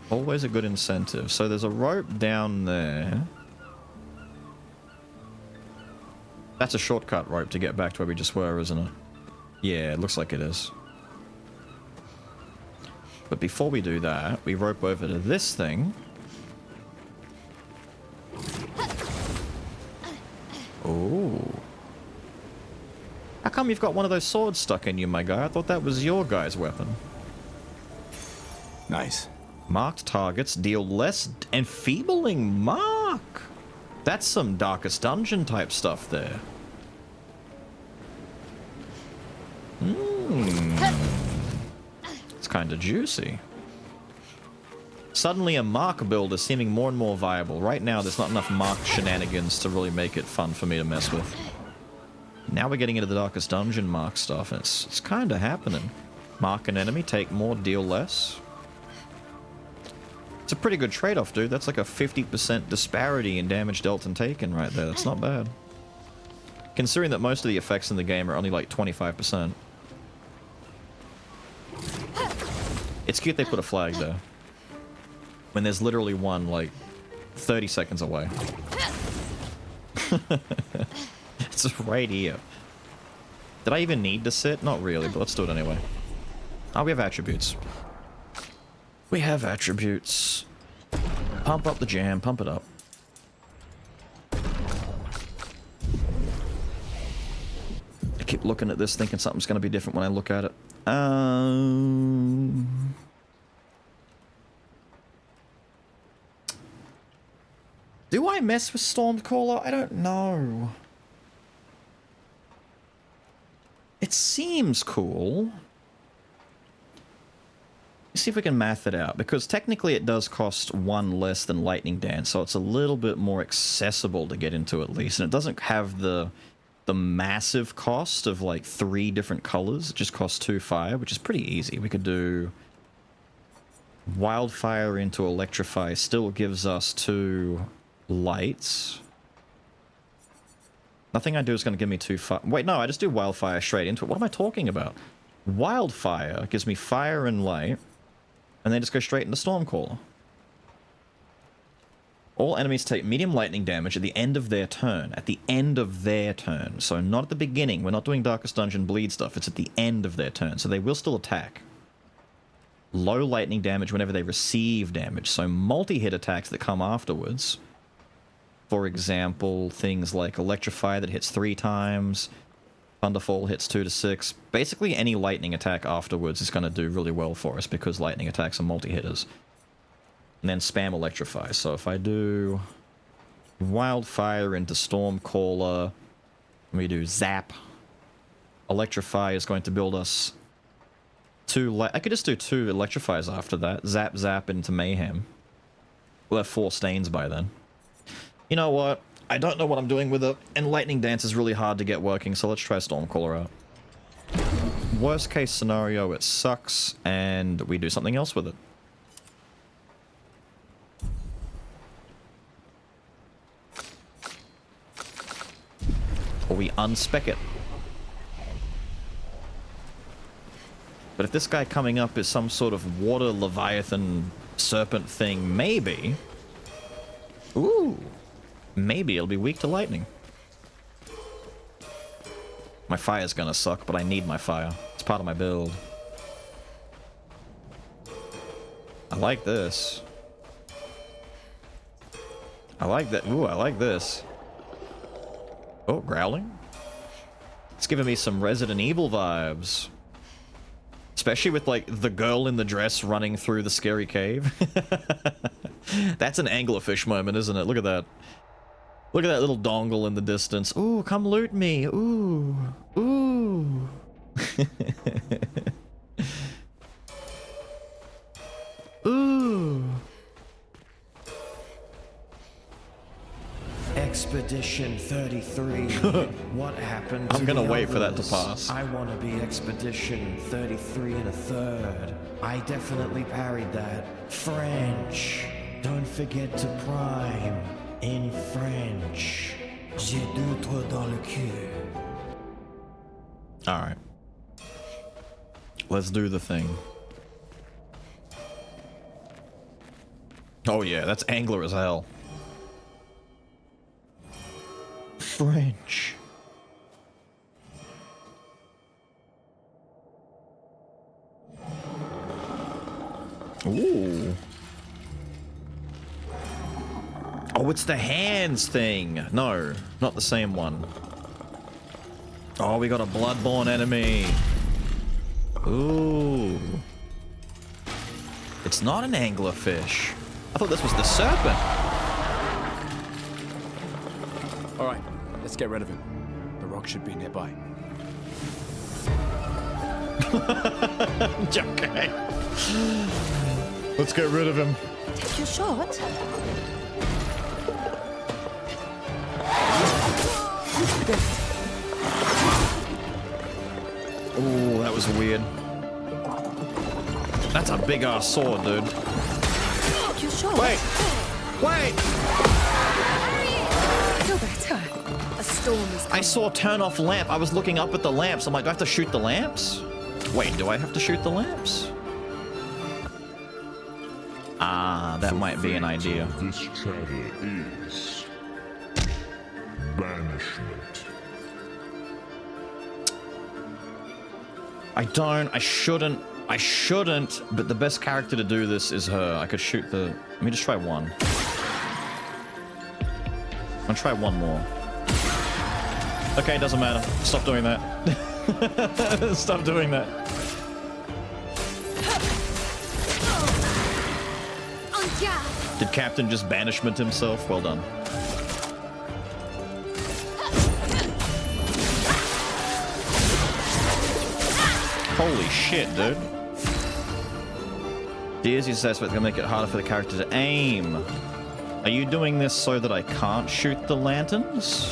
Always a good incentive. So there's a rope down there. That's a shortcut rope to get back to where we just were, isn't it? Yeah, it looks like it is. But before we do that, we rope over to this thing. Oh. How come you've got one of those swords stuck in you, my guy? I thought that was your guy's weapon. Nice. Marked targets deal less enfeebling mark. That's some Darkest Dungeon type stuff there. It's kind of juicy. Suddenly a mark build is seeming more and more viable. Right now there's not enough mark shenanigans to really make it fun for me to mess with. Now we're getting into the Darkest Dungeon mark stuff, and it's kind of happening. Mark an enemy, take more, deal less. It's a pretty good trade-off, dude. That's like a 50% disparity in damage dealt and taken right there. That's not bad. Considering that most of the effects in the game are only like 25%. It's cute they put a flag there. When there's literally one, like, 30 seconds away. It's right here. Did I even need to sit? Not really, but let's do it anyway. Oh, we have attributes. We have attributes. Pump up the jam, pump it up. I keep looking at this thinking something's going to be different when I look at it. Do I mess with Stormcaller? I don't know. It seems cool. Let's see if we can math it out, because technically it does cost 1 less than Lightning Dance, so it's a little bit more accessible to get into at least, and it doesn't have the massive cost of like 3 different colors. It just costs 2 fire, which is pretty easy. We could do Wildfire into Electrify, still gives us 2 lights. Nothing I do is going to give me 2 fire. Wait, no, I just do Wildfire straight into it. What am I talking about? Wildfire gives me fire and light, and then just go straight into Stormcaller. All enemies take medium lightning damage at the end of their turn. At the end of their turn. So not at the beginning. We're not doing Darkest Dungeon bleed stuff. It's at the end of their turn. So they will still attack. Low lightning damage whenever they receive damage. So multi-hit attacks that come afterwards. For example, things like Electrify that hits 3 times. Thunderfall hits 2 to 6. Basically any lightning attack afterwards is going to do really well for us because lightning attacks are multi-hitters. And then spam Electrify. So if I do Wildfire into Stormcaller, we do Zap. Electrify is going to build us 2... I could just do 2 Electrifies after that. Zap, Zap into Mayhem. We'll have 4 stains by then. You know what? I don't know what I'm doing with it, and Lightning Dance is really hard to get working, so let's try Stormcaller out. Worst case scenario, it sucks, and we do something else with it. Or we unspec it. But if this guy coming up is some sort of water leviathan serpent thing, maybe... Ooh! Maybe it'll be weak to lightning. My fire's gonna suck, but I need my fire. It's part of my build. I like this. I like that. Ooh, I like this. Oh, growling. It's giving me some Resident Evil vibes. Especially with, like, the girl in the dress running through the scary cave. That's an anglerfish moment, isn't it? Look at that. Look at that little dongle in the distance. Ooh, come loot me. Ooh. Ooh. Ooh. Expedition 33. What happened to I'm gonna the wait for that to others? pass. I want to be Expedition 33 and a third. I definitely parried that. French. Don't forget to prime in French. J'ai deux trous dans le cul. Alright. Let's do the thing. Oh yeah, that's angler as hell. French. Ooh. Oh, it's the hands thing. No, not the same one. Oh, we got a bloodborne enemy. Ooh. It's not an anglerfish. I thought this was the serpent. All right, let's get rid of him. The rock should be nearby. Okay. Let's get rid of him. Take your shot. Oh, that was weird. That's a big ass sword, dude. Take your shot. Wait! Wait! Feel better. A storm is I saw turn off lamp. I was looking up at the lamps. I'm like, do I have to shoot the lamps? Wait, do I have to shoot the lamps? Ah, that might be an idea. This travel is banishment. I shouldn't, but the best character to do this is her. I could shoot the... Let me just try one. I'm gonna try one more. Okay, doesn't matter. Stop doing that. Stop doing that. Did Captain just banishment himself? Well done. Holy shit, dude. Dears, you says it's gonna make it harder for the character to aim. Are you doing this so that I can't shoot the lanterns?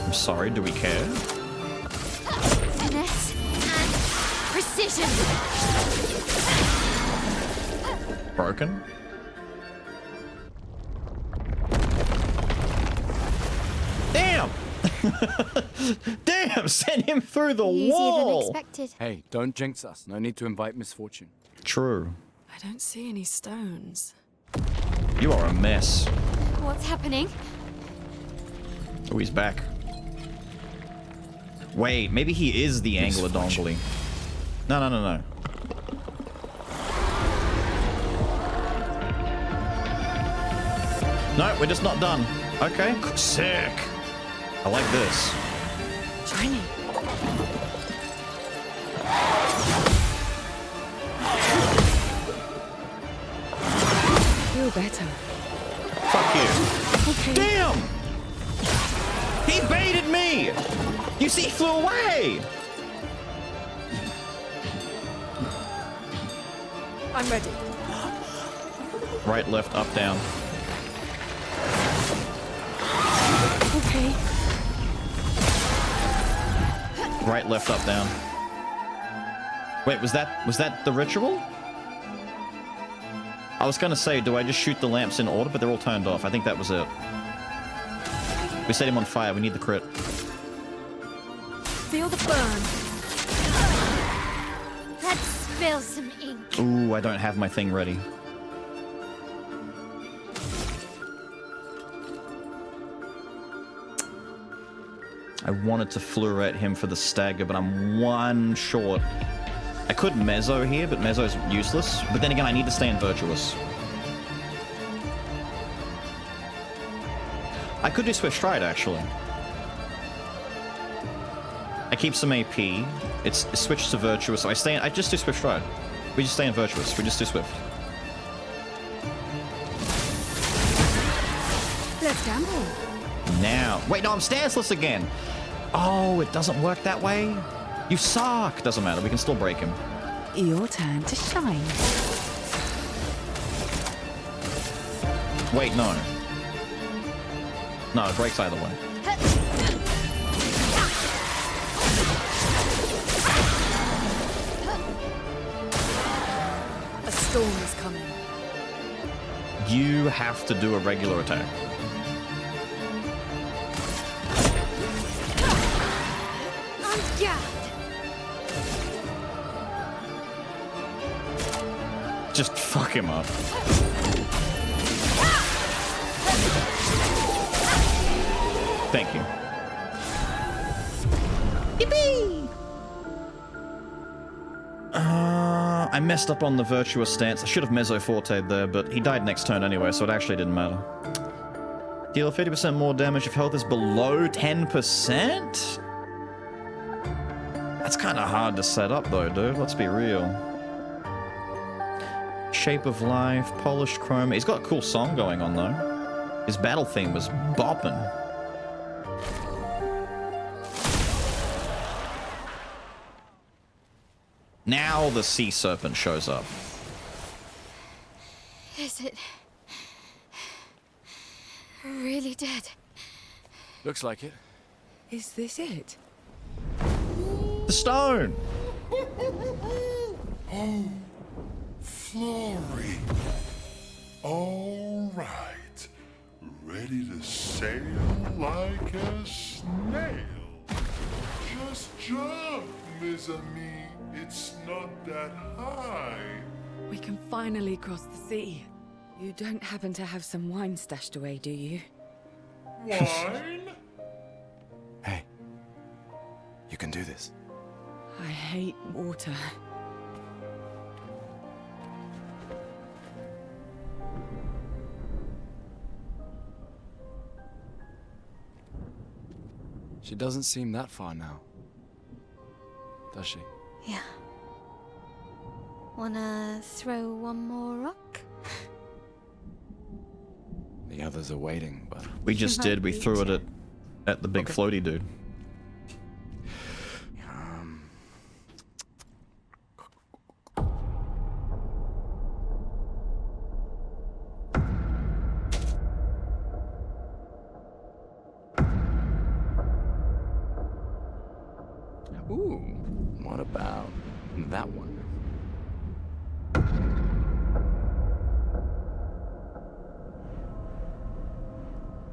I'm sorry, do we care? Finesse and precision. Broken? Damn! Damn! Send him through the Easier wall! than expected. Hey, don't jinx us. No need to invite misfortune. True. I don't see any stones. You are a mess. What's happening? Oh, he's back. Wait, maybe he is the Angler Dongly. No, no, no, no. No, we're just not done. Okay. Sick. I like this. Shiny. Feel better. Fuck you. Okay. Damn! He baited me! You see, he flew away! I'm ready. Right, left, up, down. Okay. Right, left, up, down. Wait, was that the ritual? I was gonna say, do I just shoot the lamps in order? But they're all turned off. I think that was it. We set him on fire. We need the crit. Feel the burn. Let's spill some ink. Ooh, I don't have my thing ready. I wanted to fluorite him for the stagger, but I'm one short. I could mezzo here, but mezzo's useless. But then again, I need to stay in virtuous. I could do Swift Stride, actually. I keep some AP. It's switched to virtuous, so I just do Swift Stride. We just stay in virtuous. We just do Swift. Let's gamble. Now. Wait, no, I'm stanceless again. Oh, it doesn't work that way? You suck. Doesn't matter. We can still break him. Your turn to shine. Wait, no. No, it breaks either way. A storm is coming. You have to do a regular attack. Just fuck him up. Thank you. Yippee! I messed up on the virtuous stance. I should have Mezzo Forte'd there, but he died next turn anyway, so it actually didn't matter. Deal 50% more damage if health is below 10%? That's kind of hard to set up though, dude. Let's be real. Shape of Life, Polished Chrome. He's got a cool song going on though. His battle theme was bopping. Now the sea serpent shows up. Is it really dead? Looks like it. Is this it? The stone! Oh, Flory. All right. Ready to sail like a snail. Just jump, mes amis. It's not that high. We can finally cross the sea. You don't happen to have some wine stashed away, do you? Wine? Hey, you can do this. I hate water. She doesn't seem that far now, does she? Yeah. Wanna throw one more rock? The others are waiting, but... We just did. We threw it at the big floaty dude. Ooh, what about that one?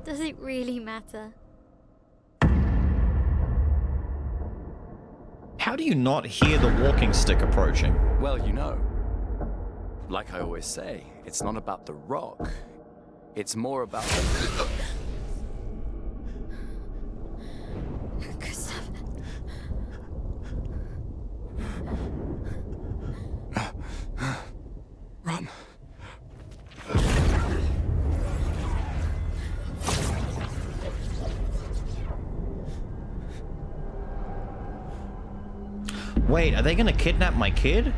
Does it really matter? How do you not hear the walking stick approaching? Well, you know, like I always say, it's not about the rock. It's more about the... Run. Wait, are they gonna kidnap my kid?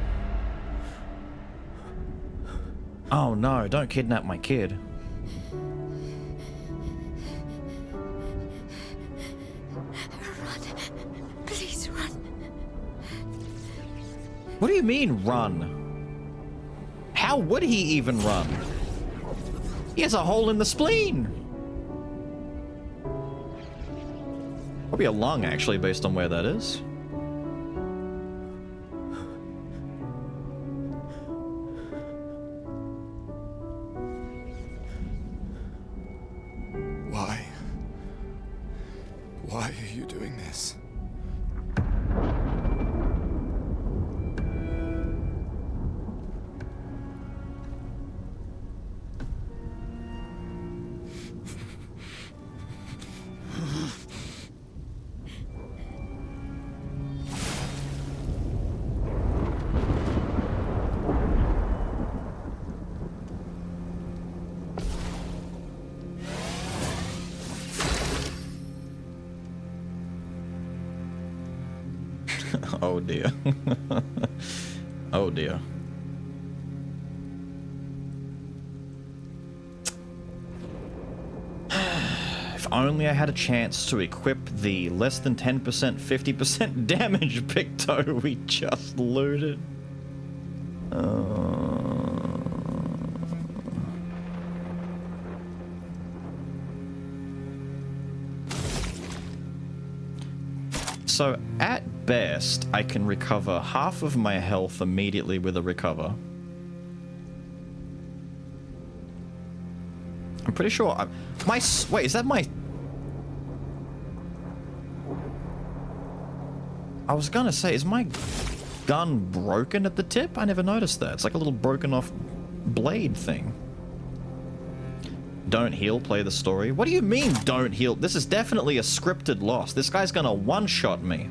Oh no, don't kidnap my kid. Run. Please run. What do you mean, run? How would he even run? He has a hole in the spleen. Probably a lung, actually, based on where that is. Why? Why are you doing this? Oh dear. Oh dear. If only I had a chance to equip the less than 10%, 50% damage Picto we just looted. So, at best, I can recover half of my health immediately with a recover. I'm pretty sure wait, is that my... I was gonna say, is my gun broken at the tip? I never noticed that. It's like a little broken off blade thing. Don't heal, play the story. What do you mean, don't heal? This is definitely a scripted loss. This guy's gonna one-shot me.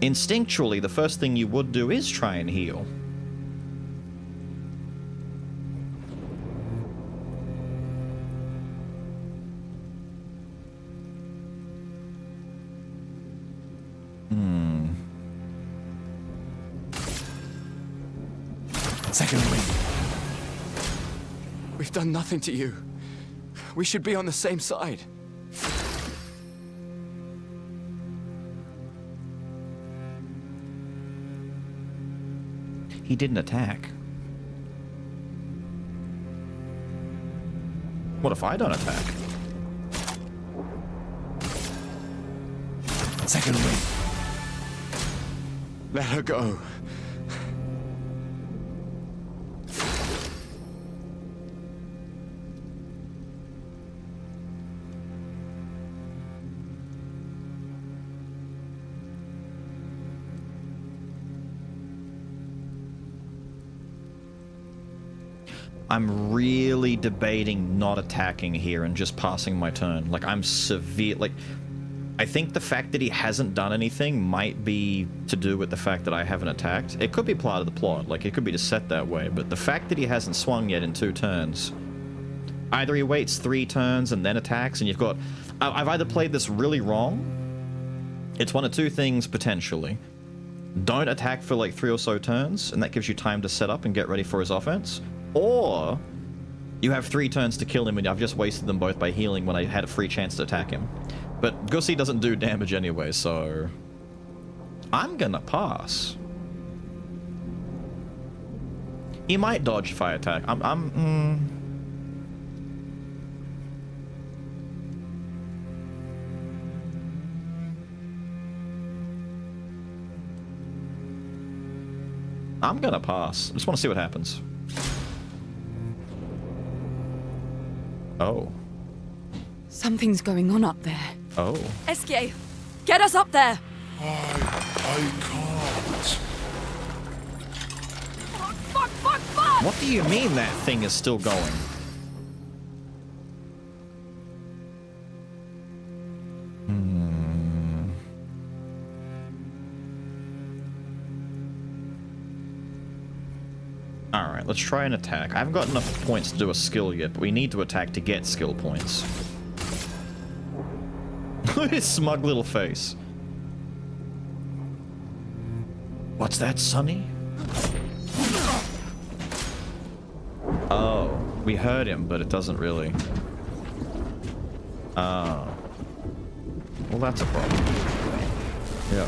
Instinctually, the first thing you would do is try and heal. Second wind. We've done nothing to you. We should be on the same side. He didn't attack. What if I don't attack? Second wing. Let her go. I'm really debating not attacking here and just passing my turn. Like, I'm severe. Like, I think the fact that he hasn't done anything might be to do with the fact that I haven't attacked. It could be part of the plot. Like, it could be just set that way. But the fact that he hasn't swung yet in 2 turns. Either he waits 3 turns and then attacks, and you've got... I've either played this really wrong. It's one of 2 things, potentially. Don't attack for like 3 or so turns, and that gives you time to set up and get ready for his offense. Or you have 3 turns to kill him, and I've just wasted them both by healing when I had a free chance to attack him. But Gussy doesn't do damage anyway, so I'm gonna pass. He might dodge if I attack. I'm gonna pass. I just want to see what happens. Oh. Something's going on up there. Oh. Esquier, get us up there! I can't. Fuck! What do you mean that thing is still going? Alright, let's try an attack. I haven't got enough points to do a skill yet, but we need to attack to get skill points. Look at his smug little face. What's that, Sonny? Oh, we heard him, but it doesn't really. Oh. Well, that's a problem. Yeah.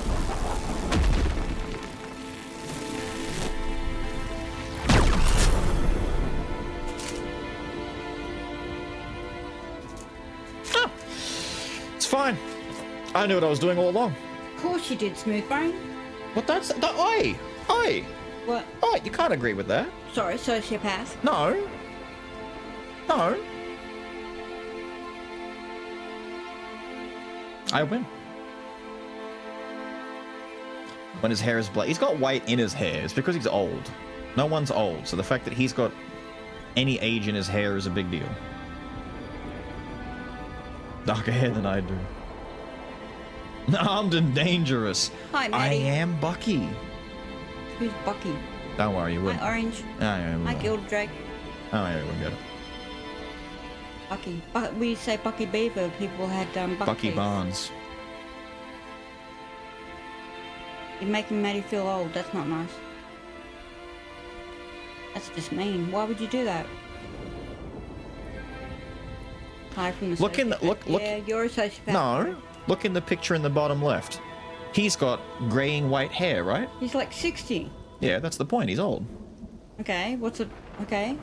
Fine. I knew what I was doing all along. Of course you did, Smoothbrain. What that's that? Oi! Oi! What? Oh, you can't agree with that. Sorry, sociopath. No. No. I win. When his hair is black, he's got white in his hair. It's because he's old. No one's old, so the fact that he's got any age in his hair is a big deal. Darker hair than I do. Armed and dangerous. Hi, I Maddie. am Bucky. Who's Bucky? Don't worry, you will. Hi, Orange. Hi, Gildrake. Oh, yeah, we'll get it. Bucky. We say Bucky Beaver. People had Bucky Barnes. You're making Maddie feel old. That's not nice. That's just mean. Why would you do that? Hi from the Look in the look. Yeah, you're a sociopath. No, look in the picture in the bottom left. He's got graying white hair, right? He's like 60. Yeah, that's the point. He's old. Okay, what's it? Okay.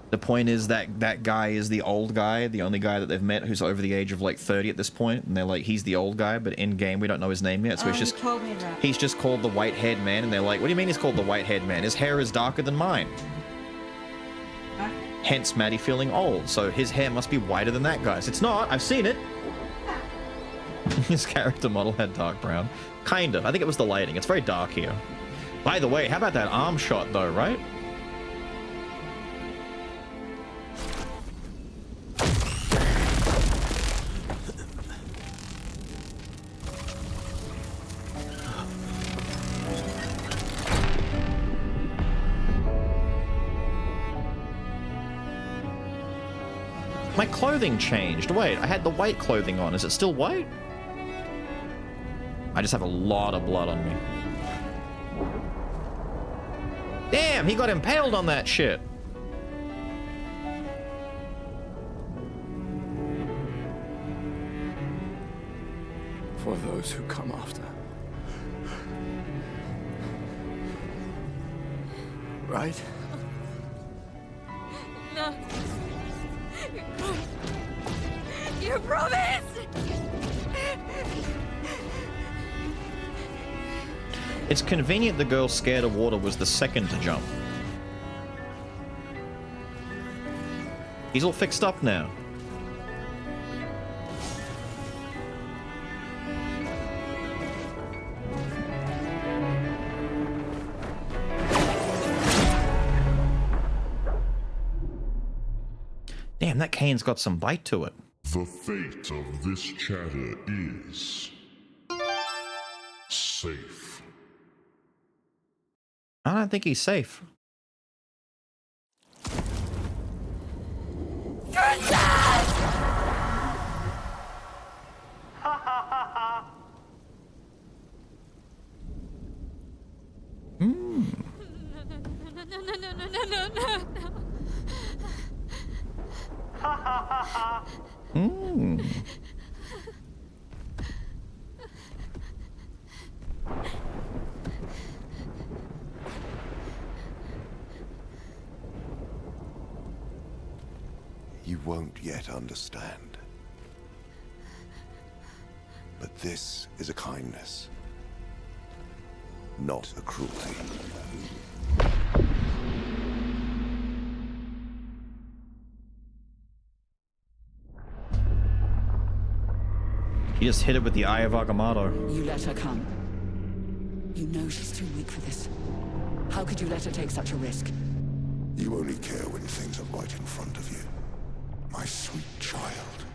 The point is that that guy is the old guy, the only guy that they've met who's over the age of like 30 at this point, and they're like, he's the old guy, but in game we don't know his name yet, so he's just you told me that. he's just called the white-haired man, and they're like, what do you mean he's called the white-haired man? His hair is darker than mine. Huh? Hence Maddie feeling old, so his hair must be whiter than that guy's. It's not. I've seen it. His character model had dark brown. Kind of. I think it was the lighting. It's very dark here. By the way, how about that arm shot though, right? My clothing changed. Wait, I had the white clothing on. Is it still white? I just have a lot of blood on me. Damn, he got impaled on that shit. For those who come after. right? No. You promised! It's convenient the girl scared of water was the second to jump. He's all fixed up now. Damn, that cane's got some bite to it. The fate of this chatter is safe. I don't think he's safe. You won't yet understand. But this is a kindness, not a cruelty. He just hit it with the Eye of Agamotto. You let her come. You know she's too weak for this. How could you let her take such a risk? You only care when things are right in front of you. My sweet child,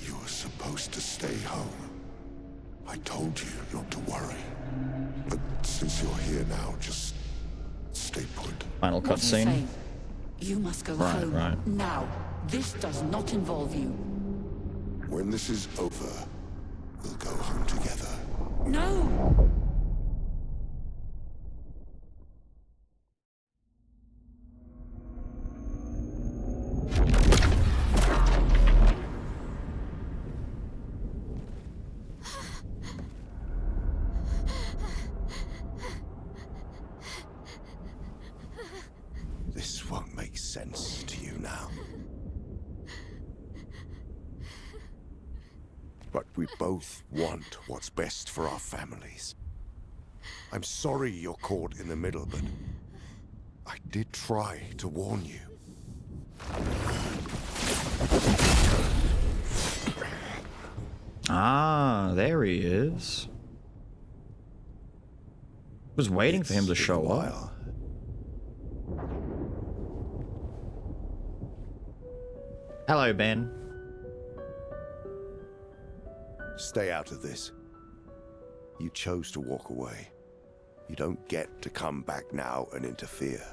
you were supposed to stay home. I told you not to worry. But since you're here now, just stay put. Final What are you cutscene. saying? You must go Right, home right. now. This does not involve you. When this is over, we'll go home together. No! This won't make sense to you now. But we both want what's best for our families. I'm sorry you're caught in the middle, but I did try to warn you. Ah, there he is. Was waiting for him to show up. Hello, Ben. Stay out of this. You chose to walk away. You don't get to come back now and interfere.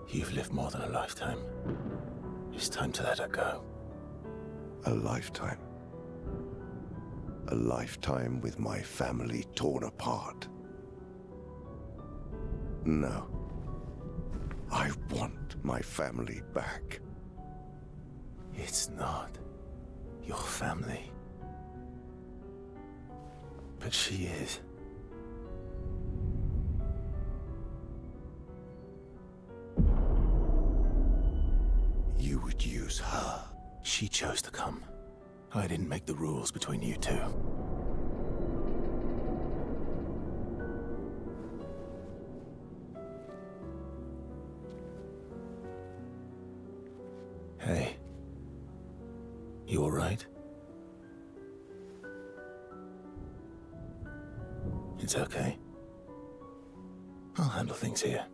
You've lived more than a lifetime. It's time to let her go. A lifetime. A lifetime with my family torn apart. No. I want my family back. It's not your family. But she is. You would use her. She chose to come. I didn't make the rules between you two. Hey. You all right? It's okay. I'll handle things here.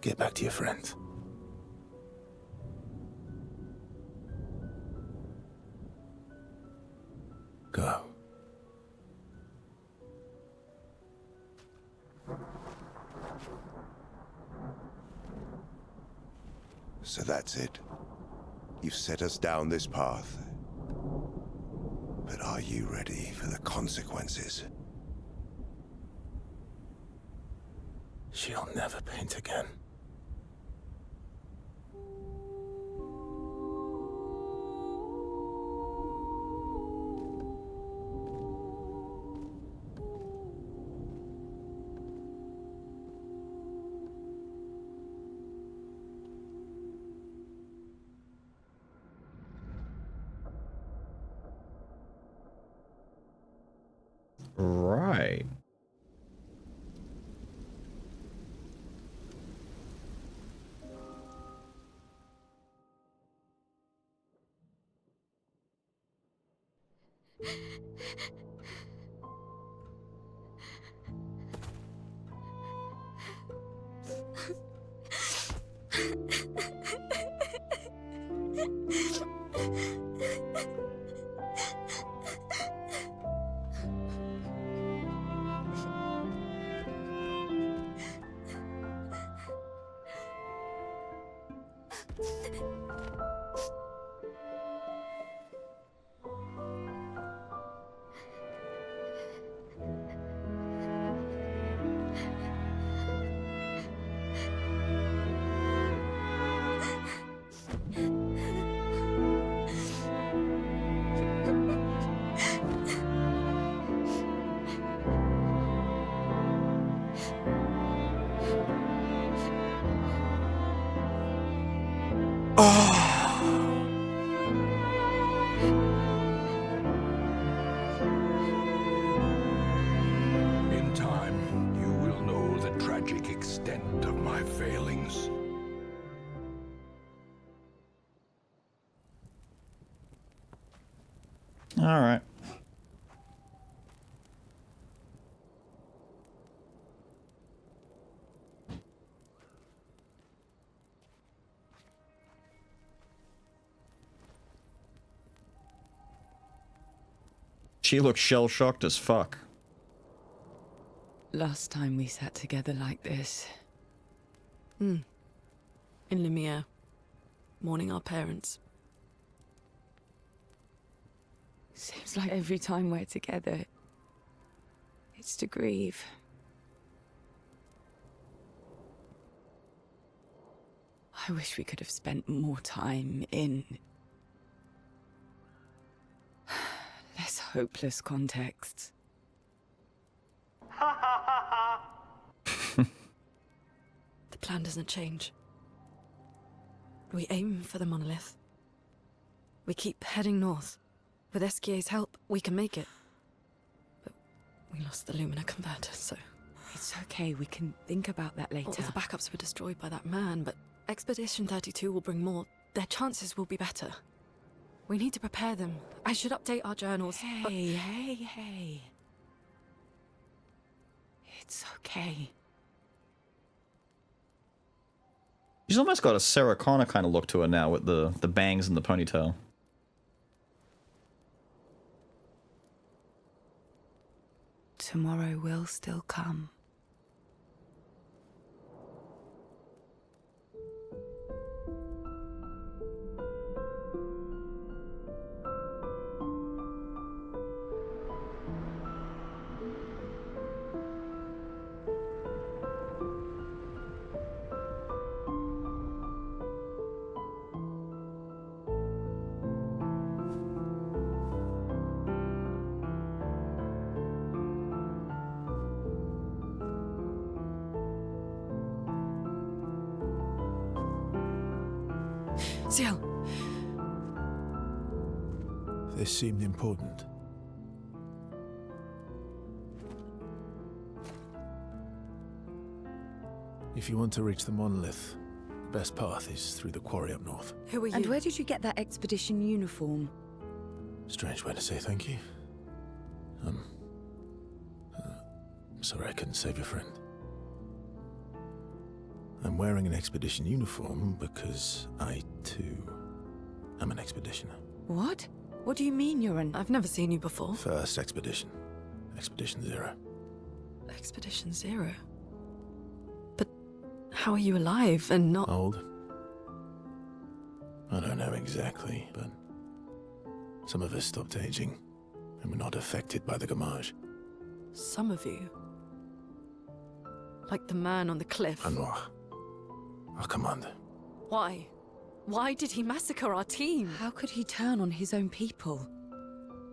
Get back to your friends. Go. So that's it. You've set us down this path. But are you ready for the consequences? She'll never paint again. Right. In time, you will know the tragic extent of my failings. All right. She looks shell-shocked as fuck. Last time we sat together like this. In Lumiere, mourning our parents. Seems like every time we're together, it's to grieve. I wish we could have spent more time in less hopeless contexts. The plan doesn't change. We aim for the monolith. We keep heading north. With SKA's help, we can make it. But we lost the Lumina converter, so... It's okay, we can think about that later. All the backups were destroyed by that man, but Expedition 32 will bring more. Their chances will be better. We need to prepare them. I should update our journals. Hey. It's okay. She's almost got a Sarah Connor kind of look to her now with the bangs and the ponytail. Tomorrow will still come. Ciel! This seemed important. If you want to reach the monolith, the best path is through the quarry up north. Who are you? And where did you get that expedition uniform? Strange way to say thank you. I'm sorry I couldn't save your friend. I'm wearing an expedition uniform because I, too, am an expeditioner. What? What do you mean you're an... I've never seen you before. First expedition. Expedition 0. Expedition 0? But how are you alive and not... Old? I don't know exactly, but some of us stopped aging and were not affected by the Gamage. Some of you? Like the man on the cliff? Anwar, our commander. Why? Why did he massacre our team? How could he turn on his own people?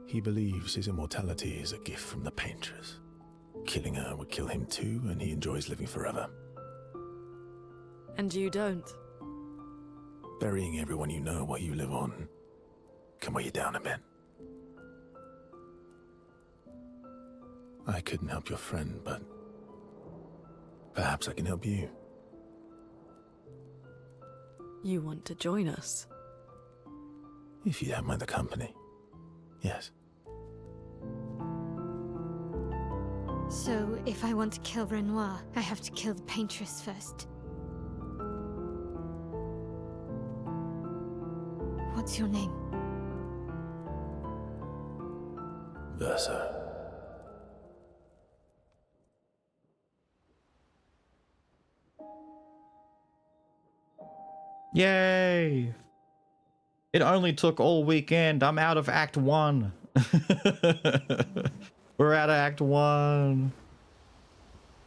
He believes his immortality is a gift from the Paintress. Killing her would kill him too, and he enjoys living forever. And you don't? Burying everyone you know while you live on can weigh you down a bit. I couldn't help your friend, but perhaps I can help you. You want to join us? If you don't mind the company. Yes. So, if I want to kill Renoir, I have to kill the paintress first. What's your name? Verso. Yay! It only took all weekend. I'm out of Act 1. We're out of Act 1.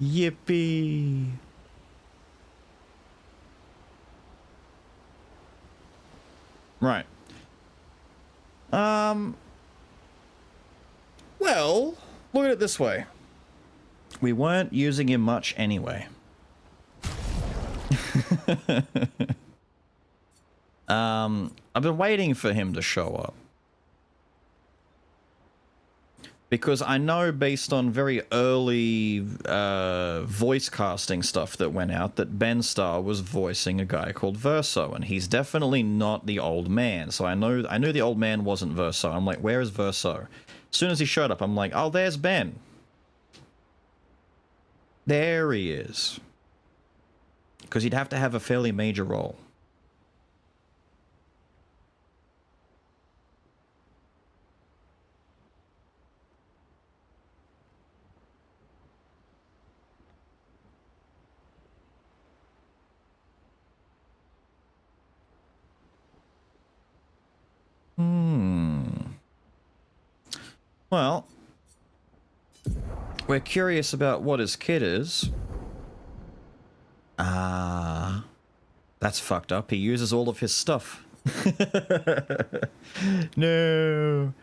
Yippee! Right. Well, look at it this way. We weren't using him much anyway. I've been waiting for him to show up. Because I know based on very early voice casting stuff that went out that Ben Starr was voicing a guy called Verso, and he's definitely not the old man. So I knew the old man wasn't Verso. I'm like, where is Verso? As soon as he showed up, I'm like, oh, there's Ben. There he is. Because he'd have to have a fairly major role. Well, we're curious about what his kit is. Ah, that's fucked up. He uses all of his stuff. No.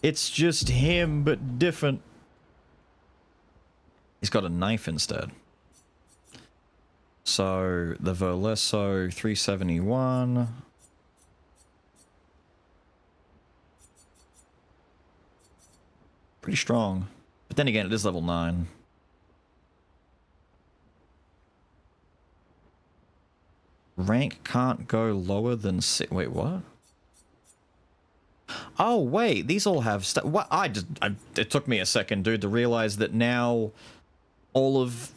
It's just him, but different. He's got a knife instead. So, the Verlesso 371... pretty strong. But then again, it is level 9. Rank can't go lower than 6. Wait, what? Oh, wait. These all have stuff. What? It took me a second, dude, to realize that now all of...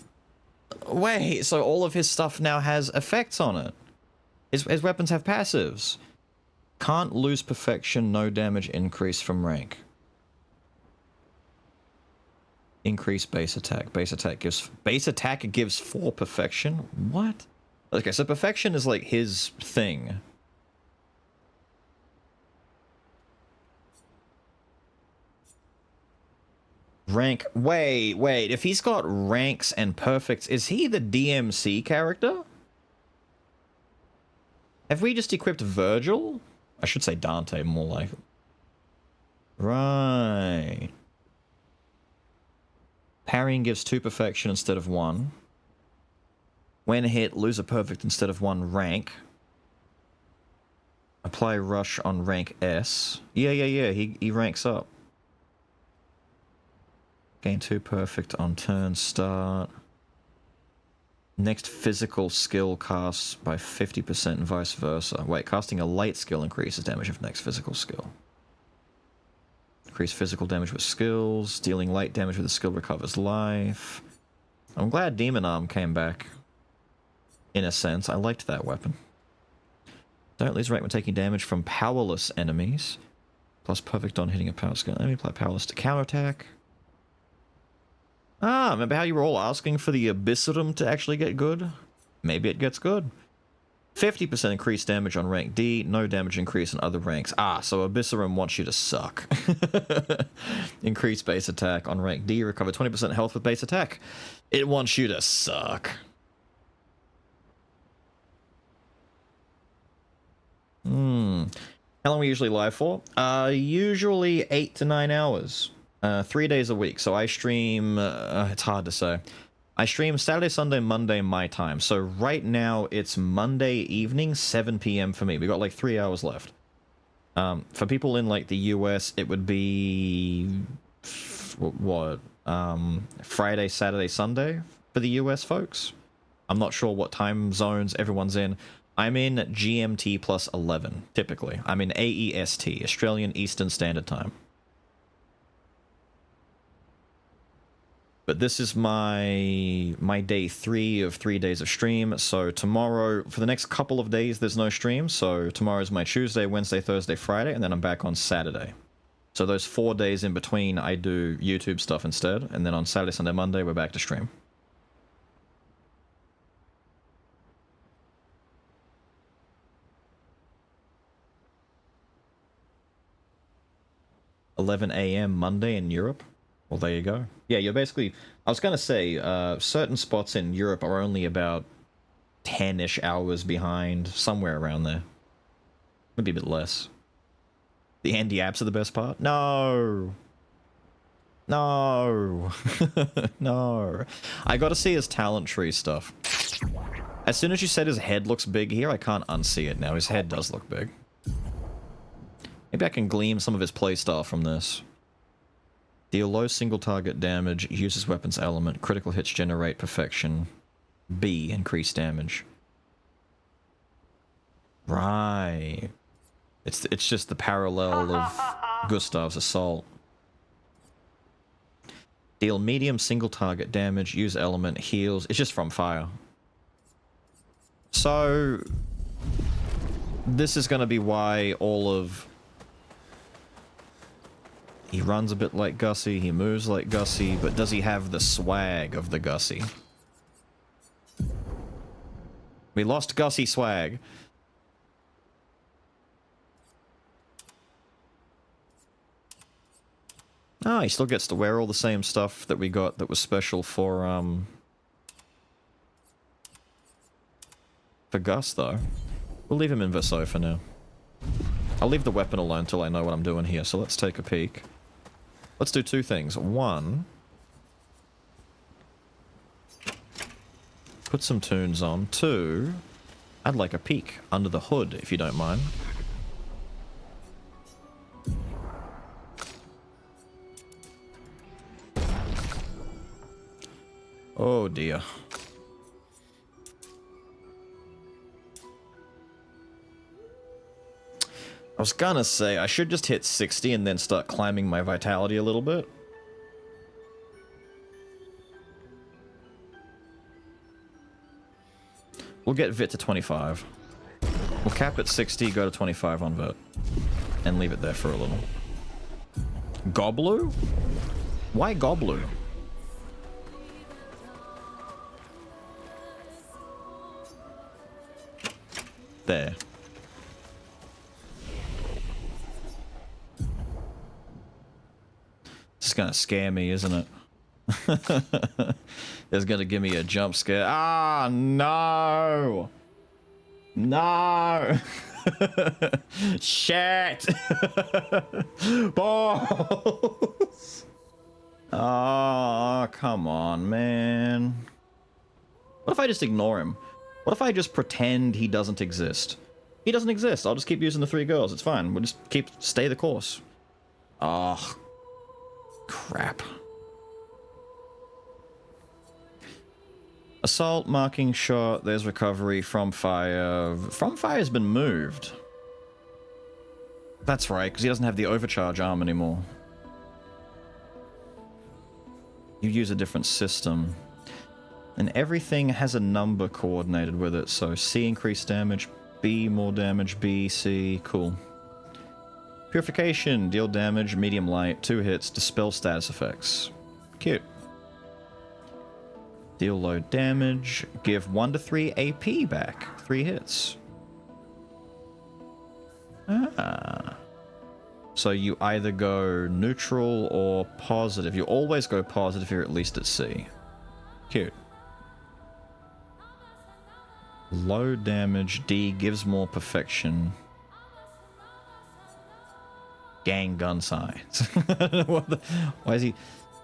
Wait, so all of his stuff now has effects on it. His weapons have passives. Can't lose perfection, no damage increase from rank. Increase base attack. Base attack gives 4 perfection. What? Okay, so perfection is like his thing. Rank. Wait. If he's got ranks and perfects, is he the DMC character? Have we just equipped Virgil? I should say Dante, more like. Right. Parrying gives 2 perfection instead of 1. When hit, lose a perfect instead of 1 rank. Apply rush on rank S. Yeah. He ranks up. Gain 2 perfect on turn start. Next physical skill casts by 50% and vice versa. Wait, casting a light skill increases damage of next physical skill. Increase physical damage with skills. Dealing light damage with a skill recovers life. I'm glad Demon Arm came back. In a sense, I liked that weapon. Don't lose rank when taking damage from powerless enemies. Plus perfect on hitting a power skill. Let me apply powerless to counterattack. Ah, remember how you were all asking for the Abyssarum to actually get good? Maybe it gets good. 50% increased damage on rank D, no damage increase in other ranks. Ah, so Abyssarum wants you to suck. Increased base attack on rank D, recover 20% health with base attack. It wants you to suck. How long are we usually live for? Usually 8 to 9 hours. 3 days a week. So I stream, it's hard to say. I stream Saturday, Sunday, Monday, my time. So right now it's Monday evening, 7 p.m. for me. We got like 3 hours left. For people in like the US, it would be what, Friday, Saturday, Sunday for the US folks. I'm not sure what time zones everyone's in. I'm in GMT plus 11, typically. I'm in AEST, Australian Eastern Standard Time. But this is my day 3 of 3 days of stream. So tomorrow, for the next couple of days, there's no stream. So tomorrow's my Tuesday, Wednesday, Thursday, Friday, and then I'm back on Saturday. So those 4 days in between, I do YouTube stuff instead. And then on Saturday, Sunday, Monday, we're back to stream. $11 a.m. Monday in Europe. Well, there you go. Yeah, you're basically... I was going to say, certain spots in Europe are only about 10-ish hours behind, somewhere around there. Maybe a bit less. The Andy apps are the best part? No! No! No. I gotta see his talent tree stuff. As soon as you said his head looks big here, I can't unsee it now. His head does look big. Maybe I can glean some of his playstyle from this. Deal low single target damage, uses weapons element, critical hits generate perfection. B, increase damage. Right. It's just the parallel of Gustav's assault. Deal medium single target damage, use element, heals. It's just from fire. So this is gonna be why all of... He runs a bit like Gussy, he moves like Gussy, but does he have the swag of the Gussy? We lost Gussy swag. Ah, he still gets to wear all the same stuff that we got that was special for Gus, though. We'll leave him in Verso for now. I'll leave the weapon alone till I know what I'm doing here, so let's take a peek. Let's do 2 things. 1, put some tunes on. 2, I'd like a peek under the hood, if you don't mind. Oh dear. I was gonna say, I should just hit 60 and then start climbing my vitality a little bit. We'll get Vit to 25. We'll cap at 60, go to 25 on Vit. And leave it there for a little. Goblu? Why Goblu? There. It's gonna scare me, isn't it? It's gonna give me a jump scare. Ah, no! No! Shit! Balls! Oh, come on, man. What if I just ignore him? What if I just pretend he doesn't exist? He doesn't exist. I'll just keep using the 3 girls. It's fine. We'll just stay the course. Oh, crap. Assault, marking shot, there's recovery from fire. From fire's been moved. That's right, because he doesn't have the overcharge arm anymore. You use a different system. And everything has a number coordinated with it, so C increased damage, B more damage, B, C, cool. Purification, deal damage, medium light, 2 hits, dispel status effects. Cute. Deal low damage, give 1 to 3 AP back, 3 hits. Ah. So you either go neutral or positive. You always go positive if you're at least at C. Cute. Low damage, D gives more perfection. Gang gun signs. Why is he...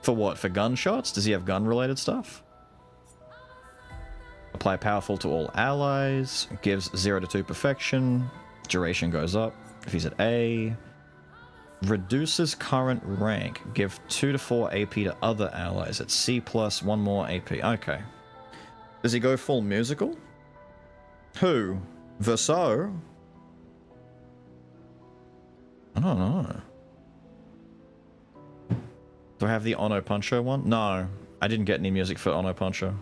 For what? For gunshots? Does he have gun-related stuff? Apply powerful to all allies. Gives 0 to 2 perfection. Duration goes up if he's at A. Reduces current rank. Give 2 to 4 AP to other allies at C+, 1 more AP. Okay. Does he go full musical? Who? Verso? I don't know. Do I have the Ono Puncho one? No. I didn't get any music for Ono Puncho.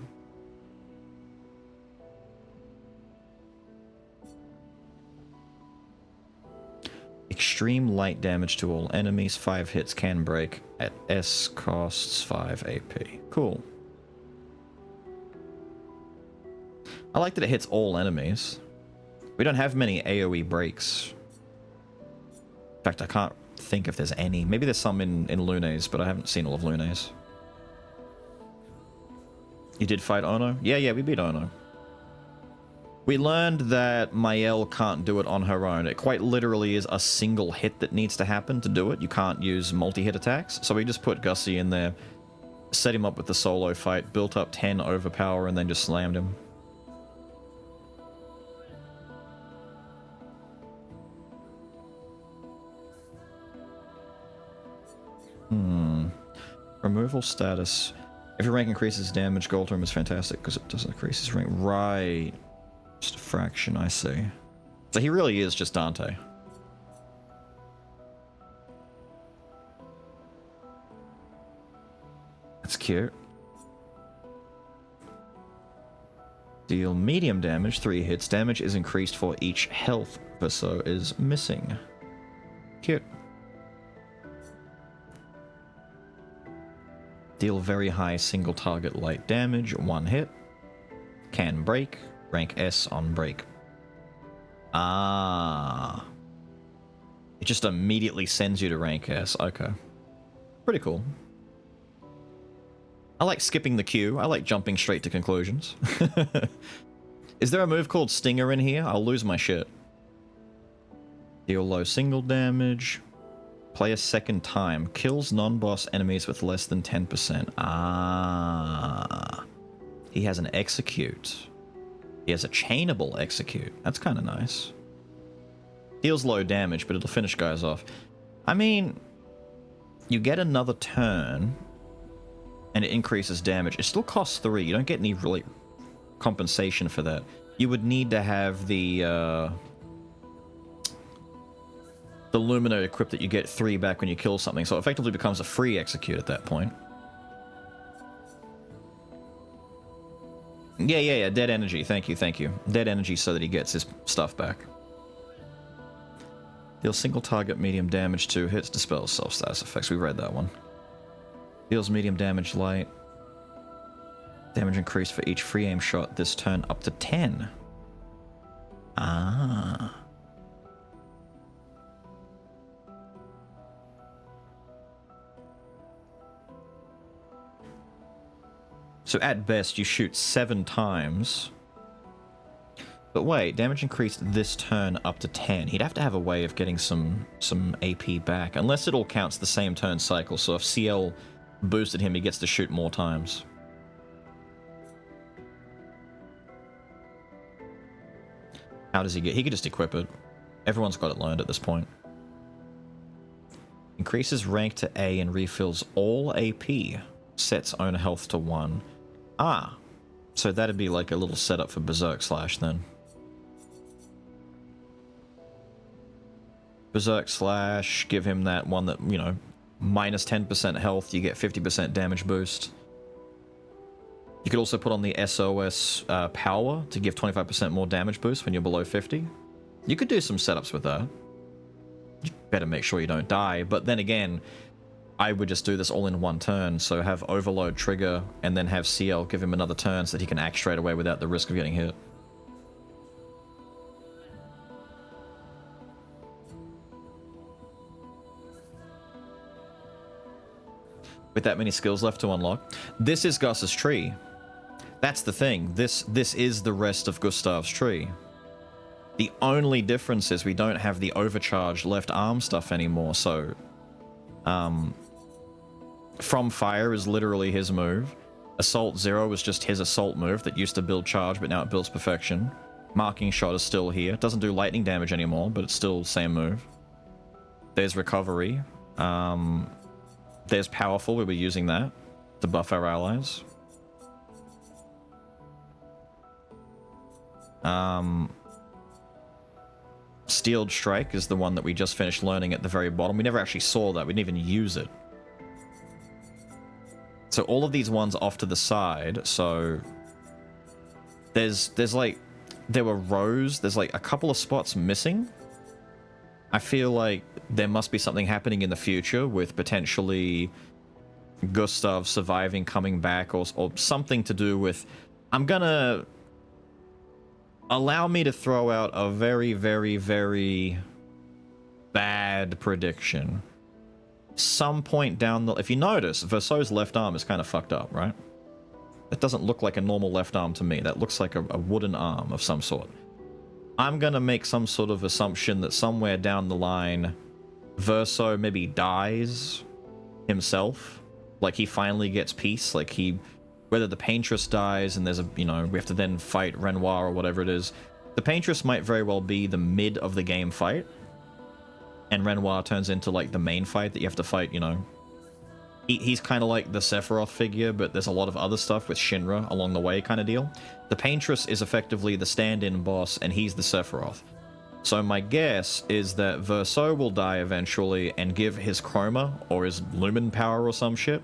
Extreme light damage to all enemies. 5 hits can break. At S costs 5 AP. Cool. I like that it hits all enemies. We don't have many AoE breaks. In fact, I can't think if there's any. Maybe there's some in Lunes, but I haven't seen all of Lunes. You did fight Ono? Yeah, we beat Ono. We learned that Mael can't do it on her own. It quite literally is a single hit that needs to happen to do it. You can't use multi-hit attacks. So we just put Gussy in there, set him up with the solo fight, built up 10 overpower, and then just slammed him. Removal status. If your rank increases damage, Goldrum is fantastic because it doesn't increase his rank. Right. Just a fraction, I see. So he really is just Dante. That's cute. Deal medium damage, 3 hits. Damage is increased for each health Verso is missing. Cute. Deal very high single target light damage, 1 hit. Can break. Rank S on break. Ah. It just immediately sends you to rank S. Okay. Pretty cool. I like skipping the queue. I like jumping straight to conclusions. Is there a move called Stinger in here? I'll lose my shit. Deal low single damage. Play a second time. Kills non-boss enemies with less than 10%. Ah. He has an execute. He has a chainable execute. That's kind of nice. Deals low damage, but it'll finish guys off. I mean, you get another turn, and it increases damage. It still costs 3. You don't get any really compensation for that. You would need to have the Lumino equipped that you get 3 back when you kill something, so it effectively becomes a free execute at that point. Yeah, dead energy. Thank you. Dead energy so that he gets his stuff back. Deals single target medium damage, 2 hits, dispels self-status effects. We read that one. Deals medium damage light. Damage increased for each free aim shot this turn up to 10. Ah. So at best, you shoot 7 times. But wait, damage increased this turn up to 10. He'd have to have a way of getting some AP back. Unless it all counts the same turn cycle. So if CL boosted him, he gets to shoot more times. How does he get? He could just equip it. Everyone's got it learned at this point. Increases rank to A and refills all AP. Sets own health to 1. Ah, so that'd be like a little setup for Berserk Slash then. Berserk Slash, give him that one that, you know, minus 10% health, you get 50% damage boost. You could also put on the SOS power to give 25% more damage boost when you're below 50. You could do some setups with that. You better make sure you don't die, but then again, I would just do this all in one turn, so have Overload trigger, and then have CL give him another turn so that he can act straight away without the risk of getting hit. With that many skills left to unlock. This is Gus's tree. That's the thing. This is the rest of Gustav's tree. The only difference is we don't have the overcharged left arm stuff anymore, so... From Fire is literally his move. Assault 0 is just his assault move that used to build charge, but now it builds perfection. Marking Shot is still here. It doesn't do lightning damage anymore, but it's still the same move. There's recovery. There's powerful. We were using that to buff our allies. Steeled Strike is the one that we just finished learning at the very bottom. We never actually saw that. We didn't even use it. So all of these ones off to the side. So there's like, there were rows. There's like a couple of spots missing. I feel like there must be something happening in the future with potentially Gustav surviving, coming back, or something to do with... I'm gonna... Allow me to throw out a very, very, very bad prediction. Some point down the... If you notice, Verso's left arm is kind of fucked up, right? That doesn't look like a normal left arm to me. That looks like a wooden arm of some sort. I'm gonna make some sort of assumption that somewhere down the line, Verso maybe dies himself. Like, he finally gets peace. Like, he... Whether the Paintress dies and there's a, you know, we have to then fight Renoir or whatever it is. The Paintress might very well be the mid of the game fight. And Renoir turns into, like, the main fight that you have to fight, you know. He's kind of like the Sephiroth figure, but there's a lot of other stuff with Shinra along the way kind of deal. The Paintress is effectively the stand-in boss, and he's the Sephiroth. So my guess is that Verso will die eventually and give his chroma, or his lumen power or some shit,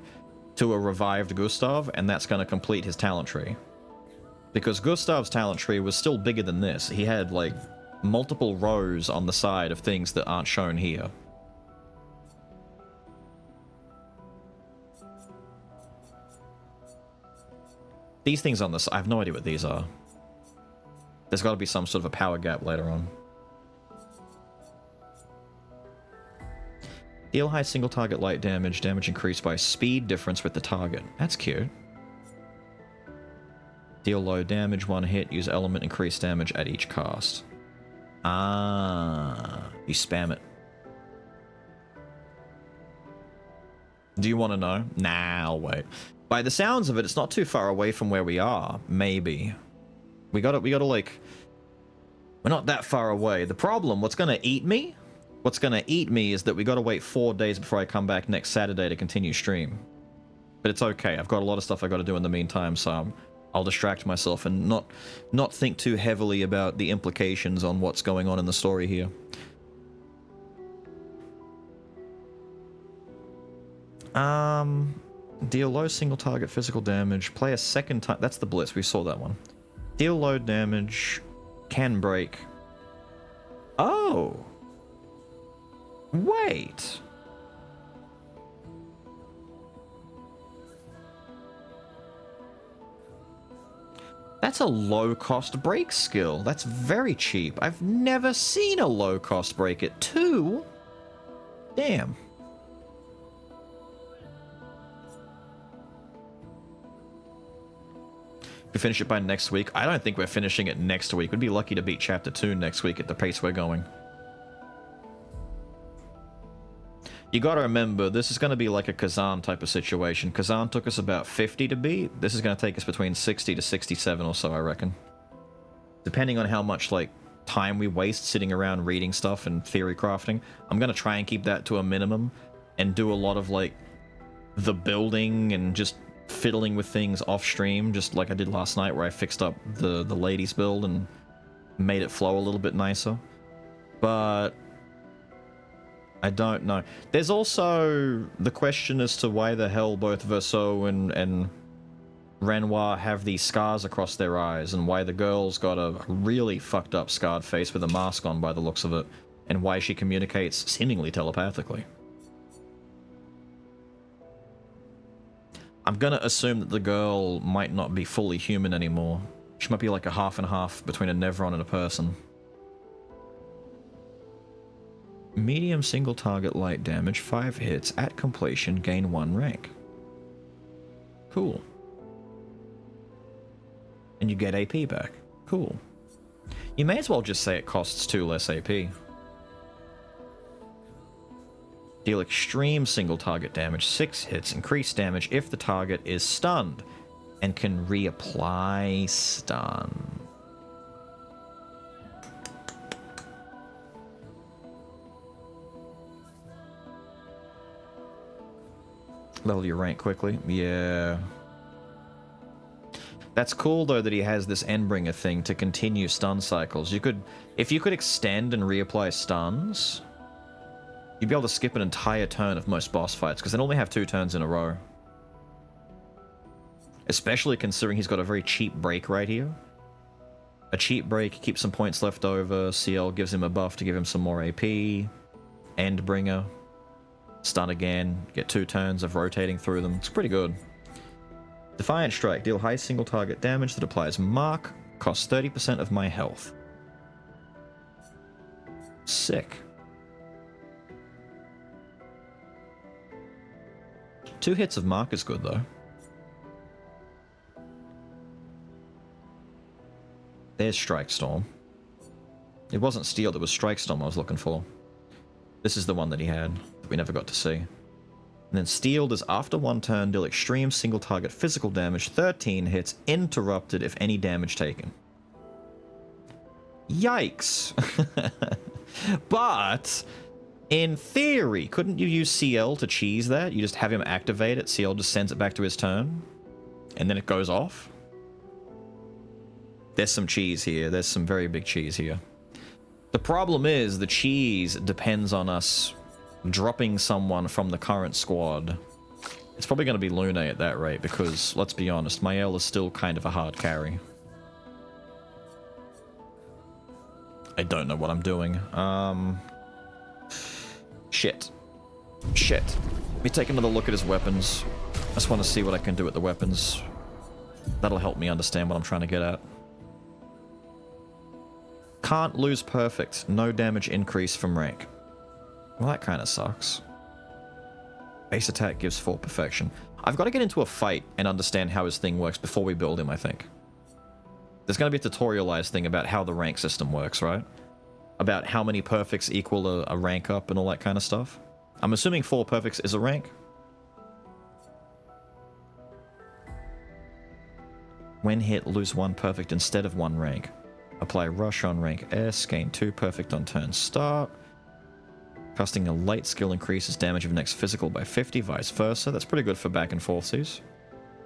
to a revived Gustav, and that's going to complete his talent tree. Because Gustav's talent tree was still bigger than this. He had, like, multiple rows on the side of things that aren't shown here. These things on this, I have no idea what these are. There's got to be some sort of a power gap later on. Deal high single target light damage. Damage increased by speed difference with the target. That's cute. Deal low damage, one hit. Use element, increase damage at each cast. Ah, you spam it. Do you want to know? Nah, I'll wait. By the sounds of it, it's not too far away from where we are. Maybe. We gotta like... We're not that far away. The problem, what's gonna eat me? What's gonna eat me is that we gotta wait 4 days before I come back next Saturday to continue stream. But it's okay. I've got a lot of stuff I gotta do in the meantime, so I'll distract myself and not think too heavily about the implications on what's going on in the story here. Deal low single target physical damage. Play a second time. That's the Blitz. We saw that one. Deal low damage. Can break. Oh! Wait! That's a low-cost break skill. That's very cheap. I've never seen a low-cost break at 2. Damn. We finish it by next week. I don't think we're finishing it next week. We'd be lucky to beat Chapter 2 next week at the pace we're going. You gotta remember, this is gonna be like a Kazan type of situation. Kazan took us about 50 to beat. This is gonna take us between 60 to 67 or so, I reckon. Depending on how much, like, time we waste sitting around reading stuff and theory crafting. I'm gonna try and keep that to a minimum and do a lot of, like, the building and just fiddling with things off stream, just like I did last night where I fixed up the ladies build and made it flow a little bit nicer. But I don't know. There's also the question as to why the hell both Verso and Renoir have these scars across their eyes, and why the girl's got a really fucked up scarred face with a mask on by the looks of it, and why she communicates seemingly telepathically. I'm gonna assume that the girl might not be fully human anymore. She might be like a half and half between a Nevron and a person. Medium single target light damage, 5 hits, at completion, gain 1 rank. Cool. And you get AP back. Cool. You may as well just say it costs 2 less AP. Deal extreme single target damage, 6 hits, increased damage if the target is stunned, and can reapply stun. Level your rank quickly. Yeah. That's cool though that he has this Endbringer thing to continue stun cycles. If you could extend and reapply stuns, you'd be able to skip an entire turn of most boss fights, because they normally have 2 turns in a row. Especially considering he's got a very cheap break right here. A cheap break, keeps some points left over, CL gives him a buff to give him some more AP, Endbringer, stun again, get 2 turns of rotating through them. It's pretty good. Defiant Strike, deal high single target damage that applies mark, costs 30% of my health. Sick. 2 hits of mark is good though. There's Strike Storm. It wasn't Steel, it was Strike Storm I was looking for. This is the one that he had, that we never got to see. And then Steel does after 1 turn, deal extreme single target physical damage, 13 hits, interrupted if any damage taken. Yikes! But, in theory, couldn't you use CL to cheese that? You just have him activate it, CL just sends it back to his turn, and then it goes off? There's some cheese here, there's some very big cheese here. The problem is, the cheese depends on us dropping someone from the current squad. It's probably going to be Lune at that rate, because, let's be honest, Mael is still kind of a hard carry. I don't know what I'm doing. Shit. Let me take another look at his weapons. I just want to see what I can do with the weapons. That'll help me understand what I'm trying to get at. Can't lose perfect. No damage increase from rank. Well, that kind of sucks. Base attack gives 4 perfection. I've got to get into a fight and understand how his thing works before we build him, I think. There's going to be a tutorialized thing about how the rank system works, right? About how many perfects equal a rank up and all that kind of stuff. I'm assuming 4 perfects is a rank. When hit, lose 1 perfect instead of 1 rank. Apply rush on rank S, gain 2 perfect on turn start. Casting a light skill increases damage of next physical by 50, vice versa. That's pretty good for back and forthsies.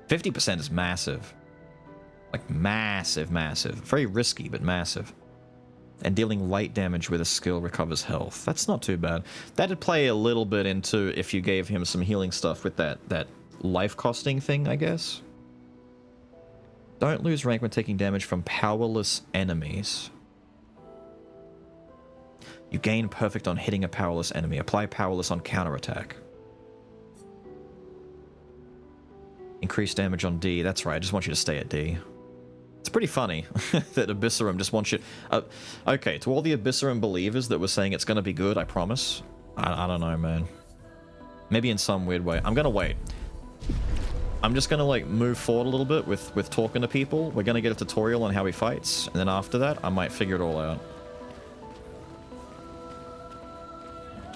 50% is massive. Like massive. Very risky, but massive. And dealing light damage with a skill recovers health. That's not too bad. That'd play a little bit into if you gave him some healing stuff with that life costing thing, I guess. Don't lose rank when taking damage from powerless enemies. You gain perfect on hitting a powerless enemy. Apply powerless on counterattack. Increase damage on D. That's right, I just want you to stay at D. It's pretty funny that Abyssarum just wants you... okay, to all the Abyssarum believers that were saying it's going to be good, I promise. I don't know, man. Maybe in some weird way. I'm going to wait. I'm just going to like move forward a little bit with talking to people. We're going to get a tutorial on how he fights. And then after that, I might figure it all out.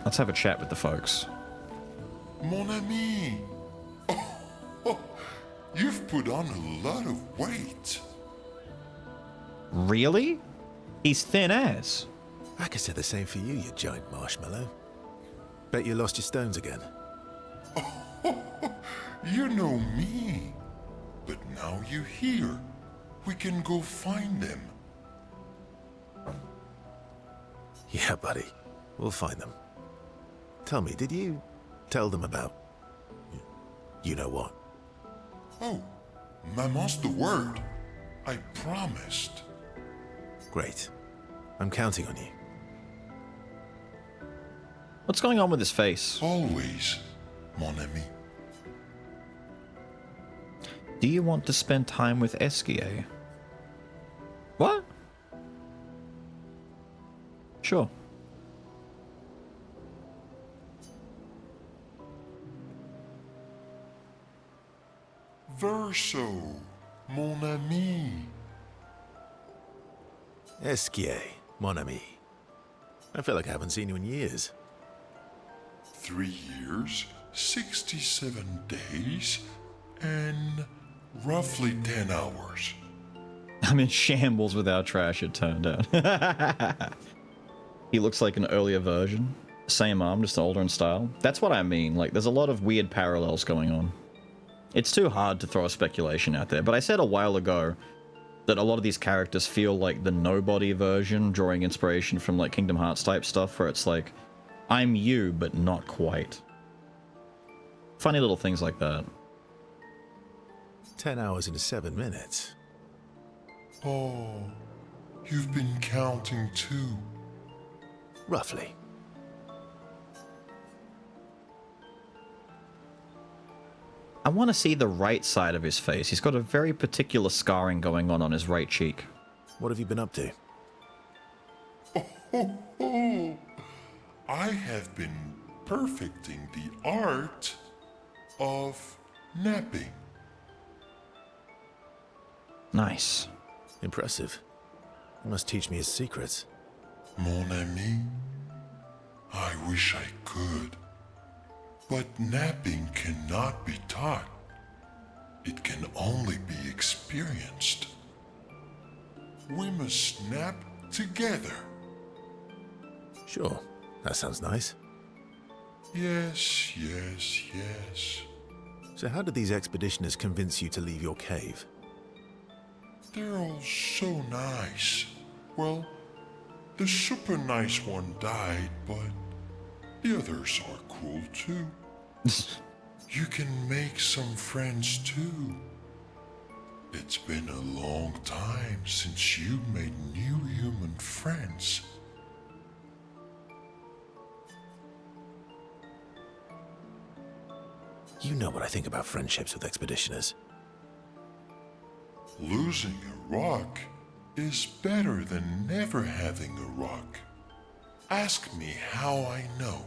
Let's have a chat with the folks. Mon ami. You've put on a lot of weight. Really? He's thin as. I could say the same for you, you giant marshmallow. Bet you lost your stones again. You know me. But now you're here. We can go find them. Yeah, buddy. We'll find them. Tell me, did you tell them about... you know what? Oh, Maman's the word. I promised. Great. I'm counting on you. What's going on with his face? Always, mon ami. Do you want to spend time with Esquier? What? Sure. Verso, mon ami. Esquier, mon ami. I feel like I haven't seen you in years. 3 years, 67 days, and roughly 10 hours. I'm in shambles without trash, it turned out. He looks like an earlier version. Same arm, just older in style. That's what I mean. Like, there's a lot of weird parallels going on. It's too hard to throw a speculation out there, but I said a while ago that a lot of these characters feel like the nobody version, drawing inspiration from like Kingdom Hearts type stuff, where it's like, I'm you, but not quite. Funny little things like that. 10 hours and 7 minutes. Oh, you've been counting too. Roughly. I want to see the right side of his face. He's got a very particular scarring going on his right cheek. What have you been up to? I have been perfecting the art of napping. Nice. Impressive. You must teach me his secrets. Mon ami, I wish I could. But napping cannot be taught. It can only be experienced. We must nap together. Sure, that sounds nice. Yes, yes, yes. So how did these expeditioners convince you to leave your cave? They're all so nice. Well, the super nice one died, but the others are cool too. You can make some friends too. It's been a long time since you made new human friends. You know what I think about friendships with expeditioners. Losing a rock is better than never having a rock. Ask me how I know.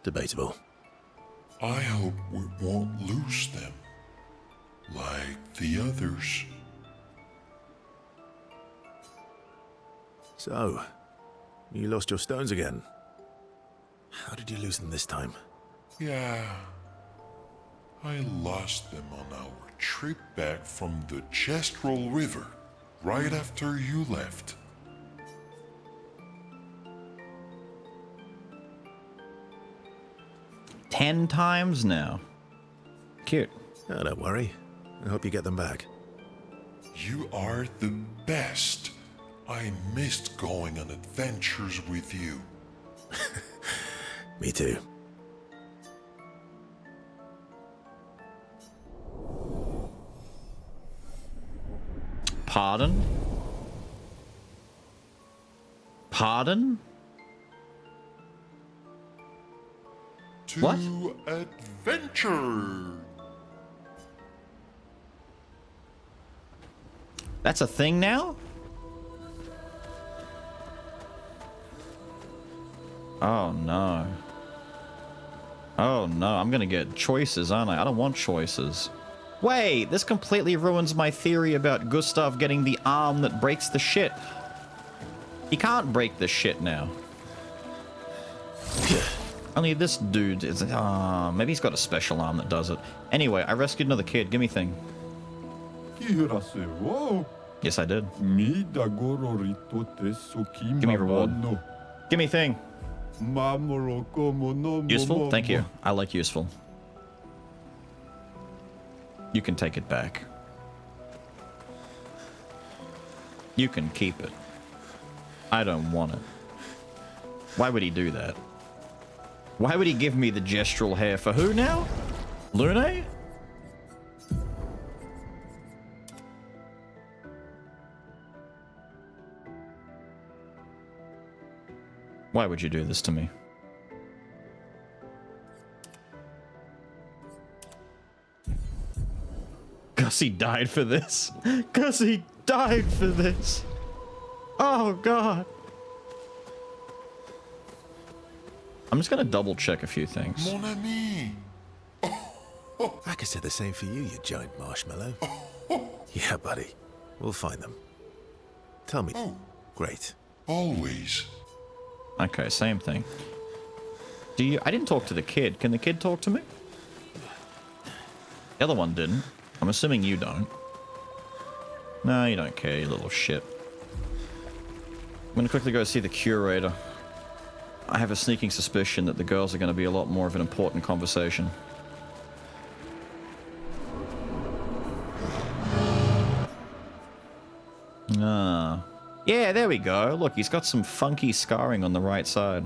Debatable. I hope we won't lose them, like the others. So, you lost your stones again. How did you lose them this time? Yeah, I lost them on our trip back from the Chestrel River, right after you left. Ten times now. Cute. Oh, don't worry. I hope you get them back. You are the best. I missed going on adventures with you. Me too. Pardon? Pardon? To What? adventure. That's a thing now? Oh no. Oh no, I'm gonna get choices, aren't I? I don't want choices. Wait, this completely ruins my theory about Gustav getting the arm that breaks the shit. He can't break the shit now. Only this dude is... maybe he's got a special arm that does it. Anyway, I rescued another kid. Give me thing. Yes, I did. Give me reward. Give me thing. Useful? Thank you. I like useful. You can take it back. You can keep it. I don't want it. Why would he do that? Why would he give me the gestural hair for who now? Lune? Why would you do this to me? Gussy died for this. Gussy died for this. Oh, God. I'm just gonna double check a few things. Mon ami. I could say the same for you, you giant marshmallow. Yeah, buddy. We'll find them. Tell me. Great. Always. Okay, same thing. I didn't talk to the kid. Can the kid talk to me? The other one didn't. I'm assuming you don't. No, you don't care, you little shit. I'm gonna quickly go see the curator. I have a sneaking suspicion that the girls are going to be a lot more of an important conversation. Ah. Yeah, there we go. Look, he's got some funky scarring on the right side.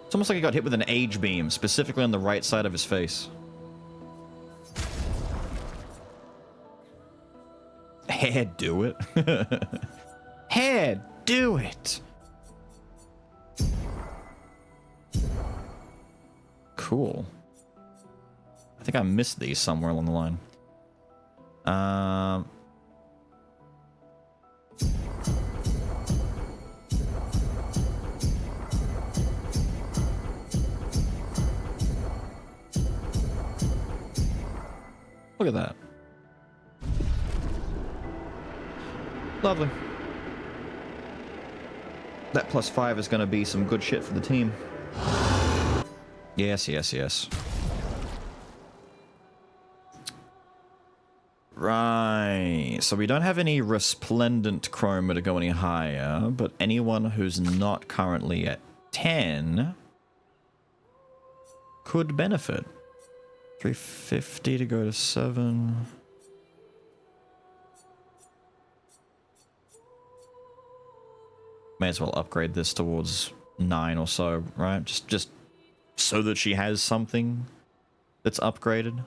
It's almost like he got hit with an age beam, specifically on the right side of his face. Hair, do it. Hair, do it. Cool. I think I missed these somewhere along the line. Look at that. Lovely. That +5 is going to be some good shit for the team. Yes, yes, yes. Right. So we don't have any resplendent chroma to go any higher, but anyone who's not currently at 10 could benefit. 350 to go to 7. May as well upgrade this towards 9 or so, right? Just so that she has something that's upgraded.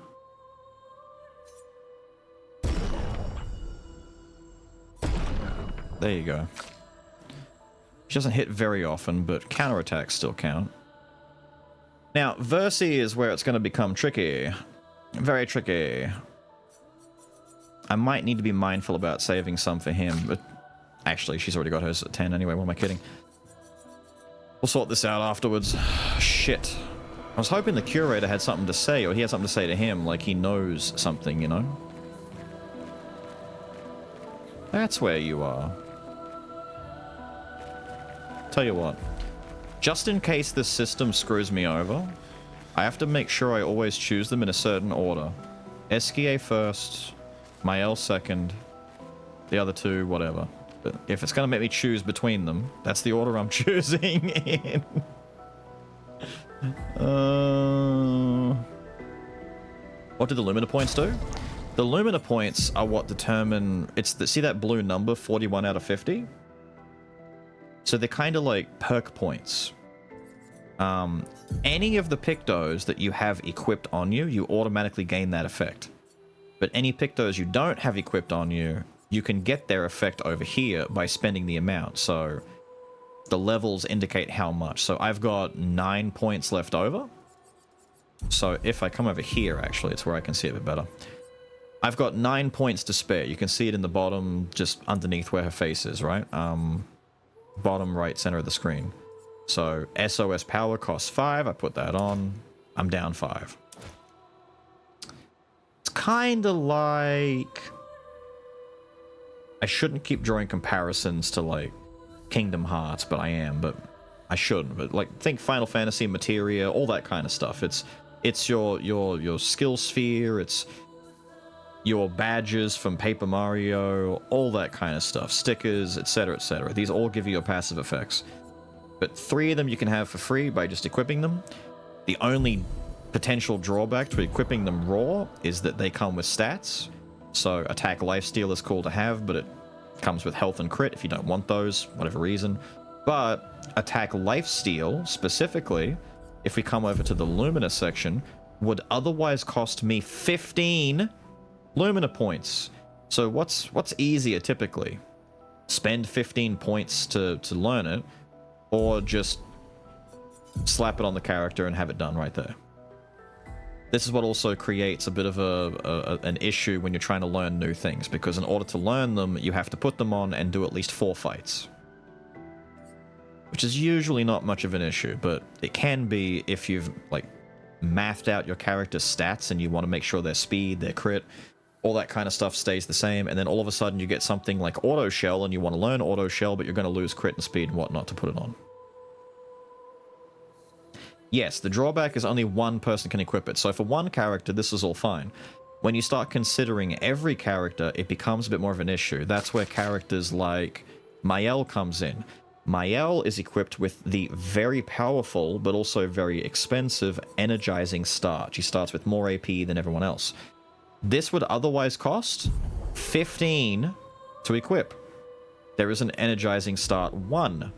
There you go. She doesn't hit very often, but counterattacks still count. Now, Versi is where it's going to become tricky. Very tricky. I might need to be mindful about saving some for him, but actually, she's already got hers at 10 anyway. What am I kidding? We'll sort this out afterwards. Shit. I was hoping the curator had something to say, or he had something to say to him, like he knows something, you know? That's where you are. Tell you what. Just in case this system screws me over, I have to make sure I always choose them in a certain order. Esquier first, Mael second, the other two, whatever. But if it's going to make me choose between them, that's the order I'm choosing in. What do the Lumina points do? The Lumina points are what determine... see that blue number, 41 out of 50? So they're kind of like perk points. Any of the Pictos that you have equipped on you, you automatically gain that effect. But any Pictos you don't have equipped on you, you can get their effect over here by spending the amount. So the levels indicate how much. So I've got 9 points left over. So if I come over here, actually, it's where I can see it a bit better. I've got 9 points to spare. You can see it in the bottom, just underneath where her face is, right? Bottom right center of the screen. So SOS power costs 5. I put that on. I'm down 5. It's kind of like... I shouldn't keep drawing comparisons to, like, Kingdom Hearts, but I am, but I shouldn't. But, like, think Final Fantasy, Materia, all that kind of stuff. It's your skill sphere, it's your badges from Paper Mario, all that kind of stuff. Stickers, etc., etc. These all give you your passive effects. But 3 of them you can have for free by just equipping them. The only potential drawback to equipping them raw is that they come with stats. So attack lifesteal is cool to have, but it comes with health and crit if you don't want those, whatever reason. But attack lifesteal, specifically, if we come over to the Lumina section, would otherwise cost me 15 Lumina points. So what's easier typically? Spend 15 points to learn it, or just slap it on the character and have it done right there. This is what also creates a bit of an issue when you're trying to learn new things, because in order to learn them, you have to put them on and do at least 4 fights. Which is usually not much of an issue, but it can be if you've, like, mathed out your character's stats and you want to make sure their speed, their crit, all that kind of stuff stays the same, and then all of a sudden you get something like Auto Shell and you want to learn Auto Shell, but you're going to lose crit and speed and whatnot to put it on. Yes, the drawback is only one person can equip it, so for one character this is all fine. When you start considering every character, it becomes a bit more of an issue. That's where characters like Mael comes in. Mael is equipped with the very powerful, but also very expensive, energizing start. She starts with more AP than everyone else. This would otherwise cost 15 to equip. There is an energizing start 1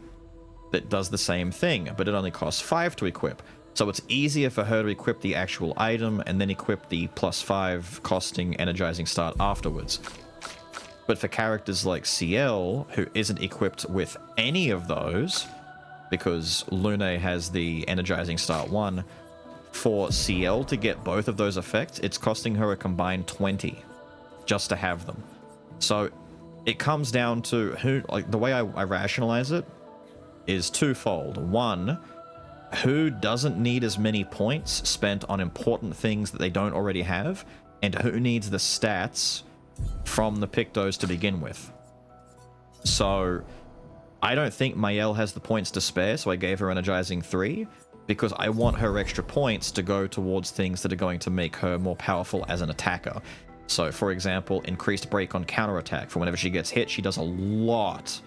that does the same thing, but it only costs 5 to equip. So it's easier for her to equip the actual item and then equip the +5 costing energizing start afterwards. But for characters like CL, who isn't equipped with any of those, because Lune has the energizing start 1, for CL to get both of those effects, it's costing her a combined 20 just to have them. So it comes down to who, like, the way I rationalize it is twofold. One, who doesn't need as many points spent on important things that they don't already have, and who needs the stats from the Pictos to begin with. So I don't think Mael has the points to spare, so I gave her energizing 3, because I want her extra points to go towards things that are going to make her more powerful as an attacker. So for example, increased break on counterattack. For whenever she gets hit, she does a lot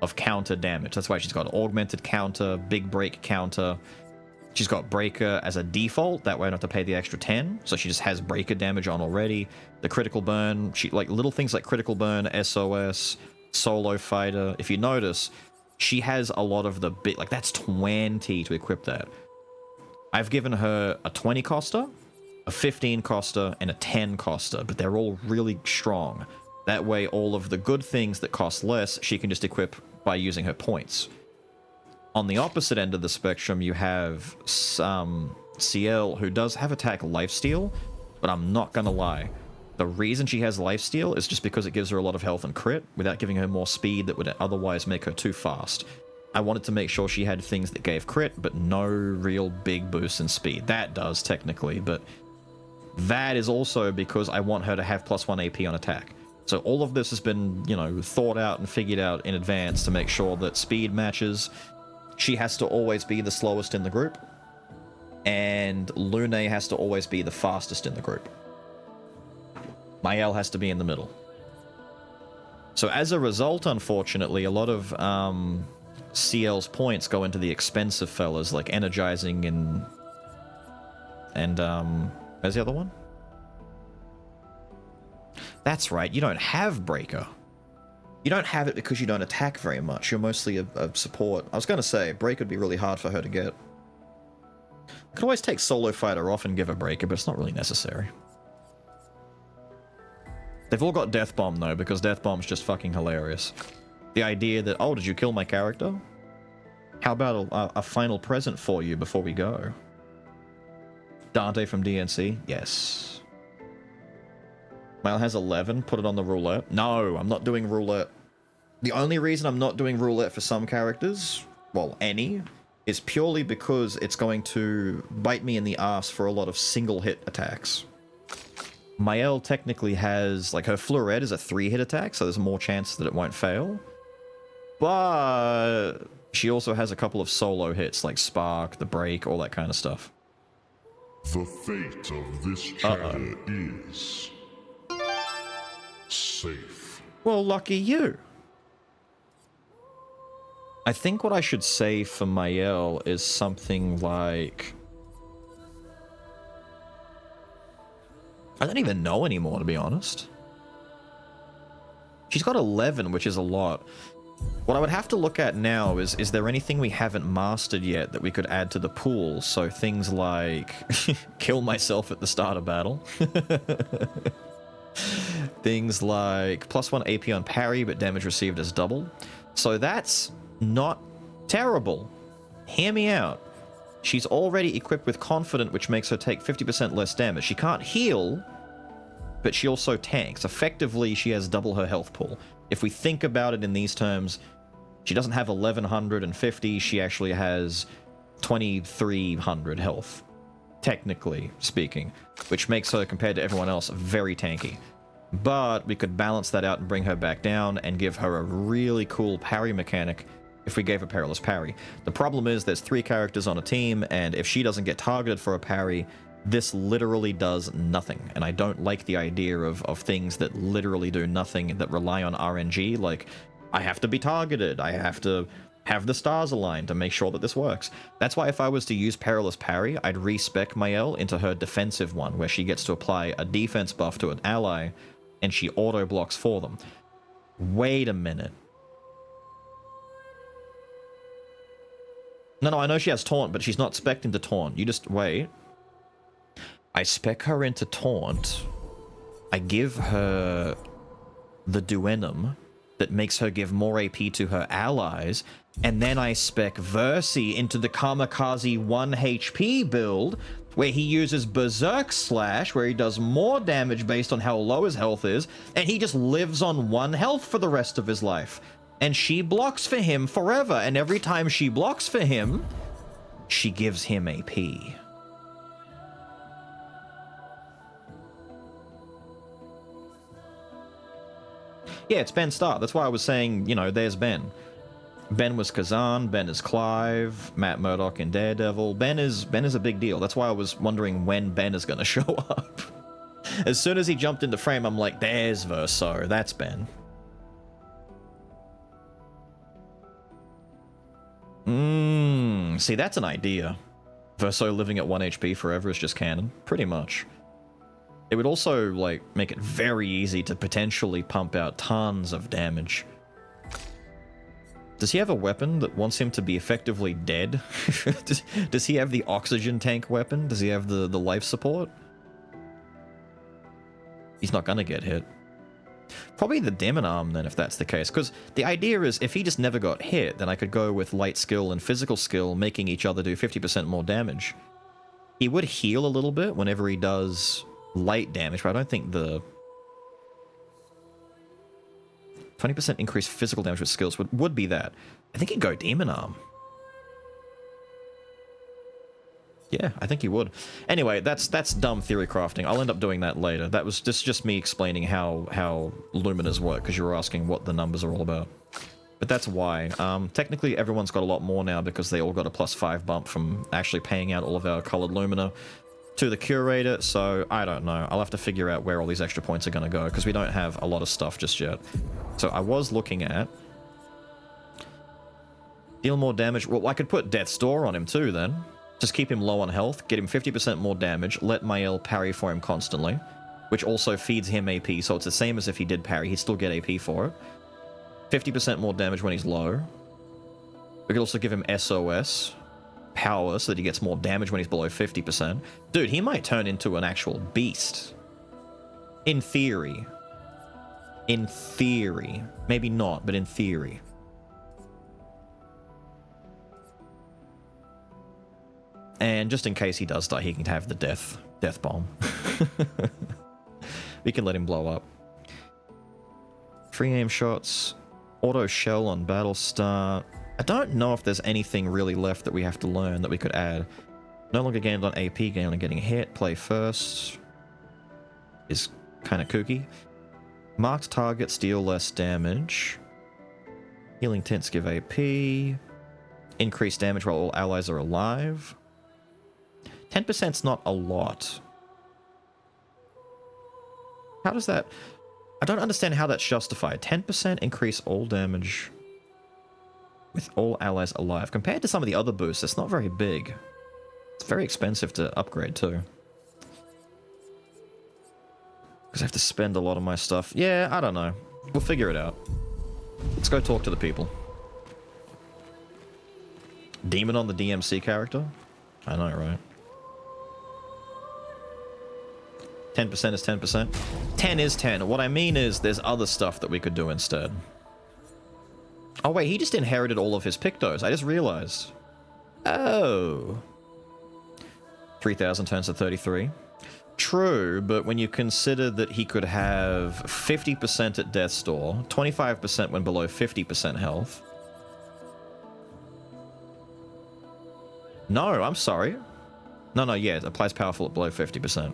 of counter damage. That's why she's got augmented counter, big break counter. She's got breaker as a default, that way I don't have to pay the extra 10, so she just has breaker damage on already. The critical burn, she, like, little things like critical burn, SOS, solo fighter. If you notice, she has a lot of the bit, like, that's 20 to equip that. I've given her a 20 coster, a 15 coster, and a 10 coster, but they're all really strong. That way all of the good things that cost less, she can just equip by using her points. On the opposite end of the spectrum, you have CL, who does have attack lifesteal, but I'm not gonna lie. The reason she has lifesteal is just because it gives her a lot of health and crit, without giving her more speed that would otherwise make her too fast. I wanted to make sure she had things that gave crit, but no real big boost in speed. That does, technically, but that is also because I want her to have +1 AP on attack. So all of this has been, you know, thought out and figured out in advance to make sure that speed matches. She has to always be the slowest in the group, and Lune has to always be the fastest in the group. Mael has to be in the middle. So as a result, unfortunately, a lot of CL's points go into the expensive fellas, like energizing and where's the other one? That's right, you don't have breaker. You don't have it because you don't attack very much. You're mostly a support. I was going to say, break would be really hard for her to get. I could always take solo fighter off and give her breaker, but it's not really necessary. They've all got death bomb though, because death bomb's just fucking hilarious. The idea that, oh, did you kill my character? How about a final present for you before we go? Dante from DNC? Yes. Mael has 11, put it on the roulette. No, I'm not doing roulette. The only reason I'm not doing roulette for some characters, well, any, is purely because it's going to bite me in the ass for a lot of single hit attacks. Mael technically has, like, her Fleuret is a 3-hit attack, so there's more chance that it won't fail. But she also has a couple of solo hits, like Spark, the Break, all that kind of stuff. The fate of this chatter is safe. Well, lucky you. I think what I should say for Mael is something like... I don't even know anymore, to be honest. She's got 11, which is a lot. What I would have to look at now is there anything we haven't mastered yet that we could add to the pool? So things like kill myself at the start of battle. Things like +1 AP on parry, but damage received is double. So that's not terrible. Hear me out. She's already equipped with Confident, which makes her take 50% less damage. She can't heal, but she also tanks. Effectively, she has double her health pool. If we think about it in these terms, she doesn't have 1150, she actually has 2300 health, technically speaking, which makes her, compared to everyone else, very tanky. But we could balance that out and bring her back down and give her a really cool parry mechanic if we gave her Perilous Parry. The problem is there's 3 characters on a team, and if she doesn't get targeted for a parry, This literally does nothing, and I don't like the idea of things that literally do nothing, that rely on RNG. Like, I have to be targeted, I have to have the stars aligned to make sure that this works. That's why if I was to use Perilous Parry, I'd respec Mael into her defensive one, where she gets to apply a defense buff to an ally, and she auto-blocks for them. Wait a minute. No, I know she has Taunt, but she's not spec'd into Taunt. You just wait. I spec her into Taunt. I give her the Duenum that makes her give more AP to her allies, and then I spec Versi into the Kamikaze 1 HP build, where he uses Berserk Slash, where he does more damage based on how low his health is, and he just lives on 1 health for the rest of his life. And she blocks for him forever, and every time she blocks for him, she gives him AP. Yeah, it's Ben Starr. That's why I was saying, you know, there's Ben. Ben was Kazan, Ben is Clive, Matt Murdock in Daredevil. Ben is a big deal. That's why I was wondering when Ben is going to show up. As soon as he jumped into frame, I'm like, there's Verso. That's Ben. See, that's an idea. Verso living at 1 HP forever is just canon. Pretty much. It would also, like, make it very easy to potentially pump out tons of damage. Does he have a weapon that wants him to be effectively dead? Does he have the oxygen tank weapon? Does he have the life support? He's not gonna get hit. Probably the Demon Arm then, if that's the case. Because the idea is, if he just never got hit, then I could go with light skill and physical skill, making each other do 50% more damage. He would heal a little bit whenever he does light damage, but I don't think the 20% increased physical damage with skills would be that. I think he'd go Demon Arm. Yeah, I think he would. Anyway, that's dumb theory crafting. I'll end up doing that later. That was just me explaining how Luminas work, because you were asking what the numbers are all about. But that's why. Technically, everyone's got a lot more now because they all got a +5 bump from actually paying out all of our colored Lumina to the Curator, so I don't know. I'll have to figure out where all these extra points are going to go, because we don't have a lot of stuff just yet. So I was looking at... deal more damage. Well, I could put Death's Door on him too, then. Just keep him low on health, get him 50% more damage, let Mael parry for him constantly, which also feeds him AP, so it's the same as if he did parry, he'd still get AP for it. 50% more damage when he's low. We could also give him SOS power so that he gets more damage when he's below 50%. Dude, he might turn into an actual beast. In theory. In theory. Maybe not, but in theory. And just in case he does die, he can have the death bomb. We can let him blow up. Free aim shots. Auto shell on battle start. I don't know if there's anything really left that we have to learn that we could add. No longer gained on AP, gained on getting hit. Play first. Is kind of kooky. Marked targets deal less damage. Healing tints give AP. Increased damage while all allies are alive. 10%'s not a lot. How does that... I don't understand how that's justified. 10% increase all damage with all allies alive. Compared to some of the other boosts, it's not very big. It's very expensive to upgrade too. Because I have to spend a lot of my stuff. Yeah, I don't know. We'll figure it out. Let's go talk to the people. Demon on the DMC character? I know, right? 10% is 10%. 10 is 10. What I mean is there's other stuff that we could do instead. Oh wait, he just inherited all of his Pictos. I just realized. Oh. 3,000 turns to 33. True, but when you consider that he could have 50% at Death's Door, 25% when below 50% health. No, I'm sorry. No, yeah, it applies powerful at below 50%.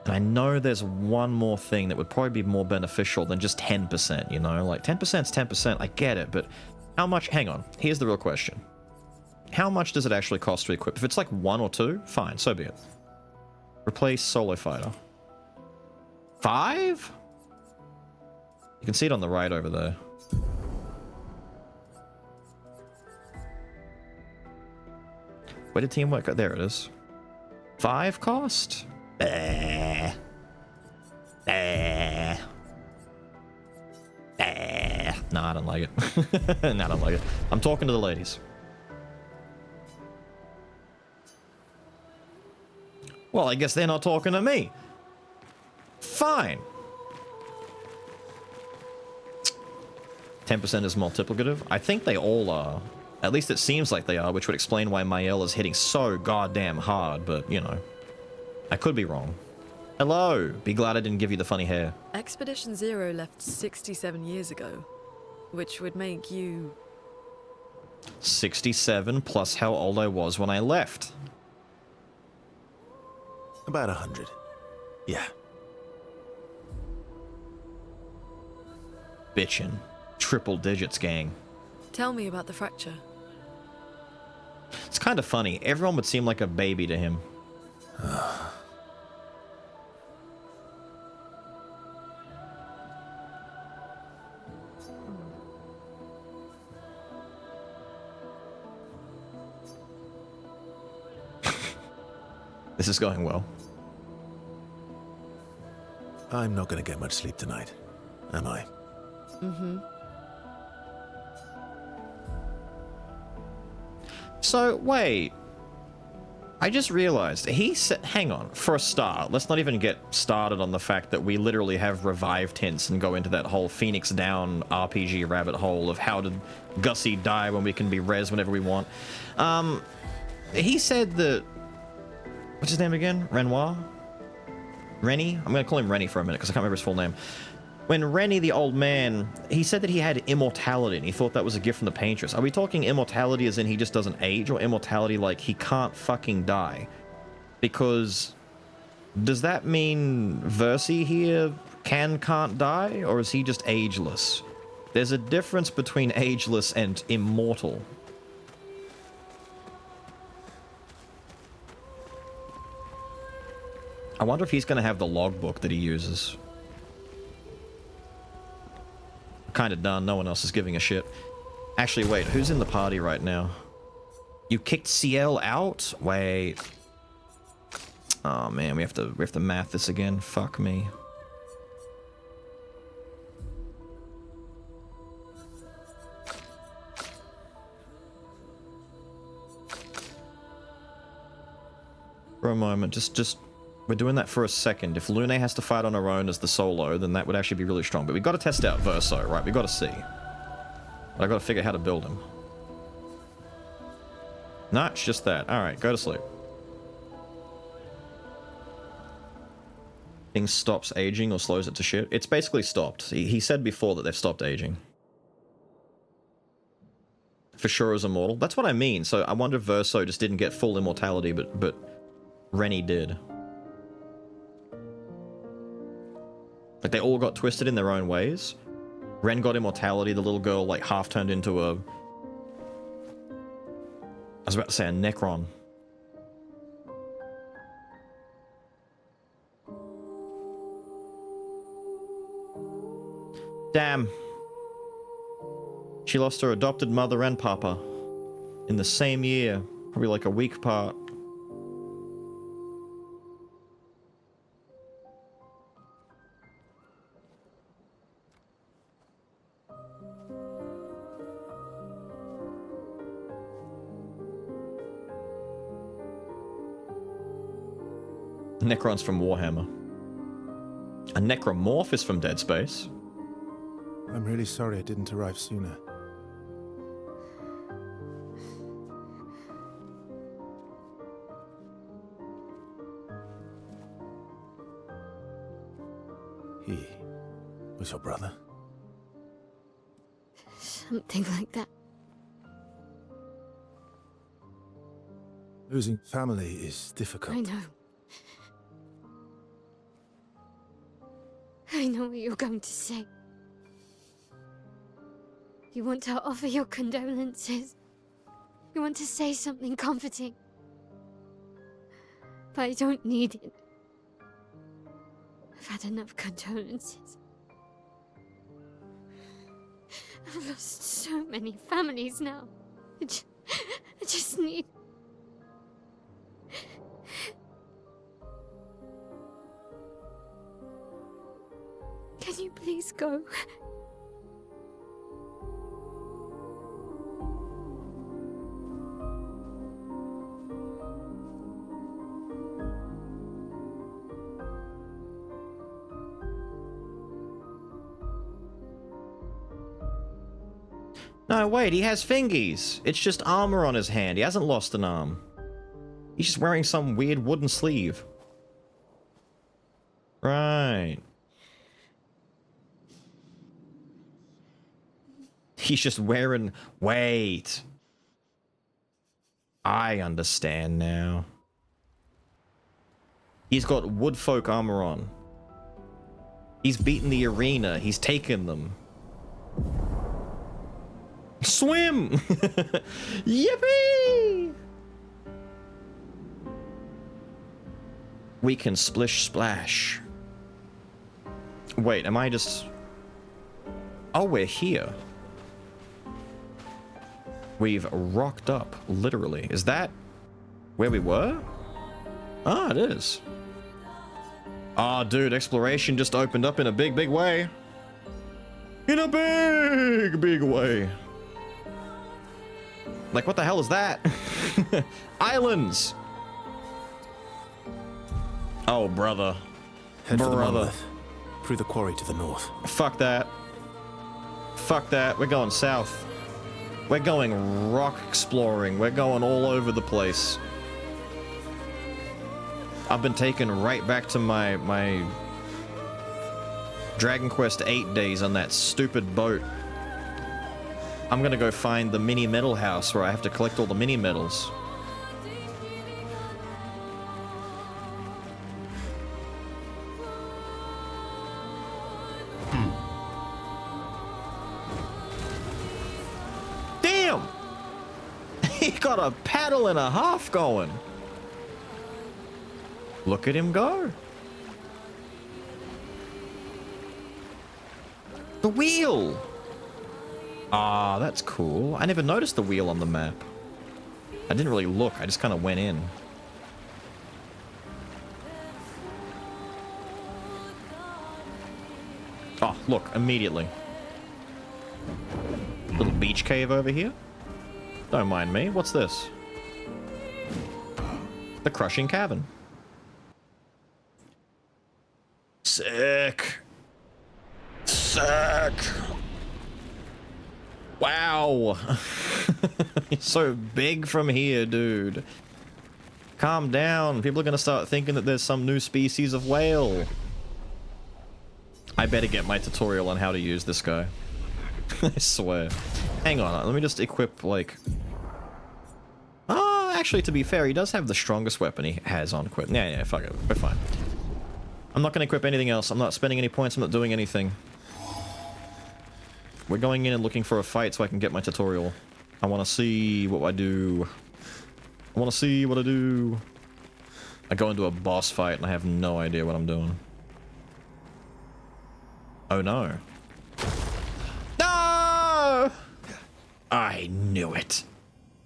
And I know there's one more thing that would probably be more beneficial than just 10%, you know? Like, 10%'s 10%, I get it, but how much... Hang on, here's the real question. how much does it actually cost to equip? If it's like 1 or 2, fine, so be it. Replace solo fighter. 5? You can see it on the right over there. Where did teamwork go? There it is. 5 cost? Nah, I don't like it. Nah, I don't like it. I'm talking to the ladies. Well, I guess they're not talking to me. Fine. 10% is multiplicative. I think they all are. At least it seems like they are, which would explain why Mael is hitting so goddamn hard, but, you know. I could be wrong. Hello! Be glad I didn't give you the funny hair. Expedition Zero left 67 years ago, which would make you... 67 plus how old I was when I left. About 100. Yeah. Bitchin'. Triple digits, gang. Tell me about the fracture. It's kind of funny. Everyone would seem like a baby to him. This is going well. I'm not going to get much sleep tonight, am I? Mm-hmm. So, wait. I just realized, he said, hang on, for a start, let's not even get started on the fact that we literally have revived hints and go into that whole Phoenix Down RPG rabbit hole of how did Gussy die when we can be res whenever we want. He said that, what's his name again? Renoir? Rennie? I'm going to call him Rennie for a minute because I can't remember his full name. When Rennie, the old man, he said that he had immortality and he thought that was a gift from the Paintress. Are we talking immortality as in he just doesn't age, or immortality like he can't fucking die? Because does that mean Versi here can't die, or is he just ageless? There's a difference between ageless and immortal. I wonder if he's going to have the logbook that he uses. Kind of done. No one else is giving a shit. Actually, wait. Who's in the party right now? You kicked CL out? Wait. Oh man, we have to math this again. Fuck me. For a moment, just we're doing that for a second. If Lune has to fight on her own as the solo, then that would actually be really strong. But we've got to test out Verso, right? We've got to see. But I've got to figure out how to build him. No, it's just that. Alright, go to sleep. Thing stops aging or slows it to shit. It's basically stopped. He said before that they've stopped aging. For sure is immortal. That's what I mean. So I wonder if Verso just didn't get full immortality, but Rennie did. Like, they all got twisted in their own ways. Ren got immortality, the little girl, like, half turned into a... I was about to say a Necron. Damn. She lost her adopted mother and papa in the same year, probably like a week apart. Necron's from Warhammer. A Necromorph is from Dead Space. I'm really sorry I didn't arrive sooner. He was your brother? Something like that. Losing family is difficult. I know. I know what you're going to say. You want to offer your condolences? You want to say something comforting. But I don't need it. I've had enough condolences. I've lost so many families now. I just need... Can you please go? No, wait, he has fingies. It's just armor on his hand. He hasn't lost an arm. He's just wearing some weird wooden sleeve. Right. He's just wearing... Wait. I understand now. He's got woodfolk armor on. He's beaten the arena. He's taken them. Swim! Yippee! We can splish splash. Wait, am I just... Oh, we're here. We've rocked up, literally. Is that where we were? Ah, it is. Ah, dude, exploration just opened up in a big, big way. In a big, big way. Like, what the hell is that? Islands! Oh, brother. Head for the monolith. Through the quarry to the north. Fuck that. Fuck that. We're going south. We're going rock exploring. We're going all over the place. I've been taken right back to my Dragon Quest 8 days on that stupid boat. I'm gonna go find the mini metal house where I have to collect all the mini metals. Damn! He got a paddle and a half going. Look at him go. The wheel! Ah, that's cool. I never noticed the wheel on the map. I didn't really look, I just kind of went in. Oh, look, immediately. Little beach cave over here. Don't mind me. What's this? The Crushing Cavern. Sick. Sick. Wow. He's so big from here, dude. Calm down. People are going to start thinking that there's some new species of whale. I better get my tutorial on how to use this guy. I swear. Hang on. Let me just equip, like... Oh, actually, to be fair, he does have the strongest weapon he has on equip. Yeah, fuck it. We're fine. I'm not going to equip anything else. I'm not spending any points. I'm not doing anything. We're going in and looking for a fight so I can get my tutorial. I want to see what I do. I want to see what I do. I go into a boss fight and I have no idea what I'm doing. Oh no. No! I knew it.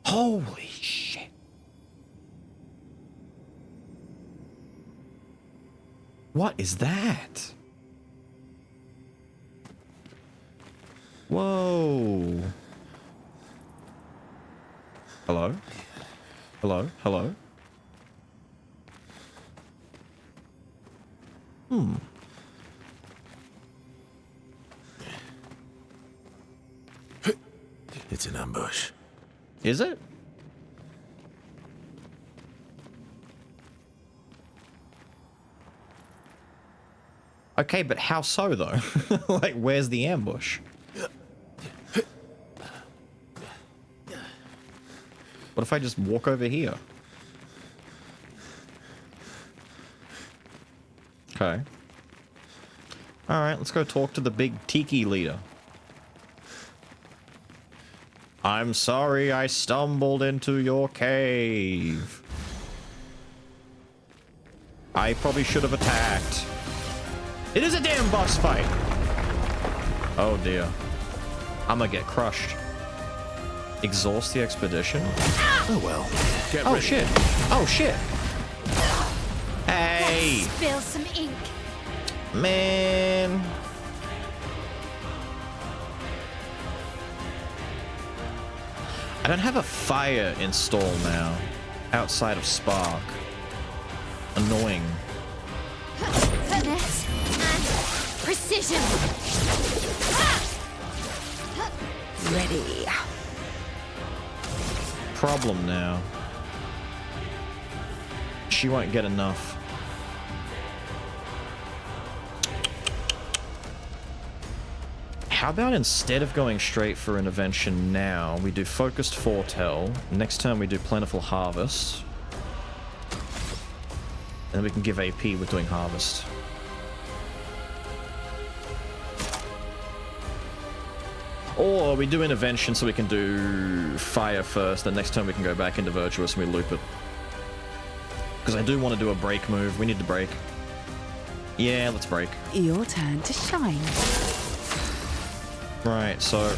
Holy shit. What is that? Whoa. Hello? Hello? Hello? Hmm. It's an ambush. Is it? Okay, but how so though? Like, where's the ambush? What if I just walk over here? Okay. Alright, let's go talk to the big tiki leader. I'm sorry I stumbled into your cave. I probably should have attacked. It is a damn boss fight. Oh dear. I'm gonna get crushed. Exhaust the expedition? Oh well. Get Oh ready. shit. Oh shit. Hey. Spill some ink. Man. I don't have a fire install now outside of Spark. Annoying. Finesse and precision. Ready. Problem now. She won't get enough. How about instead of going straight for intervention now, we do focused foretell. Next turn we do plentiful harvest. And we can give AP with doing harvest. Or we do intervention so we can do fire first, then next turn we can go back into virtuous and we loop it. Because I do want to do a break move. We need to break. Yeah, let's break. Your turn to shine. Right, so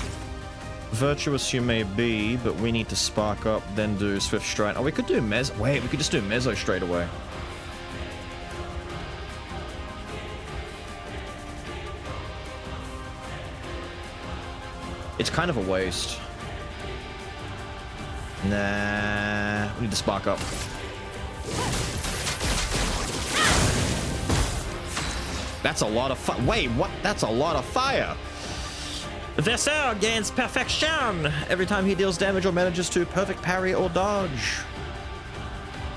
virtuous you may be, but we need to spark up, then do swift stride. Oh, we could do Mezzo. Wait, we could just do Mezzo straight away. It's kind of a waste. Nah, we need to spark up. That's a lot of fire. Wait, what? That's a lot of fire. Vassal gains perfection every time he deals damage or manages to perfect parry or dodge.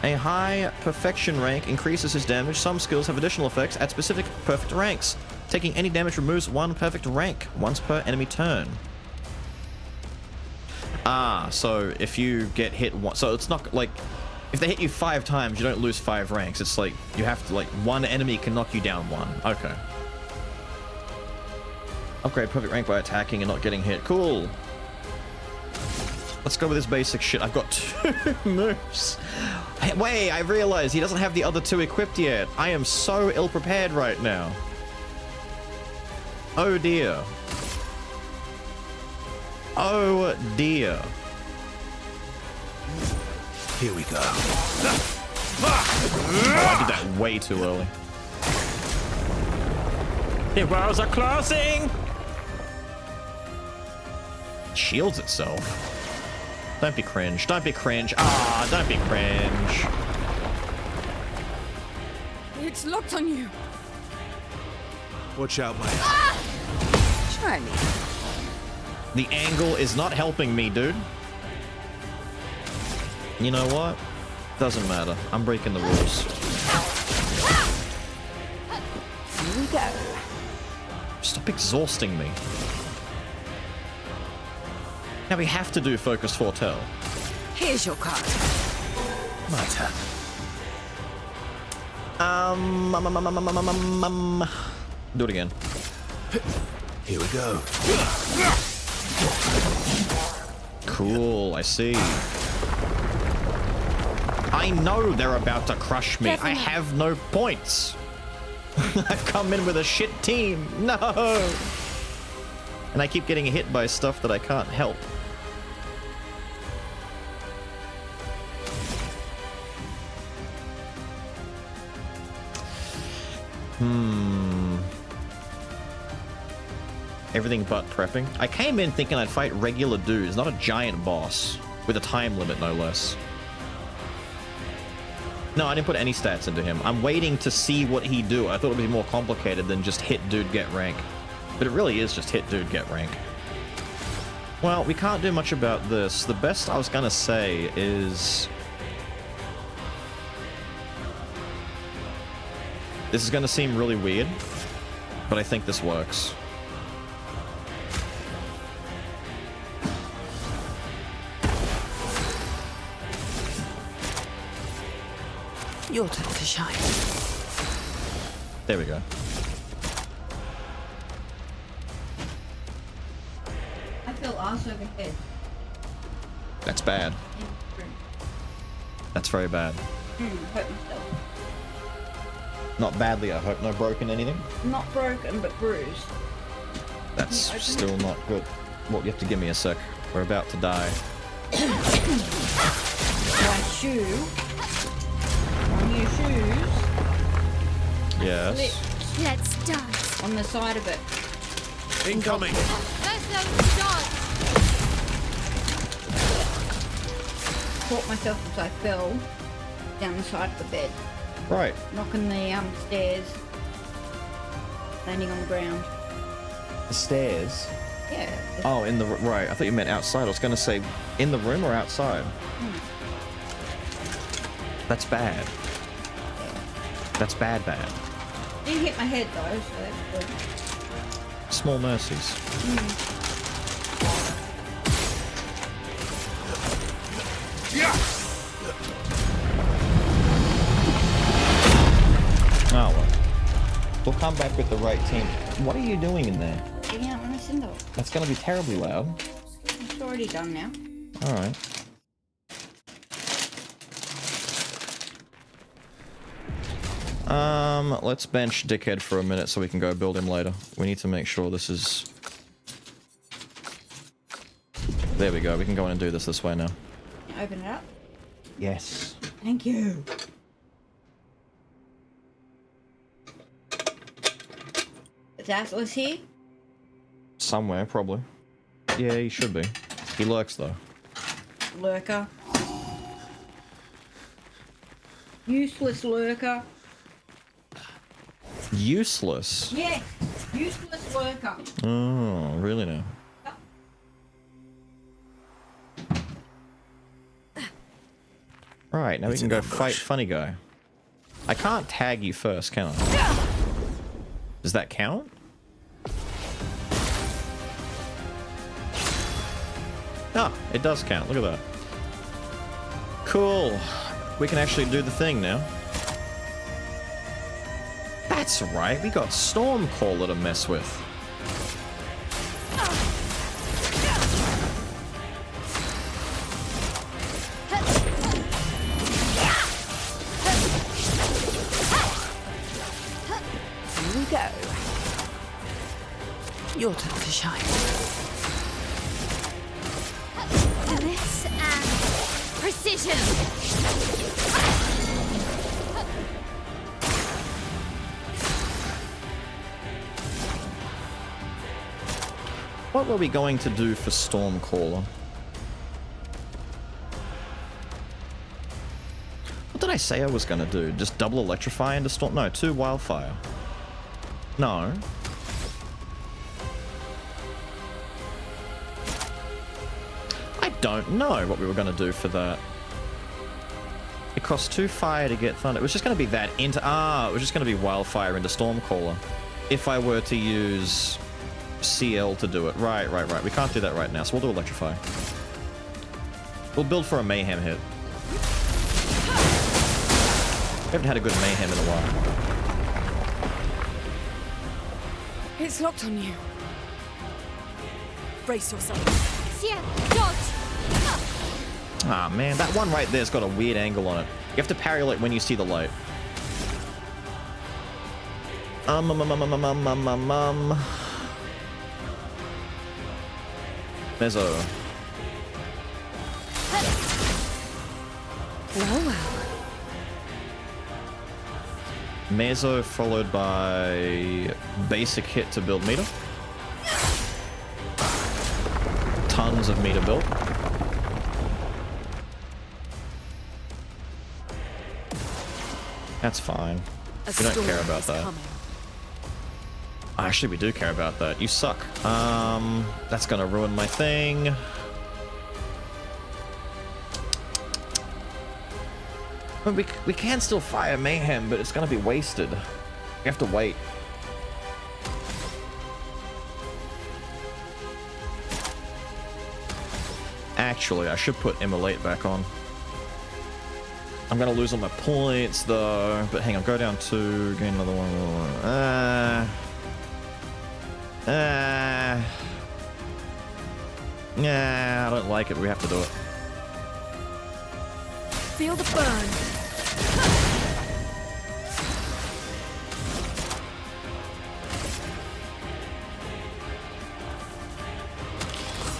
A high perfection rank increases his damage. Some skills have additional effects at specific perfect ranks. Taking any damage removes one perfect rank once per enemy turn. Ah, so if you get hit once, so it's not like if they hit you 5 times, you don't lose 5 ranks. It's like you have to, like, one enemy can knock you down 1. Okay. Upgrade perfect rank by attacking and not getting hit. Cool. Let's go with this basic shit. I've got 2 moves. Hey, wait, I realized he doesn't have the other 2 equipped yet. I am so ill-prepared right now. Oh dear. Oh dear. Here we go. Oh, I did that way too early. The walls are closing! Shields itself. Don't be cringe. Don't be cringe. Ah, don't be cringe. It's locked on you. Watch out, my Charlie. The angle is not helping me, dude. You know what? Doesn't matter. I'm breaking the rules. Here we go. Stop exhausting me. Now we have to do focused foretell. Here's your card. My turn. Do it again. Here we go. Cool, I see. I know they're about to crush me. I have no points. I've come in with a shit team. No! And I keep getting hit by stuff that I can't help. Everything but prepping. I came in thinking I'd fight regular dudes, not a giant boss. With a time limit, no less. No, I didn't put any stats into him. I'm waiting to see what he'd do. I thought it would be more complicated than just hit dude, get rank. But it really is just hit dude, get rank. Well, we can't do much about this. The best I was gonna say is... This is gonna seem really weird, but I think this works. Your turn to shine. There we go. I feel arse over head. That's bad. That's very bad. Hurt myself. Not badly, I hope. No broken anything? Not broken, but bruised. That's still not good. Well, you have to give me a sec. We're about to die. My shoe. My new shoes. Yes. Let's start. On the side of it. Incoming. Let's start. Caught myself as I fell down the side of the bed. Right. Knocking the stairs. Landing on the ground. The stairs? Yeah. Oh, in the... Right, I thought you meant outside. I was going to say, in the room or outside? That's bad. That's bad. Didn't hit my head though, so that's good. Small mercies. Oh well. We'll come back with the right team. What are you doing in there? Getting out my cinder. That's going to be terribly loud. It's already done now. Alright. Let's bench Dickhead for a minute so we can go build him later. We need to make sure this is... There we go, we can go in and do this way now. Open it up. Yes. Thank you. Is Atlas here? Somewhere, probably. Yeah, he should be. He lurks, though. Lurker. Useless lurker. Useless? Yes, useless lurker. Oh, really now? Right, now we can go fight Funny Guy. I can't tag you first, can I? Does that count? Ah, it does count. Look at that. Cool. We can actually do the thing now. That's right, we got Stormcaller to mess with. Here we go. Your turn to shine. This and precision. What were we going to do for Stormcaller? What did I say I was going to do? Just double Electrify into Storm? No, 2 Wildfire. No. I don't know what we were going to do for that. It cost 2 fire to get Thunder. It was just going to be that into... Ah, it was just going to be Wildfire into Stormcaller. If I were to use... CL to do it. Right. We can't do that right now, so we'll do Electrify. We'll build for a Mayhem hit. We haven't had a good Mayhem in a while. It's locked on you. Brace yourself. Sia, dodge. Ah, man, that one right there's got a weird angle on it. You have to parry like when you see the light. Mezzo. Well. Mezzo followed by basic hit to build meter. Tons of meter built. That's fine. We don't care about that. Actually, we do care about that. You suck. That's gonna ruin my thing. But we can still fire Mayhem, but it's gonna be wasted. We have to wait. Actually, I should put Immolate back on. I'm gonna lose all my points though. But hang on, go down 2, gain another one. Yeah, I don't like it, but we have to do it. feel the burn.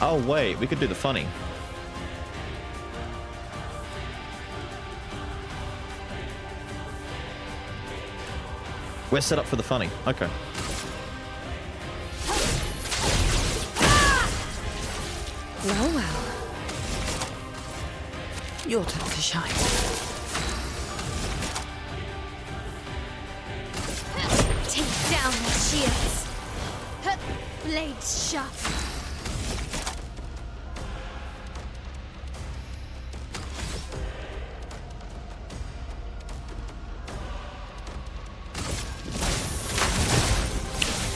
Oh wait, we could do the funny. We're set up for the funny. Okay. Well, well. Your turn to shine. Take down the shields. Blades sharp.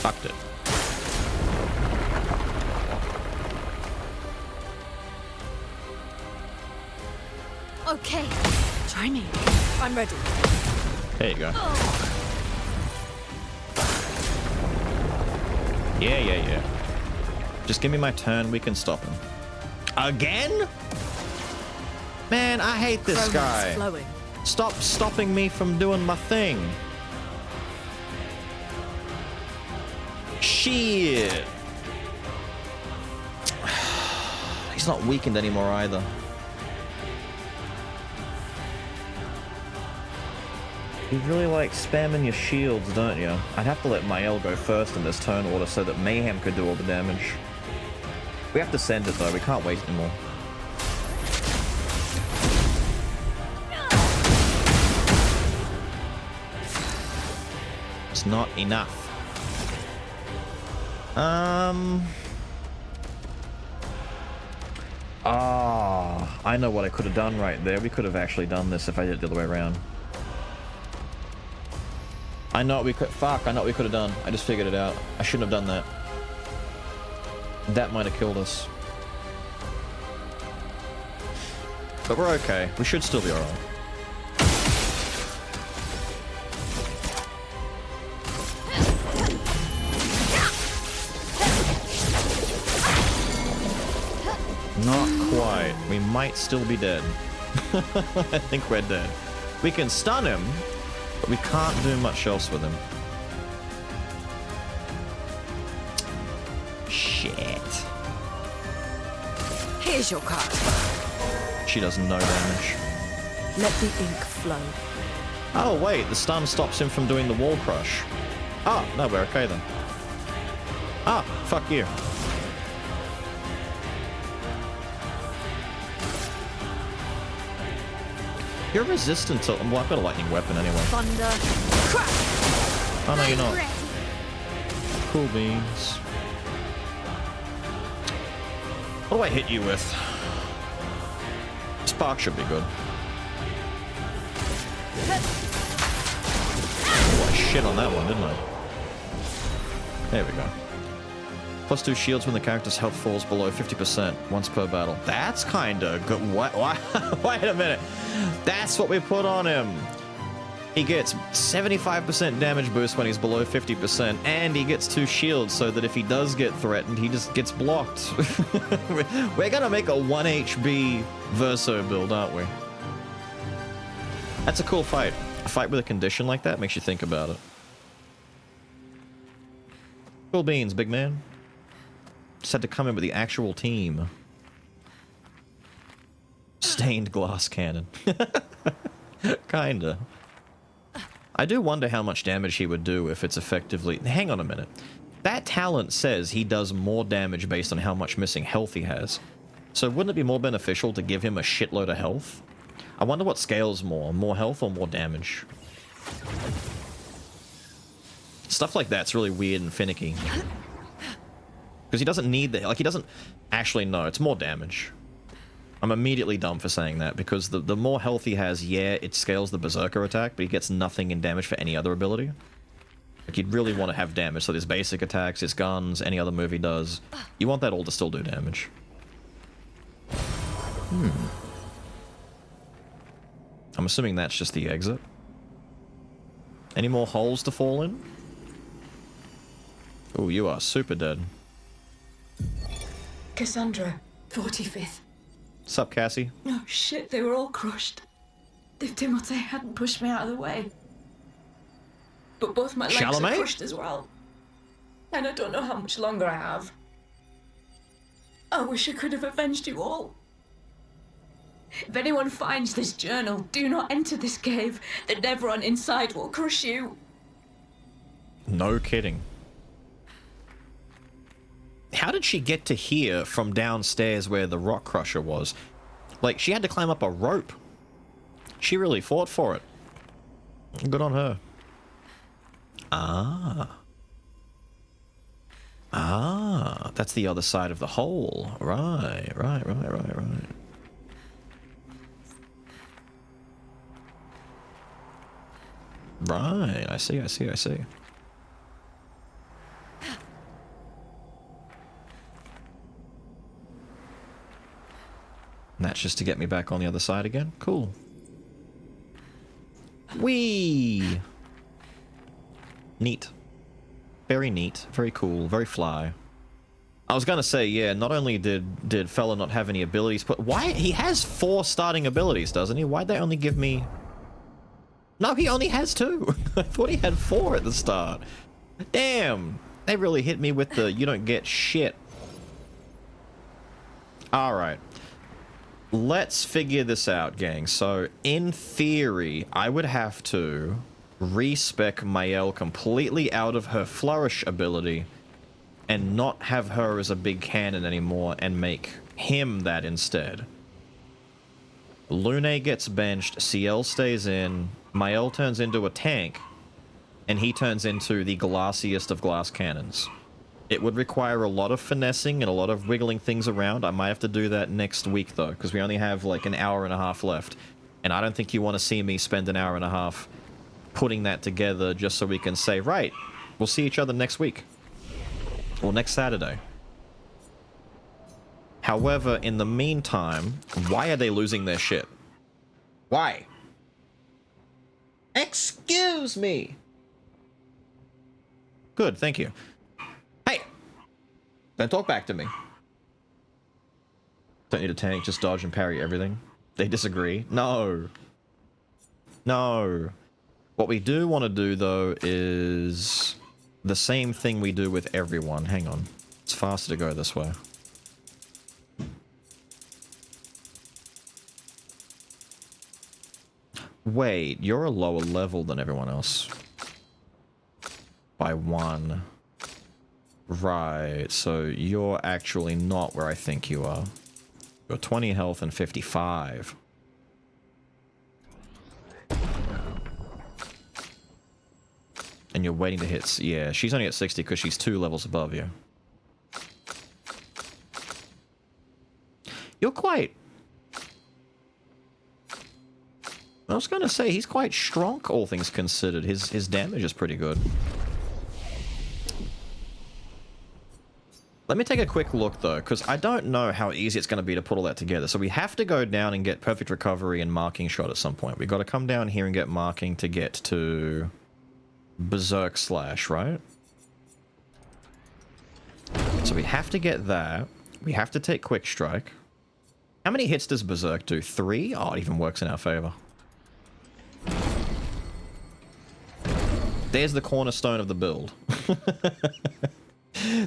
Fucked it. Okay. Try me. I'm ready. There you go. Yeah. Just give me my turn, we can stop him. Again? Man, I hate this Chroma's guy. flowing. Stop stopping me from doing my thing. Shit. He's not weakened anymore either. You really like spamming your shields, don't you? I'd have to let Mael go first in this turn order so that Mayhem could do all the damage. We have to send it though, we can't wait anymore. It's not enough. I know what I could have done right there. We could have actually done this if I did it the other way around. I know what we could. Fuck, I know what we could have done. I just figured it out. I shouldn't have done that. That might have killed us. But we're okay. We should still be alright. Not quite. We might still be dead. I think we're dead. We can stun him, but we can't do much else with him. Shit. Here's your card. She does no damage. Let the ink flow. Oh wait, the stun stops him from doing the wall crush. Oh, no, we're okay then. Ah, fuck you. You're resistant to... Well, I've got a lightning weapon anyway. Thunder. Crack. Oh, no, you're not. Cool beans. What do I hit you with? Spark should be good. Oh, I shit on that one, didn't I? There we go. +2 shields when the character's health falls below 50% once per battle. That's kinda good. What? Wait a minute. That's what we put on him. He gets 75% damage boost when he's below 50%, and he gets 2 shields so that if he does get threatened, he just gets blocked. We're gonna make a 1 HB Verso build, aren't we? That's a cool fight. A fight with a condition like that makes you think about it. Cool beans, big man. Just had to come in with the actual team. Stained glass cannon. Kinda. I do wonder how much damage he would do if it's effectively... Hang on a minute. That talent says he does more damage based on how much missing health he has. So wouldn't it be more beneficial to give him a shitload of health? I wonder what scales more health or more damage? Stuff like that's really weird and finicky. Because he doesn't need the... Like, he doesn't... Actually, no, it's more damage. I'm immediately dumb for saying that, because the more health he has, yeah, it scales the Berserker attack, but he gets nothing in damage for any other ability. Like, you'd really want to have damage, so his basic attacks, his guns, any other move he does, you want that all to still do damage. I'm assuming that's just the exit. Any more holes to fall in? Oh, you are super dead. Cassandra, 45th. Sup, Cassie? Oh shit, they were all crushed. if Timothy hadn't pushed me out of the way. But both my legs are Chalamet? crushed as well. And I don't know how much longer I have. I wish I could have avenged you all. If anyone finds this journal, do not enter this cave. The Nevron inside will crush you. No kidding. How did she get to here from downstairs where the rock crusher was? Like, she had to climb up a rope. She really fought for it. Good on her. Ah, that's the other side of the hole. Right. Right, I see. And that's just to get me back on the other side again? Cool. Whee! Neat. Very neat. Very cool. Very fly. I was gonna say, yeah, not only did fella not have any abilities, but why? He has 4 starting abilities, doesn't he? Why'd they only give me... No, he only has 2. I thought he had 4 at the start. Damn! They really hit me with the you don't get shit. Alright. Let's figure this out, gang. So, in theory, I would have to respec Mael completely out of her Flourish ability and not have her as a big cannon anymore and make him that instead. Lune gets benched, CL stays in, Mael turns into a tank, and he turns into the glassiest of glass cannons. It would require a lot of finessing and a lot of wiggling things around. I might have to do that next week, though, because we only have like an hour and a half left. And I don't think you want to see me spend an hour and a half putting that together just so we can say, right, we'll see each other next week. Or next Saturday. However, in the meantime, why are they losing their shit? Why? Excuse me! Good, thank you. Hey! Don't talk back to me. Don't need a tank, just dodge and parry everything. They disagree. No. No. What we do want to do, though, is the same thing we do with everyone. Hang on. It's faster to go this way. Wait, you're a lower level than everyone else. By 1. Right, so you're actually not where I think you are. You're 20 health and 55. And you're waiting to hit... Yeah, she's only at 60 because she's 2 levels above you. You're quite... I was going to say, he's quite strong, all things considered. His damage is pretty good. Let me take a quick look, though, because I don't know how easy it's going to be to put all that together. So we have to go down and get Perfect Recovery and Marking Shot at some point. We've got to come down here and get Marking to get to Berserk Slash, right? So we have to get that. We have to take Quick Strike. How many hits does Berserk do? 3? Oh, it even works in our favor. There's the cornerstone of the build.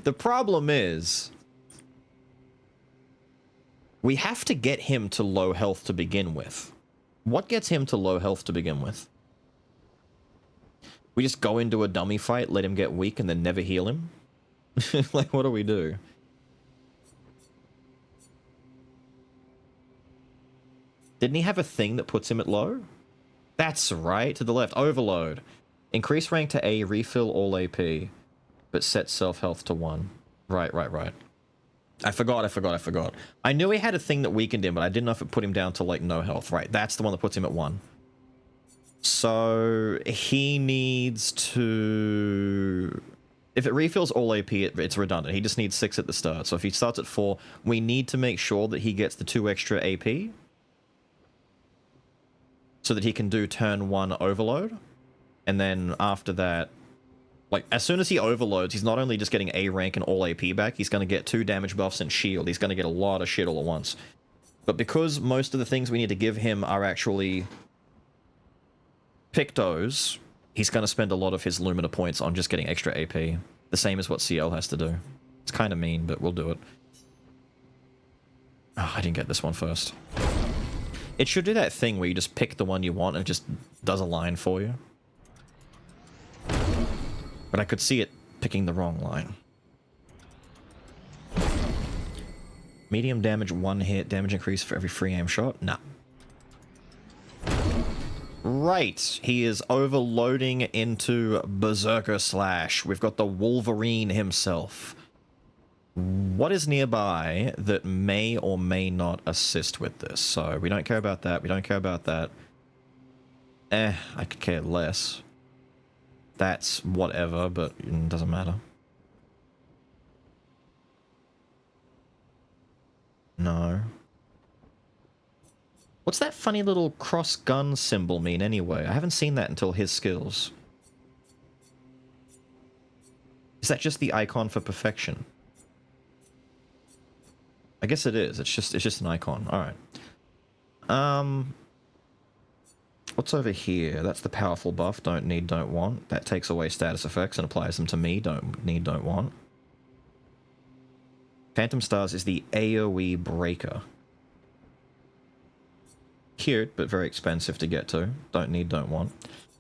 The problem is, we have to get him to low health to begin with. What gets him to low health to begin with? We just go into a dummy fight, let him get weak, and then never heal him? Like, what do we do? Didn't he have a thing that puts him at low? That's right, to the left. Overload. Increase rank to A, refill all AP, but set self-health to 1. Right. I forgot. I knew he had a thing that weakened him, but I didn't know if it put him down to, like, no health. Right, that's the one that puts him at 1. So, he needs to... If it refills all AP, it's redundant. He just needs 6 at the start. So if he starts at 4, we need to make sure that he gets the 2 extra AP, so that he can do turn 1 overload. And then after that, like, as soon as he overloads, he's not only just getting A rank and all AP back, he's going to get 2 damage buffs and shield. He's going to get a lot of shit all at once. But because most of the things we need to give him are actually Pictos, he's going to spend a lot of his Lumina points on just getting extra AP. The same as what CL has to do. It's kind of mean, but we'll do it. Oh, I didn't get this one first. It should do that thing where you just pick the one you want and it just does a line for you. But I could see it picking the wrong line. Medium damage, 1 hit, damage increase for every free aim shot? Nah. Right, he is overloading into Berserker Slash. We've got the Wolverine himself. What is nearby that may or may not assist with this? So we don't care about that, we don't care about that. I could care less. That's whatever, but it doesn't matter. No. What's that funny little cross gun symbol mean anyway? I haven't seen that until his skills. Is that just the icon for perfection? I guess it is. It's just an icon. Alright. What's over here? That's the powerful buff. Don't need, don't want. That takes away status effects and applies them to me. Don't need, don't want. Phantom Stars is the AoE breaker. Cute, but very expensive to get to. Don't need, don't want.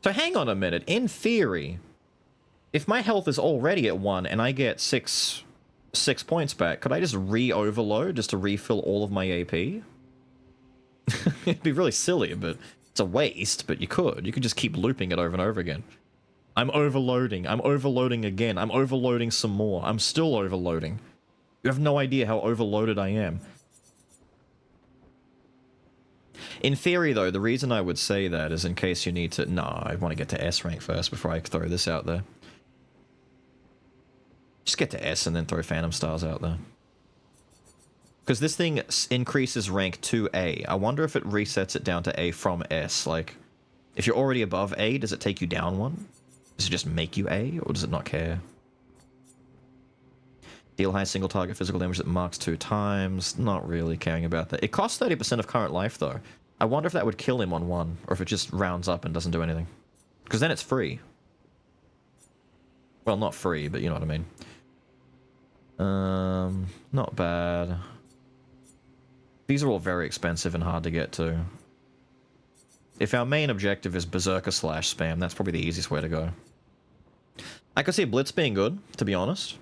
So hang on a minute. In theory, if my health is already at 1 and I get 6 points back, could I just re-overload just to refill all of my AP? It'd be really silly, but it's a waste, but you could. You could just keep looping it over and over again. I'm overloading. I'm overloading again. I'm overloading some more. I'm still overloading. You have no idea how overloaded I am. In theory, though, the reason I would say that is in case you need to... No, I want to get to S rank first before I throw this out there. Just get to S and then throw Phantom Stars out there. Because this thing increases rank to A. I wonder if it resets it down to A from S. Like, if you're already above A, does it take you down one? Does it just make you A, or does it not care? Deal high single target physical damage that marks 2 times. Not really caring about that. It costs 30% of current life, though. I wonder if that would kill him on 1, or if it just rounds up and doesn't do anything. Because then it's free. Well, not free, but you know what I mean. Not bad. These are all very expensive and hard to get to. If our main objective is Berserker Slash spam, that's probably the easiest way to go. I could see Blitz being good, to be honest.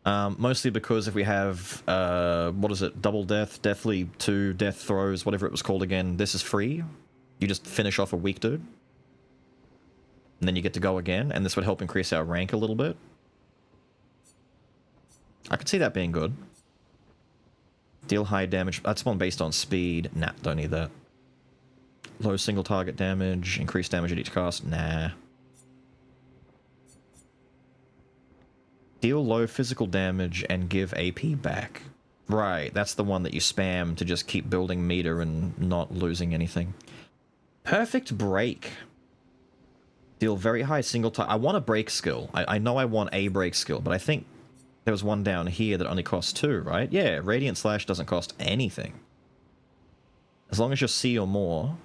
Mostly because if we have, what is it, Double Death, Deathly 2, Death Throws, whatever it was called again, this is free. You just finish off a weak dude. And then you get to go again, and this would help increase our rank a little bit. I could see that being good. Deal high damage, that's one based on speed. Nah, don't need that. Low single target damage, increased damage at each cast, nah. Deal low physical damage and give AP back. Right, that's the one that you spam to just keep building meter and not losing anything. Perfect break. Deal very high single target. I want a break skill. I know I want a break skill, but I think there was one down here that only costs 2, right? Yeah, Radiant Slash doesn't cost anything. As long as you're C or more.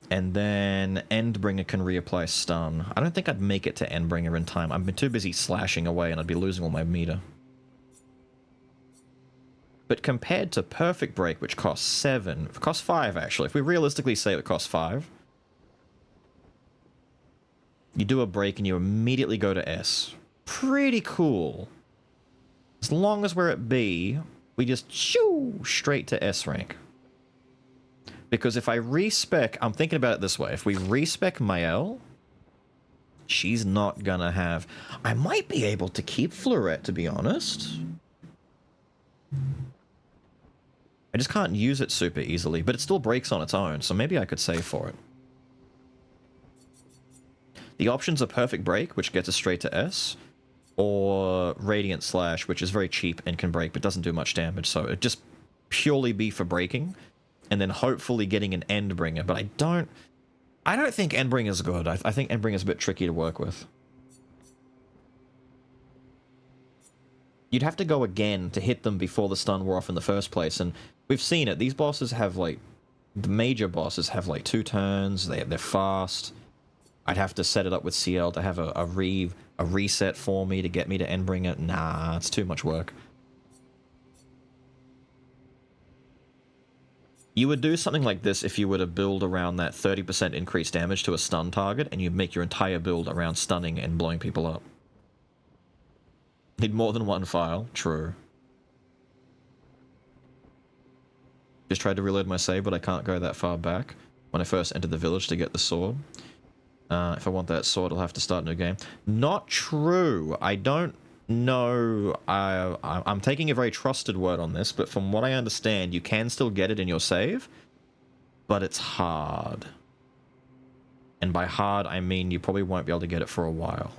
And then Endbringer can reapply stun. I don't think I'd make it to Endbringer in time. I've been too busy slashing away and I'd be losing all my meter. But compared to Perfect Break, which costs 7, it costs 5 actually. If we realistically say it costs 5, you do a break and you immediately go to S. Pretty cool. As long as we're at B, we just shoo straight to S rank. Because if I respec, I'm thinking about it this way. If we respec Mael, she's not gonna have... I might be able to keep Fleurette, to be honest. I just can't use it super easily, but it still breaks on its own, so maybe I could save for it. The options are Perfect Break, which gets us straight to S, or Radiant Slash, which is very cheap and can break, but doesn't do much damage, so it'd just purely be for breaking. And then hopefully getting an Endbringer, but I don't think Endbringer's good. I think Endbringer's a bit tricky to work with. You'd have to go again to hit them before the stun wore off in the first place, and we've seen it. These bosses have, like, The major bosses have like 2 turns. They're fast. I'd have to set it up with CL to have a reset for me to get me to Endbringer. Nah, it's too much work. You would do something like this if you were to build around that 30% increased damage to a stun target, and you make your entire build around stunning and blowing people up. Need more than one file, true. Just tried to reload my save, but I can't go that far back when I first entered the village to get the sword. If I want that sword, I'll have to start a new game. Not true. I don't know. I'm taking a very trusted word on this, but from what I understand, you can still get it in your save, but it's hard. And by hard, I mean you probably won't be able to get it for a while.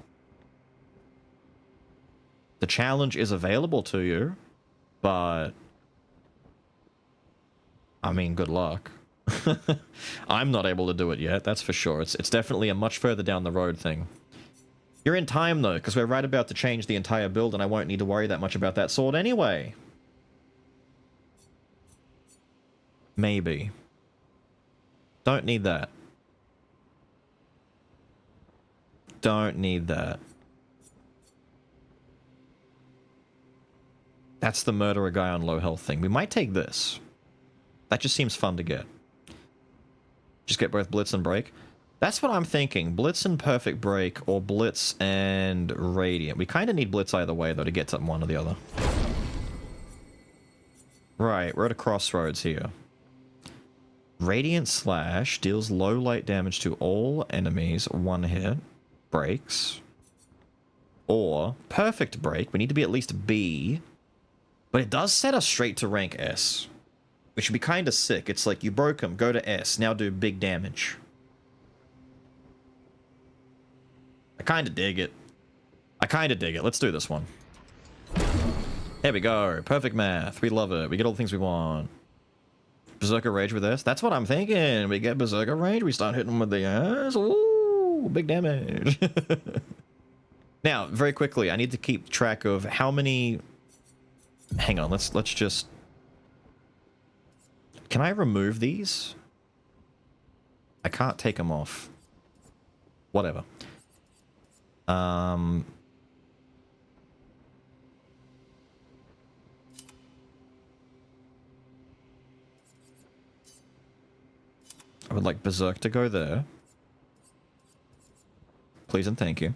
The challenge is available to you, but I mean, good luck. I'm not able to do it yet, that's for sure. It's definitely a much further down the road thing. You're in time, though, because we're right about to change the entire build, and I won't need to worry that much about that sword anyway. Maybe. Don't need that. Don't need that. That's the murder a guy on low health thing. We might take this. That just seems fun to get. Just get both Blitz and Break. That's what I'm thinking. Blitz and Perfect Break, or Blitz and Radiant. We kind of need Blitz either way, though, to get to one or the other. Right, we're at a crossroads here. Radiant Slash deals low light damage to all enemies, 1 hit. Breaks. Or Perfect Break. We need to be at least B. But it does set us straight to rank S. Which would be kind of sick. It's like, you broke him, go to S, now do big damage. I kind of dig it. I kind of dig it. Let's do this one. There we go. Perfect math. We love it. We get all the things we want. Berserker Rage with S. That's what I'm thinking. We get Berserker Rage, we start hitting them with the S. Ooh, big damage. Now, very quickly, I need to keep track of how many... Hang on, let's just... Can I remove these? I can't take them off. Whatever. I would like Berserk to go there. Please and thank you.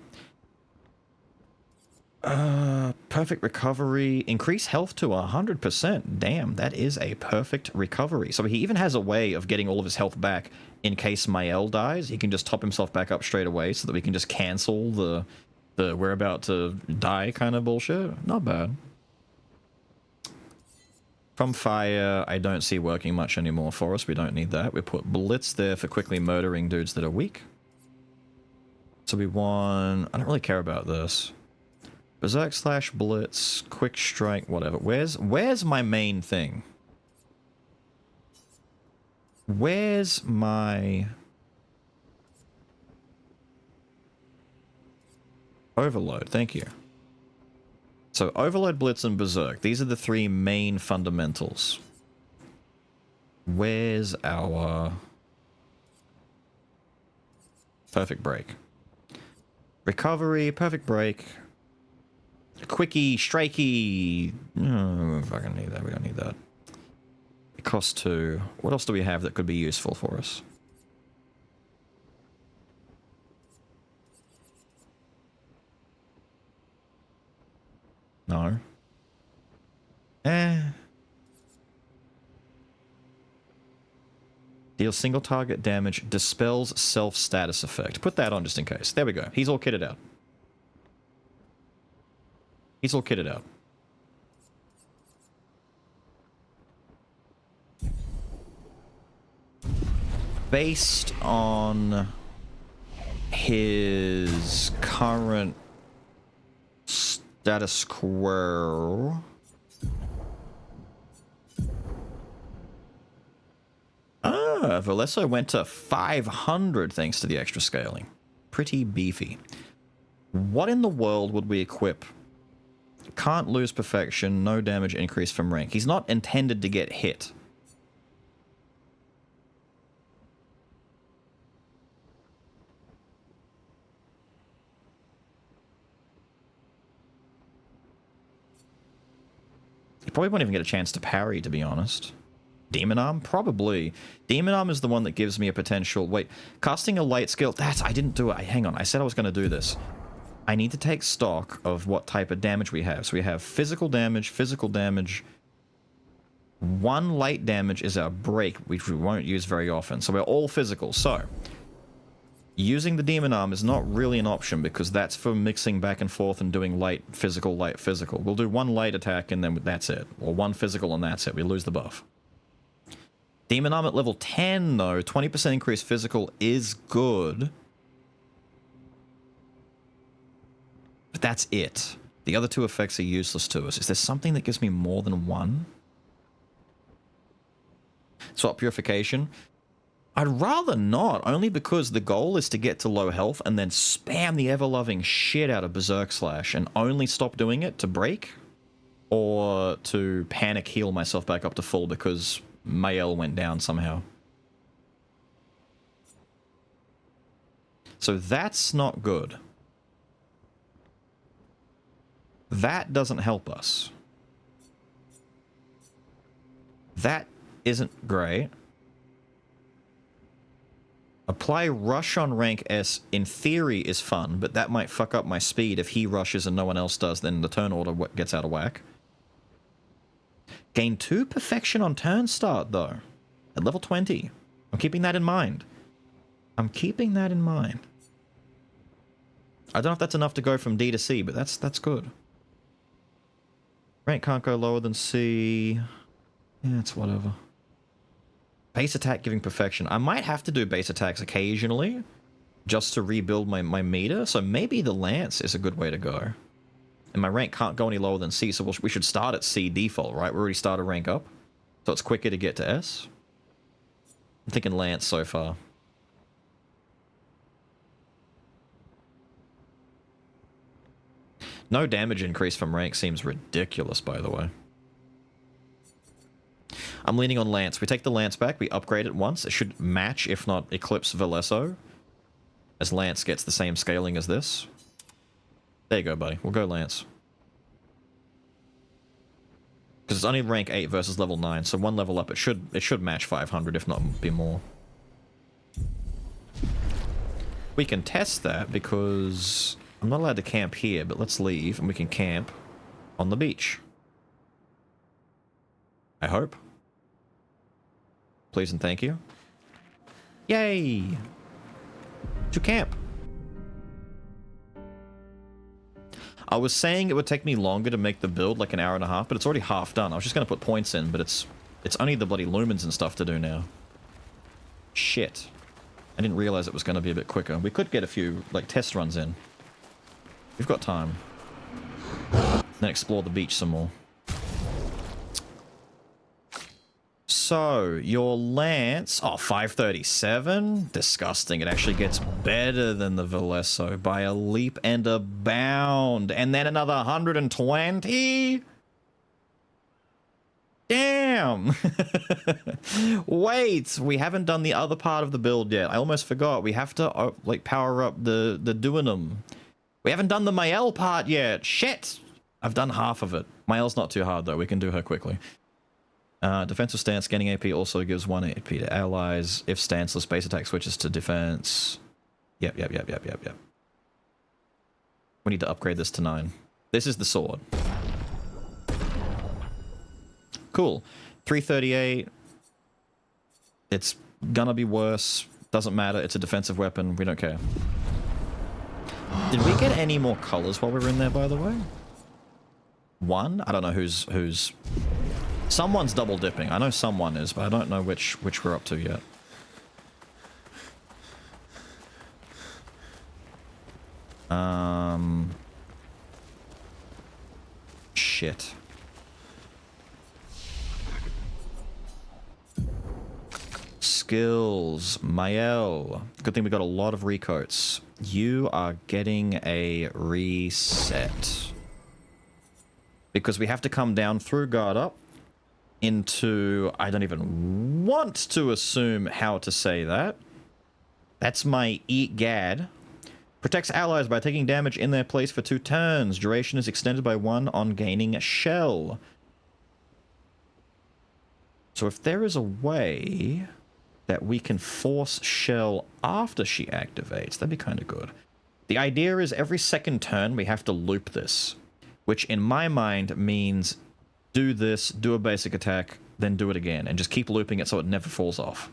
Perfect recovery. Increase health to 100%. Damn, that is a perfect recovery. So he even has a way of getting all of his health back in case Mael dies. He can just top himself back up straight away so that we can just cancel the we're about to die kind of bullshit. Not bad. From Fire, I don't see working much anymore for us. We don't need that. We put Blitz there for quickly murdering dudes that are weak. So we want... I don't really care about this. Berserk slash Blitz, Quick Strike, whatever. Where's my main thing? Where's my... Overload, thank you. So Overload, Blitz, and Berserk. These are the 3 main fundamentals. Where's our... Perfect Break? Recovery, Perfect Break... Quickie, strikey. No, fucking need that. We don't need that. It costs 2. What else do we have that could be useful for us? No. Deals single target damage, dispels self-status effect. Put that on just in case. There we go. He's all kitted out. He's all kitted out. Based on his current status quo... Valesso went to 500 thanks to the extra scaling. Pretty beefy. What in the world would we equip? Can't lose perfection, no damage increase from rank. He's not intended to get hit. He probably won't even get a chance to parry, to be honest. Demon Arm? Probably. Demon Arm is the one that gives me a potential... Wait, casting a light skill... I didn't do it. Hang on, I said I was going to do this. I need to take stock of what type of damage we have. So we have physical damage, physical damage. One light damage is our break, which we won't use very often. So we're all physical. So, using the Demon Arm is not really an option because that's for mixing back and forth and doing light, physical, light, physical. We'll do one light attack and then that's it. Or one physical and that's it. We lose the buff. Demon Arm at level 10, though, 20% increase physical is good. But that's it. The other two effects are useless to us. Is there something that gives me more than one? Swap Purification. I'd rather not, only because the goal is to get to low health and then spam the ever-loving shit out of Berserk Slash and only stop doing it to break or to panic heal myself back up to full because Mael went down somehow. So that's not good. That doesn't help us. That isn't great. Apply Rush on rank S in theory is fun, but that might fuck up my speed. If he rushes and no one else does, then the turn order gets out of whack. Gain 2 Perfection on turn start, though. At level 20. I'm keeping that in mind. I'm keeping that in mind. I don't know if that's enough to go from D to C, but that's good. Rank can't go lower than C. Yeah, it's whatever. Base attack giving perfection. I might have to do base attacks occasionally just to rebuild my meter, so maybe the lance is a good way to go. And my rank can't go any lower than C, so we should start at C default, right? We already started rank up, so it's quicker to get to S. I'm thinking lance so far. No damage increase from rank seems ridiculous, by the way. I'm leaning on Lance. We take the Lance back, we upgrade it once. It should match, if not eclipse Veleso, as Lance gets the same scaling as this. There you go, buddy. We'll go Lance. Because it's only rank 8 versus level 9, so one level up, it should match 500, if not be more. We can test that because I'm not allowed to camp here, but let's leave and we can camp on the beach. I hope. Please and thank you. Yay! To camp. I was saying it would take me longer to make the build, like an hour and a half, but it's already half done. I was just going to put points in, but it's only the bloody lumens and stuff to do now. Shit. I didn't realize it was going to be a bit quicker. We could get a few, like, test runs in. We've got time. Then explore the beach some more. So, your lance... Oh, 537? Disgusting. It actually gets better than the Veleso by a leap and a bound. And then another 120? Damn! Wait, we haven't done the other part of the build yet. I almost forgot. We have to, like, power up the Duinum. We haven't done the Mael part yet. Shit! I've done half of it. Mael's not too hard, though. We can do her quickly. Defensive stance, gaining AP also gives 1 AP to allies. If stanceless, base attack switches to defense. Yep. We need to upgrade this to 9. This is the sword. Cool. 338. It's gonna be worse. Doesn't matter. It's a defensive weapon. We don't care. Did we get any more colors while we were in there, by the way? 1? I don't know who's... Someone's double dipping. I know someone is, but I don't know which we're up to yet. Shit. Skills. Mael. Good thing we got a lot of recoats. You are getting a reset. Because we have to come down through guard up into... I don't even want to assume how to say that. That's my Eat Gad. Protects allies by taking damage in their place for 2 turns. Duration is extended by 1 on gaining a shell. So if there is a way that we can force Shell after she activates, that'd be kind of good. The idea is every second turn we have to loop this, which in my mind means do this, do a basic attack, then do it again, and just keep looping it so it never falls off.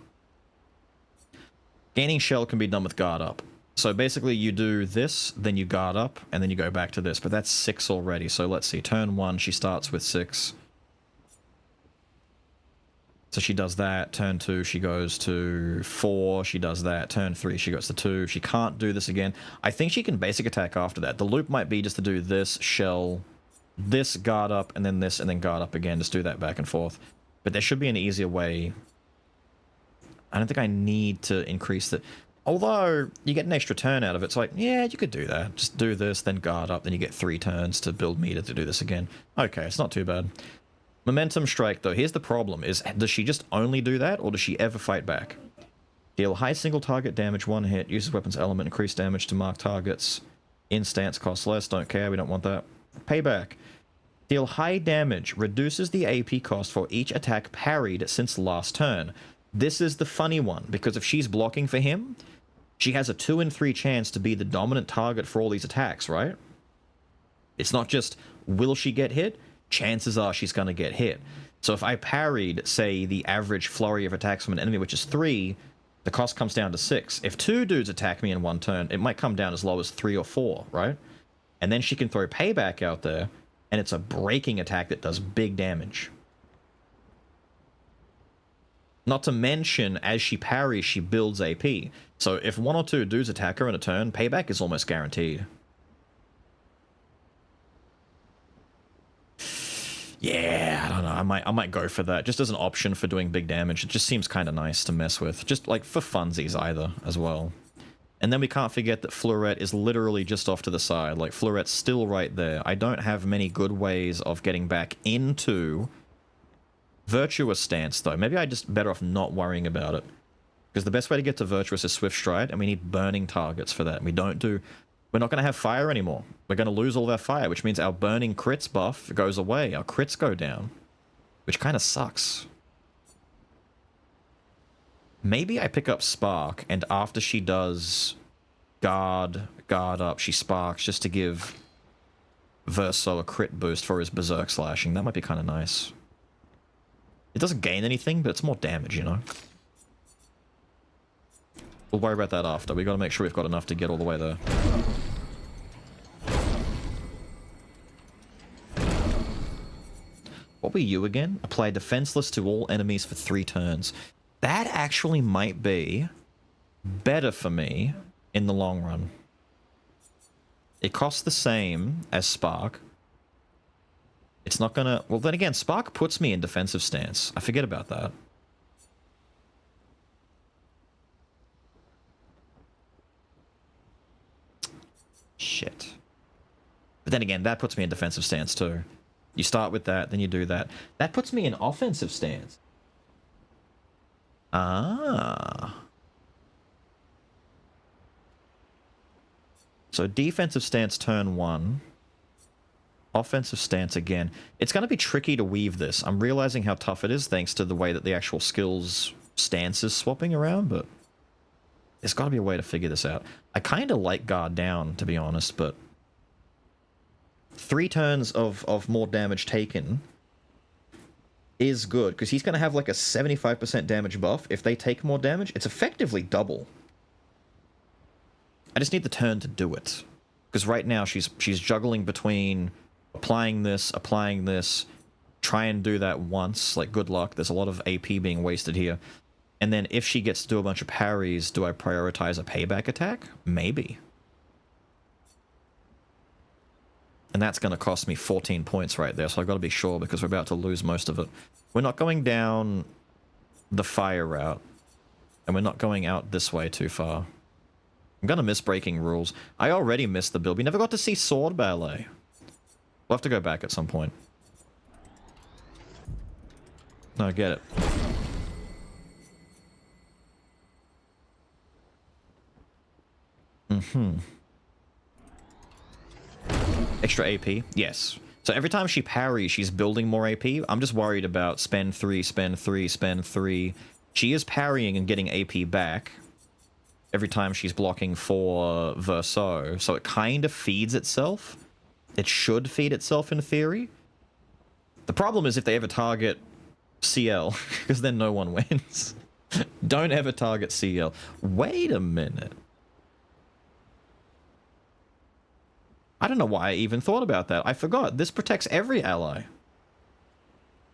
Gaining Shell can be done with guard up. So basically you do this, then you guard up, and then you go back to this, but that's 6 already. So let's see, turn 1, she starts with 6. So she does that. Turn 2, she goes to 4. She does that. Turn 3, she goes to 2. She can't do this again. I think she can basic attack after that. The loop might be just to do this, Shell, this, guard up, and then this, and then guard up again. Just do that back and forth. But there should be an easier way. I don't think I need to increase the... Although, you get an extra turn out of it. It's like, yeah, you could do that. Just do this, then guard up, then you get 3 turns to build meter to do this again. Okay, it's not too bad. Momentum strike, though. Here's the problem, is does she just only do that, or does she ever fight back? Deal high single target damage, 1 hit, uses weapons element, increase damage to marked targets. In stance costs less, don't care, we don't want that. Payback. Deal high damage, reduces the AP cost for each attack parried since last turn. This is the funny one, because if she's blocking for him, she has a 2 in 3 chance to be the dominant target for all these attacks, right? It's not just, will she get hit? Chances are she's going to get hit. So if I parried, say, the average flurry of attacks from an enemy, which is 3, the cost comes down to 6. If 2 dudes attack me in 1 turn, it might come down as low as 3 or 4, right? And then she can throw payback out there, and it's a breaking attack that does big damage. Not to mention, as she parries, she builds AP. So if 1 or 2 dudes attack her in a turn, payback is almost guaranteed. Yeah, I don't know. I might go for that, just as an option for doing big damage. It just seems kind of nice to mess with, just like for funsies either as well. And then we can't forget that Fleurette is literally just off to the side. Like, Fleurette's still right there. I don't have many good ways of getting back into Virtuous Stance, though. Maybe I just better off not worrying about it. Because the best way to get to Virtuous is Swift Stride, and we need burning targets for that. And we're not going to have fire anymore. We're going to lose all of our fire, which means our burning crits buff goes away. Our crits go down, which kind of sucks. Maybe I pick up Spark, and after she does guard up, she sparks just to give Verso a crit boost for his Berserk slashing. That might be kind of nice. It doesn't gain anything, but it's more damage, you know? We'll worry about that after. We got to make sure we've got enough to get all the way there. What were you again? Apply defenseless to all enemies for 3 turns. That actually might be better for me in the long run. It costs the same as Spark. It's not gonna... Well, then again, Spark puts me in defensive stance. I forget about that. Shit. But then again, that puts me in defensive stance too. You start with that, then you do that. That puts me in offensive stance. Ah. So defensive stance turn 1. Offensive stance again. It's going to be tricky to weave this. I'm realizing how tough it is thanks to the way that the actual skills stance is swapping around, but there's got to be a way to figure this out. I kind of like guard down, to be honest, but 3 turns of more damage taken is good, because he's going to have like a 75% damage buff. If they take more damage, it's effectively double. I just need the turn to do it. Because right now she's juggling between applying this, try and do that once, like good luck. There's a lot of AP being wasted here. And then if she gets to do a bunch of parries, do I prioritize a payback attack? Maybe. And that's going to cost me 14 points right there, so I've got to be sure because we're about to lose most of it. We're not going down the fire route, and we're not going out this way too far. I'm going to miss breaking rules. I already missed the build. We never got to see Sword Ballet. We'll have to go back at some point. No, get it. Mm-hmm. Extra AP? Yes. So every time she parries, she's building more AP. I'm just worried about spend 3, spend 3, spend 3. She is parrying and getting AP back every time she's blocking for Verso, so it kind of feeds itself. It should feed itself in theory. The problem is if they ever target CL, because then no one wins. Don't ever target CL. Wait a minute. I don't know why I even thought about that. I forgot. This protects every ally.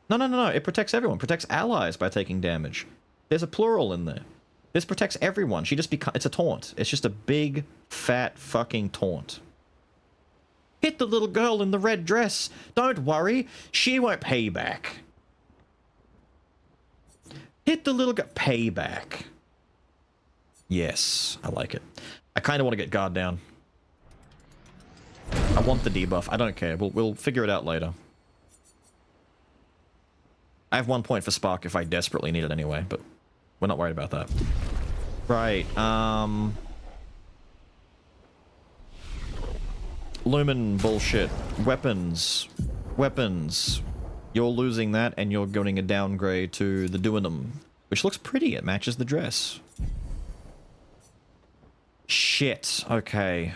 No. It protects everyone. It protects allies by taking damage. There's a plural in there. This protects everyone. She just it's a taunt. It's just a big, fat, fucking taunt. Hit the little girl in the red dress. Don't worry. She won't pay back. Hit the little girl. Pay back. Yes, I like it. I kind of want to get guard down. I want the debuff. I don't care. We'll figure it out later. I have 1 point for Spark if I desperately need it anyway, but we're not worried about that. Right, Lumen bullshit. Weapons. Weapons. You're losing that and you're getting a downgrade to the Duinum, which looks pretty. It matches the dress. Shit. Okay.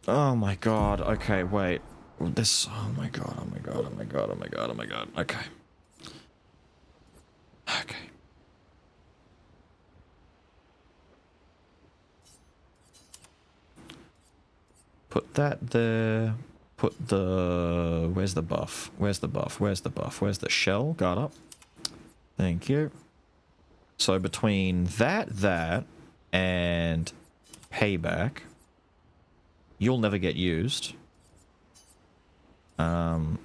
Oh my god. Okay, wait. This... Oh my god, oh my god, oh my god, oh my god, oh my god. Okay. Okay. Put that there. Put the... Where's the buff? Where's the buff? Where's the buff? Where's the shell? Guard up. Thank you. So between that, and payback, you'll never get used. Guard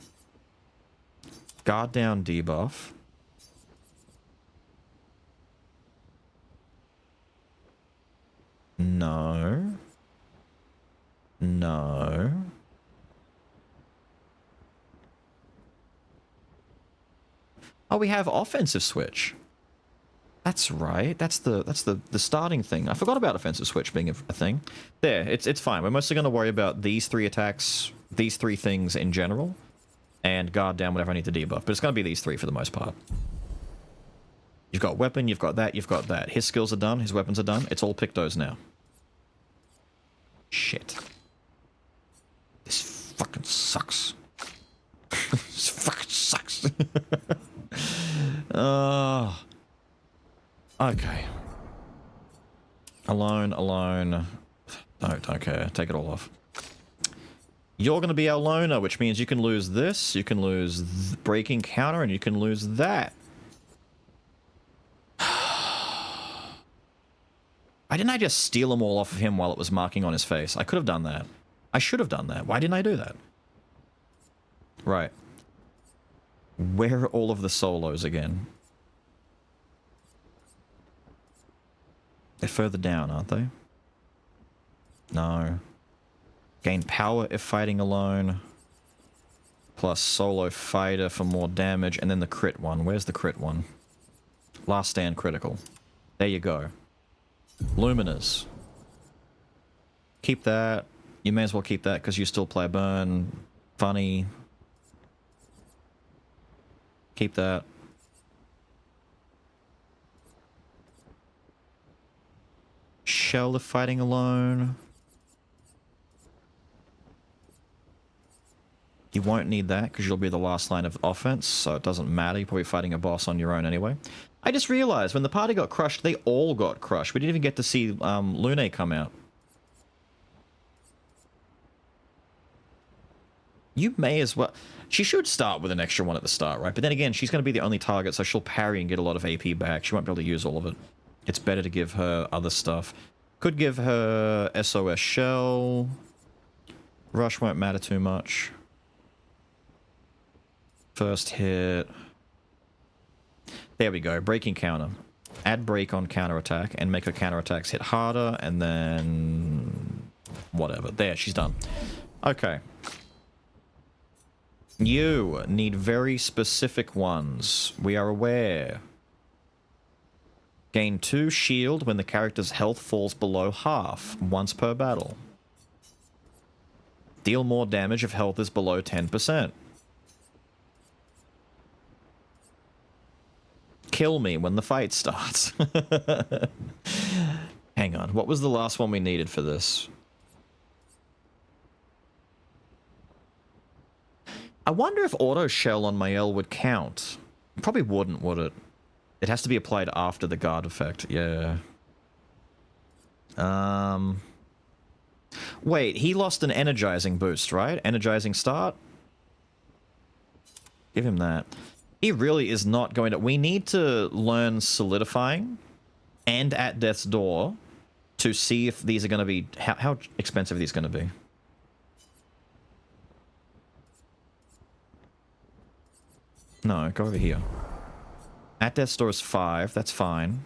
down debuff. No. No. Oh, we have offensive switch. That's right. That's the starting thing. I forgot about offensive switch being a thing. There, it's fine. We're mostly going to worry about these 3 attacks, these 3 things in general, and guard down whatever I need to debuff. But it's going to be these 3 for the most part. You've got weapon, you've got that, you've got that. His skills are done, his weapons are done. It's all Pictos now. Shit. This fucking sucks. This fucking sucks. Okay. Alone. Don't care. Take it all off. You're going to be our loner, which means you can lose this, you can lose breaking counter, and you can lose that. Why didn't I just steal them all off of him while it was marking on his face? I could have done that. I should have done that. Why didn't I do that? Right. Where are all of the solos again? They're further down, aren't they? No. Gain power if fighting alone. Plus solo fighter for more damage. And then the crit one. Where's the crit one? Last stand critical. There you go. Luminous. Keep that. You may as well keep that because you still play burn. Funny. Keep that. Shell if fighting alone. You won't need that because you'll be the last line of offense, so it doesn't matter. You're probably fighting a boss on your own anyway. I just realized when the party got crushed, they all got crushed. We didn't even get to see Lune come out. You may as well... She should start with an extra one at the start, right? But then again, she's going to be the only target, so she'll parry and get a lot of AP back. She won't be able to use all of it. It's better to give her other stuff. Could give her SOS Shell. Rush won't matter too much. First hit. There we go. Breaking counter. Add break on counter attack and make her counter attacks hit harder, and then... whatever. There, she's done. Okay. You need very specific ones. We are aware. Gain 2 shield when the character's health falls below half, once per battle. Deal more damage if health is below 10%. Kill me when the fight starts. Hang on, what was the last one we needed for this? I wonder if auto shell on Mael would count. Probably wouldn't, would it? It has to be applied after the guard effect, yeah. Wait, he lost an energizing boost, right? Energizing start? Give him that. He really is not going to... We need to learn solidifying and at death's door to see if these are going to be... How expensive are these going to be? No, go over here. At death's door is 5. That's fine.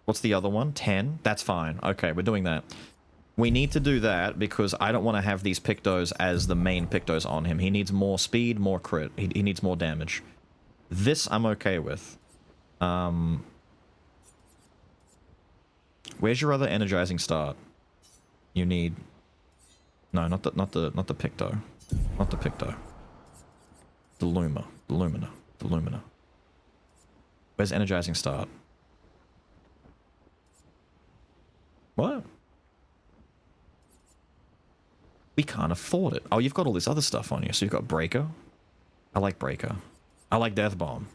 What's the other one? 10? That's fine. Okay, we're doing that. We need to do that because I don't want to have these Pictos as the main Pictos on him. He needs more speed, more crit. He needs more damage. This I'm okay with. Where's your other energizing start? You need... No, not the Picto. Not the Picto. The Luma. The Lumina. The Lumina. Where's energizing start? What? We can't afford it. Oh, you've got all this other stuff on you. So you've got Breaker. I like Breaker. I like Death Bomb.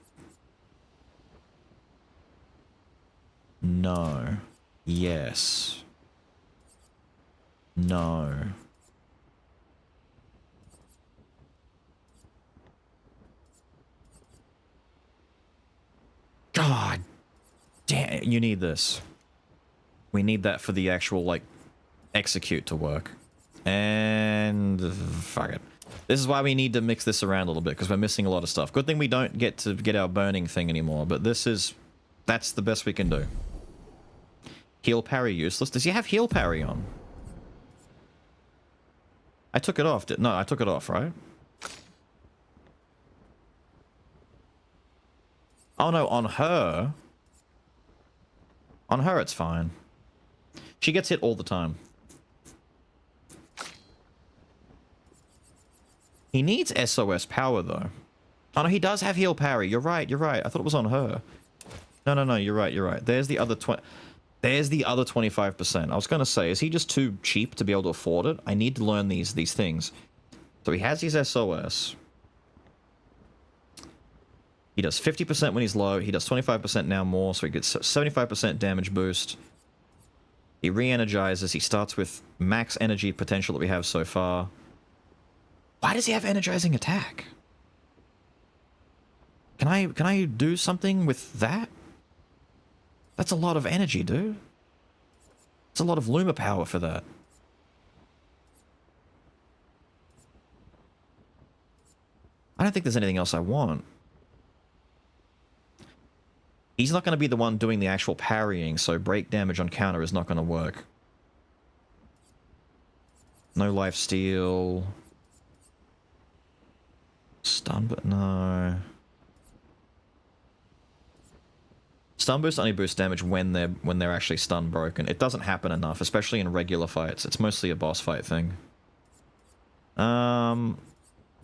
No. Yes. No. God damn, you need this. We need that for the actual, like, execute to work. And fuck it. This is why we need to mix this around a little bit, because we're missing a lot of stuff. Good thing we don't get to get our burning thing anymore, but that's the best we can do. Heal parry useless. Does he have heal parry on? I took it off. No, I took it off, right? Oh no, on her. On her it's fine. She gets hit all the time. He needs SOS power, though. Oh, no, he does have heal parry. You're right, you're right. I thought it was on her. No, you're right, you're right. There's the other 25%. I was going to say, is he just too cheap to be able to afford it? I need to learn these things. So he has his SOS. He does 50% when he's low. He does 25% now more, so he gets 75% damage boost. He re-energizes. He starts with max energy potential that we have so far. Why does he have energizing attack? Can I do something with that? That's a lot of energy, dude. It's a lot of Luma power for that. I don't think there's anything else I want. He's not going to be the one doing the actual parrying, so break damage on counter is not going to work. No life steal. Stun, but no. Stun boost only boosts damage when they're actually stun broken. It doesn't happen enough, especially in regular fights. It's mostly a boss fight thing.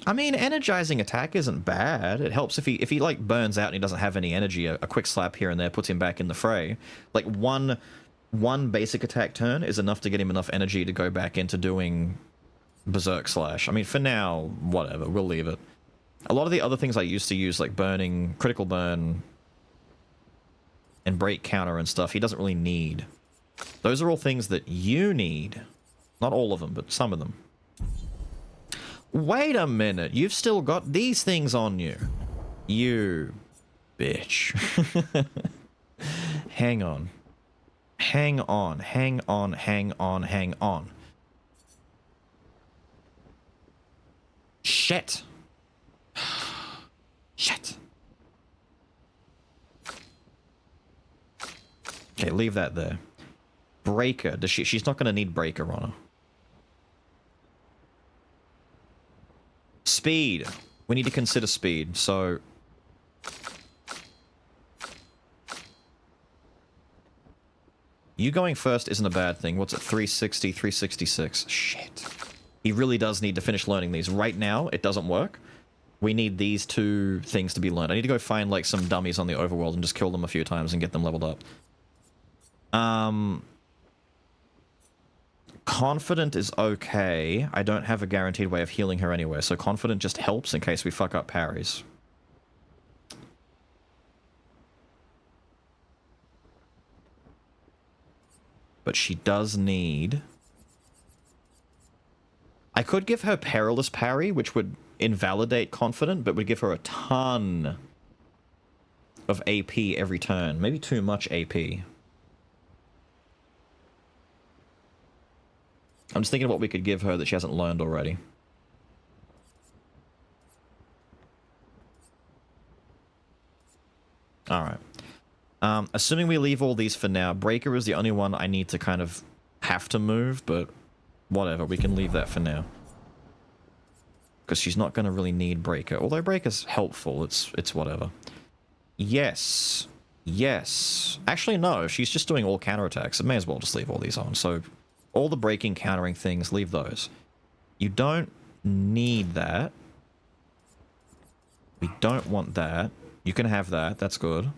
I mean, energizing attack isn't bad. It helps if he like burns out and he doesn't have any energy. A quick slap here and there puts him back in the fray. Like one basic attack turn is enough to get him enough energy to go back into doing Berserk Slash. I mean, for now, whatever. We'll leave it. A lot of the other things I used to use, like burning, critical burn, and break counter and stuff, he doesn't really need. Those are all things that you need. Not all of them, but some of them. Wait a minute, you've still got these things on you. You bitch. Hang on. Hang on, hang on, hang on, hang on. Shit. Shit. Okay, leave that there. Breaker. Does she's not going to need Breaker on her. Speed. We need to consider speed, so... You going first isn't a bad thing. What's it? 360, 366. Shit. He really does need to finish learning these. Right now, it doesn't work. We need these two things to be learned. I need to go find, like, some dummies on the overworld and just kill them a few times and get them leveled up. Confident is okay. I don't have a guaranteed way of healing her anyway, so Confident just helps in case we fuck up parries. But she does need... I could give her Perilous Parry, which would invalidate Confident, but would give her a ton of AP every turn. Maybe too much AP. I'm just thinking of what we could give her that she hasn't learned already. Alright. Assuming we leave all these for now, Breaker is the only one I need to kind of have to move, but whatever, we can leave that for now. Because she's not going to really need Breaker. Although Breaker's helpful, it's whatever. Yes. Yes. Actually, no, she's just doing all counterattacks. I may as well just leave all these on. So, all the breaking, countering things, leave those. You don't need that. We don't want that. You can have that, that's good.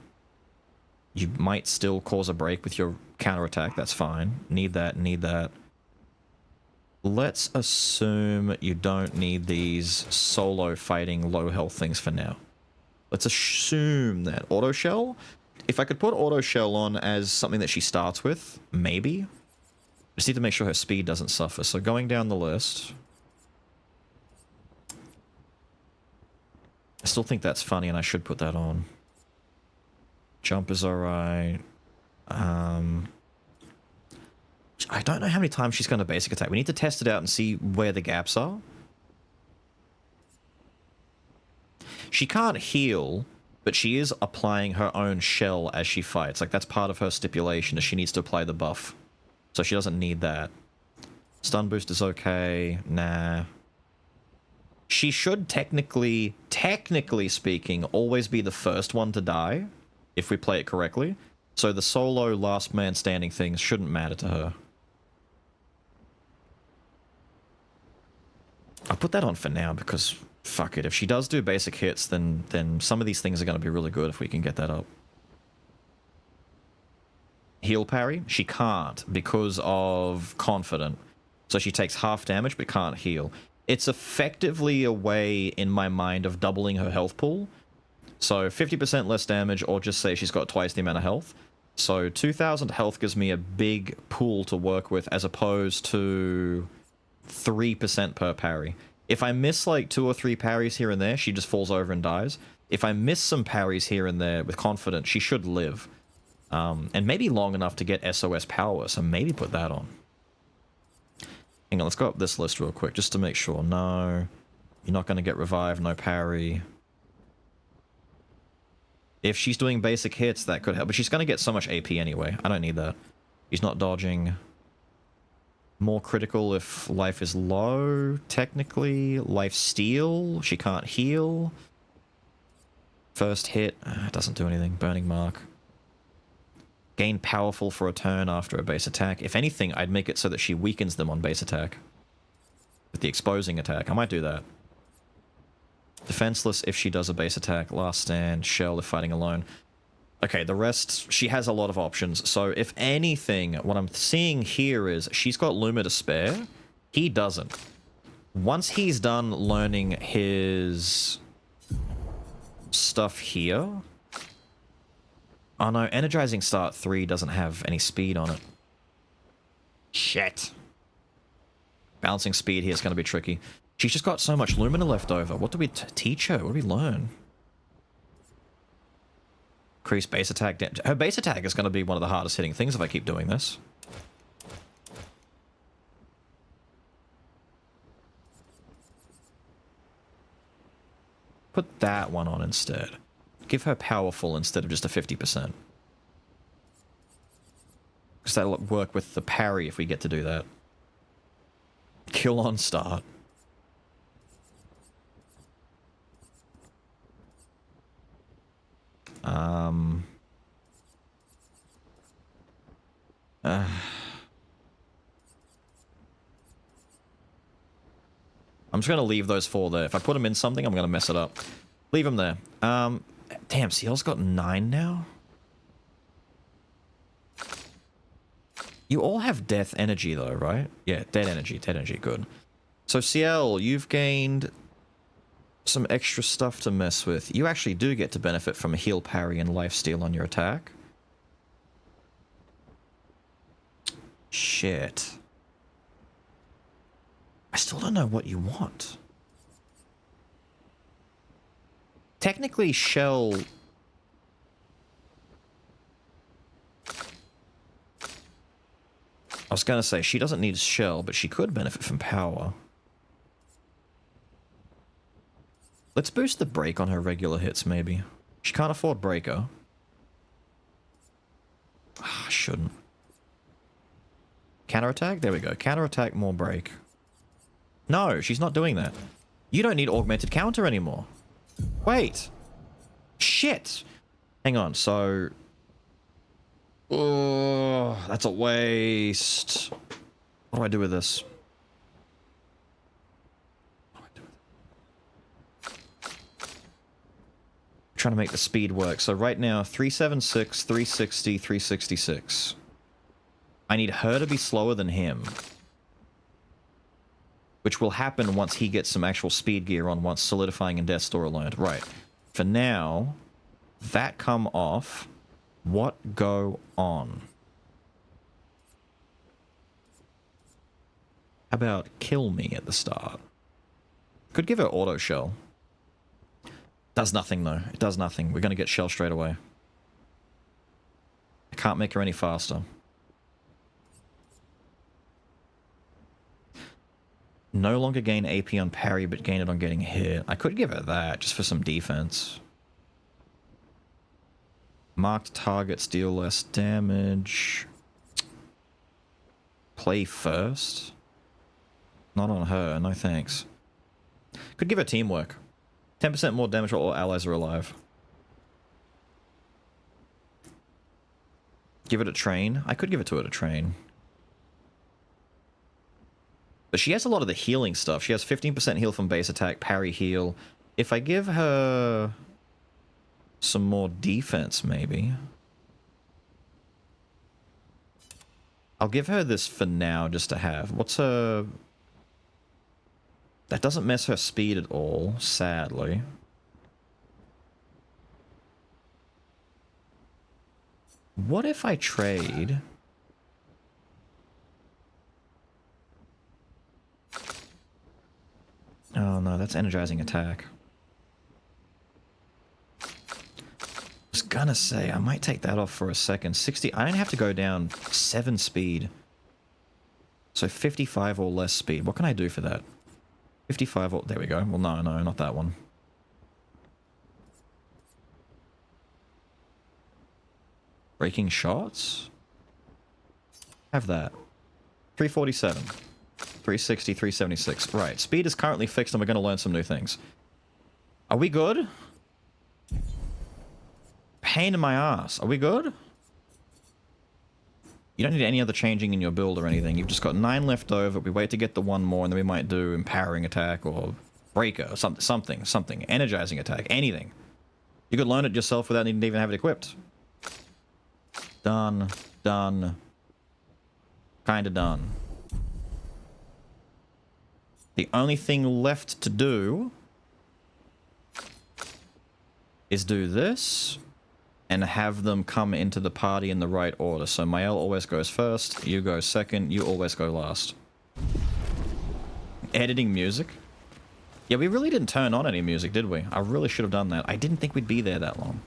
You might still cause a break with your counterattack, that's fine. Need that, need that. Let's assume you don't need these solo fighting low health things for now. Let's assume that. Auto Shell? If I could put Auto Shell on as something that she starts with, maybe. Just need to make sure her speed doesn't suffer. So going down the list... I still think that's funny and I should put that on. Jump is alright. I don't know how many times she's going to basic attack. We need to test it out and see where the gaps are. She can't heal, but she is applying her own shell as she fights. Like, that's part of her stipulation, is she needs to apply the buff. So she doesn't need that. Stun boost is okay. Nah. She should technically speaking, always be the first one to die, if we play it correctly. So the solo last man standing things shouldn't matter to her. I'll put that on for now because, fuck it, if she does do basic hits, then some of these things are going to be really good if we can get that up. Heal parry? She can't because of Confident. So she takes half damage but can't heal. It's effectively a way, in my mind, of doubling her health pool. So 50% less damage, or just say she's got twice the amount of health. So 2,000 health gives me a big pool to work with, as opposed to 3% per parry. If I miss like 2 or 3 parries here and there, she just falls over and dies. If I miss some parries here and there with Confidence, she should live. And maybe long enough to get SOS power, so maybe put that on. Hang on, let's go up this list real quick, just to make sure. No, you're not going to get revived, no parry. If she's doing basic hits, that could help, but she's going to get so much AP anyway. I don't need that. She's not dodging. More critical if life is low, technically. Life steal, she can't heal. First hit, doesn't do anything. Burning mark. Gain powerful for a turn after a base attack. If anything, I'd make it so that she weakens them on base attack. With the exposing attack. I might do that. Defenseless if she does a base attack. Last stand. Shell if fighting alone. Okay, the rest, she has a lot of options. So if anything, what I'm seeing here is she's got Luma to spare. He doesn't. Once he's done learning his stuff here... Oh no, Energizing Start 3 doesn't have any speed on it. Shit. Balancing speed here is going to be tricky. She's just got so much Lumina left over. What do we teach her? What do we learn? Increase base attack damage. Her base attack is going to be one of the hardest hitting things if I keep doing this. Put that one on instead. Give her powerful instead of just a 50%. Because that'll work with the parry if we get to do that. Kill on start. I'm just going to leave those 4 there. If I put them in something, I'm going to mess it up. Leave them there. Damn, CL's got 9 now? You all have death energy though, right? Yeah, dead energy, good. So CL, you've gained some extra stuff to mess with. You actually do get to benefit from a heal, parry, and lifesteal on your attack. Shit. I still don't know what you want. Technically, Shell... I was going to say, she doesn't need Shell, but she could benefit from power. Let's boost the break on her regular hits, maybe. She can't afford breaker. I shouldn't. Counterattack? There we go. Counterattack, more break. No, she's not doing that. You don't need augmented counter anymore. Wait. Shit. Hang on, so... Oh, that's a waste. What do I do with this? Trying to make the speed work. So right now, 376, 360, 366. I need her to be slower than him. Which will happen once he gets some actual speed gear on, once Solidifying and Death's Door learned. Right. For now, that come off. What go on? How about kill me at the start? Could give her auto shell. Does nothing though. It does nothing. We're gonna get shell straight away. I can't make her any faster. No longer gain AP on parry, but gain it on getting hit. I could give her that, just for some defense. Marked targets deal less damage. Play first? Not on her, no thanks. Could give her teamwork. 10% more damage while all allies are alive. Give it a train? I could give it to her to train. But she has a lot of the healing stuff. She has 15% heal from base attack, parry heal. If I give her some more defense, maybe. I'll give her this for now, just to have. What's her... That doesn't mess her speed at all, sadly. What if I trade... Oh no, that's energizing attack. I was gonna say, I might take that off for a second. 60, I don't have to go down 7 speed. So 55 or less speed. What can I do for that? 55 or, there we go. Well, no, not that one. Breaking shots? Have that. 347. 360, 376. Right, speed is currently fixed and we're going to learn some new things. Are we good? Pain in my ass. Are we good? You don't need any other changing in your build or anything. You've just got 9 left over. We wait to get the 1 more and then we might do empowering attack or breaker or something. Energizing attack. Anything. You could learn it yourself without needing to even have it equipped. Done. Done. Kinda done. The only thing left to do is do this and have them come into the party in the right order. So Mael always goes first, you go second, you always go last. Editing music? Yeah, we really didn't turn on any music, did we? I really should have done that. I didn't think we'd be there that long.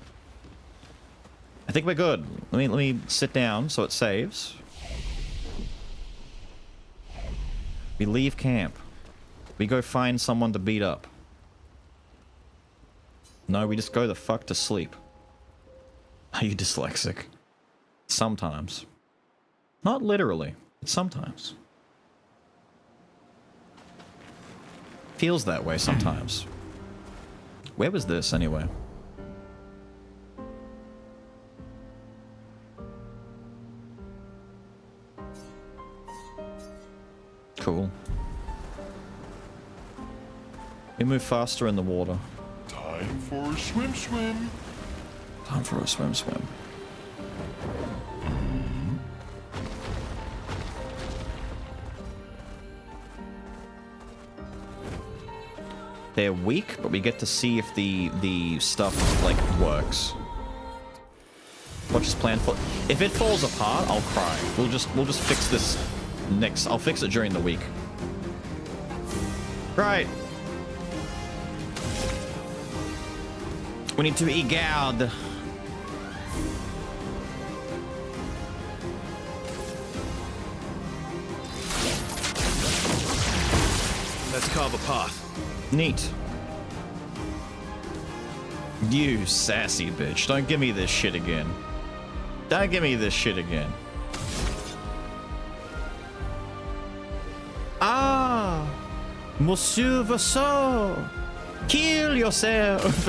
I think we're good. Let me sit down so it saves. We leave camp. We go find someone to beat up. No, we just go the fuck to sleep. Are you dyslexic? Sometimes. Not literally, but sometimes. Feels that way sometimes. Where was this, anyway? Cool. We move faster in the water. Time for a swim swim. Time for a swim swim. They're weak, but we get to see if the stuff like works. Watch us plan for. If it falls apart, I'll cry. We'll just fix this next. I'll fix it during the week. Right. We need to egard. Let's carve a path. Neat. You sassy bitch. Don't give me this shit again. Don't give me this shit again. Ah! Monsieur Vassal! Kill yourself!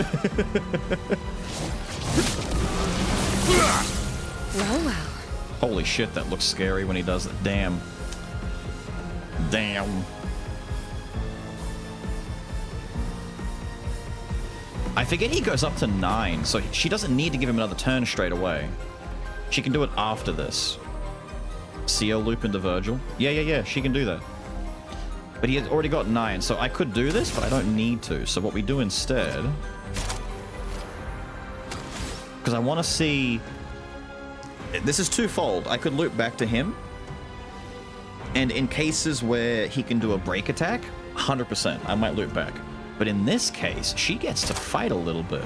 Well, well. Holy shit, that looks scary when he does it. Damn. Damn. I forget he goes up to 9, so she doesn't need to give him another turn straight away. She can do it after this. CO loop into Virgil. Yeah, she can do that. But he has already got 9, so I could do this, but I don't need to. So what we do instead... Because I want to see... This is twofold. I could loop back to him. And in cases where he can do a break attack, 100%, I might loop back. But in this case, she gets to fight a little bit.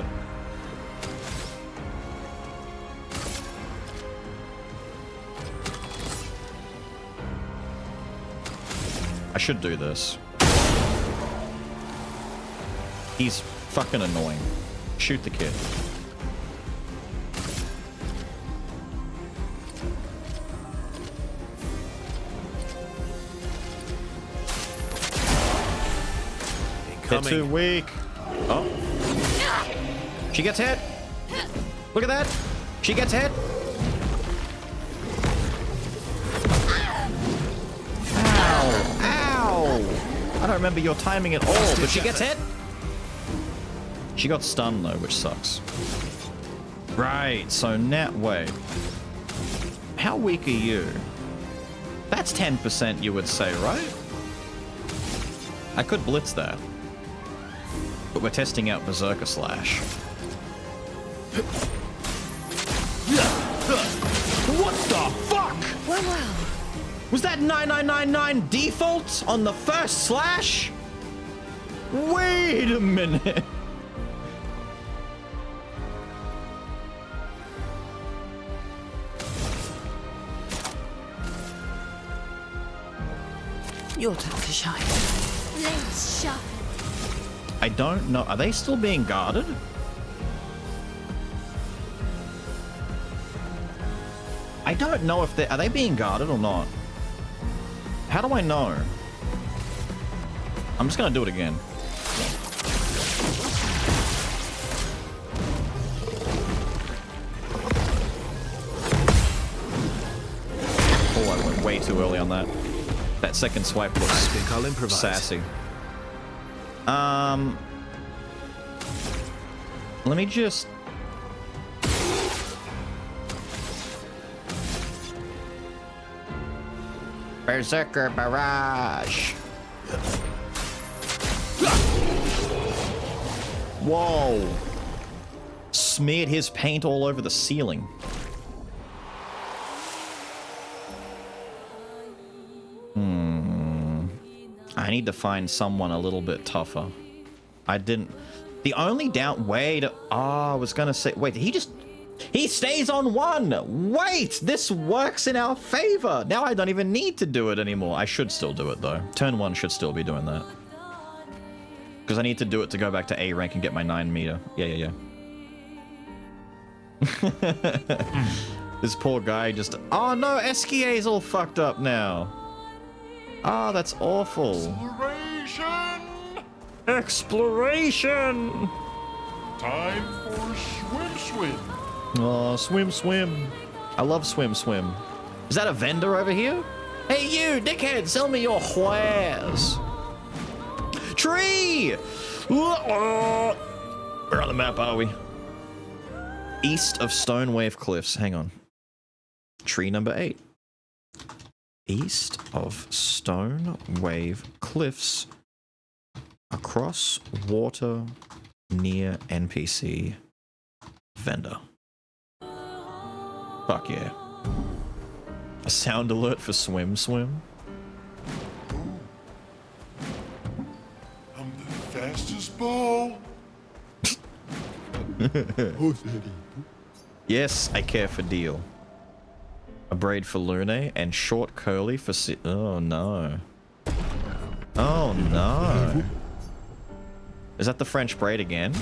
I should do this. He's fucking annoying. Shoot the kid. They're too weak. Oh. She gets hit. Look at that. She gets hit. Ow. Ow. I don't remember your timing at all, but she gets hit. She got stunned though, which sucks. Right, so net wait. How weak are you? That's 10% you would say, right? I could blitz that. But we're testing out Berserker Slash. What the fuck? Well. Was that 9999 default on the first slash? Wait a minute. Your time to shine. Blades sharp. I don't know. Are they still being guarded? I don't know if are they being guarded or not? How do I know? I'm just gonna do it again. Oh, I went way too early on that. That second swipe looks I think I'll improvise. Sassy. Let me just... Berserker Barrage. Whoa. Smeared his paint all over the ceiling. I need to find someone a little bit tougher. I didn't... The only down... Wait. Oh, I was gonna say... Wait, he stays on 1! Wait! This works in our favor! Now I don't even need to do it anymore. I should still do it, though. Turn 1 should still be doing that. Because I need to do it to go back to A rank and get my 9 meter. Yeah. This poor guy just... Oh, no! Esquia's all fucked up now. Oh, that's awful. Exploration! Time for swim. Oh, swim. I love swim. Is that a vendor over here? Hey you, dickhead, sell me your wares. Tree! Where on the map are we? East of Stonewave Cliffs. Hang on. Tree number 8. East of Stonewave Cliffs. Across water near NPC vendor. Fuck yeah. A sound alert for swim. I'm the fastest ball. Yes, I care for Deal. A braid for Lune and short curly for oh no. Oh no. Is that the French braid again?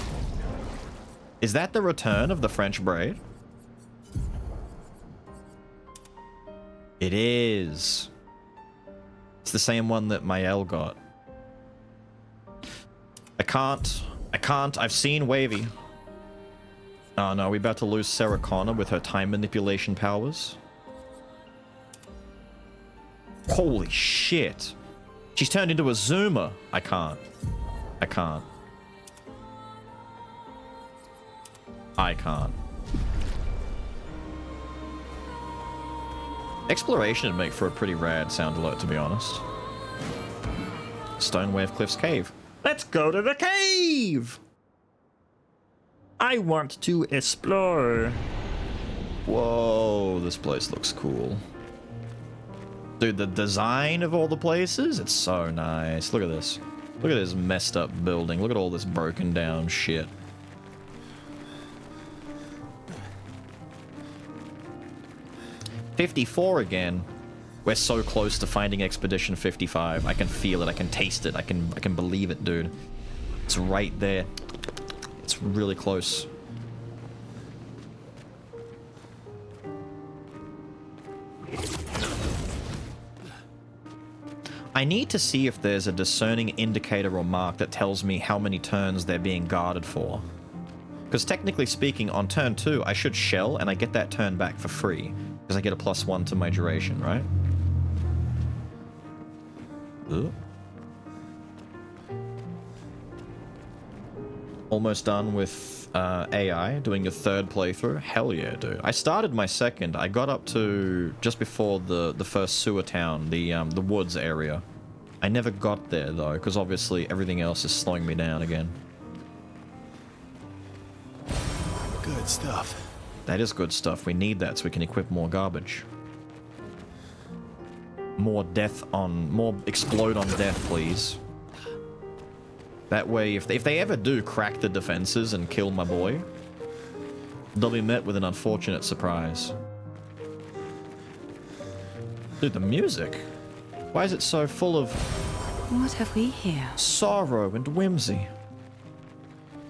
Is that the return of the French braid? It is. It's the same one that Mael got. I can't. I've seen Wavy. Oh no, are we about to lose Sarah Connor with her time manipulation powers? Holy shit. She's turned into a zoomer. I can't. Exploration would make for a pretty rad sound alert, to be honest. Stonewave Cliffs Cave. Let's go to the cave! I want to explore. Whoa, this place looks cool. Dude, the design of all the places, it's so nice. Look at this. Look at this messed up building. Look at all this broken down shit. '54 again. We're so close to finding Expedition 55. I can feel it. I can taste it. I can believe it, dude. It's right there. It's really close. I need to see if there's a discerning indicator or mark that tells me how many turns they're being guarded for. Because technically speaking, on turn 2, I should shell and I get that turn back for free. Because I get a +1 to my duration, right? Ooh. Almost done with AI, doing a 3rd playthrough. Hell yeah, dude. I started my 2nd. I got up to just before the first sewer town, the woods area. I never got there though, because obviously everything else is slowing me down again. Good stuff. That is good stuff. We need that so we can equip more garbage. More explode on death, please. That way, if they ever do crack the defenses and kill my boy, they'll be met with an unfortunate surprise. Dude, the music. Why is it so full of... What have we here? Sorrow and whimsy.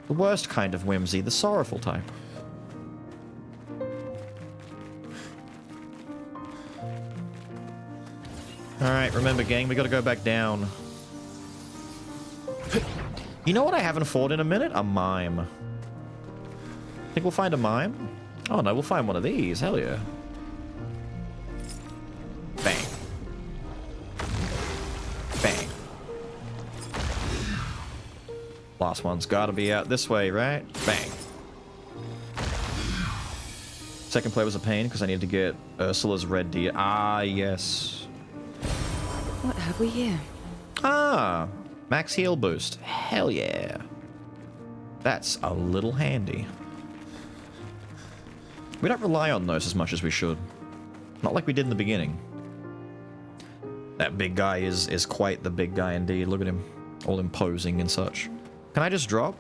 The worst kind of whimsy, the sorrowful type. Alright, remember gang, we gotta go back down. You know what I haven't fought in a minute? A mime. Think we'll find a mime? Oh no, we'll find one of these. Hell yeah. Bang. Bang. Last one's gotta be out this way, right? Bang. Second play was a pain because I needed to get Ursula's red deer. Ah, yes. What have we here? Ah, max heal boost. Hell yeah. That's a little handy. We don't rely on those as much as we should. Not like we did in the beginning. That big guy is quite the big guy indeed. Look at him. All imposing and such. Can I just drop?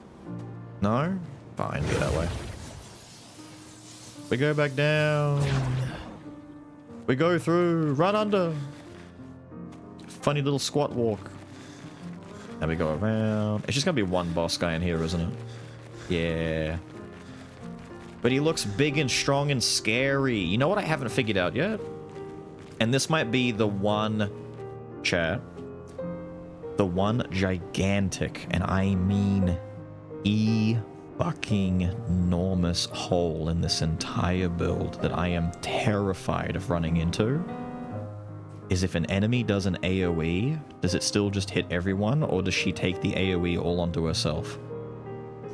No? Fine, do it that way. We go back down. We go through. Run under. Funny little squat walk. Then we go around. It's just gonna be one boss guy in here, isn't it? Yeah. But he looks big and strong and scary. You know what I haven't figured out yet? And this might be the one, chat. The one gigantic, and I mean fucking enormous hole in this entire build that I am terrified of running into. is if an enemy does an AoE, does it still just hit everyone, or does she take the AoE all onto herself?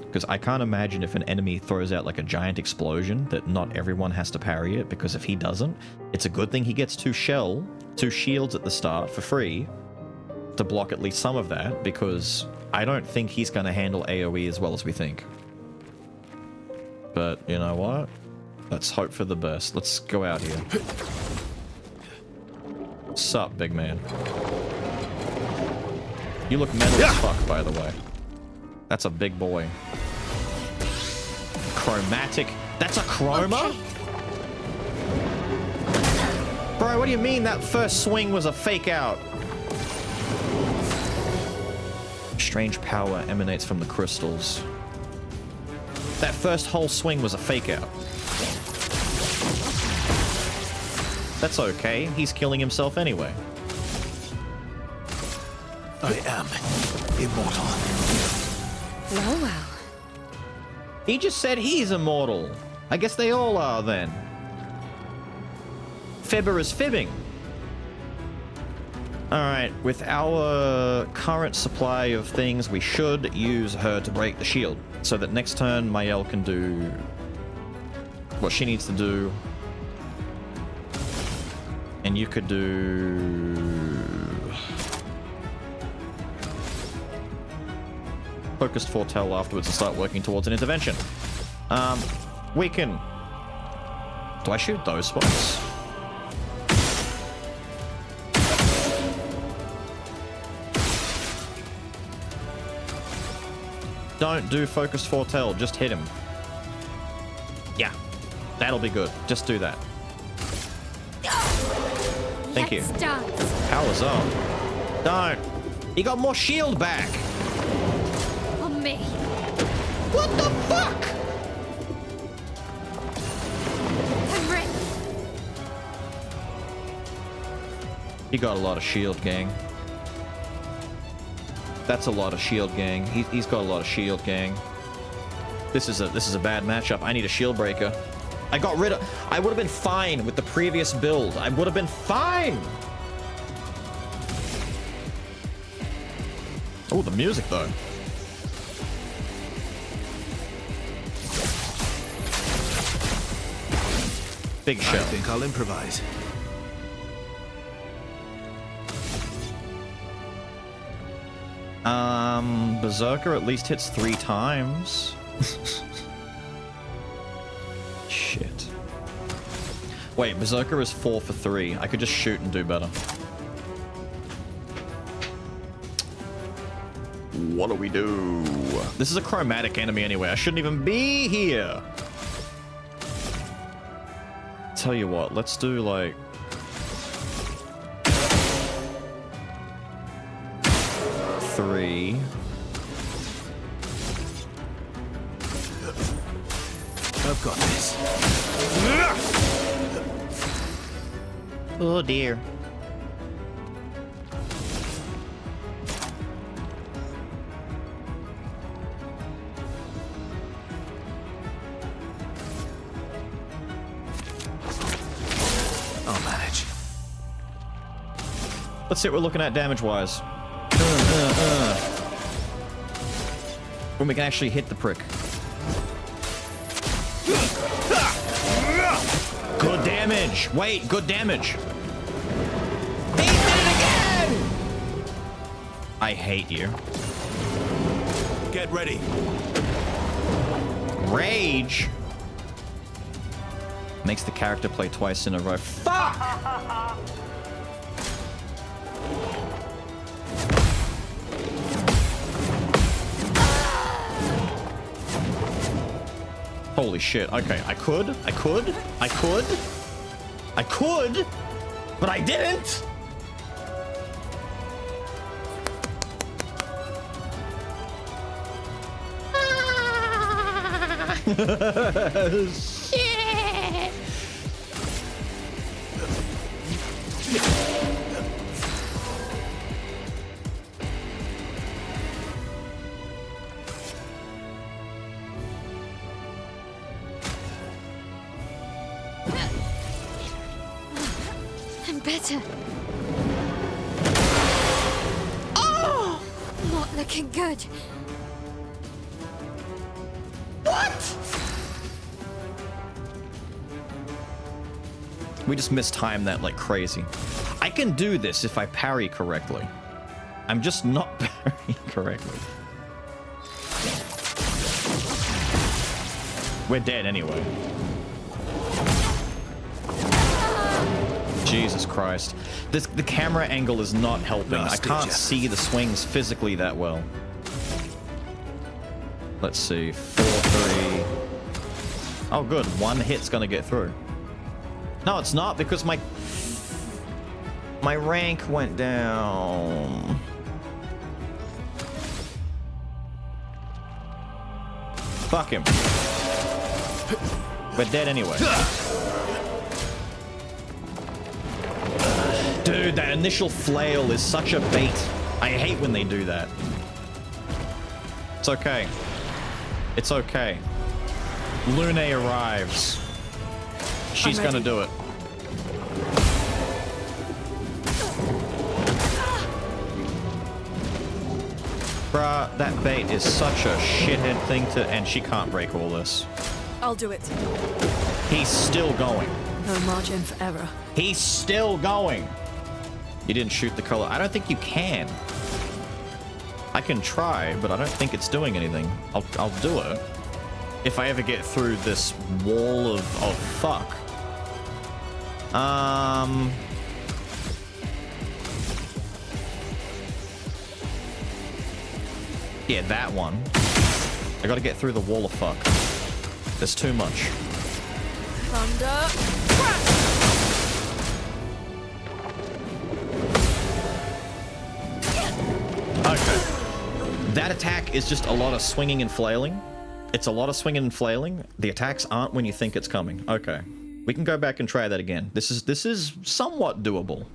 Because I can't imagine if an enemy throws out like a giant explosion that not everyone has to parry it, because if he doesn't, it's a good thing he gets two shields at the start for free to block at least some of that, because I don't think he's going to handle AoE as well as we think. But you know what? Let's hope for the best. Let's go out here. Sup, big man? You look metal as fuck, by the way. That's a big boy. Chromatic. That's a chroma? Okay. Bro, what do you mean that first swing was a fake out? Strange power emanates from the crystals. That first whole swing was a fake out. That's okay. He's killing himself anyway. I am immortal. Well, well. He just said he's immortal. I guess they all are then. Fibber is fibbing. Alright, with our current supply of things, we should use her to break the shield. So that next turn, Mael can do what she needs to do. And you could do... Focused Foretell afterwards and start working towards an intervention. Weaken. Do I shoot those spots? Don't do Focused Foretell, just hit him. Yeah, that'll be good. Just do that. Thank you. Power's on. Don't. He got more shield back. On me. What the fuck? I'm ready. He got a lot of shield, gang. That's a lot of shield, gang. He's got a lot of shield, gang. This is a bad matchup. I need a shield breaker. I got rid of... I would have been fine with the previous build. I would have been fine. Oh, the music, though. Big shell. I think I'll improvise. Berserker at least hits 3 times. Shit. Wait, Berserker is 4 for 3. I could just shoot and do better. What do we do? This is a chromatic enemy anyway. I shouldn't even be here. Tell you what, let's do like... three. I've got this. Oh dear. I'll manage. Let's see what we're looking at damage-wise. When we can actually hit the prick. Good damage. Wait, good damage. He did it again! I hate you. Get ready. Rage makes the character play twice in a row. Fuck! Holy shit. Okay, I could, but I didn't! Shit! I'm better. looking good. What? We just mistimed that like crazy. I can do this if I parry correctly. I'm just not parrying correctly. We're dead anyway. Jesus Christ. The camera angle is not helping. I can't see the swings physically that well. Let's see. 4-3. Oh, good. One hit's gonna get through. No, it's not, because my rank went down. Fuck him. We're dead anyway. Dude, that initial flail is such a bait. I hate when they do that. It's okay. It's okay. Lune arrives. She's gonna do it. Bruh, that bait is such a shithead thing to... And she can't break all this. I'll do it. He's still going. No margin for error. He's still going. You didn't shoot the color. I don't think you can. I can try, but I don't think it's doing anything. I'll do it. If I ever get through this wall of fuck. Yeah, that one. I gotta get through the wall of fuck. There's too much. Thunder. Okay. That attack is just a lot of swinging and flailing. It's a lot of swinging and flailing. The attacks aren't when you think it's coming. Okay. We can go back and try that again. This is somewhat doable.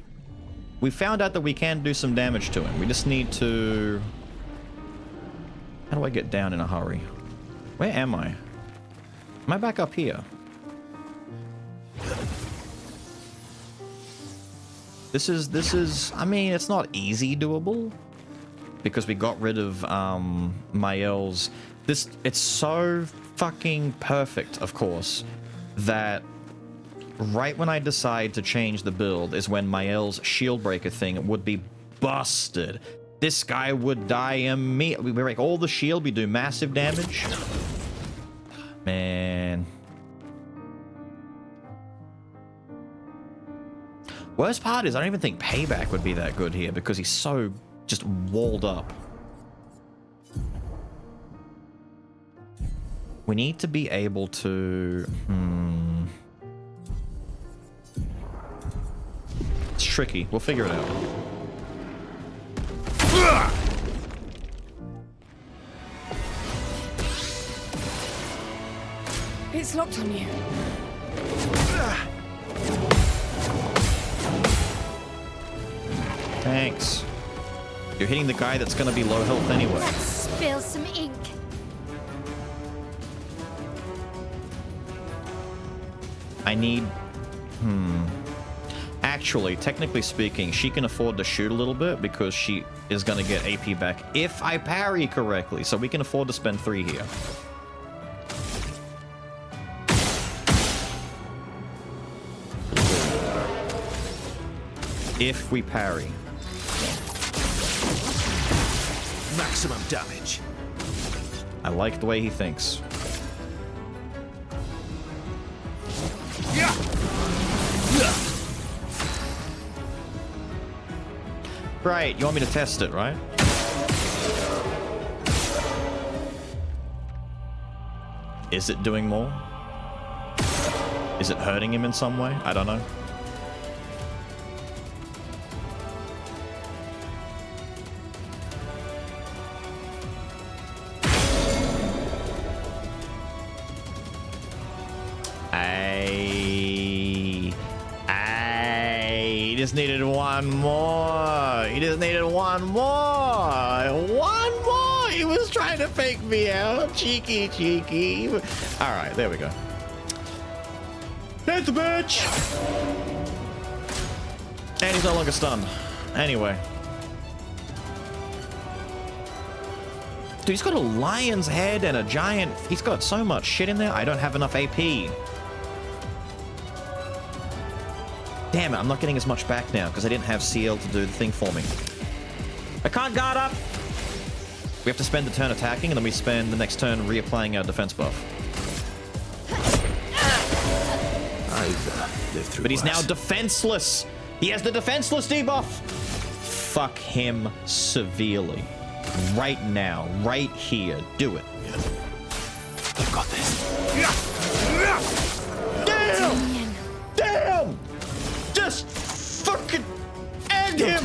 We found out that we can do some damage to him. We just need to... How do I get down in a hurry? Where am I? Am I back up here? This is, I mean, it's not easy doable because we got rid of Mael's. It's so fucking perfect, of course, that right when I decide to change the build is when Mael's shield breaker thing would be busted. This guy would die immediately. We break all the shield, we do massive damage. Man. Worst part is I don't even think Payback would be that good here because he's so just walled up. We need to be able to... It's tricky. We'll figure it out. It's locked on you. Thanks. You're hitting the guy that's gonna be low health anyway. Let's spill some ink. I need... Actually, technically speaking, she can afford to shoot a little bit because she is going to get AP back if I parry correctly. So we can afford to spend 3 here. If we parry. Maximum damage. I like the way he thinks. Yeah. Right, you want me to test it, right? Is it doing more? Is it hurting him in some way? I don't know. He just needed one more. He just needed one more. One more. He was trying to fake me out. Cheeky, cheeky. All right, there we go. That's the bitch. And he's no longer stunned. Anyway. Dude, he's got a lion's head and a giant... He's got so much shit in there, I don't have enough AP. Damn it, I'm not getting as much back now because I didn't have CL to do the thing for me. I can't guard up! We have to spend the turn attacking, and then we spend the next turn reapplying our defense buff. I've lived through But he's now worse. defenseless! He has the defenseless debuff! Fuck him severely. Right now. Right here. Do it. I've got this. Damn! Damn! Just fucking end him!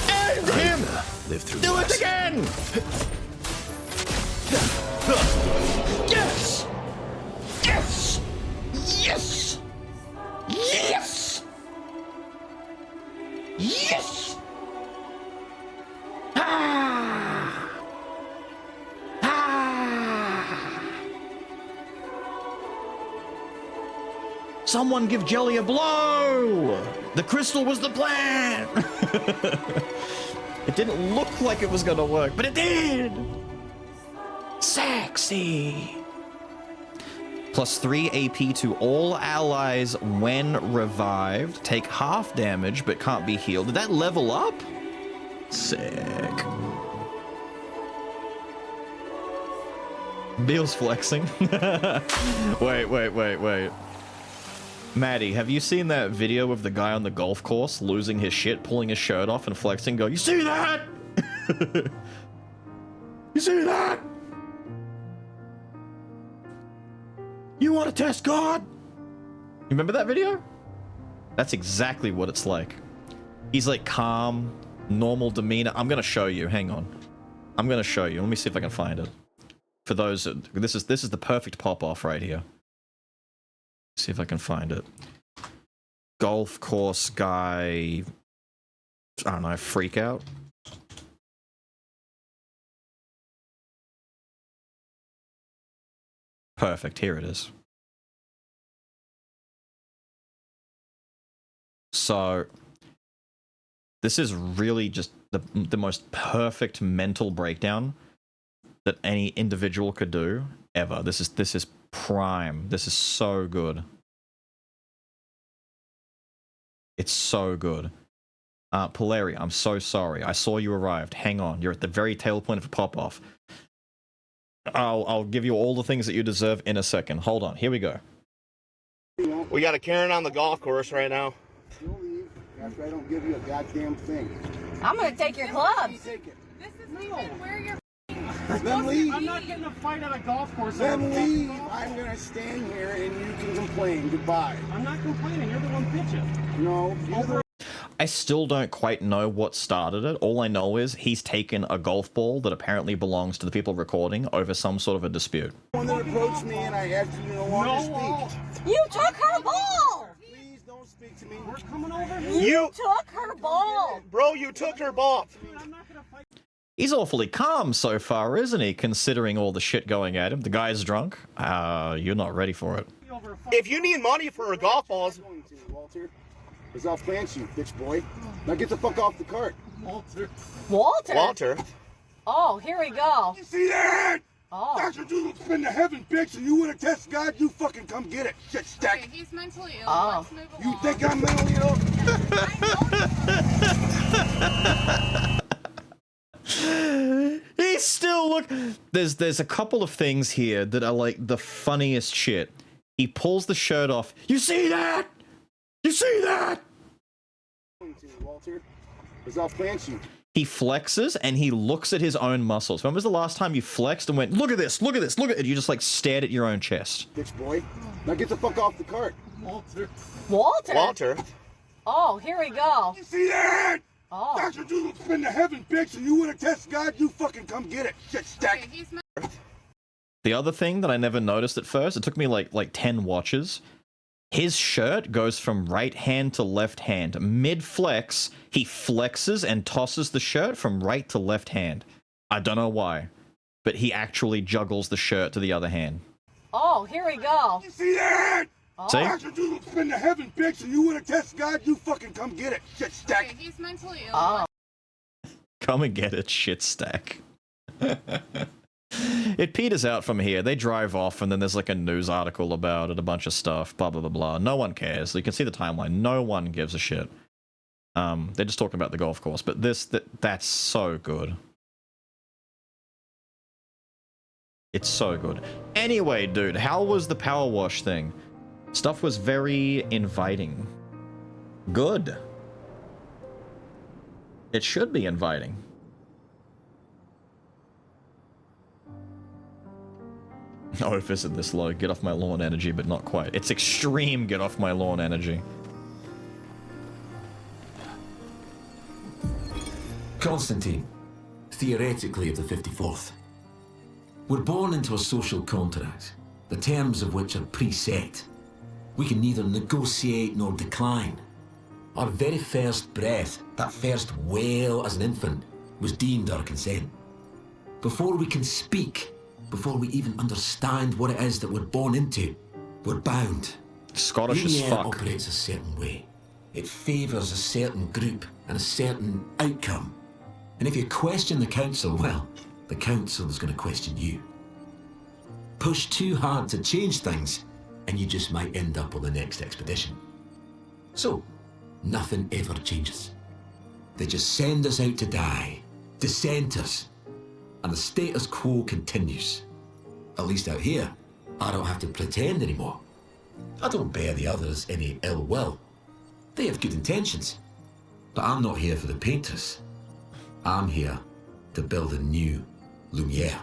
End him! Lived through Do worse. it again! Yes! Yes! Yes! Yes! Yes! Ah! Ah! Someone give Jelly a blow! The crystal was the plan! It didn't look like it was gonna work, but it did! Sexy! +3 AP to all allies when revived. Take half damage, but can't be healed. Did that level up? Sick. Beal's flexing. Wait. Maddie, have you seen that video of the guy on the golf course losing his shit, pulling his shirt off and flexing? Go, you see that? You see that? You want to test God? You remember that video? That's exactly what it's like. He's like calm, normal demeanor. I'm gonna show you. Hang on. I'm gonna show you. Let me see if I can find it. For those, this is the perfect pop off right here. See if I can find it. Golf course guy. I don't know. Freak out. Perfect. Here it is. So this is really just the most perfect mental breakdown that any individual could do ever. This is prime. This is so good. It's so good. Polari, I'm so sorry. I saw you arrived. Hang on. You're at the very tail point of a pop-off. I'll give you all the things that you deserve in a second. Hold on. Here we go. We got a Karen on the golf course right now. You'll leave after I don't give you a goddamn thing. I'm gonna take your clubs. Take it. This isn't even where you're Then leave. I'm not getting a fight at a golf course. Then leave. I'm gonna stand here and you can complain. Goodbye. I'm not complaining. You're the one bitching. No, you're the I still don't quite know what started it. All I know is he's taken a golf ball that apparently belongs to the people recording over some sort of a dispute. one that approached me and I asked you to no longer speak. You took her ball. Please don't speak to me. We're coming over here. You took her ball. Bro, you took her ball. He's awfully calm so far, isn't he, considering all the shit going at him? The guy's drunk. You're not ready for it. If you need money for her golf balls... Walter, because I'll plant you, bitch boy. Now get the fuck off the cart. Walter. Walter? Walter. Oh, here we go. You see that? Oh. Dr. Doodle's been to heaven, bitch, and you want to test God? You fucking come get it, shit stack. Okay, he's mentally ill. Oh. Let's move You along. think I'm mentally ill? He's still look. There's a couple of things here that are like the funniest shit. He pulls the shirt off. You see that? You see that? Walter, because I'll plant you. He flexes and he looks at his own muscles. When was the last time you flexed and went, look at this, look at this, look at it? You just like stared at your own chest. Bitch boy. Now get the fuck off the cart. Walter. Walter? Walter. Oh, here we go. You see that? Oh. Dr. Doodle's been to heaven, bitch, and you want to test God? You fucking come get it, shit stack. Okay, he's The other thing that I never noticed at first, it took me like 10 watches. His shirt goes from right hand to left hand. Mid-flex, he flexes and tosses the shirt from right to left hand. I don't know why, but he actually juggles the shirt to the other hand. Oh, here we go. You see that? See? Dr. Doodle's been to heaven, bitch, and you want to test God? You fucking come get it, shit stack. Okay, he's mentally ill. Oh. Come and get it, shit stack. It peters out from here. They drive off, and then there's like a news article about it, a bunch of stuff, blah, blah, blah, blah. No one cares. You can see the timeline. No one gives a shit. They're just talking about the golf course, but that's so good. It's so good. Anyway, dude, how was the power wash thing? Stuff was very inviting. Good. It should be inviting. Oh, if isn't this low? Get off my lawn energy, but not quite. It's extreme get off my lawn energy. Constantine, theoretically of the 54th. We're born into a social contract, the terms of which are preset. We can neither negotiate nor decline. Our very first breath, that first wail as an infant, was deemed our consent. Before we can speak, before we even understand what it is that we're born into, we're bound. Scottish as fuck. Operates a certain way. It favours a certain group and a certain outcome. And if you question the council, well, the council is going to question you. Push too hard to change things, and you just might end up on the next expedition. So, nothing ever changes. They just send us out to die, dissent us, and the status quo continues. At least out here, I don't have to pretend anymore. I don't bear the others any ill will. They have good intentions. But I'm not here for the painters. I'm here to build a new Lumiere.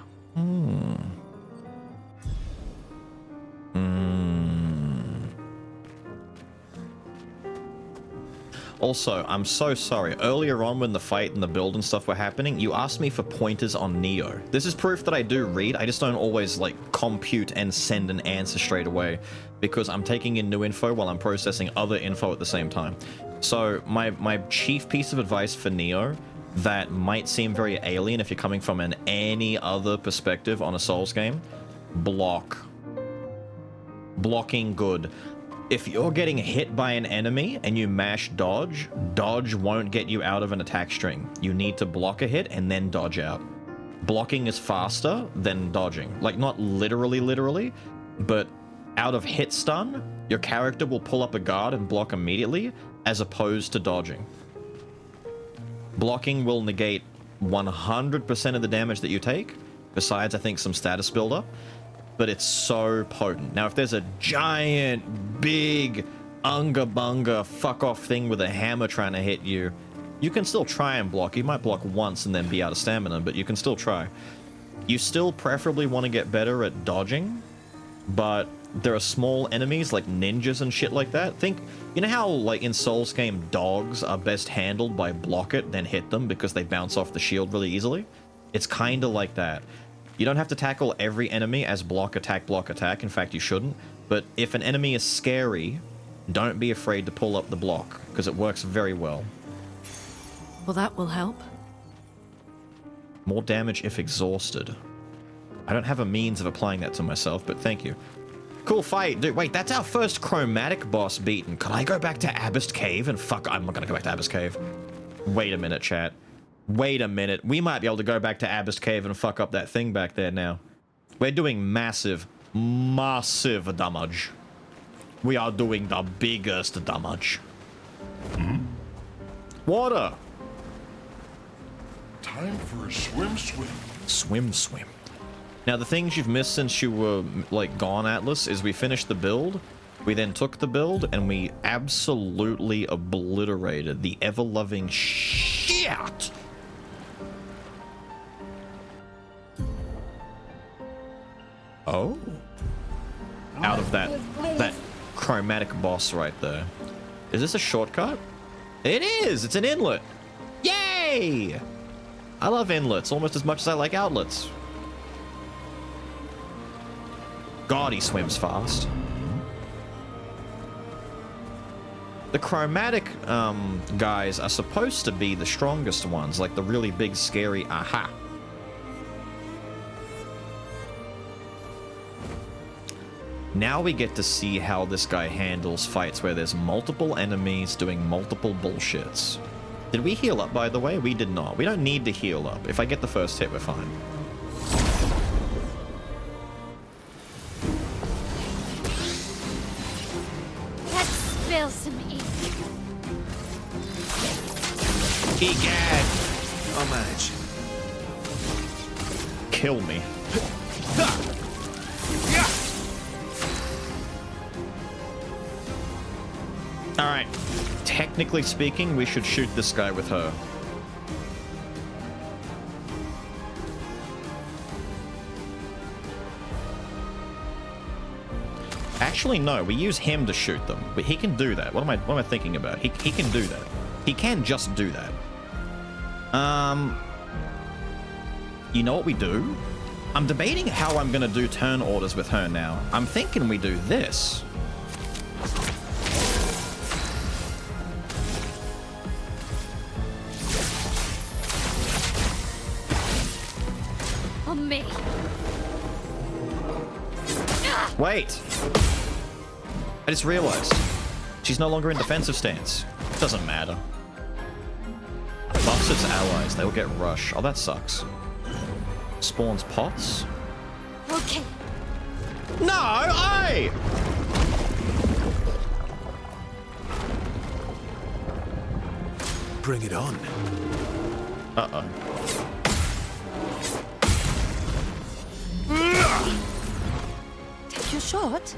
Also, I'm so sorry. Earlier on when the fight and the build and stuff were happening, you asked me for pointers on Neo. This is proof that I do read. I just don't always, like, compute and send an answer straight away because I'm taking in new info while I'm processing other info at the same time. So, my chief piece of advice for Neo that might seem very alien if you're coming from any other perspective on a Souls game, block. Blocking good. If you're getting hit by an enemy and you mash dodge, dodge won't get you out of an attack string. You need to block a hit and then dodge out. Blocking is faster than dodging. Like, not literally, but out of hit stun, your character will pull up a guard and block immediately, as opposed to dodging. Blocking will negate 100% of the damage that you take, besides, I think, some status buildup. But it's so potent. Now, if there's a giant, big, unga-bunga, fuck-off thing with a hammer trying to hit you, you can still try and block. You might block once and then be out of stamina, but you can still try. You still preferably want to get better at dodging, but there are small enemies like ninjas and shit like that. Think, you know how, like, in Souls game, dogs are best handled by block it, then hit them because they bounce off the shield really easily? It's kind of like that. You don't have to tackle every enemy as block, attack. In fact, you shouldn't. But if an enemy is scary, don't be afraid to pull up the block, because it works very well. Well, that will help. More damage if exhausted. I don't have a means of applying that to myself, but thank you. Cool fight. Dude, wait, that's our first chromatic boss beaten. Can I go back to Abyss Cave and fuck? I'm not gonna go back to Abyss Cave. Wait a minute, chat. Wait a minute. We might be able to go back to Abyss Cave and fuck up that thing back there now. We're doing massive damage. We are doing the biggest damage. Water! Time for a swim. Swim. Now, the things you've missed since you were, like, gone, Atlas, is we finished the build, we then took the build, and we absolutely obliterated the ever-loving shit Oh. Out of that chromatic boss right there. Is this a shortcut? It is! It's an inlet! Yay! I love inlets almost as much as I like outlets. God, he swims fast. The chromatic guys are supposed to be the strongest ones, like the really big, scary aha. Now we get to see how this guy handles fights where there's multiple enemies doing multiple bullshits. Did we heal up, by the way? We did not. We don't need to heal up. If I get the first hit, we're fine. feel some ink. Egad! I'll manage. Kill me. Alright. Technically speaking, we should shoot this guy with her. Actually, no. We use him to shoot them. But he can do that. What am I thinking about? He can do that. He can just do that. You know what we do? I'm debating how I'm gonna do turn orders with her now. I'm thinking we do this. On me. Wait! I just realized. She's no longer in defensive stance. Doesn't matter. Buffs its allies. They'll get rush. Oh, that sucks. Spawns pots? Okay. No! I! Bring it on. Uh-oh. Take your shot.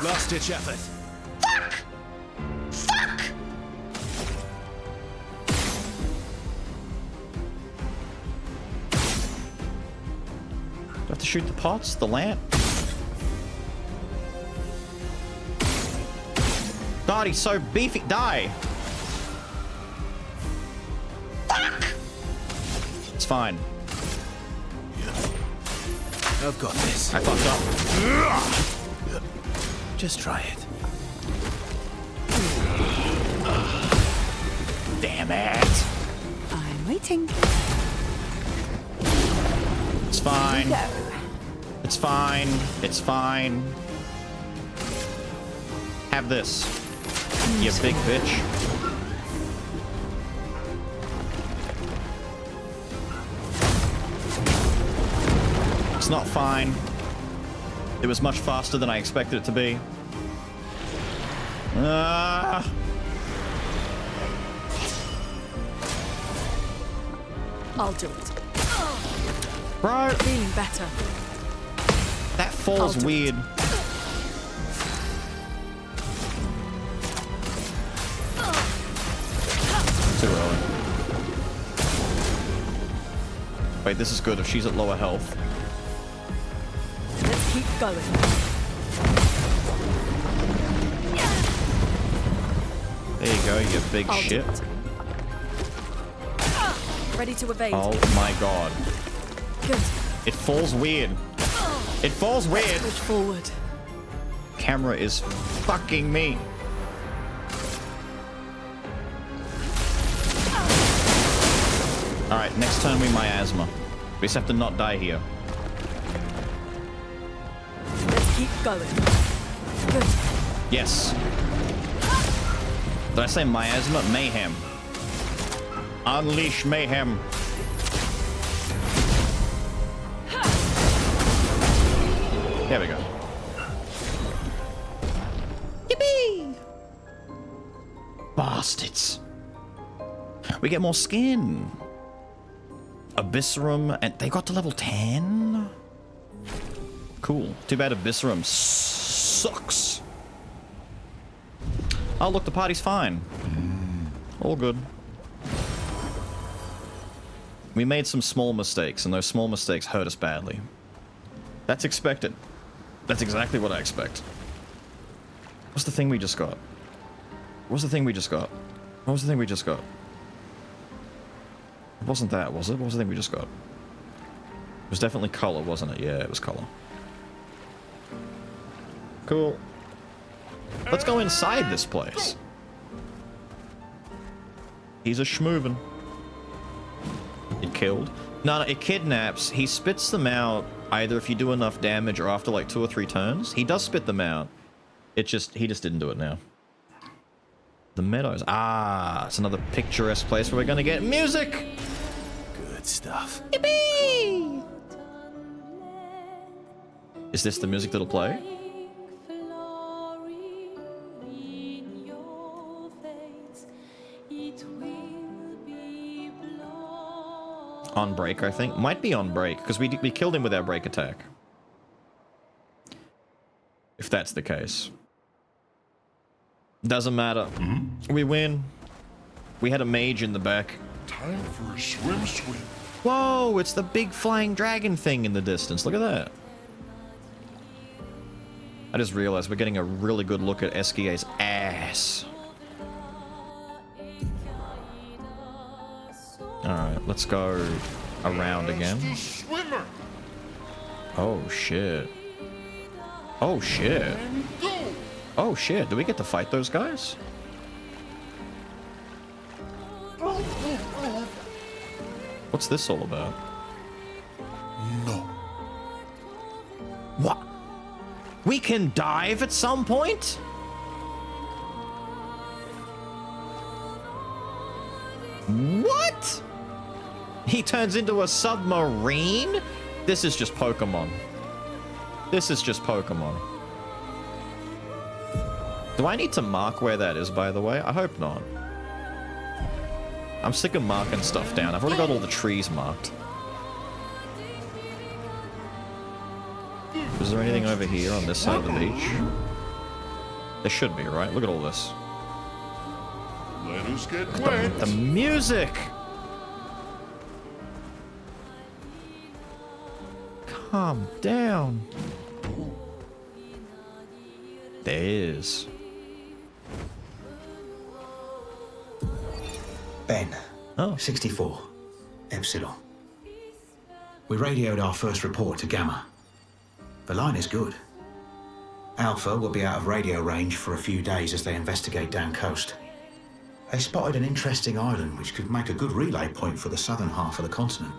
Last-ditch effort. Fuck! Do I have to shoot the pots? The lamp? God, he's so beefy. Die! Fuck! It's fine. I've got this. I fucked up. Just try it. Damn it. I'm waiting. It's fine. It's fine. It's fine. Have this. You big bitch. It's not fine. It was much faster than I expected it to be. I'll do it. Bro. Feeling better. That falls weird. Too early. Wait, this is good if she's at lower health. Let's keep going. There you go, you big I'll do shit. it. Ready to evade. Oh my god. Good. It falls weird. It falls weird. Let's push forward. Camera is fucking me. Alright, next turn we miasma. We just have to not die here. Let's keep going. Good. Yes. Did I say miasma? Mayhem. Unleash mayhem. There we go. Yippee! Bastards. We get more skin. Abysserum, and they got to level 10? Cool. Too bad Abysserum sucks. Oh, look, the party's fine. All good. We made some small mistakes, and those small mistakes hurt us badly. That's expected. That's exactly what I expect. What's the thing we just got? What's the thing we just got? What was the thing we just got? It wasn't that, was it? What was the thing we just got? It was definitely color, wasn't it? Yeah, it was color. Cool. Let's go inside this place. He's a schmoovin'. It killed? No, it kidnaps. He spits them out either if you do enough damage or after like 2 or 3 turns. He does spit them out. He just didn't do it now. The Meadows. Ah, it's another picturesque place where we're gonna get music! Good stuff. Yippee! Is this the music that'll play? On break, I think. Might be on break, because we killed him with our break attack. If that's the case. Doesn't matter. We win. We had a mage in the back. Time for a swim. Whoa, it's the big flying dragon thing in the distance. Look at that. I just realized we're getting a really good look at Esquia's ass. Alright, let's go around again. Oh shit. Oh shit. Oh shit, do we get to fight those guys? What's this all about? No. What? We can dive at some point? What? He turns into a submarine? This is just Pokemon. This is just Pokemon. Do I need to mark where that is, by the way? I hope not. I'm sick of marking stuff down. I've already got all the trees marked. Is there anything over here on this side of the beach? There should be, right? Look at all this. Let us get wet. The music! Calm down. There is. Ben. Oh. 64. Epsilon. We radioed our first report to Gamma. The line is good. Alpha will be out of radio range for a few days as they investigate down coast. They spotted an interesting island which could make a good relay point for the southern half of the continent.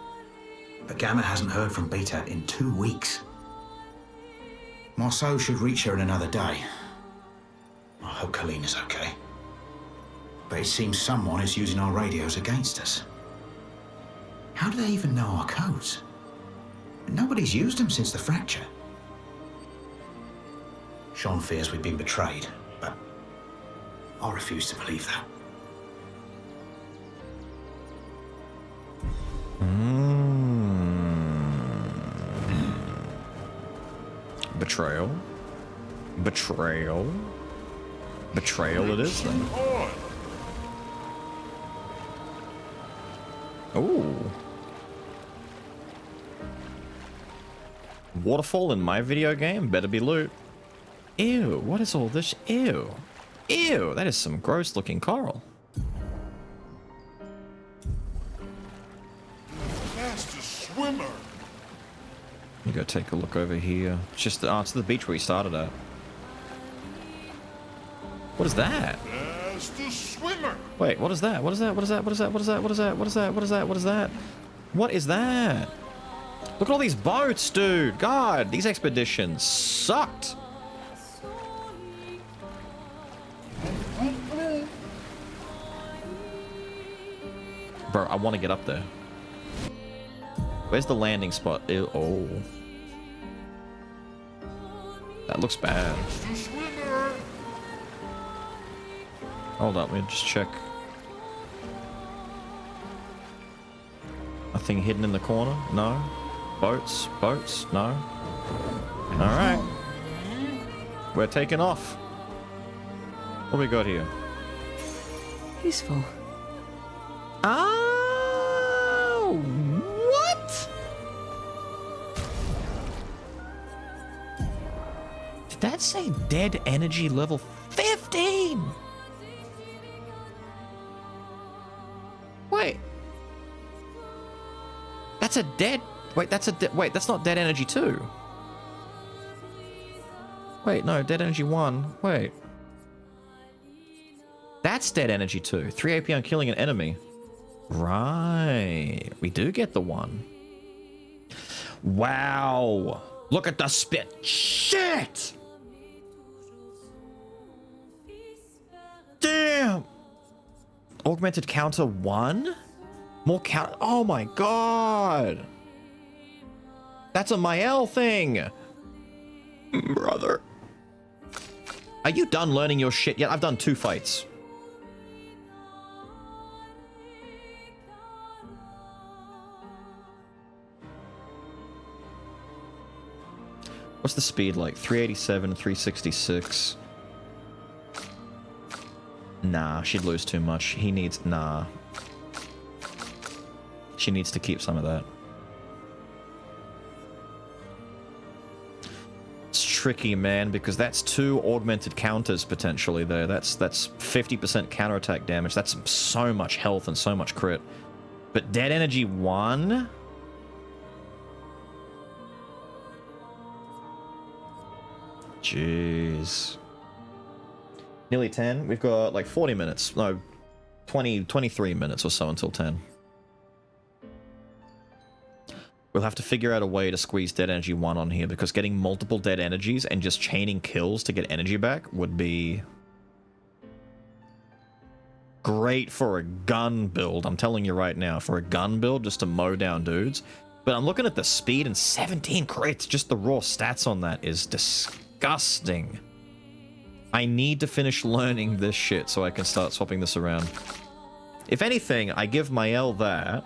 But Gamma hasn't heard from Betat in 2 weeks. Marceau should reach her in another day. I hope Kalina's okay. But it seems someone is using our radios against us. How do they even know our codes? Nobody's used them since the fracture. Sean fears we've been betrayed, but I refuse to believe that. Betrayal. Betrayal. Betrayal it is then. Ooh. Waterfall in my video game? Better be loot. Ew, what is all this? Ew. Ew, that is some gross looking coral. Fastest swimmer. You go take a look over here. It's just it's the beach where we started at. What is that? Fastest swimmer. Wait, what is that? What is that? What is that? What is that? What is that? What is that? What is that? What is that? What is that? What is that? Look at all these boats, dude. God, these expeditions sucked. Bro, I want to get up there. Where's the landing spot? Ew, oh. That looks bad. Hold up, let me just check. Nothing hidden in the corner? No. Boats? Boats? No. Alright. We're taking off. What do we got here? Useful. Oh! What? Did that say dead energy level 15? Wait. That's a dead... Wait, that's a... Wait, that's not dead energy 2. Wait, no, dead energy 1. Wait. That's dead energy 2. 3 AP on killing an enemy. Right. We do get the 1. Wow. Look at the spit. Shit! Damn! Augmented counter 1? More counter... Oh my god! That's a Mael thing! Brother. Are you done learning your shit yet? I've done 2 fights. What's the speed like? 387, 366. Nah, she'd lose too much. He needs... Nah. She needs to keep some of that. It's tricky, man, because that's 2 augmented counters potentially there. That's 50% counterattack damage. That's so much health and so much crit. But Dead Energy 1? Jeez. Nearly 10. We've got like 40 minutes. No, 23 minutes or so until 10. We'll have to figure out a way to squeeze Dead Energy 1 on here, because getting multiple dead energies and just chaining kills to get energy back would be great for a gun build. I'm telling you right now, for a gun build, just to mow down dudes. But I'm looking at the speed and 17 crits. Just the raw stats on that is disgusting. I need to finish learning this shit so I can start swapping this around. If anything, I give Mael that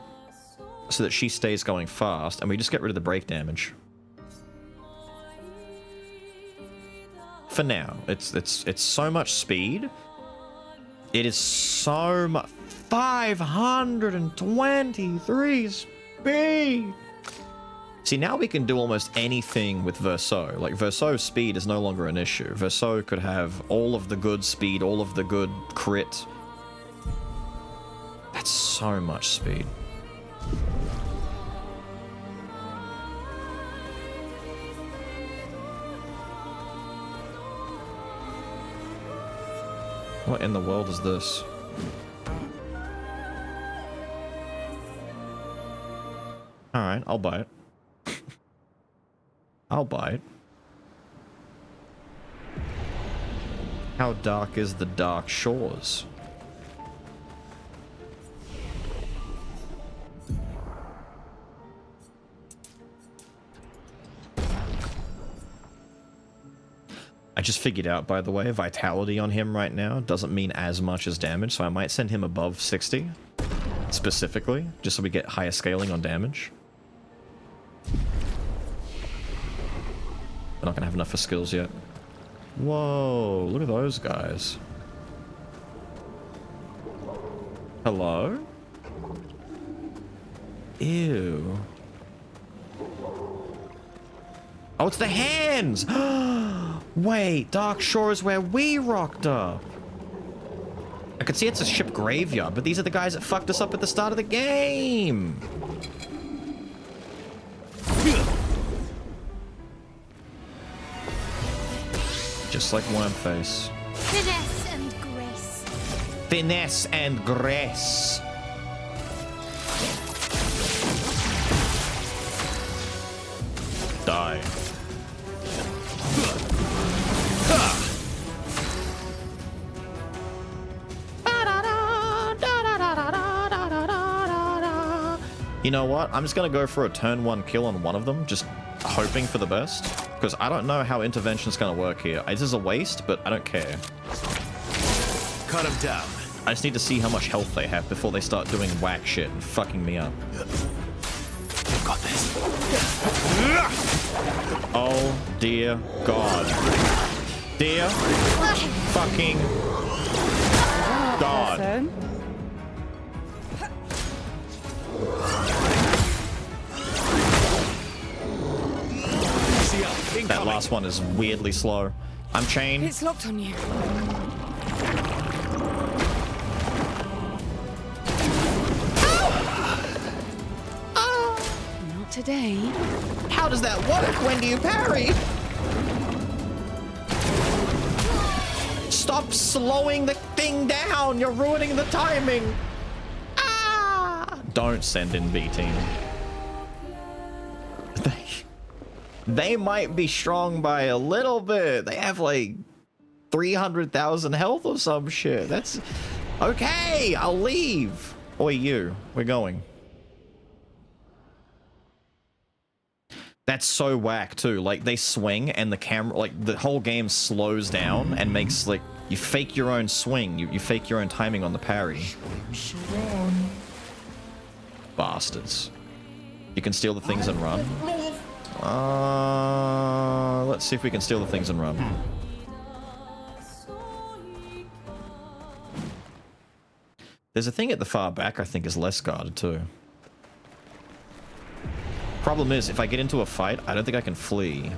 so that she stays going fast, and we just get rid of the break damage. For now, it's so much speed. It is so much 523 speed. See, now we can do almost anything with Verso. Like, Verso's speed is no longer an issue. Verso could have all of the good speed, all of the good crit. That's so much speed. What in the world is this? Alright, I'll buy it. I'll buy it. How dark is the Dark Shores? I just figured out, by the way, vitality on him right now doesn't mean as much as damage, so I might send him above 60, specifically, just so we get higher scaling on damage. We're not gonna have enough for skills yet. Whoa, look at those guys. Hello? Ew. Oh, it's the hands! Wait, Dark Shore is where we rocked up. I could see it's a ship graveyard, but these are the guys that fucked us up at the start of the game. Just like Wormface. Finesse and grace. Finesse and grace. Die. You know what? I'm just gonna go for a turn 1 kill on one of them, just hoping for the best. Because I don't know how intervention's gonna work here. This is a waste, but I don't care. Cut him down. I just need to see how much health they have before they start doing whack shit and fucking me up. You've got this. Oh dear God. Dear fucking God. That last one is weirdly slow. I'm chained. It's locked on you. Not today. How does that work? When do you parry? Stop slowing the thing down. You're ruining the timing. Ah! Don't send in B-Team. They might be strong by a little bit. They have like 300,000 health or some shit. That's okay. I'll leave. Oi, you. We're going. That's so whack too. Like they swing and the camera, like the whole game slows down and makes like you fake your own swing. You fake your own timing on the parry. Bastards. You can steal the things and run. Let's see if we can steal the things and run. There's a thing at the far back I think is less guarded too. Problem is, if I get into a fight, I don't think I can flee.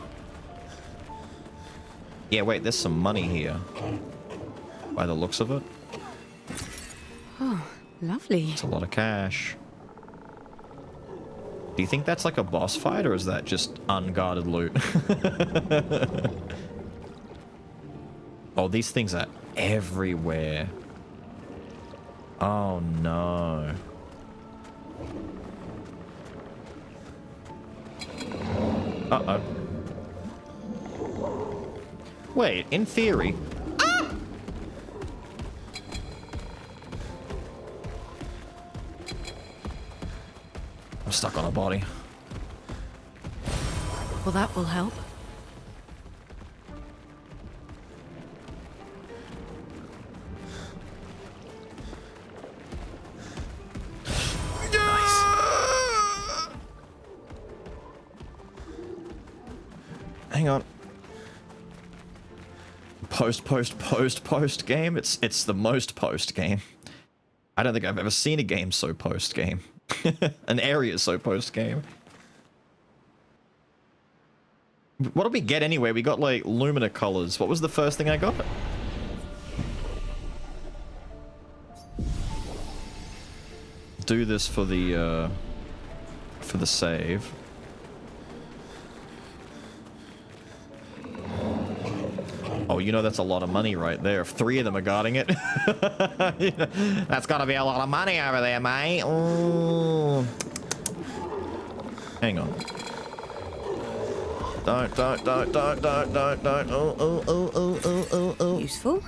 Yeah, wait, there's some money here. By the looks of it. Oh, lovely. It's a lot of cash. Do you think that's like a boss fight, or is that just unguarded loot? Oh, these things are everywhere. Oh, no. Uh-oh. Wait, in theory... Ah! I'm stuck on a body. Well, that will help. Hang on. Post game. It's the most post game. I don't think I've ever seen a game so post game. An area so post game. What did we get anyway? We got like Lumina colors. What was the first thing I got? Do this for the save. Oh, you know that's a lot of money right there. If 3 of them are guarding it. That's gotta be a lot of money over there, mate. Ooh. Hang on. Don't. Oh. Useful.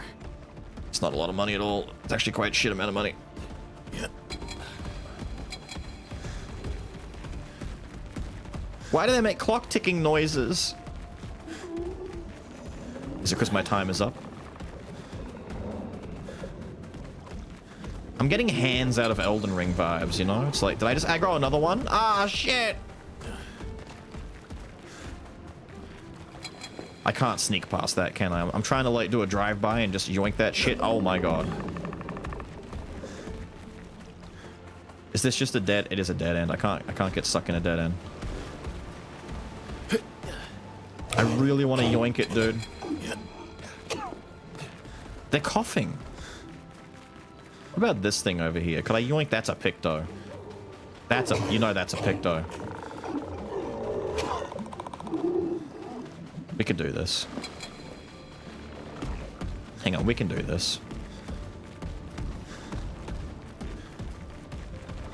It's not a lot of money at all. It's actually quite a shit amount of money. Yeah. Why do they make clock ticking noises? Is it because my time is up? I'm getting hands out of Elden Ring vibes, you know? It's like, did I just aggro another one? Ah, shit! I can't sneak past that, can I? I'm trying to, like, do a drive-by and just yoink that shit. Oh my god. Is this just a dead... It is a dead end. I can't get stuck in a dead end. I really want to yoink it, dude. They're coughing. What about this thing over here? Could I yoink? That's a picto. That's a... You know that's a picto. We could do this. Hang on, we can do this.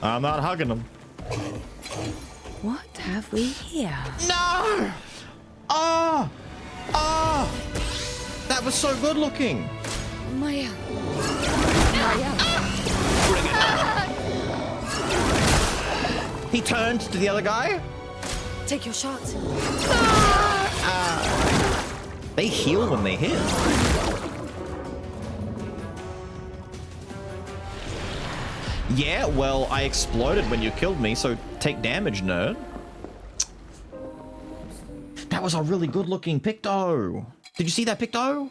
I'm not hugging them. What have we here? No! Oh! Oh! That was so good looking. Maya. Bring it on. He turned to the other guy. Take your shot. They heal when they hit. Yeah, well, I exploded when you killed me, so take damage, nerd. That was a really good looking picto. Did you see that picto?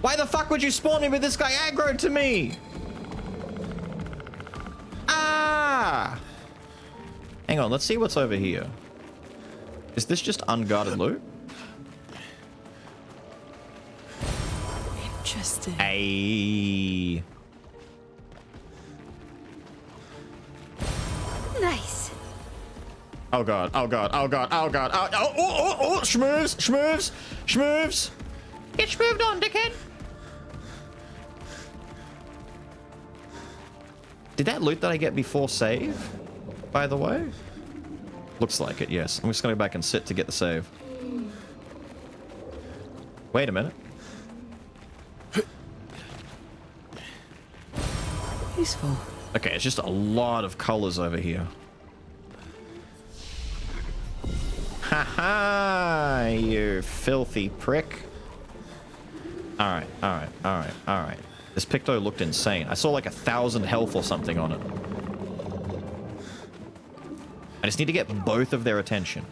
Why the fuck would you spawn me with this guy aggroed to me? Ah! Hang on, let's see what's over here. Is this just unguarded loot? Interesting. Ayy. Nice. Oh god, oh god, oh god, oh god, oh, schmoves, schmoves, schmoves. Get schmooved on, dickhead. Did that loot that I get before save, by the way? Looks like it, yes. I'm just gonna go back and sit to get the save. Wait a minute. Useful. Okay, it's just a lot of colors over here. Haha, you filthy prick. Alright, alright, alright, alright. This picto looked insane. I saw like 1,000 health or something on it. I just need to get both of their attention.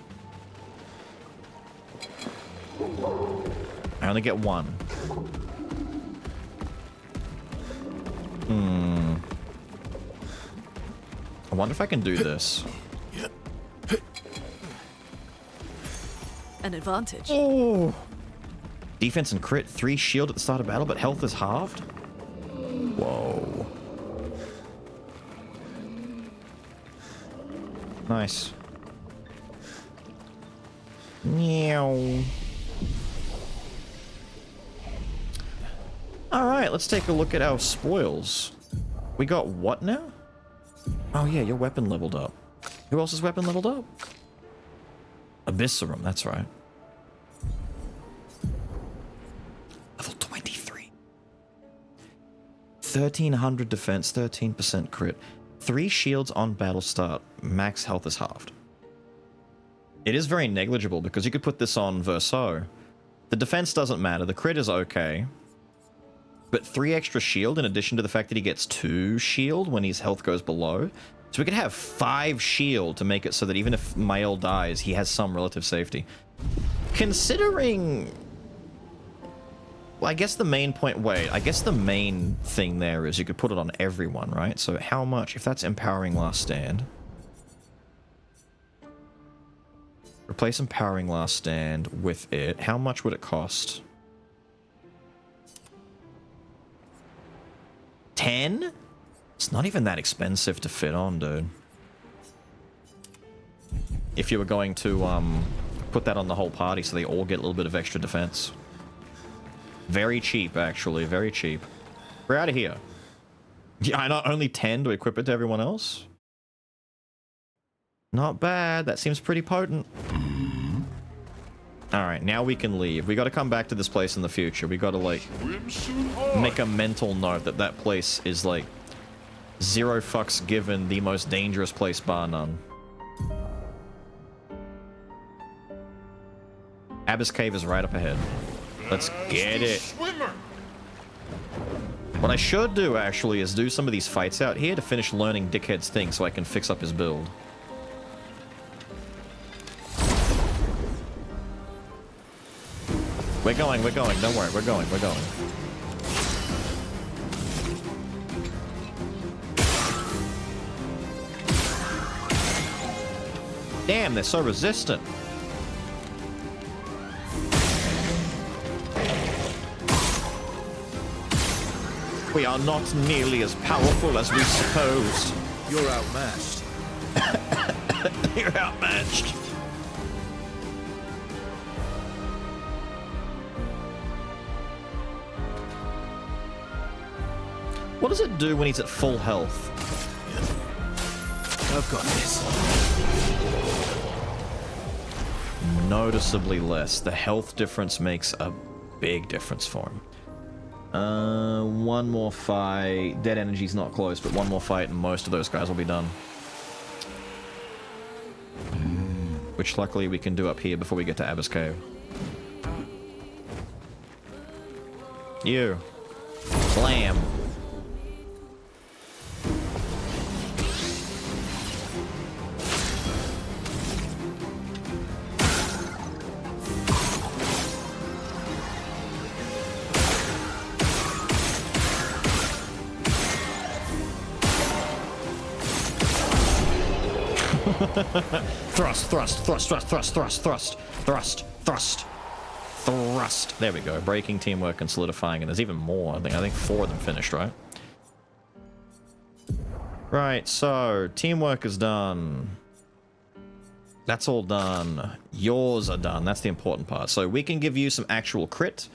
I only get one. I wonder if I can do this. An advantage. Oh. Defense and crit, 3 shield at the start of battle, but health is halved? Whoa. Nice. Meow. Alright, let's take a look at our spoils. We got what now? Oh yeah, your weapon leveled up. Who else's weapon leveled up? Abyssarum, that's right. Level 23. 1300 defense, 13% crit. 3 shields on battle start. Max health is halved. It is very negligible because you could put this on Verso. The defense doesn't matter. The crit is okay. But 3 extra shield in addition to the fact that he gets 2 shield when his health goes below. So we could have 5 shield to make it so that even if Mael dies, he has some relative safety. Considering... Well, I guess the main point... Wait, I guess the main thing there is you could put it on everyone, right? So how much... If that's Empowering Last Stand... Replace Empowering Last Stand with it. How much would it cost? 10? It's not even that expensive to fit on, dude. If you were going to put that on the whole party so they all get a little bit of extra defense. Very cheap, actually. Very cheap. We're out of here. Yeah, I know, only 10 to equip it to everyone else? Not bad. That seems pretty potent. Alright, now we can leave. We gotta come back to this place in the future. We gotta, like, make a mental note that that place is, like, 0 fucks given the most dangerous place bar none. Abyss Cave is right up ahead. Let's get it. What I should do, actually, is do some of these fights out here to finish learning Dickhead's thing so I can fix up his build. We're going, don't worry, we're going. Damn, they're so resistant. We are not nearly as powerful as we supposed. You're outmatched. You're outmatched. What does it do when he's at full health? I've got this. Noticeably less. The health difference makes a big difference for him. One more fight. Dead energy's not close, but one more fight and most of those guys will be done. Which luckily we can do up here before we get to Abyss Cave. You. Slam. Thrust. There we go. Breaking, teamwork, and solidifying. And there's even more. I think 4 of them finished, right? Right, so teamwork is done. That's all done. Yours are done. That's the important part. So we can give you some actual crit.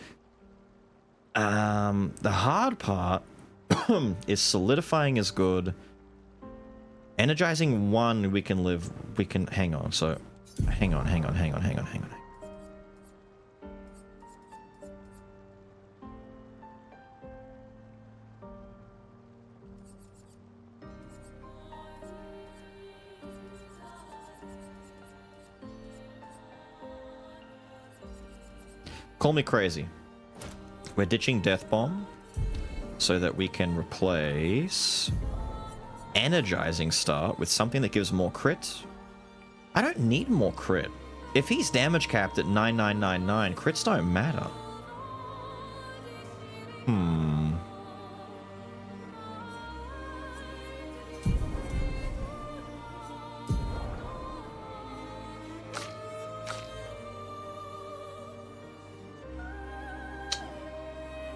The hard part is solidifying is good. Energizing 1, we can live. We can hang on. So hang on. Call me crazy. We're ditching Death Bomb so that we can replace Energizing Start with something that gives more crit. I don't need more crit. If he's damage capped at 9999, crits don't matter.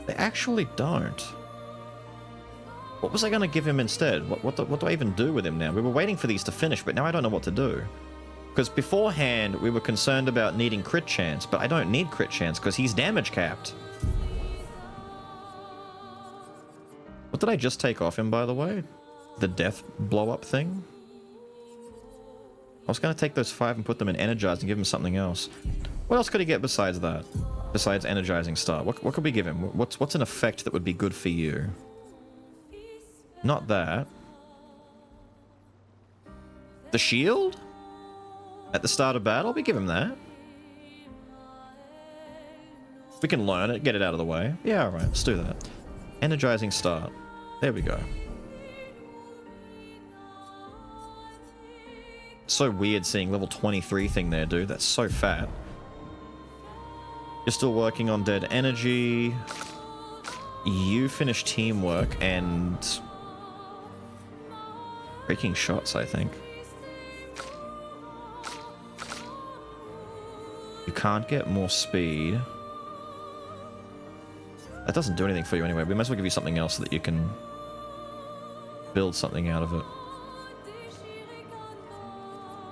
They actually don't. What was I going to give him instead? What do I even do with him now? We were waiting for these to finish, but now I don't know what to do. Because beforehand, we were concerned about needing crit chance, but I don't need crit chance because he's damage capped. What did I just take off him, by the way? The death blow-up thing? I was going to take those 5 and put them in energized and give him something else. What else could he get besides that? Besides energizing star? What could we give him? What's an effect that would be good for you? Not that. The shield? At the start of battle? We give him that. We can learn it, get it out of the way. Yeah, alright, let's do that. Energizing start. There we go. So weird seeing level 23 thing there, dude. That's so fat. You're still working on dead energy. You finished teamwork and... breaking shots, I think. You can't get more speed. That doesn't do anything for you anyway. We might as well give you something else so that you can build something out of it.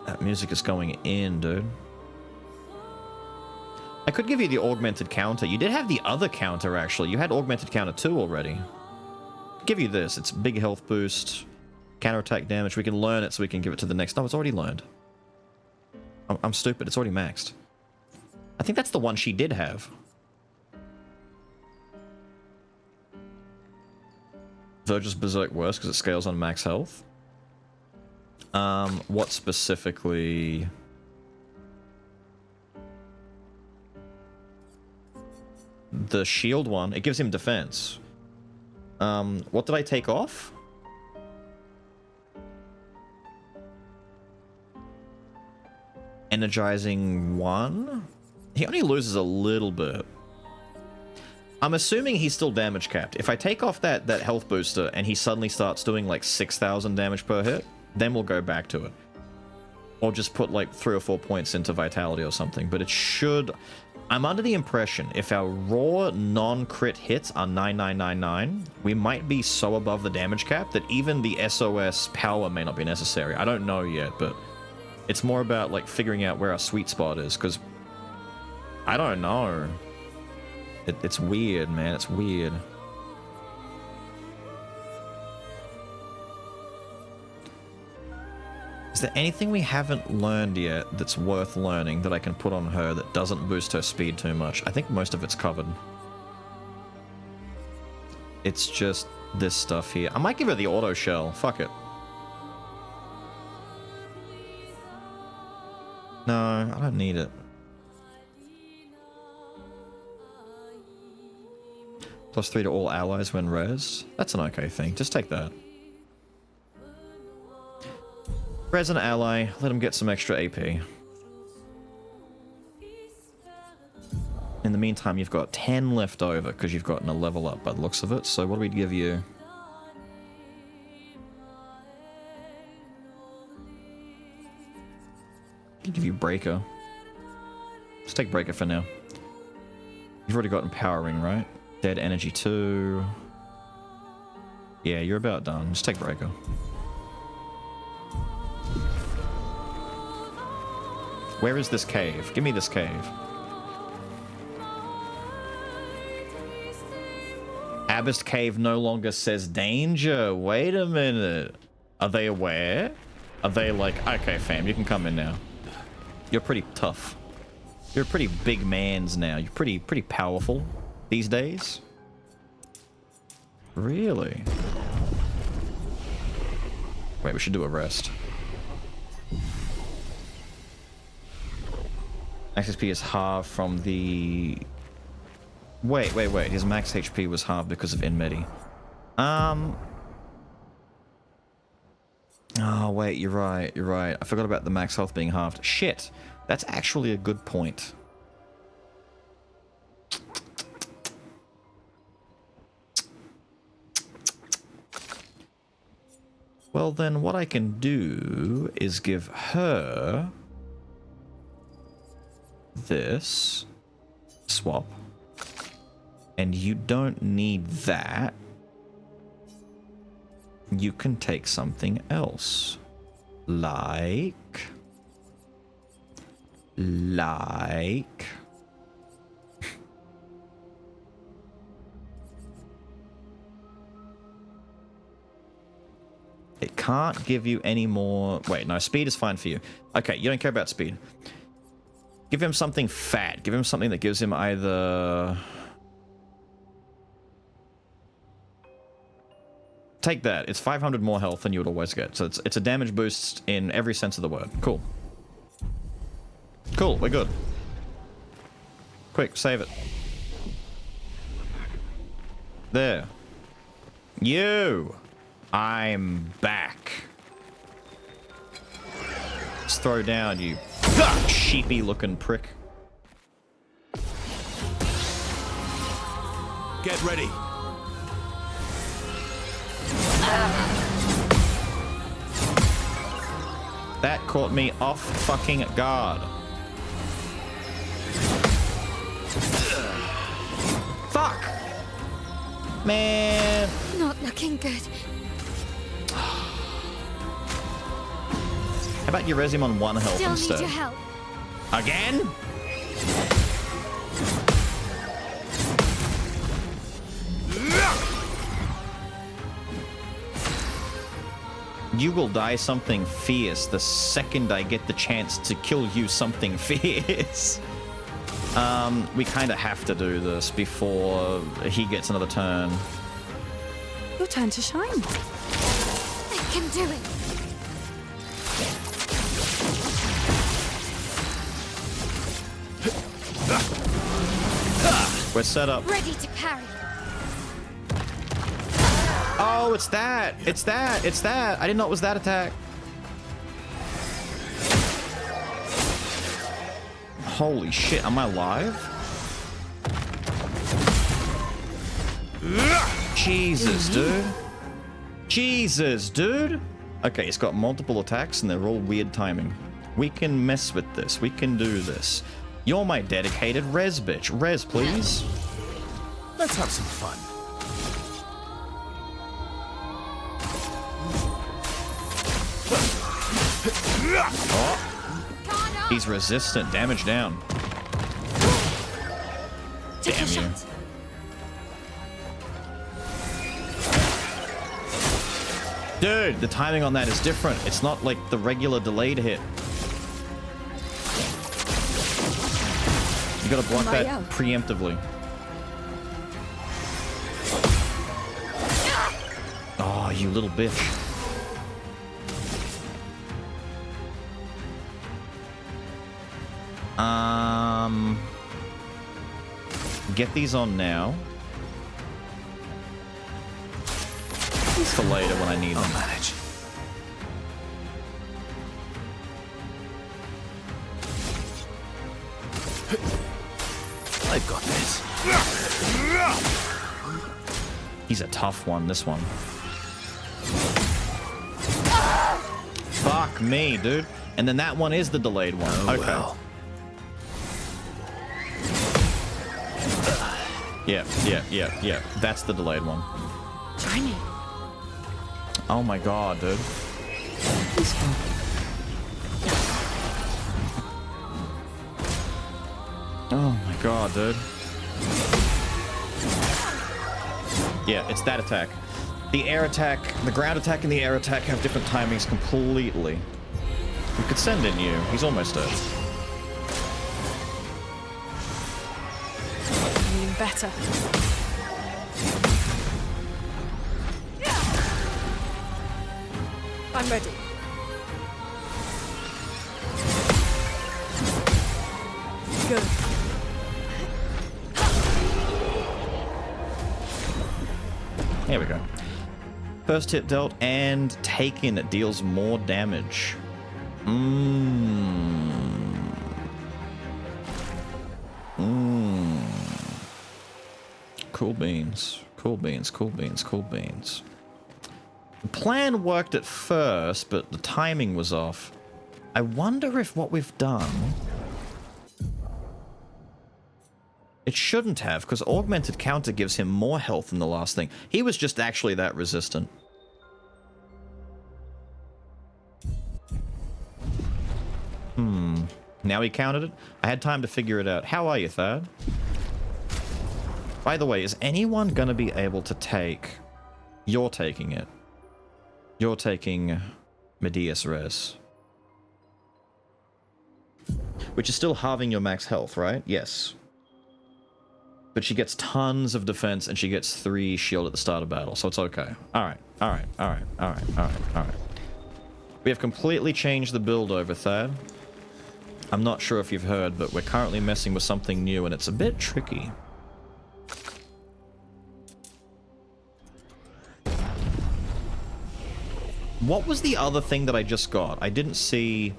That music is going in, dude. I could give you the augmented counter. You did have the other counter, actually. You had augmented counter 2 already. Give you this. It's big health boost, counterattack damage. We can learn it so we can give it to the next. No, it's already learned. I'm stupid. It's already maxed. I think that's the one she did have. Virgil's Berserk worse because it scales on max health. What specifically? The shield one. It gives him defense. What did I take off? Energizing 1? He only loses a little bit. I'm assuming he's still damage capped. If I take off that health booster and he suddenly starts doing like 6,000 damage per hit, then we'll go back to it. Or just put like 3 or 4 points into vitality or something. But it should... I'm under the impression if our raw non-crit hits are 9999, we might be so above the damage cap that even the SOS power may not be necessary. I don't know yet, but it's more about like figuring out where our sweet spot is, because I don't know. It's weird, man. It's weird. Is there anything we haven't learned yet that's worth learning that I can put on her that doesn't boost her speed too much? I think most of it's covered. It's just this stuff here. I might give her the auto shell. Fuck it. No, I don't need it. +3 to all allies when res. That's an okay thing. Just take that. Res an ally. Let him get some extra AP. In the meantime, you've got 10 left over because you've gotten a level up by the looks of it. So what do we give you? I'll give you Breaker. Let's take Breaker for now. You've already got Empowering, right? Dead Energy 2. Yeah, you're about done. Just take Breaker. Where is this cave? Give me this cave. Abyss Cave no longer says danger. Wait a minute. Are they aware? Are they like, okay, fam, you can come in now. You're pretty tough. You're pretty big mans now. You're pretty powerful these days. Really? Wait, we should do a rest. Max HP is halved from the... Wait. His max HP was halved because of Inmedi. Oh, wait, you're right, you're right. I forgot about the max health being halved. Shit, that's actually a good point. Well, then what I can do is give her this swap. And you don't need that. You can take something else. Like... It can't give you any more... Wait, no, speed is fine for you. Okay, you don't care about speed. Give him something fat. Give him something that gives him either... Take that. It's 500 more health than you would always get. So it's a damage boost in every sense of the word. Cool. Cool, we're good. Quick, save it. There. You! I'm back. Let's throw down, you sheepy looking prick. Get ready. That caught me off fucking guard. Fuck! Man. Not looking good. How about you res him on 1 health Still instead? need your help. Again? You will die something fierce the second I get the chance to kill you something fierce. We kind of have to do this before he gets another turn. Your turn to shine. I can do it. We're set up. Ready to parry. Oh, it's that. It's that. It's that. I didn't know it was that attack. Holy shit, am I live? Jesus, dude. Jesus, dude. Okay, it's got multiple attacks and they're all weird timing. We can mess with this. We can do this. You're my dedicated res bitch. Res, please. Let's have some fun. Oh. He's resistant. Damage down. Damn you. Dude, the timing on that is different. It's not like the regular delayed hit. You gotta block that preemptively. Oh, you little bitch. Get these on now. For later when I need them. I'll manage. I've got this. He's a tough one, this one. Fuck me, dude. And then that one is the delayed one. Oh, okay. well. Yeah. That's the delayed one. Shiny. Oh my god, dude. Oh my god, dude. Yeah, it's that attack. The air attack, the ground attack and the air attack have different timings completely. We could send in you. He's almost dead. Even better. I'm ready. Good. Here we go. first hit dealt and taken deals more damage. Cool beans. Cool beans, cool beans, cool beans. The plan worked at first, but the timing was off. I wonder if what we've done... It shouldn't have, because augmented counter gives him more health than the last thing. He was just actually that resistant. Now he counted it? I had time to figure it out. How are you, Thad? By the way, is anyone going to be able to take... You're taking it. You're taking Medias Res. Which is still halving your max health, right? Yes. But she gets tons of defense and she gets 3 shield at the start of battle, so it's okay. Alright, alright, alright, alright, alright, alright. We have completely changed the build over, Thad. I'm not sure if you've heard, but we're currently messing with something new and it's a bit tricky. What was the other thing that I just got? I didn't see...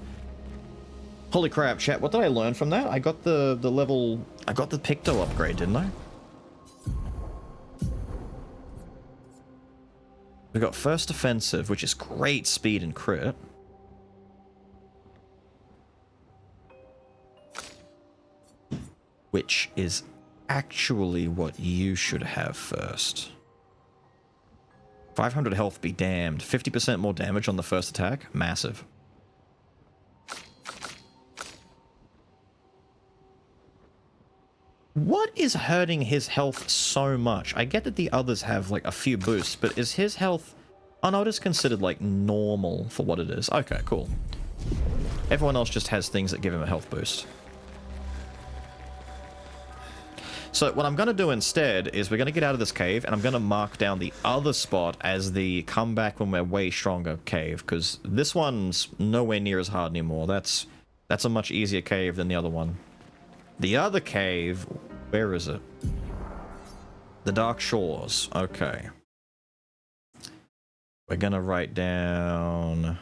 Holy crap, chat, what did I learn from that? I got the level... I got the Picto upgrade, didn't I? We got first offensive, which is great speed and crit. Which is actually what you should have first. 500 health be damned. 50% more damage on the first attack? Massive. What is hurting his health so much? I get that the others have like a few boosts, but is his health... Oh no, it is considered like normal for what it is. Okay, cool. Everyone else just has things that give him a health boost. So what I'm going to do instead is we're going to get out of this cave and I'm going to mark down the other spot as the comeback when we're way stronger cave, because this one's nowhere near as hard anymore. That's a much easier cave than the other one. The other cave, where is it? The Dark Shores. Okay. We're going to write down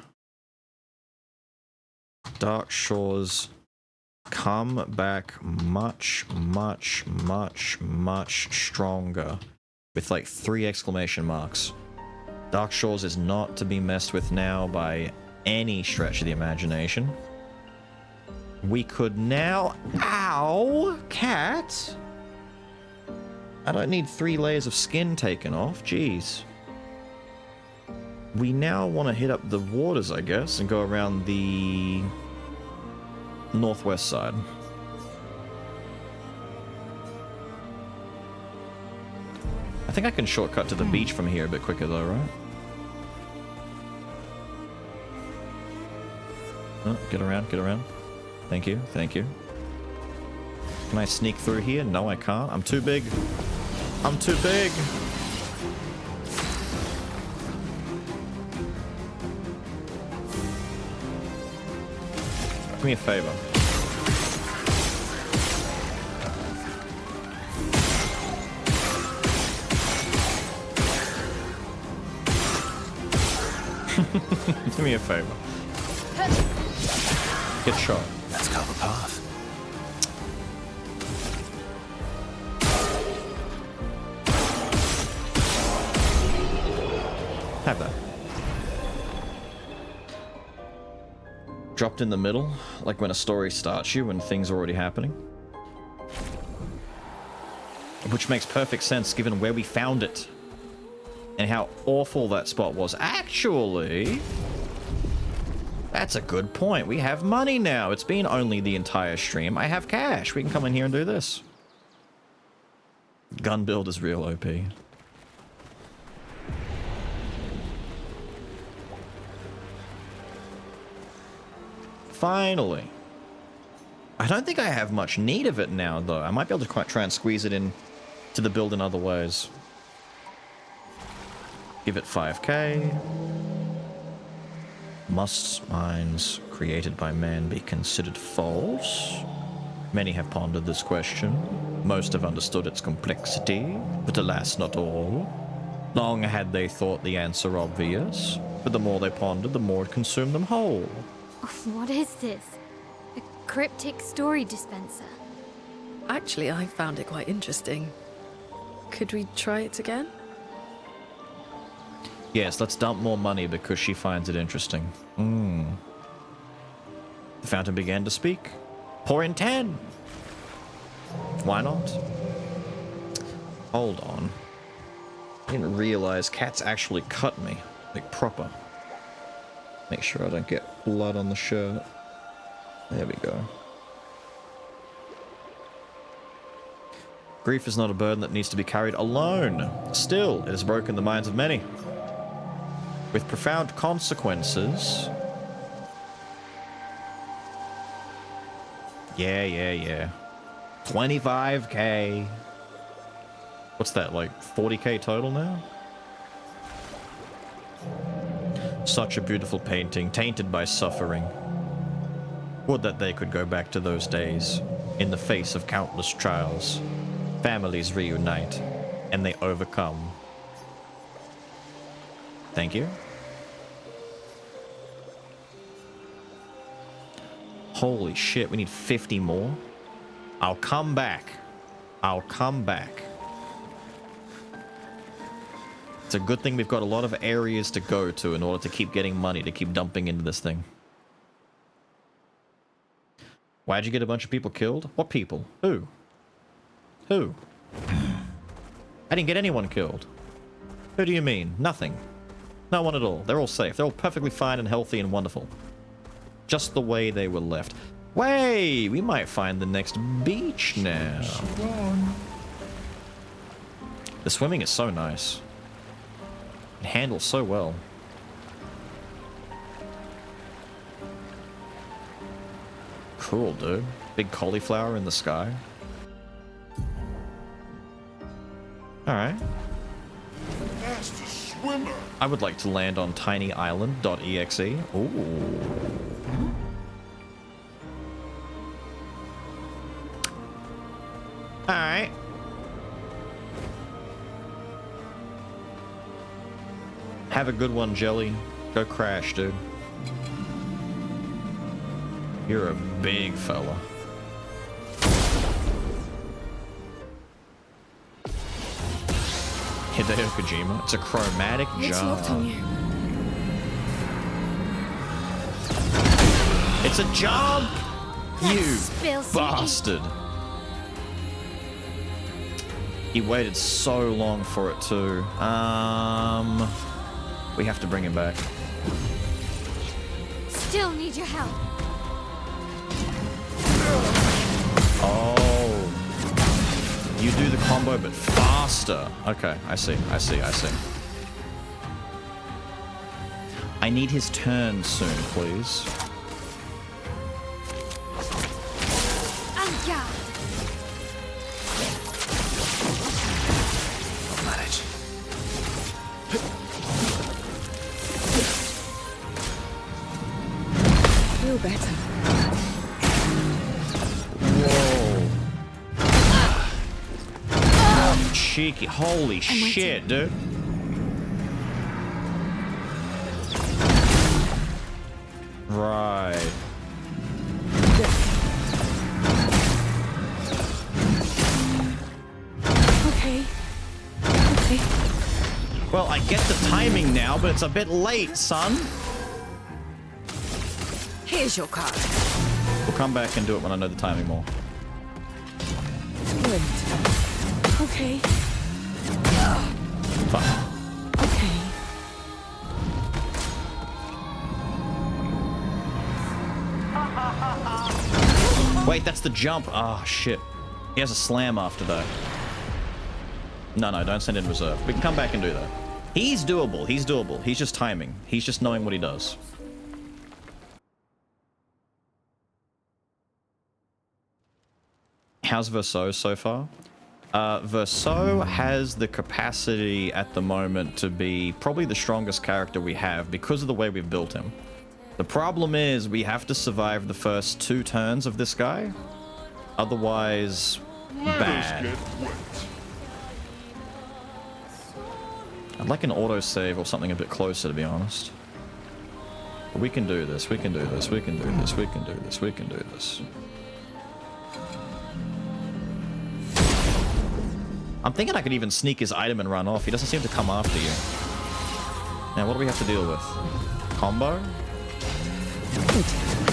Dark Shores. Come back much, much, much, much stronger. With like 3 exclamation marks. Dark Shores is not to be messed with now by any stretch of the imagination. We could now... Ow! Cat! I don't need 3 layers of skin taken off. Jeez. We now want to hit up the waters, I guess, and go around the... northwest side. I think I can shortcut to the beach from here a bit quicker though, right? Oh, get around, get around. Thank you, thank you. Can I sneak through here? No, I can't. I'm too big. I'm too big. Do me a favor. Do me a favor. Get shot. Let's carve a path. Have that. Dropped in the middle, like when a story starts you when things are already happening. Which makes perfect sense given where we found it. And how awful that spot was. Actually, that's a good point. We have money now. It's been only the entire stream. I have cash. We can come in here and do this. Gun build is real OP. Finally. I don't think I have much need of it now, though. I might be able to try and squeeze it in to the build in other ways. Give it 5k. Must mines created by man be considered false? Many have pondered this question. Most have understood its complexity, but alas, not all. Long had they thought the answer obvious, but the more they pondered, the more it consumed them whole. What is this? A cryptic story dispenser? Actually, I found it quite interesting. Could we try it again? Yes, let's dump more money because she finds it interesting. The fountain began to speak. Pour in 10. Why not? Hold on. I didn't realize cats actually cut me. Like proper. Make sure I don't get blood on the shirt. There we go. Grief is not a burden that needs to be carried alone. Still, it has broken the minds of many. With profound consequences. Yeah. 25k. What's that, like 40k total now? Such a beautiful painting, tainted by suffering. Would that they could go back to those days. In the face of countless trials, families reunite, and they overcome. Thank you. Holy shit, we need 50 more? I'll come back. I'll come back. It's a good thing we've got a lot of areas to go to in order to keep getting money, to keep dumping into this thing. Why'd you get a bunch of people killed? What people? Who? Who? I didn't get anyone killed. Who do you mean? Nothing. No one at all. They're all safe. They're all perfectly fine and healthy and wonderful. Just the way they were left. Way! We might find the next beach now. The swimming is so nice. It handles so well. Cool, dude. Big cauliflower in the sky. Alright. Master swimmer. I would like to land on tinyisland.exe. Ooh. Alright. Have a good one, Jelly. Go crash, dude. You're a big fella. Hideo Kojima. It's a chromatic It's jar. locked on you. It's a jump! You Spill some bastard. He waited so long for it too. We have to bring him back. Still need your help. Oh. You do the combo but faster. Okay, I see. I need his turn soon, please. Anja! I'll manage. Feel better. Whoa. Cheeky. Holy shit, dude. Right. Okay. Well, I get the timing now, but it's a bit late, son. Here's your card. We'll come back and do it when I know the timing more. Great. Okay. Fine. Okay. Wait, that's the jump. Oh, shit. He has a slam after that. No, don't send in reserve. We can come back and do that. He's doable. He's just timing. He's just knowing what he does. How's Verso so far? Verso has the capacity at the moment to be probably the strongest character we have because of the way we've built him. The problem is we have to survive the first 2 turns of this guy. Otherwise, bad. I'd like an autosave or something a bit closer, to be honest. But we can do this, we can do this, we can do this, we can do this, we can do this. I'm thinking I could even sneak his item and run off. He doesn't seem to come after you. Now, what do we have to deal with? Combo?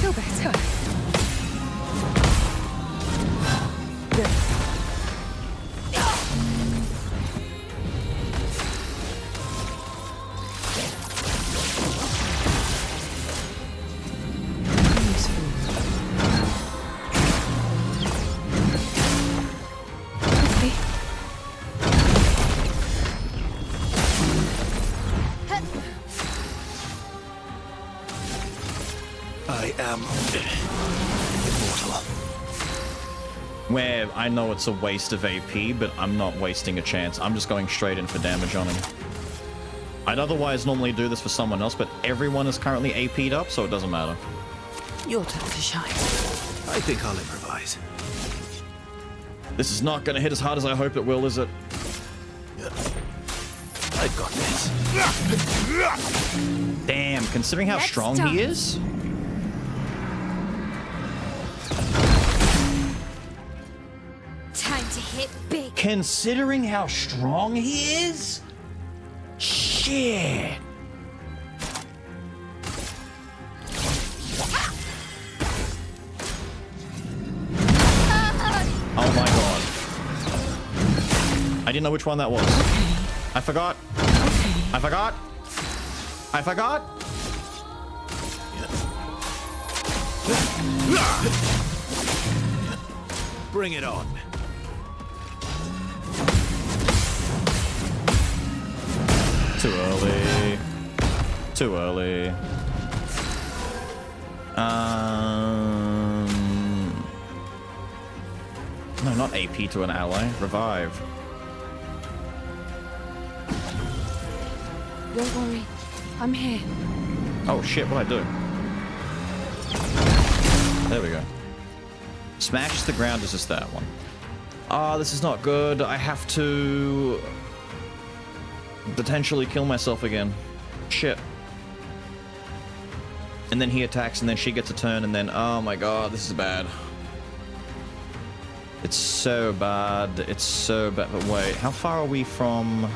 Feel better. I am immortal. Where I know it's a waste of AP, but I'm not wasting a chance. I'm just going straight in for damage on him. I'd otherwise normally do this for someone else, but everyone is currently AP'd up, so it doesn't matter. Your turn to shine. I think I'll improvise. This is not going to hit as hard as I hope it will, is it? I've got this. Damn, considering how strong he is? Time to hit big. Considering how strong he is? Shit. Oh my god. I didn't know which one that was. I forgot. I forgot. I forgot. Bring it on. Too early. Too early. No, not AP to an ally. Revive. Don't worry. I'm here. Oh shit, what'd I do? There we go. Smash the ground is just that one. Ah, this is not good. I have to potentially kill myself again. Shit. And then he attacks, and then she gets a turn, and then oh my god, this is bad. It's so bad. It's so bad. But wait, how far are we from?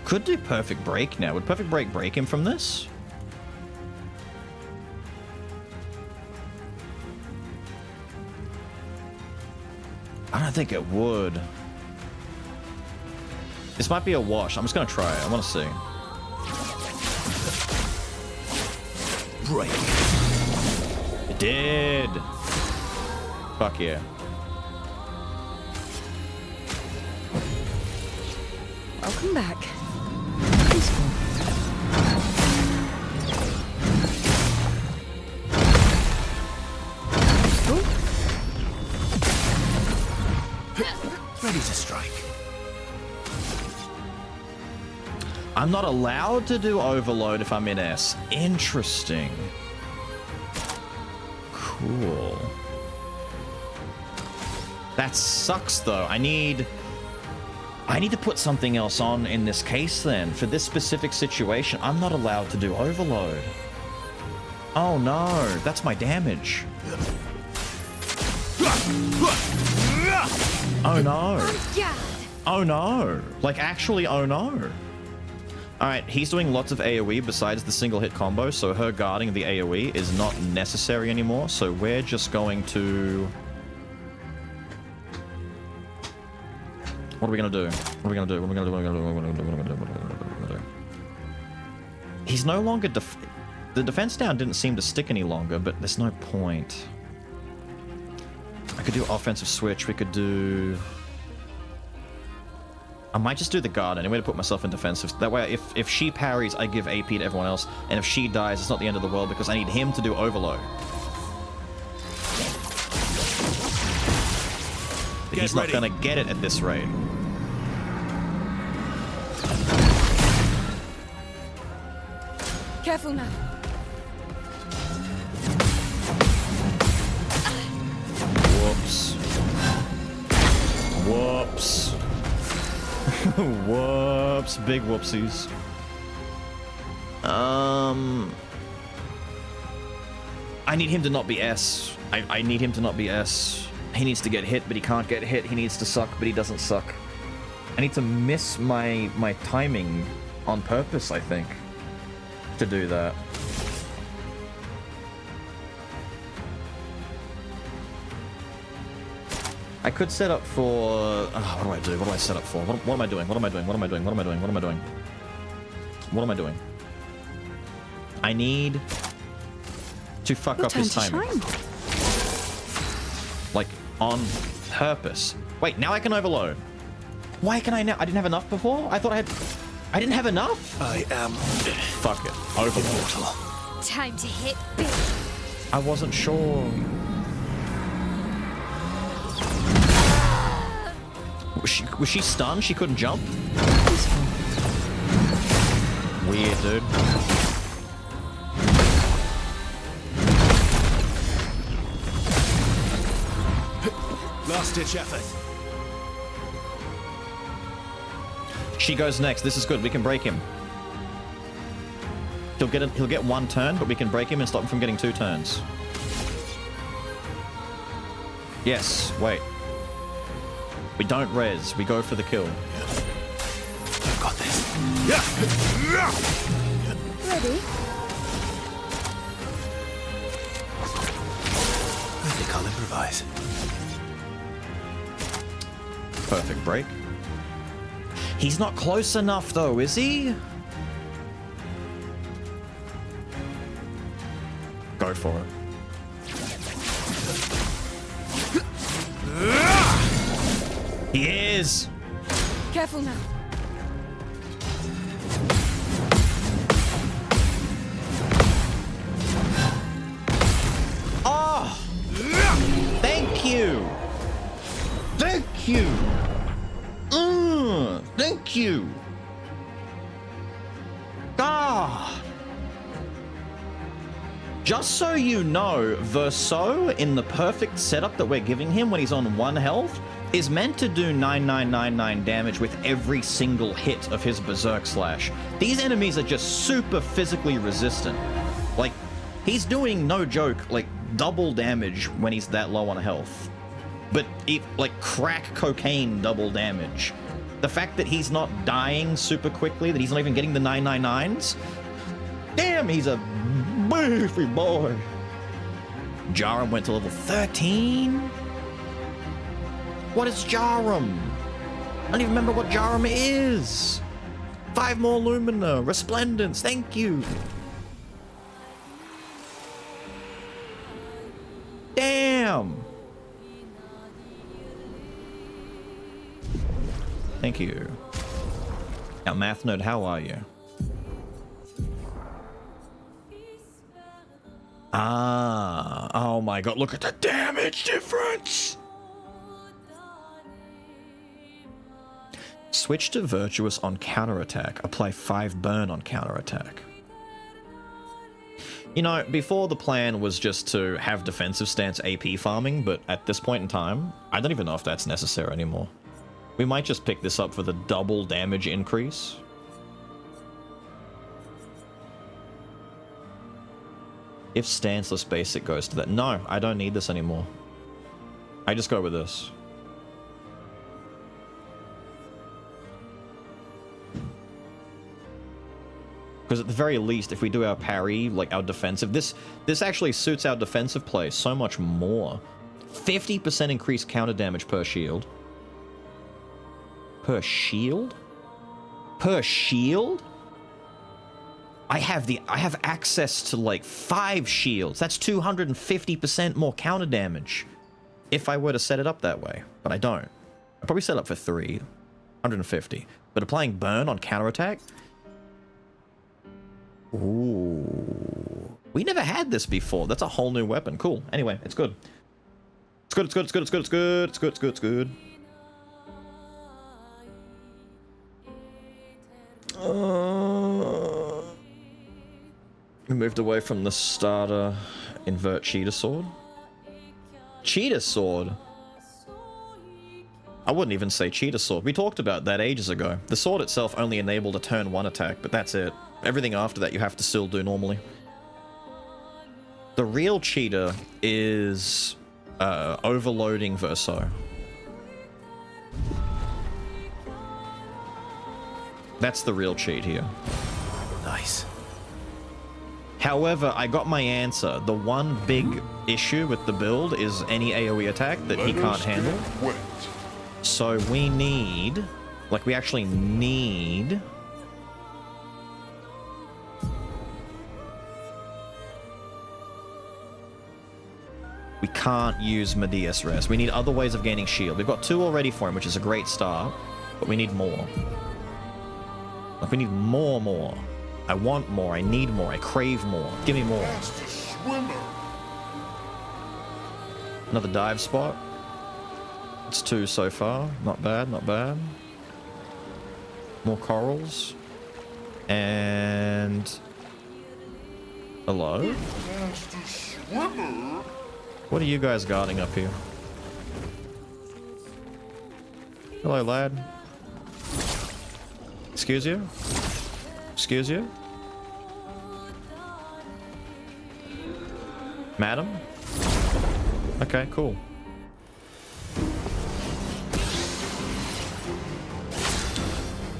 Could do Perfect Break now. Would Perfect Break break him from this? I don't think it would. This might be a wash. I'm just gonna try it. I want to see. Break. It did. Fuck yeah. Welcome back. Ready to strike. I'm not allowed to do overload if I'm in S. Interesting. Cool. That sucks though. I need to put something else on in this case then. For this specific situation, I'm not allowed to do overload. Oh no, that's my damage. Oh no. Oh no. Like actually, oh no. Alright, he's doing lots of AoE besides the single hit combo, so her guarding the AoE is not necessary anymore, so we're just going to... What are we gonna do? What are we gonna do? What are we gonna do? What are we gonna do? What are we gonna do? What are we gonna do? What are we gonna do? What are we gonna do? He's no longer the defense down didn't seem to stick any longer, but there's no point. I could do offensive switch, we could do... I might just do the guard anyway to put myself in defensive. That way, if she parries, I give AP to everyone else, and if she dies, it's not the end of the world because I need him to do overload. But he's not gonna get it at this rate. Careful now. Whoops. Whoops. Whoops, big whoopsies. I need him to not be S. I need him to not be S. He needs to get hit, but he can't get hit. He needs to suck, but he doesn't suck. I need to miss my timing on purpose, I think, to do that. I could set up for... what do I do? What do I set up for? What am I doing? What am I doing? What am I doing? What am I doing? What am I doing? What am I doing? I need to fuck up his timing. Like, on purpose. Wait, now I can overload. Why can I now? I didn't have enough before? I thought I had... I didn't have enough? I am... Fuck it. Overload. Time to hit big. I wasn't sure. Was she stunned? She couldn't jump? Weird, dude. Last ditch effort. She goes next. This is good. We can break him. He'll get one turn, but we can break him and stop him from getting 2 turns. Yes. Wait. We don't res. We go for the kill. I've got this. Ready? I think I'll improvise. Perfect break. He's not close enough, though, is he? Go for it. He is! Careful now. Oh! Thank you! Thank you! Thank you! Ah! Just so you know, Verso, in the perfect setup that we're giving him when he's on 1 health, is meant to do 9999 damage with every single hit of his Berserk Slash. These enemies are just super physically resistant. Like, he's doing, no joke, like, double damage when he's that low on health. But, like, crack cocaine double damage. The fact that he's not dying super quickly, that he's not even getting the 999s, damn, he's a beefy boy. Jarum went to level 13? What is Jarum? I don't even remember what Jarum is. 5 more Lumina. Resplendence. Thank you. Damn. Thank you. Now, Math Nerd, how are you? Ah. Oh my god, look at the damage difference. Switch to Virtuous on counterattack. Apply 5 burn on counterattack. You know, before the plan was just to have defensive stance AP farming, but at this point in time, I don't even know if that's necessary anymore. We might just pick this up for the double damage increase. If stanceless basic goes to that. No, I don't need this anymore. I just go with this. Because at the very least, if we do our parry, like our defensive, this actually suits our defensive play so much more. 50% increased counter damage per shield. Per shield? Per shield? I have access to like 5 shields. That's 250% more counter damage. If I were to set it up that way. But I don't. I'd probably set it up for 3. 150. But applying burn on counterattack? Ooh. We never had this before. That's a whole new weapon. Cool. Anyway, it's good. It's good, it's good, it's good, it's good, it's good, it's good, it's good, it's good. We moved away from the starter. Invert Cheetah Sword. Cheetah Sword? I wouldn't even say cheetah sword. We talked about that ages ago. The sword itself only enabled a turn 1 attack, but that's it. Everything after that you have to still do normally. The real cheetah is overloading Verso. That's the real cheat here. Nice. However, I got my answer. The one big issue with the build is any AoE attack that he can't handle. So we need... Like, we actually need... We can't use Medea's Rest. We need other ways of gaining shield. We've got 2 already for him, which is a great start. But we need more. Like, we need more. I want more. I need more. I crave more. Give me more. Another dive spot. It's 2 so far. Not bad, not bad. More corals. And... Hello? What are you guys guarding up here? Hello, lad. Excuse you? Excuse you? Madam? Okay, cool.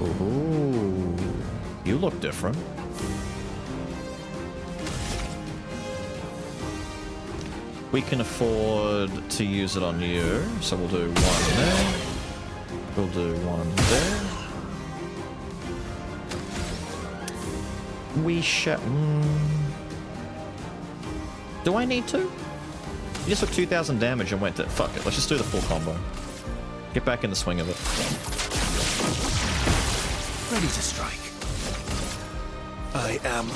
Ooh, you look different. We can afford to use it on you, so we'll do 1 there. We'll do 1 there. We shall... Do I need to? You just took 2,000 damage and went to... Fuck it, let's just do the full combo. Get back in the swing of it. Ready to strike. I am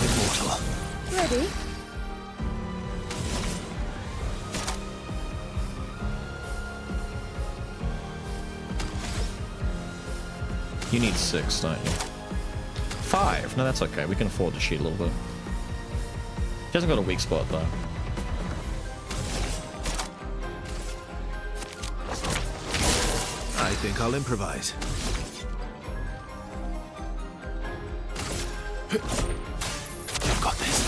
immortal. Ready? You need 6, don't you? 5. No, that's okay. We can afford to cheat a little bit. He hasn't got a weak spot, though. I think I'll improvise. I've got this.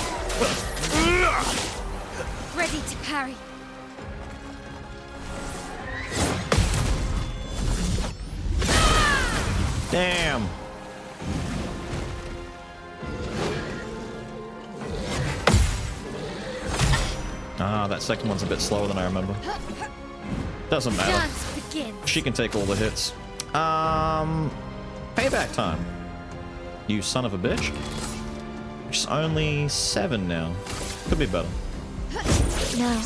Ready to parry. Damn. Ah, that second one's a bit slower than I remember. Doesn't matter. Dance begins. She can take all the hits. Payback time. You son of a bitch. It's only 7 now. Could be better. No.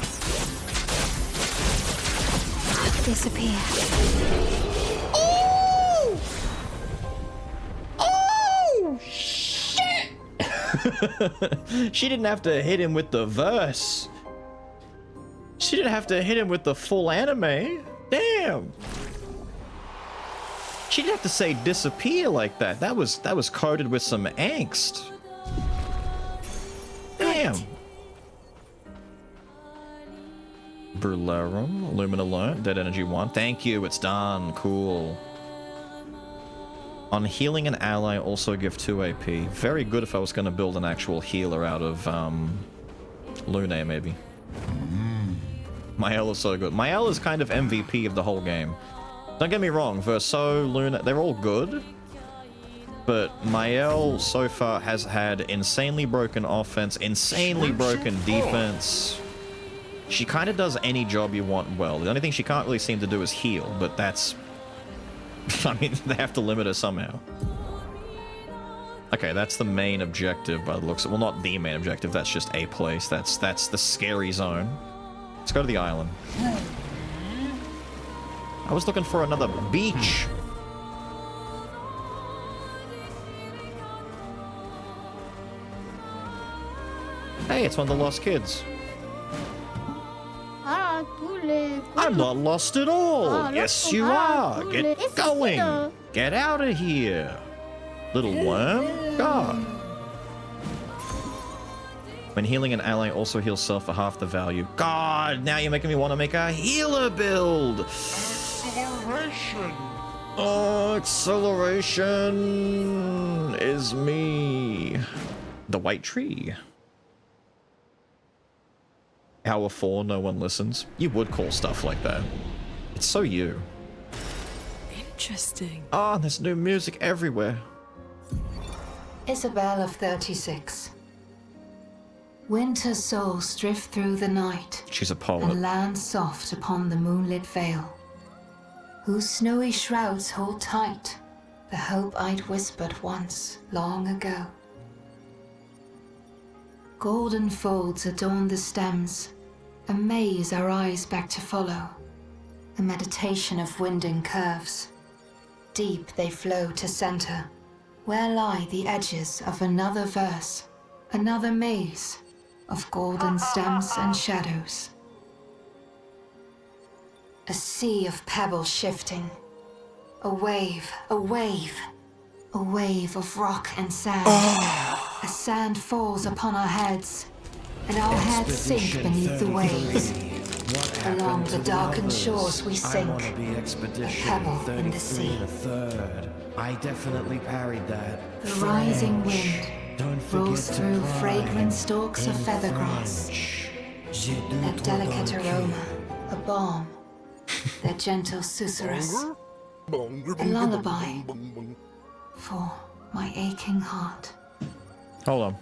Disappear. Oh! Oh, shit! She didn't have to hit him with the verse. She didn't have to hit him with the full anime. Damn. She didn't have to say disappear like that. That was coded with some angst. Damn. Brularum, Lumina Alert, Dead Energy 1. Thank you, it's done. Cool. On healing an ally, also give 2 AP. Very good if I was going to build an actual healer out of Lune, maybe. Mael is so good. Mael is kind of MVP of the whole game. Don't get me wrong, Verso, Luna, they're all good. But Mael so far has had insanely broken offense, insanely broken defense. She kind of does any job you want well. The only thing she can't really seem to do is heal, but that's... I mean, they have to limit her somehow. Okay, that's the main objective by the looks of... Well, not the main objective, that's just a place. That's the scary zone. Let's go to the island. I was looking for another beach. Hey, it's one of the lost kids. I'm not lost at all. Yes, you are. Get going. Get out of here. Little worm. God. When healing an ally, also heals self for half the value. God, now you're making me want to make a healer build. Acceleration! Oh, acceleration is me. The white tree. Hour 4, no one listens. You would call stuff like that. It's so you. Interesting. Ah, there's new music everywhere. Isabel of 36. Winter's souls drift through the night. She's a poet. And land soft upon the moonlit vale. Whose snowy shrouds hold tight the hope I'd whispered once, long ago. Golden folds adorn the stems, a maze our eyes back to follow, a meditation of winding curves. Deep they flow to center, where lie the edges of another verse, another maze of golden stems and shadows. A sea of pebbles shifting, a wave, a wave, a wave of rock and sand. As sand falls upon our heads, and our heads sink beneath the waves. Along the darkened shores we sink, a pebble in the sea. I definitely parried that. The rising wind rolls through fragrant stalks of feathergrass. Their delicate aroma, a balm, their gentle susurrus, a lullaby for my aching heart. Hold on.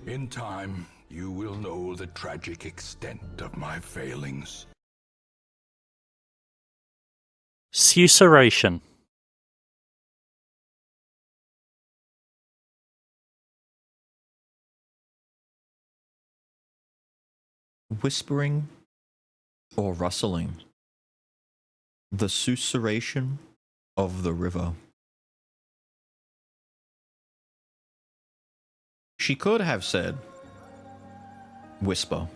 In time, you will know the tragic extent of my failings. Susurration. Whispering or rustling. The susurration of the river. She could have said whisper,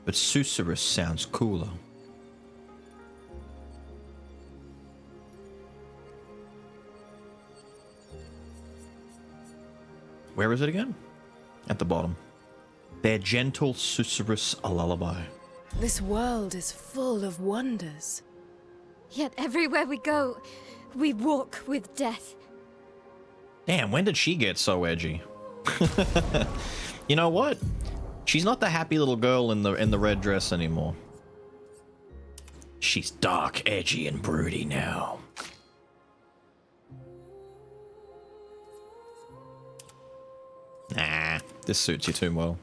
but susurrus sounds cooler. Where is it again? At the bottom. Their gentle susurrus a lullaby. This world is full of wonders. Yet everywhere we go, we walk with death. Damn, when did she get so edgy? You know what? She's not the happy little girl in the red dress anymore. She's dark, edgy, and broody now. Nah, this suits you too well.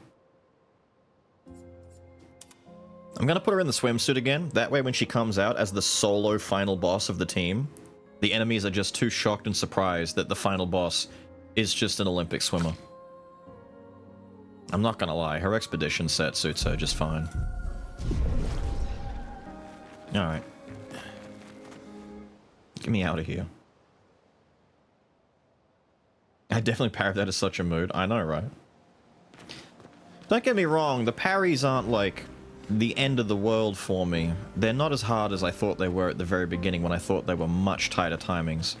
I'm gonna put her in the swimsuit again. That way when she comes out as the solo final boss of the team, the enemies are just too shocked and surprised that the final boss is just an Olympic swimmer. I'm not gonna lie, her expedition set suits her just fine. Alright. Get me out of here. I definitely parried that as such a mood. I know, right? Don't get me wrong, the parries aren't like the end of the world for me. They're not as hard as I thought they were at the very beginning when I thought they were much tighter timings.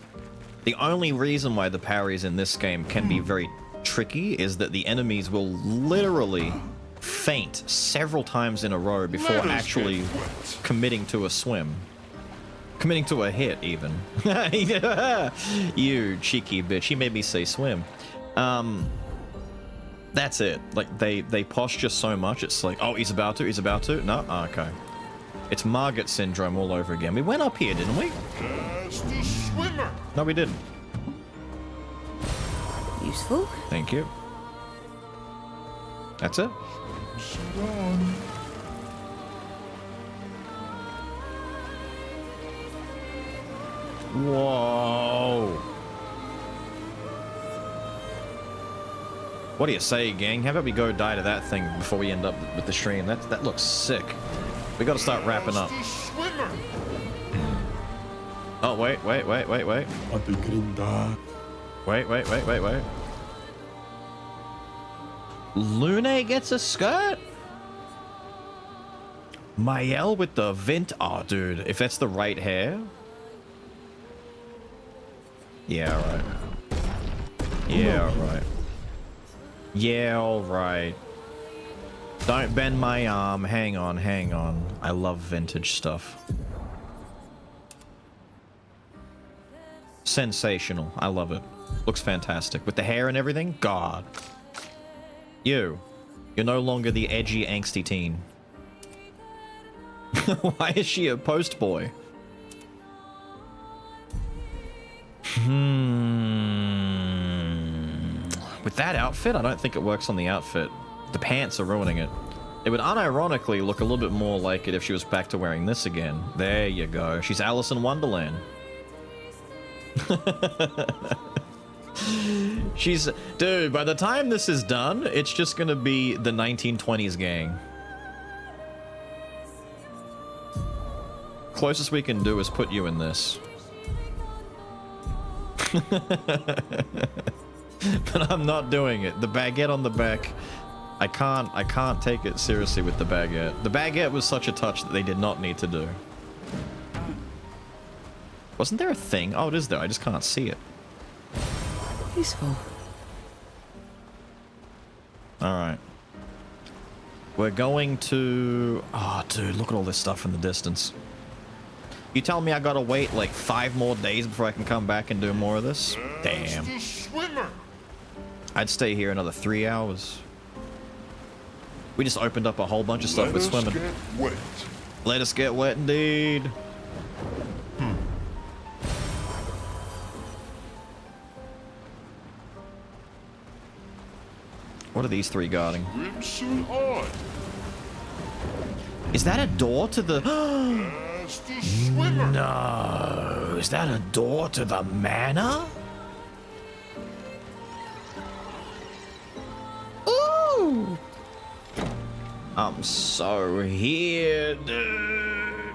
The only reason why the parries in this game can be very tricky is that the enemies will literally faint several times in a row before actually committing to a swim. Committing to a hit, even. You cheeky bitch. He made me say swim. That's it. Like, they posture so much, it's like, oh, he's about to? No? Oh, okay. It's Margit syndrome all over again. We went up here, didn't we? Just a swimmer! No, we didn't. Useful. Thank you. That's it. Sit on. Whoa. What do you say, gang? How about we go die to that thing before we end up with the stream? That looks sick. We gotta start wrapping up. Oh, wait. Wait. Lune gets a skirt? Mael with the vint. Oh, dude, if that's the right hair. Yeah, right. Yeah, right. Yeah, alright. Don't bend my arm. Hang on, hang on. I love vintage stuff. Sensational. I love it. Looks fantastic. With the hair and everything? God. You're no longer the edgy, angsty teen. Why is she a post boy? With that outfit, I don't think it works on the outfit. The pants are ruining it. It would unironically look a little bit more like it if she was back to wearing this again. There you go. She's Alice in Wonderland. Dude, by the time this is done, it's just gonna be the 1920s gang. Closest we can do is put you in this. But I'm not doing it. The baguette on the back, I can't take it seriously with the baguette. The baguette was such a touch that they did not need to do. Wasn't there a thing? Oh, it is there. I just can't see it. Useful. Alright. We're going to... Oh, dude, look at all this stuff in the distance. You tell me I gotta wait like 5 more days before I can come back and do more of this? Damn. I'd stay here another 3 hours. We just opened up a whole bunch of stuff with swimming. Let us get wet. Let us get wet indeed. What are these 3 guarding? Crimson on. Is that a door to the... As the swimmer. No. Is that a door to the manor? Ooh. I'm so here, dude.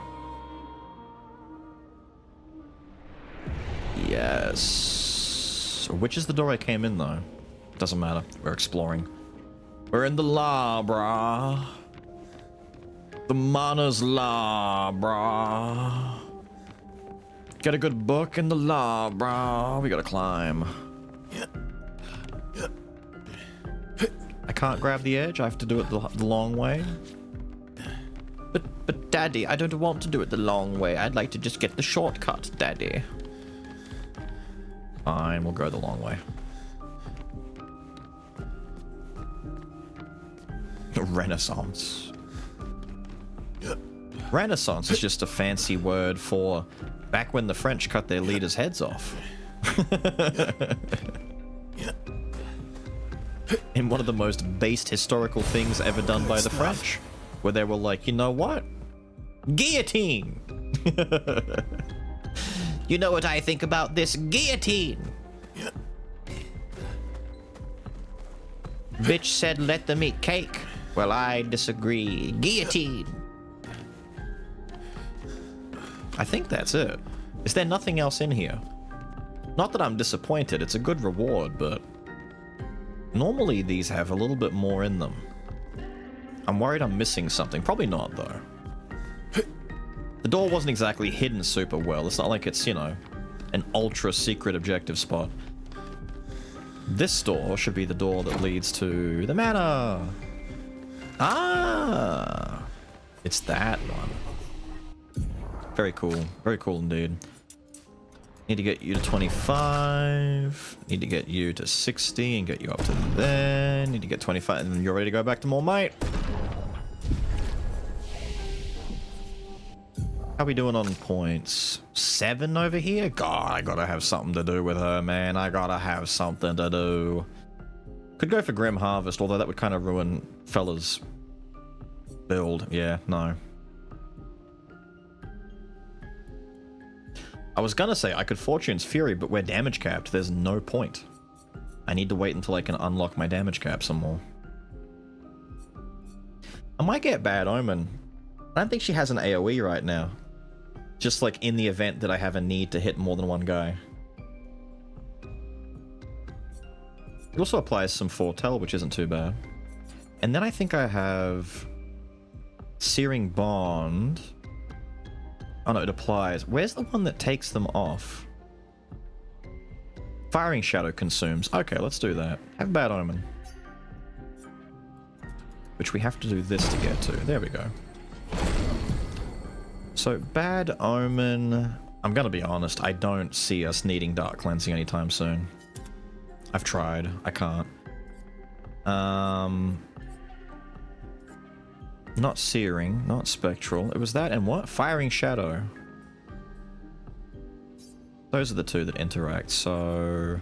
Yes. Which is the door I came in, though? Doesn't matter. We're exploring. We're in the law, brah. The manor's law, brah. Get a good book in the law, brah. We gotta climb. I can't grab the edge. I have to do it the long way. But Daddy, I don't want to do it the long way. I'd like to just get the shortcut, Daddy. Fine, we'll go the long way. Renaissance. Renaissance is just a fancy word for back when the French cut their leaders' heads off. In one of the most based historical things ever done by the French, where they were like, you know what? Guillotine! You know what I think about this guillotine? Bitch said let them eat cake. Well, I disagree. Guillotine! I think that's it. Is there nothing else in here? Not that I'm disappointed, it's a good reward, but... Normally these have a little bit more in them. I'm worried I'm missing something. Probably not, though. The door wasn't exactly hidden super well. It's not like it's, you know, an ultra-secret objective spot. This door should be the door that leads to the manor. Ah! It's that one. Very cool. Very cool indeed. Need to get you to 25. Need to get you to 60 and get you up to there. Need to get 25 and then you're ready to go back to more might. How we doing on points? 7 over here? God, I gotta have something to do with her, man. I gotta have something to do. Could go for Grim Harvest, although that would kind of ruin fella's build. Yeah, no. I was gonna say I could Fortune's Fury, but we're damage capped. There's no point. I need to wait until I can unlock my damage cap some more. I might get Bad Omen. I don't think she has an AoE right now. Just like in the event that I have a need to hit more than one guy. It also applies some Foretell, which isn't too bad. And then I think I have Searing Bond. Oh no, it applies. Where's the one that takes them off? Firing Shadow consumes. Okay, let's do that. Have Bad Omen. which we have to do this to get to. There we go. So, Bad Omen... I'm gonna be honest, I don't see us needing Dark Cleansing anytime soon. I've tried. I can't. Not Searing, not Spectral. It was that and what? Firing Shadow. Those are the two that interact, so...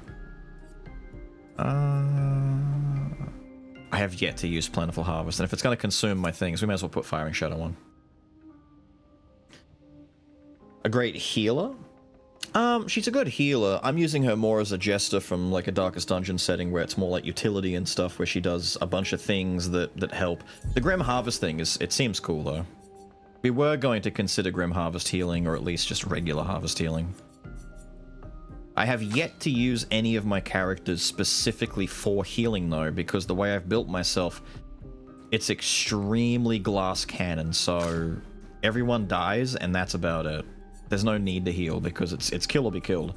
I have yet to use Plentiful Harvest, and if it's going to consume my things, we may as well put Firing Shadow on. A great healer? She's a good healer. I'm using her more as a jester from like a Darkest Dungeon setting where it's more like utility and stuff, where she does a bunch of things that help. The Grim Harvest thing it seems cool though. We were going to consider Grim Harvest healing, or at least just regular Harvest healing. I have yet to use any of my characters specifically for healing though, because the way I've built myself, it's extremely glass cannon, so everyone dies and that's about it. There's no need to heal because it's kill or be killed.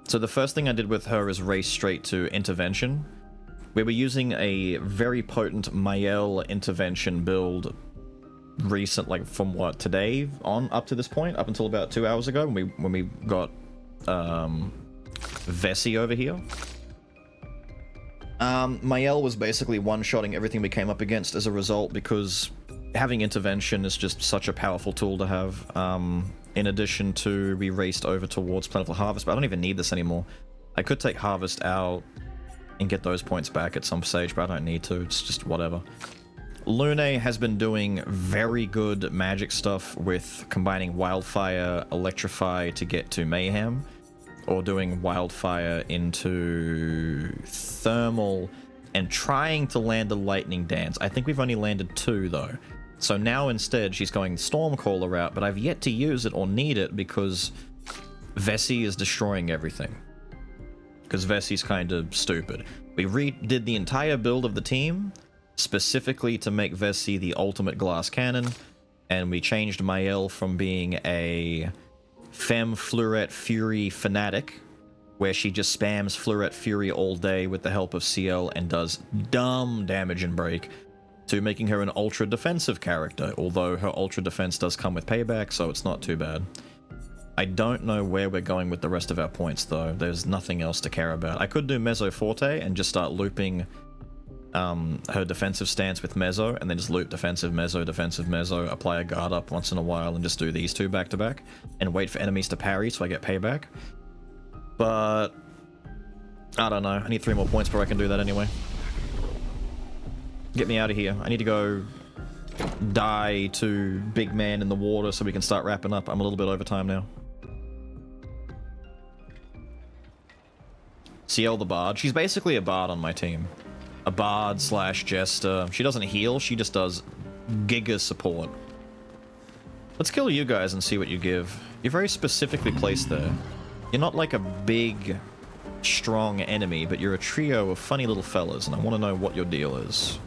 So the first thing I did with her is race straight to Intervention. We were using a very potent Mael Intervention build recent, like from what, today on up to this point, up until about 2 hours ago when we got Vessi over here. Mael was basically one-shotting everything we came up against as a result, because having Intervention is just such a powerful tool to have. In addition to, we raced over towards Plentiful Harvest, but I don't even need this anymore. I could take Harvest out and get those points back at some stage, but I don't need to. It's just whatever. Lune has been doing very good magic stuff with combining Wildfire, Electrify to get to Mayhem, or doing Wildfire into Thermal and trying to land a Lightning Dance. I think we've only landed 2 though. So now instead she's going Stormcaller route, but I've yet to use it or need it because Vessi is destroying everything. Because Vessi's kind of stupid. We redid the entire build of the team specifically to make Vessi the ultimate glass cannon, and we changed Mael from being a Femme Fleurette Fury fanatic, where she just spams Fleurette Fury all day with the help of CL and does dumb damage and break, to making her an ultra defensive character, although her ultra defense does come with payback, so it's not too bad. I don't know where we're going with the rest of our points though. There's nothing else to care about. I could do Mezzo Forte and just start looping her defensive stance with Mezzo, and then just loop defensive Mezzo, apply a guard up once in a while, and just do these two back to back, and wait for enemies to parry so I get payback. But I don't know. I need 3 more points before I can do that anyway. Get me out of here. I need to go die to Big Man in the water so we can start wrapping up. I'm a little bit over time now. CL the Bard. She's basically a Bard on my team. A Bard slash Jester. She doesn't heal, she just does Giga support. Let's kill you guys and see what you give. You're very specifically placed there. You're not like a big, strong enemy, but you're a trio of funny little fellas, and I want to know what your deal is.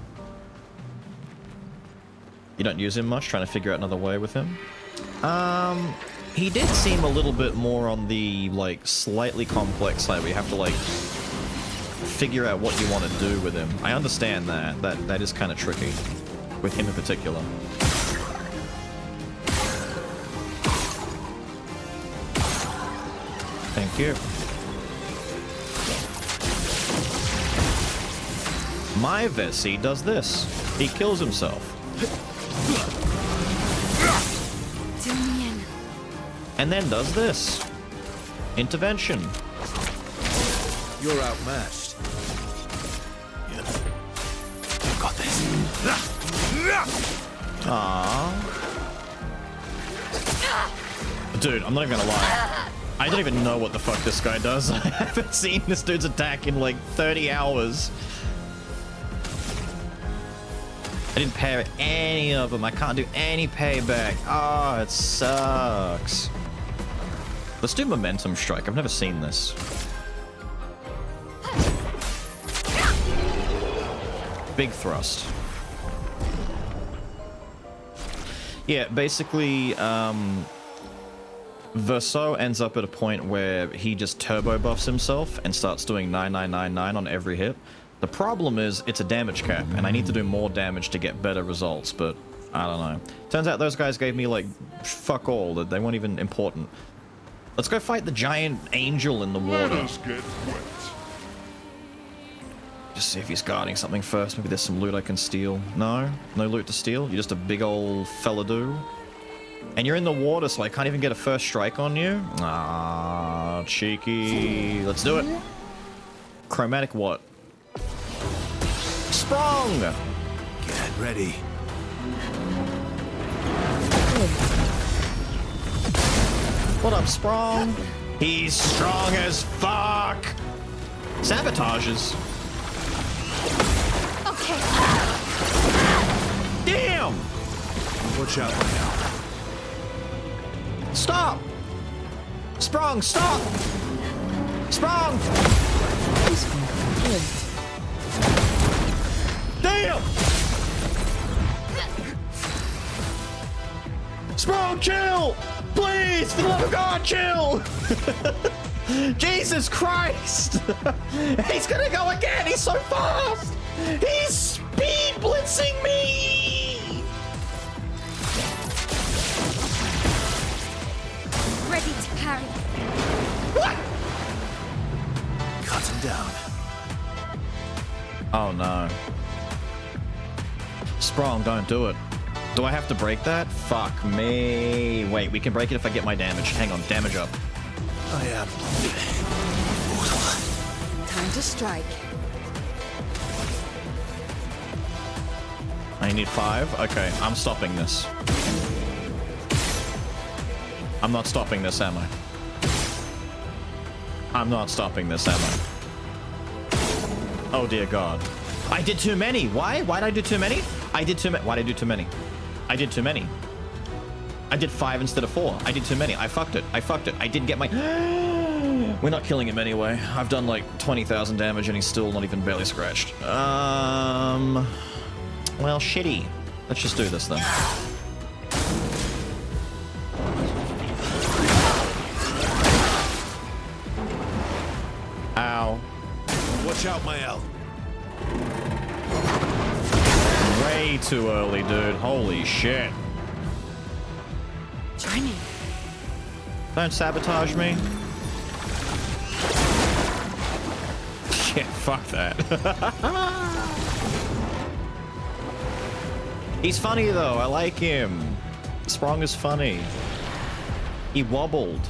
You don't use him much, trying to figure out another way with him? He did seem a little bit more on the, like, slightly complex side, where you have to, like, figure out what you want to do with him. I understand that. That is kind of tricky. With him in particular. Thank you. My Vessi does this. He kills himself. And then does this. Intervention. You're outmatched. Yeah. You've got this. Aww. Dude, I'm not even gonna lie. I don't even know what the fuck this guy does. I haven't seen this dude's attack in like 30 hours. I didn't parry any of them. I can't do any payback. Oh, it sucks. Let's do Momentum Strike. I've never seen this. Big thrust. Yeah, basically, Verso ends up at a point where he just turbo buffs himself and starts doing 9999 on every hit. The problem is it's a damage cap, and I need to do more damage to get better results, but I don't know. Turns out those guys gave me, like, fuck all, that they weren't even important. Let's go fight the giant angel in the water. Let us get wet. Just see if he's guarding something first. Maybe there's some loot I can steal. No? No loot to steal? You're just a big old fella-do? And you're in the water, so I can't even get a first strike on you? Ah, cheeky. Let's do it. Chromatic what? Sprung! Get ready. What up, Sprung? He's strong as fuck! Sabotages. Okay. Damn! Watch out now. Stop! Sprung, stop! Sprung! Damn! Sprung, chill! Please, for the love of God, chill! Jesus Christ! He's gonna go again! He's so fast! He's speed blitzing me! Ready to parry. What? Cut him down. Oh no. Sprung, don't do it. Do I have to break that? Fuck me. Wait, we can break it if I get my damage. Hang on, damage up. I am. Time to strike. I need 5? Okay, I'm stopping this. I'm not stopping this, am I? I'm not stopping this, am I? Oh dear God. I did too many. Why? Why did I do too many? I did too many. Why did I do too many? I did too many. I did 5 instead of 4. I did too many. I fucked it. I fucked it. I didn't get my... We're not killing him anyway. I've done like 20,000 damage and he's still not even barely scratched. Well, shitty. Let's just do this then. Ow. Watch out, my L. Way too early, dude. Holy shit. Join me. Don't sabotage me. Yeah, fuck that. He's funny though. I like him. Sprung is funny. He wobbled.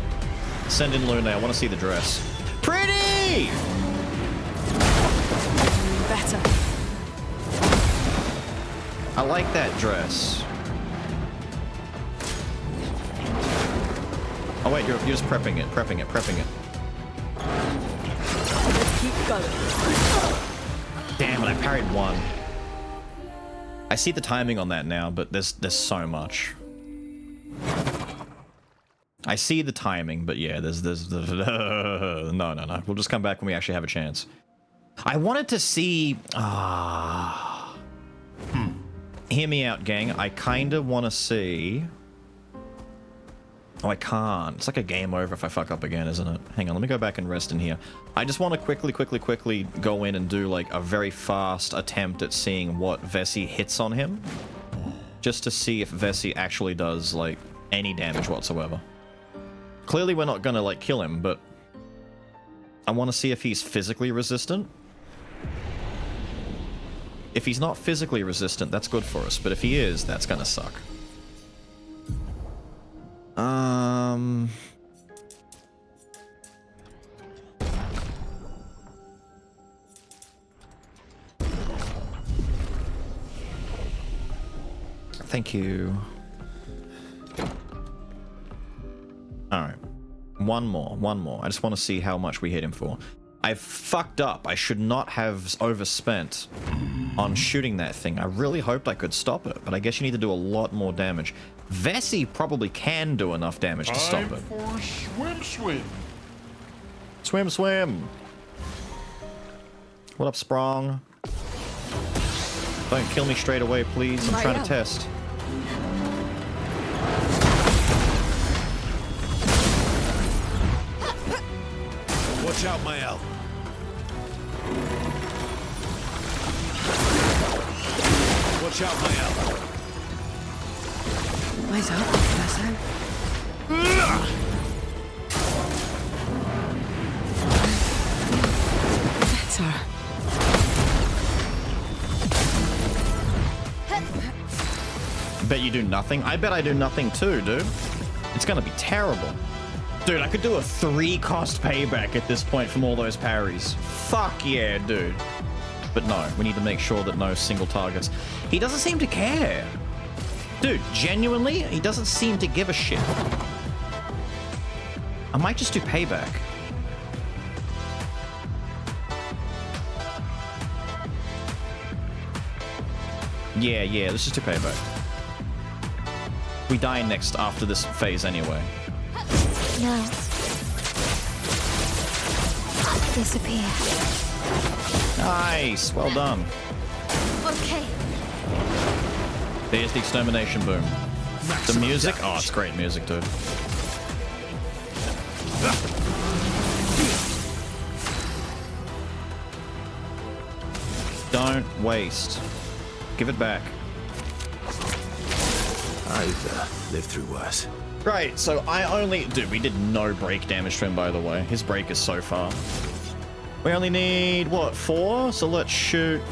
Send in Luna. I want to see the dress. Pretty! Better. I like that dress. Oh wait, you're just prepping it. Prepping it. Let's keep going. Damn it, I parried 1. I see the timing on that now, but there's so much. I see the timing, but yeah, there's no. We'll just come back when we actually have a chance. I wanted to see... Hear me out, gang. I kinda wanna see... Oh, I can't. It's like a game over if I fuck up again, isn't it? Hang on, let me go back and rest in here. I just want to quickly go in and do like a very fast attempt at seeing what Vessi hits on him. Just to see if Vessi actually does like any damage whatsoever. Clearly we're not gonna like kill him, but I want to see if he's physically resistant. If he's not physically resistant, that's good for us, but if he is, that's gonna suck. Thank you. Alright. One more. I just want to see how much we hit him for. I've fucked up. I should not have overspent on shooting that thing. I really hoped I could stop it, but I guess you need to do a lot more damage. Vessi probably can do enough damage to stop it. For Swim. What up, Sprung? Don't kill me straight away, please. I'm trying to test. Watch out, my L. Watch out, my elbow. Eyes up, Lasso. Better. Bet you do nothing? I bet I do nothing too, dude. It's gonna be terrible. Dude, I could do a 3-cost payback at this point from all those parries. Fuck yeah, dude. But no, we need to make sure that no single targets. He doesn't seem to care. Dude, genuinely, he doesn't seem to give a shit. I might just do payback. Yeah, let's just do payback. We die next after this phase anyway. No. Disappear. Nice, well done. Okay. There's the extermination boom. The music, oh, it's great music, dude. Don't waste. Give it back. I've lived through worse. Right, so I only... Dude, we did no break damage to him, by the way. His break is so far. We only need, what, 4? So let's shoot...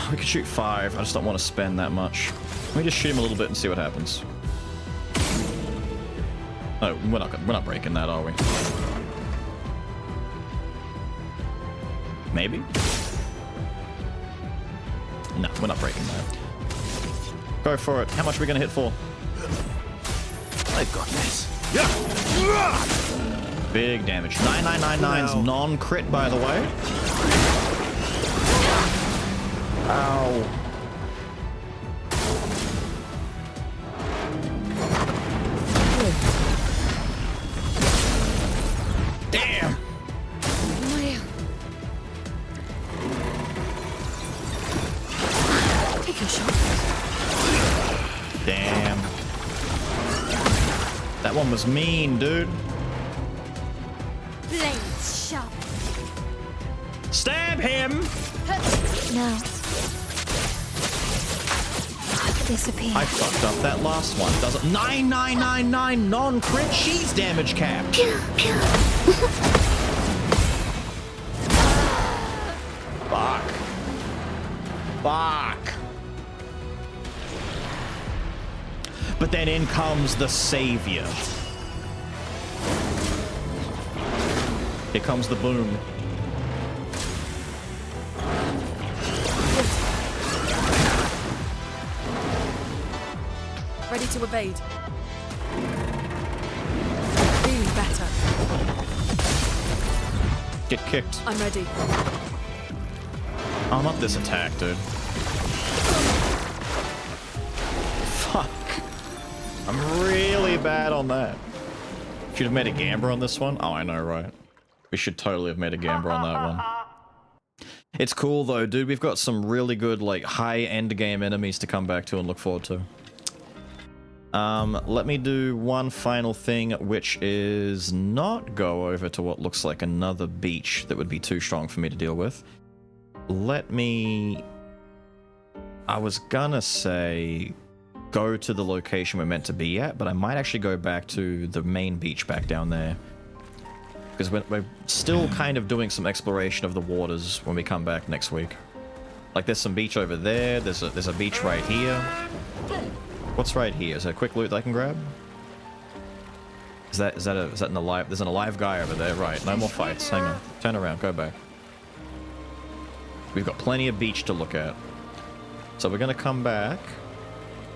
We could shoot 5. I just don't want to spend that much. Let me just shoot him a little bit and see what happens. Oh, we're not breaking that, are we? Maybe? No, we're not breaking that. Go for it. How much are we going to hit for? I've got this. Big damage. 9999's non-crit, by the way. Ow. Damn. Take a shot. Damn. That one was mean, dude. Blades sharp. Stab him! No. Disappear. I fucked up that last one. Does it? 9999 non-crit. She's damage cap. Fuck. Fuck. But then in comes the savior. Here comes the boom. Ready to evade. Feeling better. Get kicked. I'm ready. Oh, not this attack, dude. Fuck. I'm really bad on that. Should have made a Gambler on this one. Oh, I know, right? We should totally have made a Gambler on that one. It's cool, though, dude. We've got some really good, like, high-end game enemies to come back to and look forward to. Let me do one final thing, which is not go over to what looks like another beach that would be too strong for me to deal with. Let me... I was gonna say go to the location we're meant to be at, but I might actually go back to the main beach back down there. Because we're still kind of doing some exploration of the waters when we come back next week. Like, there's some beach over there, there's a beach right here. What's right here? Is there a quick loot that I can grab? Is that an alive? There's an alive guy over there, right? No more fights. Hang on. Turn around. Go back. We've got plenty of beach to look at. So we're gonna come back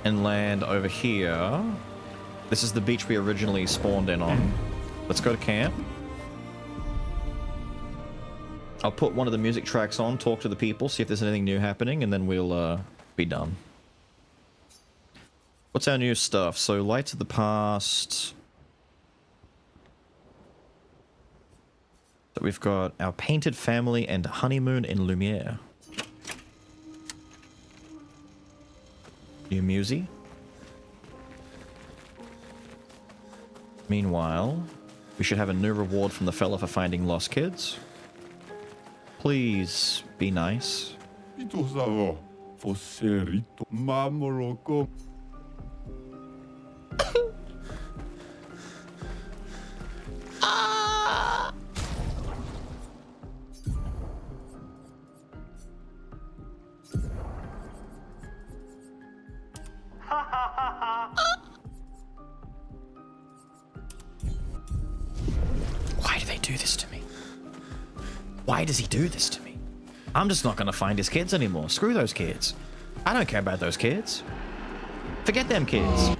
and land over here. This is the beach we originally spawned in on. Let's go to camp. I'll put one of the music tracks on, talk to the people, see if there's anything new happening, and then we'll be done. What's our new stuff? So, Lights of the Past. So we've got our Painted Family and Honeymoon in Lumiere. New Musi. Meanwhile, we should have a new reward from the fella for finding lost kids. Please be nice. Ito savo. Foserito mamoroko. Why do they do this to me? Why does he do this to me? I'm just not gonna find his kids anymore. Screw those kids. I don't care about those kids. Forget them kids.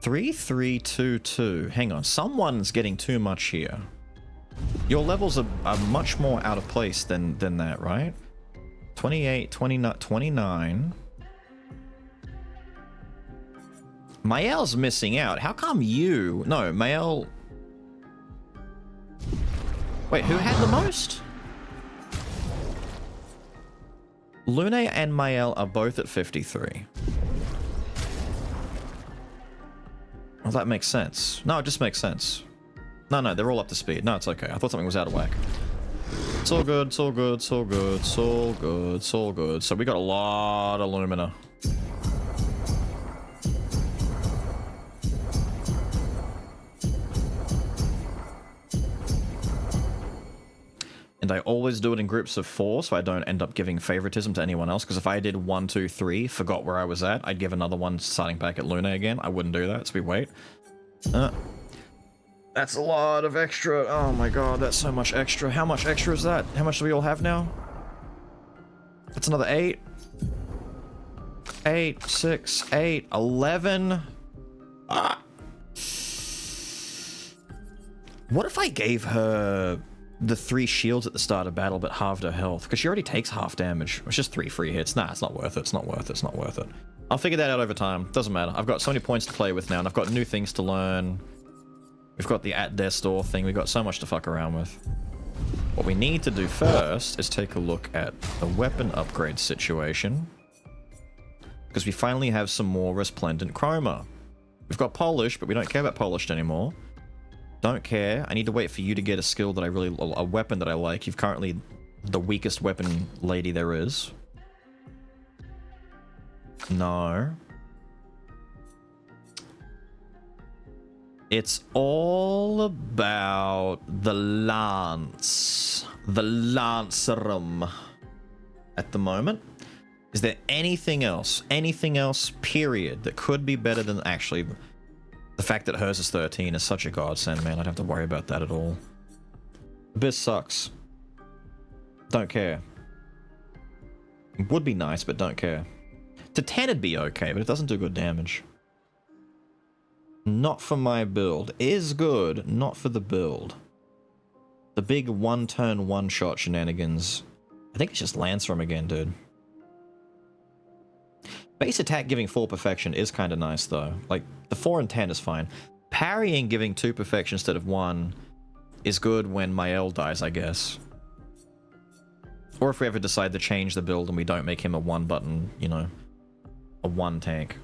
Three, 3, 2, 2. Hang on, someone's getting too much here. Your levels are much more out of place than that, right? 28, 29, 29. Mael's missing out. How come you... No, Mael... Wait, who had the most? Lune and Mael are both at 53. Well, that makes sense. No, it just makes sense. No, they're all up to speed. No, it's okay. I thought something was out of whack. It's all good, it's all good, it's all good, it's all good, it's all good. So we got a lot of Lumina. And I always do it in groups of 4, so I don't end up giving favoritism to anyone else, because if I did 1, 2, 3, forgot where I was at, I'd give another one starting back at Lune again. I wouldn't do that, so we wait. That's a lot of extra. Oh my god, that's so much extra. How much extra is that? How much do we all have now? That's another 8. 8, 6, 8, 11. Ah. What if I gave her the 3 shields at the start of battle but halved her health? Because she already takes half damage. It's just 3 free hits. Nah, it's not worth it. It's not worth it. It's not worth it. I'll figure that out over time. Doesn't matter. I've got so many points to play with now, and I've got new things to learn. We've got the at their store thing. We've got so much to fuck around with. What we need to do first is take a look at the weapon upgrade situation. Because we finally have some more resplendent chroma. We've got polish, but we don't care about polished anymore. Don't care. I need to wait for you to get a skill that I really... a weapon that I like. You've currently the weakest weapon lady there is. No. It's all about the lance. The lancerum. At the moment. Is there anything else? Anything else, period, that could be better than... Actually, the fact that hers is 13 is such a godsend, man. I don't have to worry about that at all. Abyss sucks. Don't care. It would be nice, but don't care. To 10 it'd be okay, but it doesn't do good damage. Not for my build. Is good, not for the build. The big one-turn, one-shot shenanigans. I think it's just Lancerum again, dude. Base attack giving 4 perfection is kind of nice, though. Like, the 4 and 10 is fine. Parrying giving 2 perfection instead of 1 is good when Mael dies, I guess. Or if we ever decide to change the build and we don't make him a 1-button, you know, a 1 tank.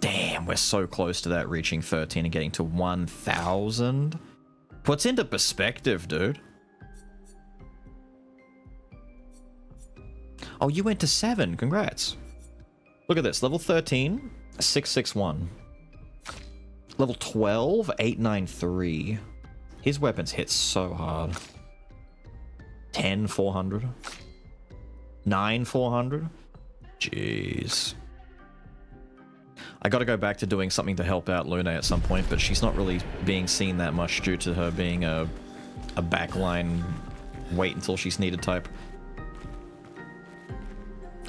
Damn, we're so close to that reaching 13 and getting to 1,000. Puts into perspective, dude. Oh, you went to 7. Congrats. Look at this. Level 13, 661. Level 12, 893. His weapons hit so hard. 10, 400. 9, 400. Jeez. I gotta go back to doing something to help out Lune at some point, but she's not really being seen that much due to her being a backline wait until she's needed type.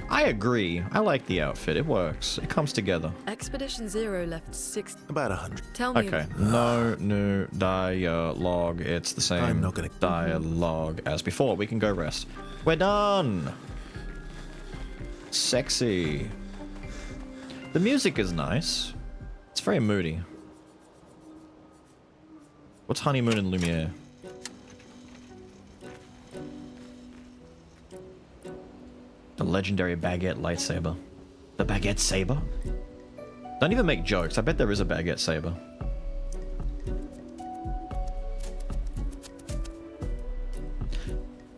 I agree. I like the outfit. It works. It comes together. Expedition Zero left 6... About 100. Tell me... Okay. No new dialogue. It's the same I'm not gonna... dialogue as before. We can go rest. We're done! Sexy. The music is nice. It's very moody. What's Honeymoon in Lumiere? legendary baguette lightsaber. The baguette saber? Don't even make jokes. I bet there is a baguette saber.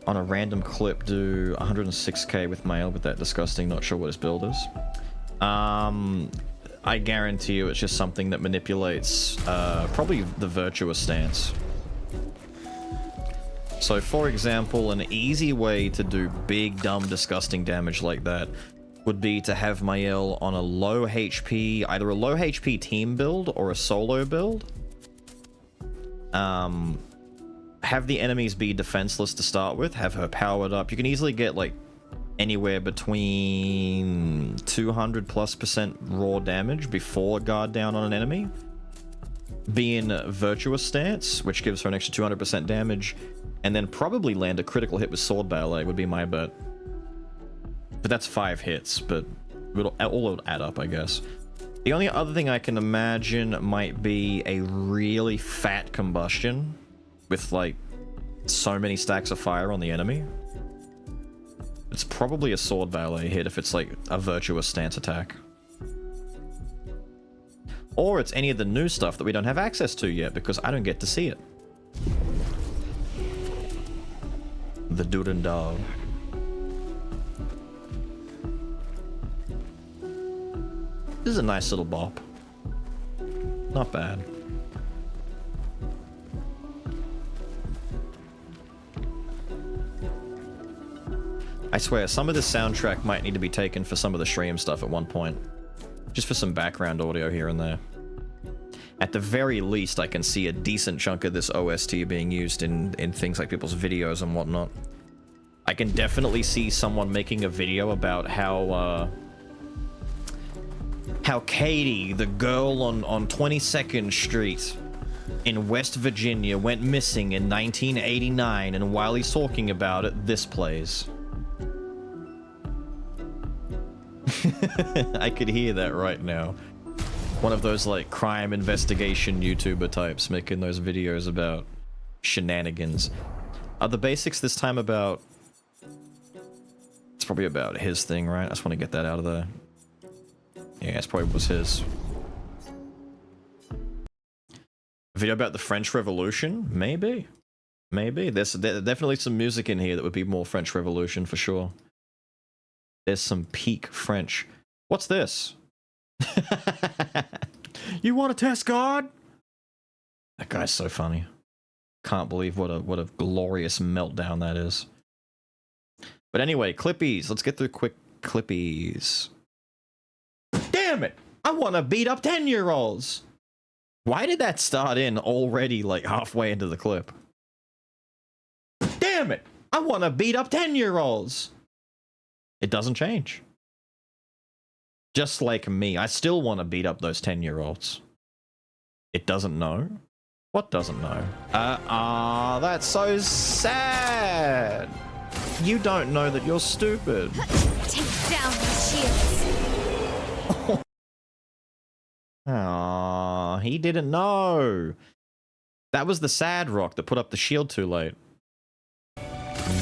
On a random clip, do 106k with mail with that disgusting, not sure what his build is. I guarantee you it's just something that manipulates probably the virtuous stance. So for example, an easy way to do big, dumb, disgusting damage like that would be to have Mael on a low HP, either a low HP team build or a solo build. Have the enemies be defenseless to start with, have her powered up. You can easily get like anywhere between 200+% raw damage before guard down on an enemy. Be in virtuous stance, which gives her an extra 200% damage, and then probably land a critical hit with sword ballet would be my bet. But that's 5 hits, but all would add up, I guess. The only other thing I can imagine might be a really fat combustion with like so many stacks of fire on the enemy. It's probably a sword ballet hit if it's like a virtuous stance attack. Or it's any of the new stuff that we don't have access to yet because I don't get to see it. The Duran Dog. This is a nice little bop. Not bad. I swear, some of this soundtrack might need to be taken for some of the stream stuff at one point. Just for some background audio here and there. At the very least, I can see a decent chunk of this OST being used in things like people's videos and whatnot. I can definitely see someone making a video about how Katie, the girl on 22nd Street in West Virginia, went missing in 1989, and while he's talking about it, this plays. I could hear that right now. One of those like crime investigation YouTuber types making those videos about shenanigans. Are the basics this time about... It's probably about his thing, right? I just want to get that out of there. Yeah, it probably was his. A video about the French Revolution? Maybe. Maybe. There's definitely some music in here that would be more French Revolution for sure. There's some peak French. What's this? You want to test God? That guy's so funny. Can't believe what a glorious meltdown that is. But anyway, Clippies. Let's get through quick Clippies. Damn it! I want to beat up 10-year-olds! Why did that start in already like halfway into the clip? Damn it! I want to beat up 10-year-olds! It doesn't change. Just like me, I still want to beat up those 10-year-olds. It doesn't know? What doesn't know? That's so sad! You don't know that you're stupid. Take down the shields. Aww, he didn't know. That was the sad rock that put up the shield too late.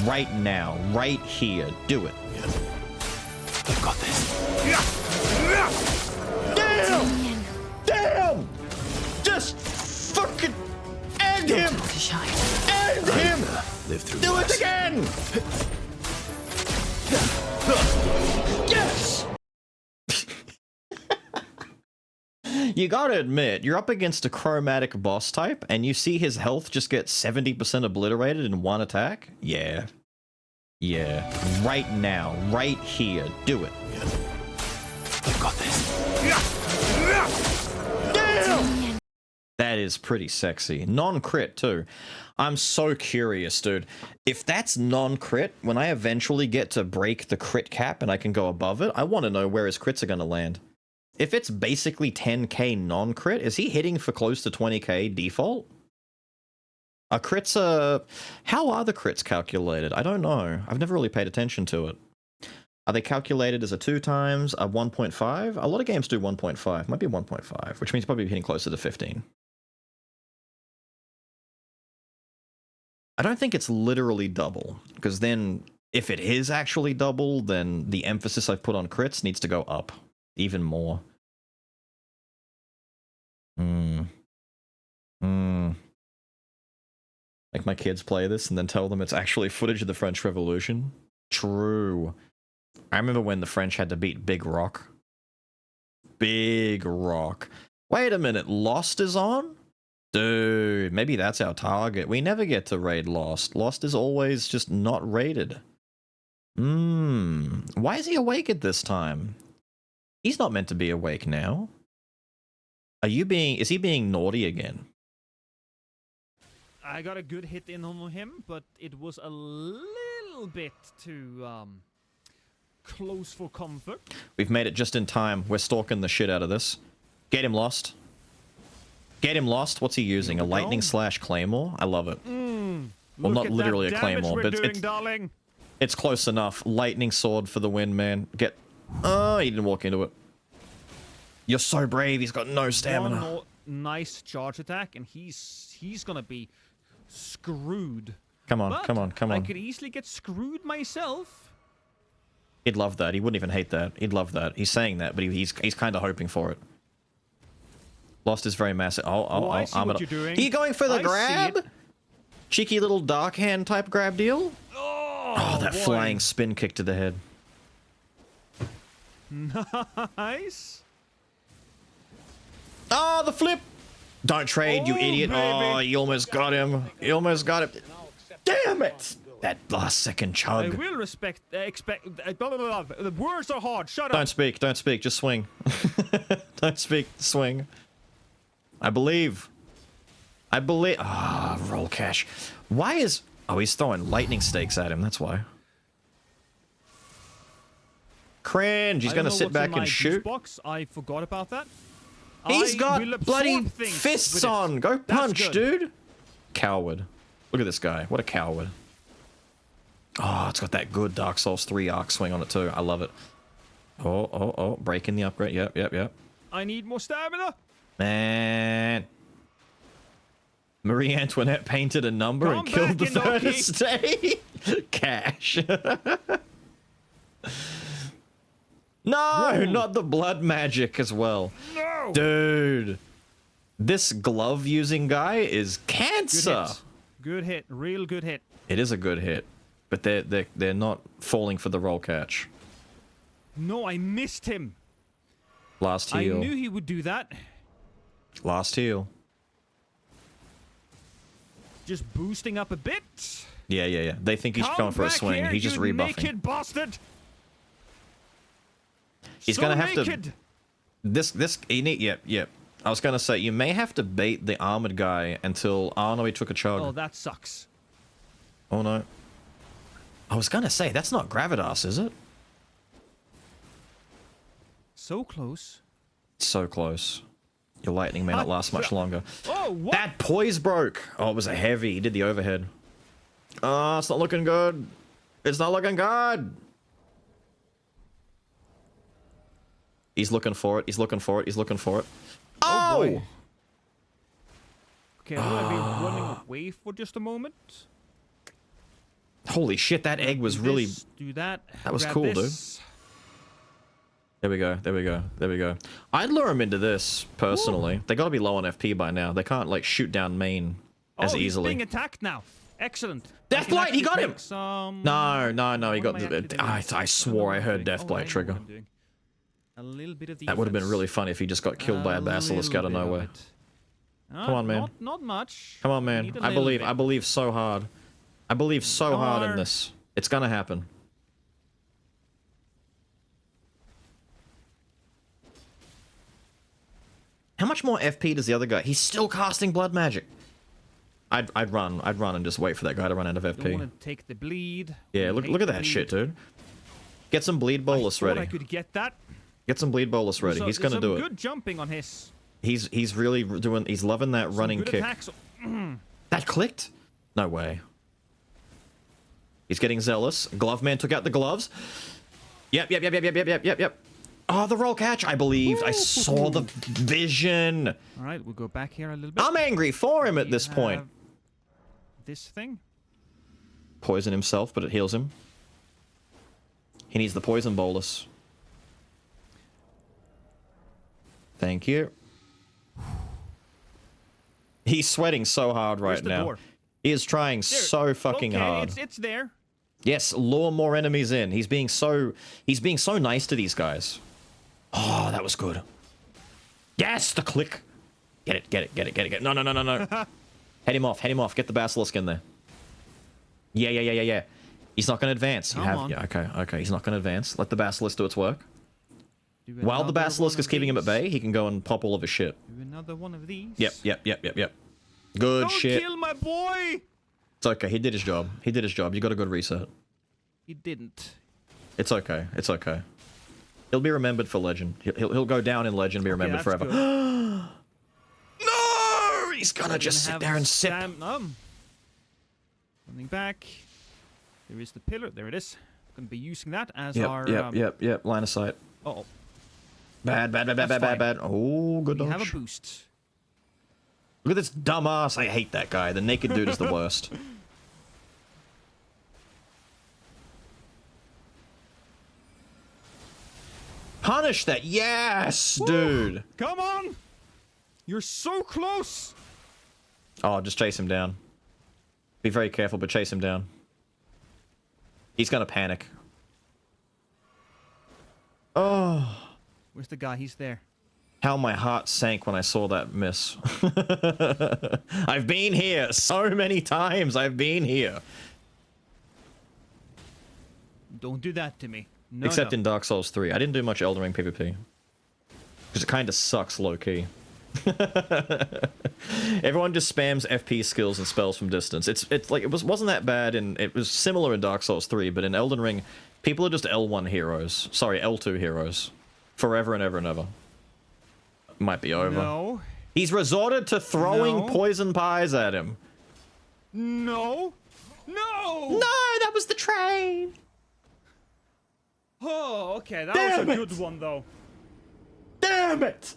Right now, right here, do it. I've got this. Damn! Damn! Just fucking end him! End him! Live through Do worse. it again! Yes! You gotta admit, you're up against a chromatic boss type, and you see his health just get 70% obliterated in one attack? Yeah. Yeah. Right now. Right here. Do it. I've got this. Damn! That is pretty sexy. Non-crit, too. I'm so curious, dude. If that's non-crit, when I eventually get to break the crit cap and I can go above it, I want to know where his crits are going to land. If it's basically 10k non-crit, is he hitting for close to 20k default? Are crits, how are the crits calculated? I don't know. I've never really paid attention to it. Are they calculated as a 2 times, a 1.5? A lot of games do 1.5. Might be 1.5, which means probably hitting closer to 15. I don't think it's literally double, because then If it is actually double, then the emphasis I've put on crits needs to go up even more. Make my kids play this and then tell them it's actually footage of the French Revolution. True. I remember when the French had to beat Big Rock. Big Rock. Wait a minute, Lost is on? Dude, maybe that's our target. We never get to raid Lost. Lost is always just not raided. Why is he awake at this time? He's not meant to be awake now. Is he being naughty again? I got a good hit in on him, but it was a little bit too close for comfort. We've made it just in time. We're stalking the shit out of this. Get him Lost. Get him Lost. What's he using? A lightning slash claymore? I love it. Well, not literally a claymore, but it's close enough. Lightning sword for the win, man. Get... Oh, he didn't walk into it. You're so brave. He's got no stamina. One more nice charge attack, and he's gonna be screwed. Come on, but come on, come on. I could easily get screwed myself. He'd love that. He wouldn't even hate that. He'd love that. He's saying that, but he's kind of hoping for it. Lost is very massive. I see what you're doing. Are you going for the I see grab? it. Cheeky little dark hand type grab deal? Oh, that boy. flying spin kick to the head. Nice. Oh, the flip! Don't trade, you idiot. baby. Oh, you almost got him. You almost got him. Damn it! That last second I chug. will expect. Blah, blah, blah, blah. The words are hard. Shut Don't up. speak, don't speak, just swing. Don't speak, swing. I believe. Ah, roll cash. Why is... Oh, he's throwing lightning stakes at him, that's why. Cringe, he's gonna sit back and shoot. Box. I forgot about that. He's got will absorb bloody things fists with it. on. Go That's punch, good. dude. Coward. Look at this guy. What a coward. Oh, it's got that good Dark Souls 3 arc swing on it too. I love it. Oh. Breaking the upgrade. Yep. I need more stamina. Man. Marie Antoinette painted a number Come and killed the back, third Inoki. estate. Cash. No, not the blood magic as well. No. Dude. This glove using guy is cancer. Good hit. Real good hit. It is a good hit, but they're not falling for the roll catch. No, I missed him. Last heal. I knew he would do that. Last heal. Just boosting up a bit. Yeah. They think he's Come going for a back swing. here, He's just you rebuffing. naked bastard. He's So gonna have naked. to. This. Yep. I was gonna say you may have to bait the armored guy until. Oh no, he took a chug. Oh, that sucks. Oh no. I was gonna say that's not Gravitas, is it? So close. So close. Your lightning may not last much longer. Oh, what? That poise broke. Oh, it was a heavy. He did the overhead. Oh, it's not looking good. It's not looking good. He's looking for it. He's looking for it. He's looking for it. Oh! Boy. Okay, will I be running away for just a moment? Holy shit, that egg was Do really... this, do that. That was grab cool, this. dude. There we go. I'd lure him into this, personally. They gotta be low on FP by now. They can't, like, shoot down main as He's easily. being attacked now. Excellent. Deathblight, he got him! No, he got am I the... actually I swore I heard Deathblight trigger. A little bit of That would have been really funny if he just got killed by a basilisk out of nowhere. Come on, man. Not much. Come on, man. Need a I little believe. bit. I believe so hard. I believe so hard in Darn. this. It's gonna happen. How much more FP does the other guy? He's still casting blood magic. I'd run and just wait for that guy to run out of Don't FP. want to take the bleed. Yeah, look at that shit, dude. Get some bleed bolus Thought ready. I could get that. Get some bleed bolus ready. So- He's gonna do some it. Good jumping on his. He's really doing. He's loving that running good kick. attacks. That clicked? No way. He's getting zealous. Glove man took out the gloves. Yep. Oh, the roll catch. I believed. I saw the vision. All right, we'll go back here a little bit. I'm angry for him at this point. This thing. Poison himself, but it heals him. He needs the poison bolus. Thank you. He's sweating so hard right now. Door? He is trying so fucking hard. It's there. Yes, lure more enemies in. He's being so nice to these guys. Oh, that was good. Yes, the click. Get it. No. Head him off. Get the basilisk in there. Yeah. He's not going to advance. Okay. He's not going to advance. Let the basilisk do its work. While the basilisk is keeping him at bay, he can go and pop all of his shit. Do another one of these. Yep. Good shit. Don't kill my boy! It's okay. He did his job. You got a good reset. He didn't. It's okay. He'll be remembered for legend. He'll go down in legend and be remembered forever. No! He's gonna just sit there and sip. Running back. There is the pillar. There it is. Gonna be using that as our... Yep. Line of sight. Uh-oh. Bad. Oh, good dodge. We have a boost. Look at this dumbass. I hate that guy. The naked dude is the worst. Punish that. Yes, dude. Come on. You're so close. Oh, just chase him down. Be very careful, but chase him down. He's gonna panic. Oh. Where's the guy? He's there. How my heart sank when I saw that miss. I've been here so many times. I've been here. Don't do that to me. No, Except in Dark Souls 3. I didn't do much Elden Ring PvP. Because it kind of sucks low-key. Everyone just spams FP skills and spells from distance. It's like, wasn't that bad, and it was similar in Dark Souls 3, but in Elden Ring, people are just L1 heroes. Sorry, L2 heroes. Forever and ever and ever. Might be over. No. He's resorted to throwing poison pies at him. No. No, that was the train. Oh, okay. That was a good one, though. Damn it!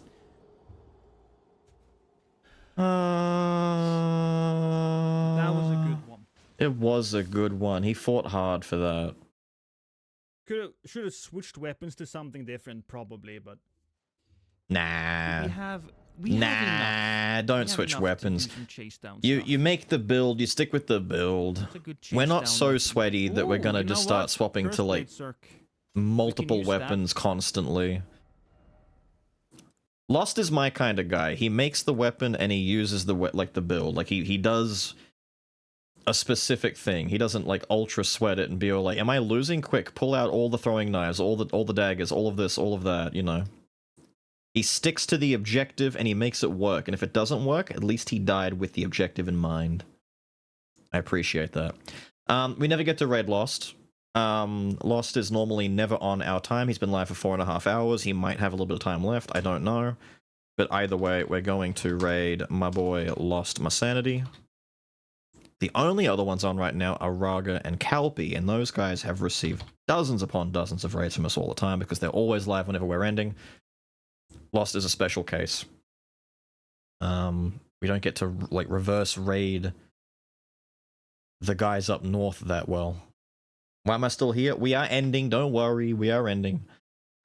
That was a good one. It was a good one. He fought hard for that. Should have switched weapons to something different, probably, but... Nah. We have enough. Don't switch weapons. Chase down You make the build, you stick with the build. We're not so sweaty that we're gonna just start swapping to like multiple weapons constantly. Lost is my kind of guy. He makes the weapon and he uses the build. Like he does a specific thing. He doesn't like ultra sweat it and be all like, am I losing? Quick, pull out all the throwing knives, all the daggers, all of this, all of that, you know. He sticks to the objective and he makes it work. And if it doesn't work, at least he died with the objective in mind. I appreciate that. We never get to raid Lost. Lost is normally never on our time. He's been live for 4.5 hours. He might have a little bit of time left. I don't know. But either way, we're going to raid my boy Lost My Sanity. The only other ones on right now are Raga and Calpy, and those guys have received dozens upon dozens of raids from us all the time because they're always live whenever we're ending. Lost is a special case. We don't get to like reverse raid the guys up north that well. Why am I still here? We are ending, don't worry, we are ending.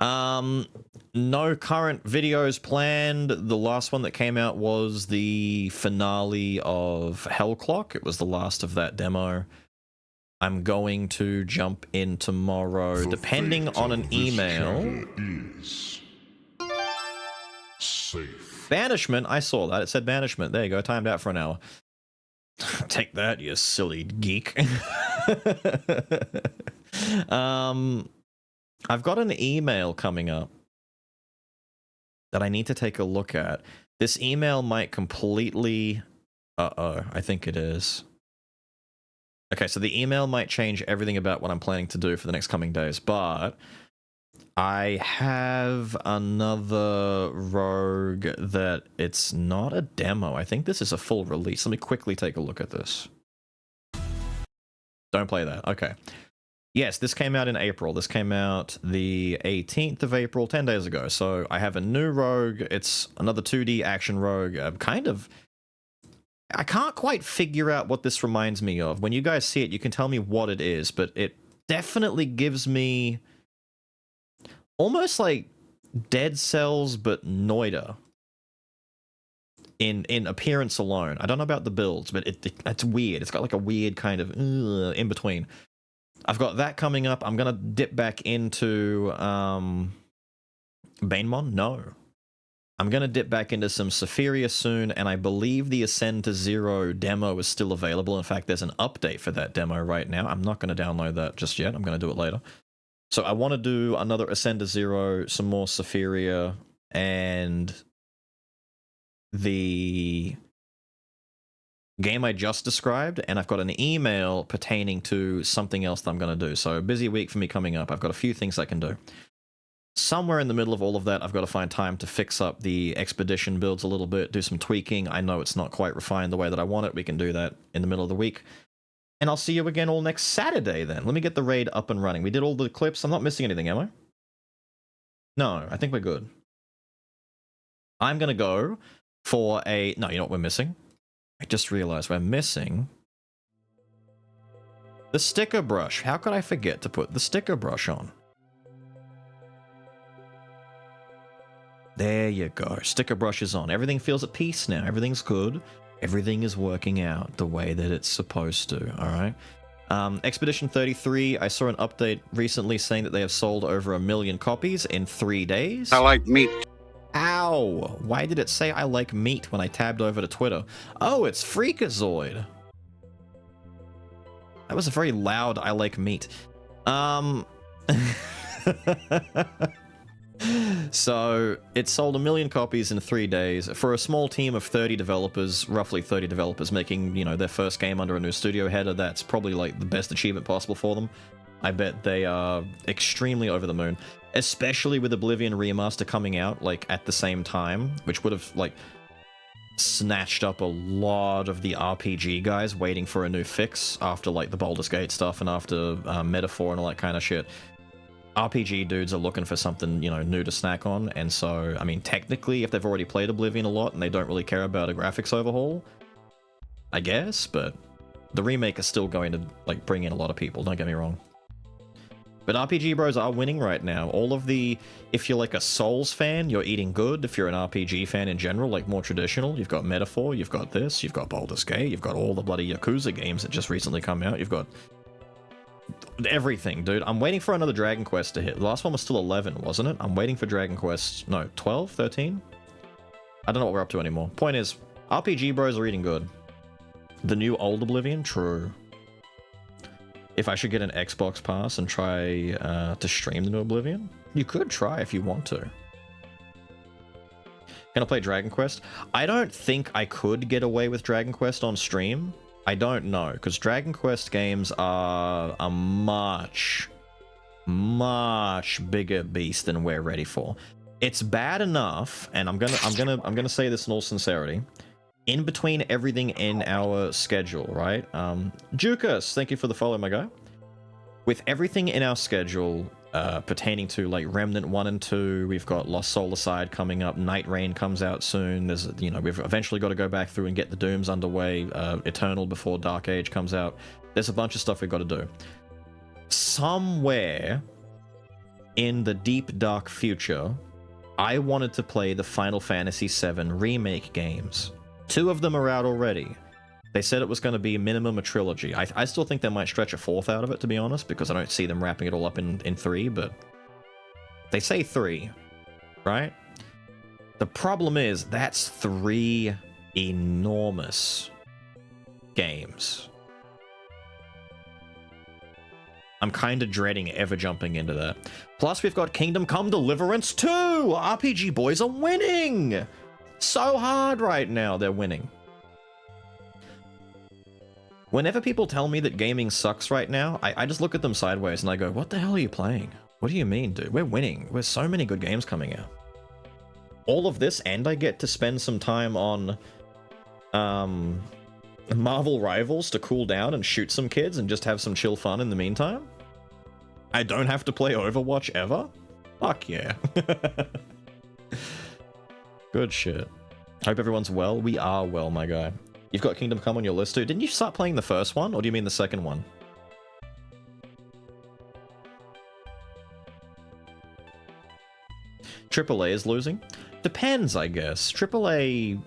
No current videos planned. The last one that came out was the finale of Hellclock. It was the last of that demo. I'm going to jump in tomorrow, depending on an email. Safe. Banishment, I saw that. It said banishment. There you go, timed out for an hour. Take that, you silly geek. I've got an email coming up that I need to take a look at. This email might completely... Uh-oh, I think it is. Okay, so the email might change everything about what I'm planning to do for the next coming days, but I have another rogue that it's not a demo. I think this is a full release. Let me quickly take a look at this. Don't play that. Okay. Yes, this came out in April. This came out the 18th of April, 10 days ago. So I have a new rogue. It's another 2D action rogue. I can't quite figure out what this reminds me of. When you guys see it, you can tell me what it is, but it definitely gives me almost like Dead Cells, but Noida. In appearance alone. I don't know about the builds, but it's weird. It's got like a weird kind of in between. I've got that coming up. I'm gonna dip back into Banemon? No. I'm gonna dip back into some Sephiria soon, and I believe the Ascend to Zero demo is still available. In fact, there's an update for that demo right now. I'm not gonna download that just yet. I'm gonna do it later. So I want to do another Ascend to Zero, some more Sephiria, and the game I just described, and I've got an email pertaining to something else that I'm going to do. So busy week for me coming up. I've got a few things I can do. Somewhere in the middle of all of that, I've got to find time to fix up the expedition builds a little bit, do some tweaking. I know it's not quite refined the way that I want it. We can do that in the middle of the week. And I'll see you again all next Saturday then. Let me get the raid up and running. We did all the clips. I'm not missing anything, am I? No, I think we're good. I'm going to go for a... No, you know what we're missing? I just realized we're missing the sticker brush. How could I forget to put the sticker brush on? There you go. Sticker brush is on. Everything feels at peace now. Everything's good. Everything is working out the way that it's supposed to, alright? Expedition 33, I saw an update recently saying that they have sold over 1 million copies in 3 days. I like meat. Ow! Why did it say I like meat when I tabbed over to Twitter? Oh, it's Freakazoid! That was a very loud I like meat. So, it sold 1 million copies in 3 days for a small team of 30 developers, roughly 30 developers making, you know, their first game under a new studio header. That's probably like the best achievement possible for them. I bet they are extremely over the moon. Especially with Oblivion Remaster coming out, like, at the same time, which would have, like, snatched up a lot of the RPG guys waiting for a new fix after, like, the Baldur's Gate stuff and after Metaphor and all that kind of shit. RPG dudes are looking for something, you know, new to snack on, and so, I mean, technically, if they've already played Oblivion a lot and they don't really care about a graphics overhaul, I guess, but the remake is still going to, like, bring in a lot of people, don't get me wrong. But RPG bros are winning right now. All of the... If you're like a Souls fan, you're eating good. If you're an RPG fan in general, like more traditional, you've got Metaphor, you've got this, you've got Baldur's Gate, you've got all the bloody Yakuza games that just recently come out, you've got... everything, dude. I'm waiting for another Dragon Quest to hit. The last one was still 11, wasn't it? I'm waiting for Dragon Quest... No, 12? 13? I don't know what we're up to anymore. Point is, RPG bros are eating good. The new old Oblivion? True. If I should get an Xbox pass and try to stream the new Oblivion? You could try if you want to. Can I play Dragon Quest? I don't think I could get away with Dragon Quest on stream. I don't know, because Dragon Quest games are a much, much bigger beast than we're ready for. It's bad enough, and I'm gonna say this in all sincerity. In between everything in our schedule, right? Jukas, thank you for the follow, my guy. With everything in our schedule pertaining to like Remnant 1 and 2, we've got Lost Soul Aside coming up, Night Rain comes out soon. There's, you know, we've eventually got to go back through and get the Dooms underway, Eternal before Dark Age comes out. There's a bunch of stuff we've got to do. Somewhere in the deep dark future, I wanted to play the Final Fantasy VII remake games. 2 of them are out already. They said it was going to be minimum a trilogy. I still think they might stretch a 4th out of it, to be honest, because I don't see them wrapping it all up in 3, but they say 3, right? The problem is, that's 3 enormous games. I'm kind of dreading ever jumping into that. Plus, we've got Kingdom Come Deliverance 2! RPG boys are winning! So hard right now, they're winning. Whenever people tell me that gaming sucks right now, I just look at them sideways and I go, what the hell are you playing? What do you mean, dude? We're winning. There's so many good games coming out. All of this, and I get to spend some time on Marvel Rivals to cool down and shoot some kids and just have some chill fun in the meantime? I don't have to play Overwatch ever? Fuck yeah. Good shit. Hope everyone's well. We are well, my guy. You've got Kingdom Come on your list too. Didn't you start playing the first one, or do you mean the second one? AAA is losing? Depends, I guess. AAA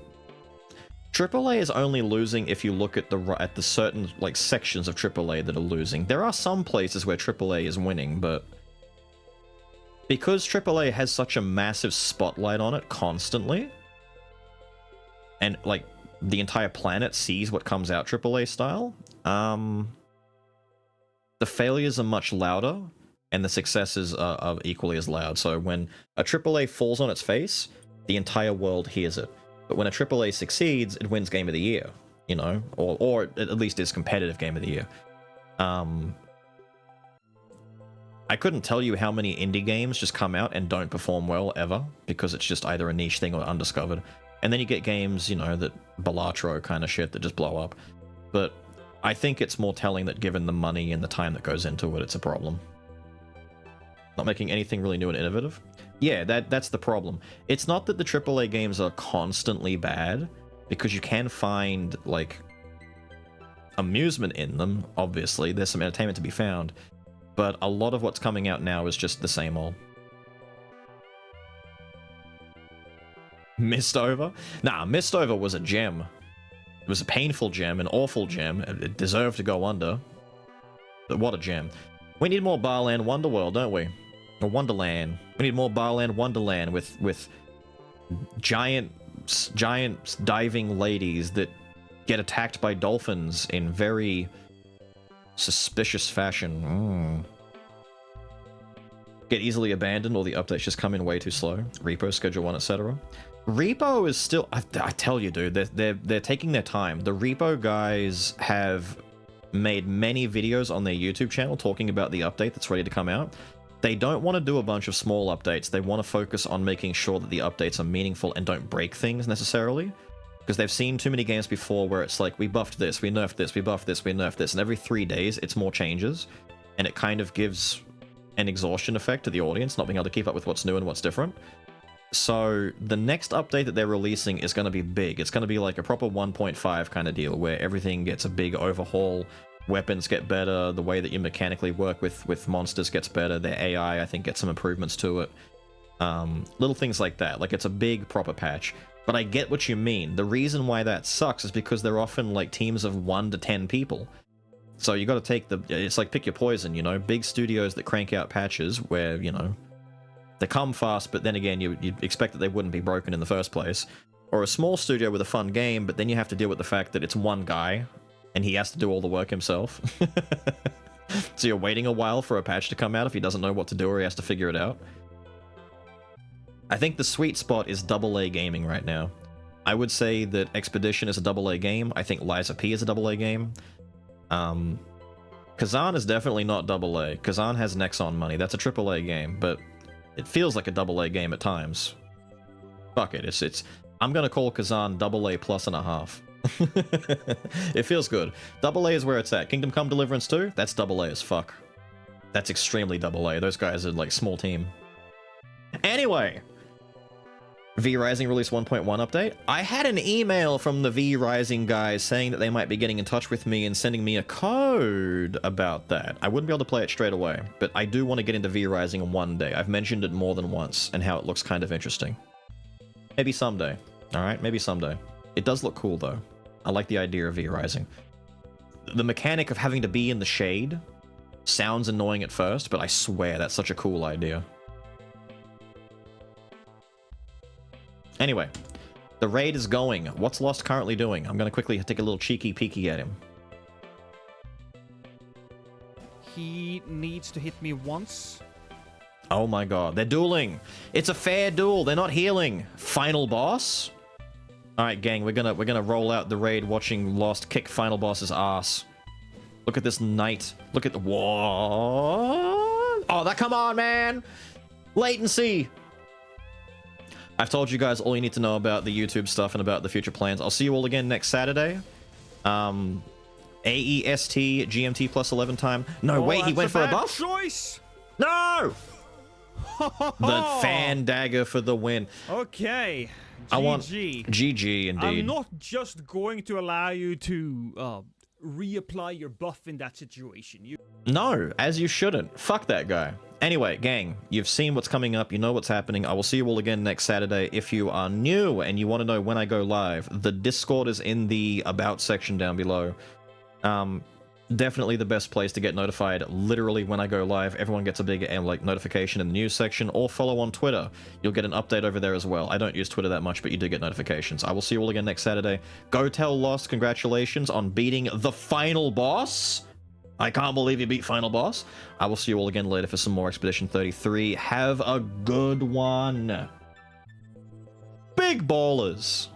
is only losing if you look at the certain like sections of AAA that are losing. There are some places where AAA is winning, but because AAA has such a massive spotlight on it constantly, and like the entire planet sees what comes out AAA style, the failures are much louder and the successes are equally as loud. So when a AAA falls on its face, the entire world hears it. But when a AAA succeeds, it wins Game of the Year, you know, or at least is competitive Game of the Year. I couldn't tell you how many indie games just come out and don't perform well ever, because it's just either a niche thing or undiscovered. And then you get games, you know, that Balatro kind of shit that just blow up. But I think it's more telling that given the money and the time that goes into it, it's a problem. Not making anything really new and innovative? Yeah, that's the problem. It's not that the AAA games are constantly bad, because you can find, like, amusement in them, obviously. There's some entertainment to be found. But a lot of what's coming out now is just the same old. Mistover? Nah, Mistover was a gem. It was a painful gem, an awful gem. It deserved to go under. But what a gem. We need more Barland Wonderworld, don't we? Or Wonderland. We need more Barland Wonderland with giant diving ladies that get attacked by dolphins in very suspicious fashion. Get easily abandoned, or the updates just come in way too slow. Repo, Schedule 1, etc. Repo is still... I tell you, dude, they're taking their time. The Repo guys have made many videos on their YouTube channel talking about the update that's ready to come out. They don't want to do a bunch of small updates. They want to focus on making sure that the updates are meaningful and don't break things necessarily. Because they've seen too many games before where it's like, we buffed this, we nerfed this, we buffed this, we nerfed this, and every 3 days it's more changes. And it kind of gives an exhaustion effect to the audience, not being able to keep up with what's new and what's different. So the next update that they're releasing is going to be big. It's going to be like a proper 1.5 kind of deal where everything gets a big overhaul. Weapons get better, the way that you mechanically work with monsters gets better, their AI, I think, gets some improvements to it. Little things like that. Like, it's a big, proper patch. But I get what you mean. The reason why that sucks is because they're often, like, teams of 1 to 10 people. So you got to take the... It's like pick your poison, you know? Big studios that crank out patches where, you know, they come fast, but then again, you'd expect that they wouldn't be broken in the first place. Or a small studio with a fun game, but then you have to deal with the fact that it's one guy, and he has to do all the work himself. So you're waiting a while for a patch to come out if he doesn't know what to do or he has to figure it out. I think the sweet spot is AA gaming right now. I would say that Expedition is a AA game. I think Liza P is a AA game. Kazan is definitely not AA. Kazan has Nexon money. That's a AAA game, but it feels like a AA game at times. Fuck it. It's. I'm gonna call Kazan AA plus and a half. It feels good. AA is where it's at. Kingdom Come Deliverance 2? That's AA as fuck. That's extremely AA. Those guys are like small team. Anyway. V Rising release 1.1 update. I had an email from the V Rising guys saying that they might be getting in touch with me and sending me a code about that. I wouldn't be able to play it straight away, but I do want to get into V Rising one day. I've mentioned it more than once and how it looks kind of interesting. Maybe someday. Alright, maybe someday. It does look cool though. I like the idea of V Rising. The mechanic of having to be in the shade sounds annoying at first, but I swear that's such a cool idea. Anyway, the raid is going. What's Lost currently doing? I'm going to quickly take a little cheeky peeky at him. He needs to hit me once. Oh my god, they're dueling. It's a fair duel. They're not healing. Final boss? All right, gang, we're gonna roll out the raid watching Lost kick final boss's ass. Look at this knight. Look at the what? Oh, that come on, man. Latency. I've told you guys all you need to know about the YouTube stuff and about the future plans. I'll see you all again next Saturday. AEST GMT plus 11 time. No, wait, he went for a buff? Choice. No! The fan dagger for the win. Okay. GG. I want GG indeed. I'm not just going to allow you to reapply your buff in that situation. No, as you shouldn't. Fuck that guy. Anyway, gang, you've seen what's coming up. You know what's happening. I will see you all again next Saturday. If you are new and you want to know when I go live, the Discord is in the About section down below. Definitely the best place to get notified literally when I go live. Everyone gets a big notification in the news section, or follow on Twitter. You'll get an update over there as well. I don't use Twitter that much, but you do get notifications. I will see you all again next Saturday. Go tell Lost congratulations on beating the final boss. I can't believe you beat final boss. I will see you all again later for some more Expedition 33. Have a good one. Big ballers.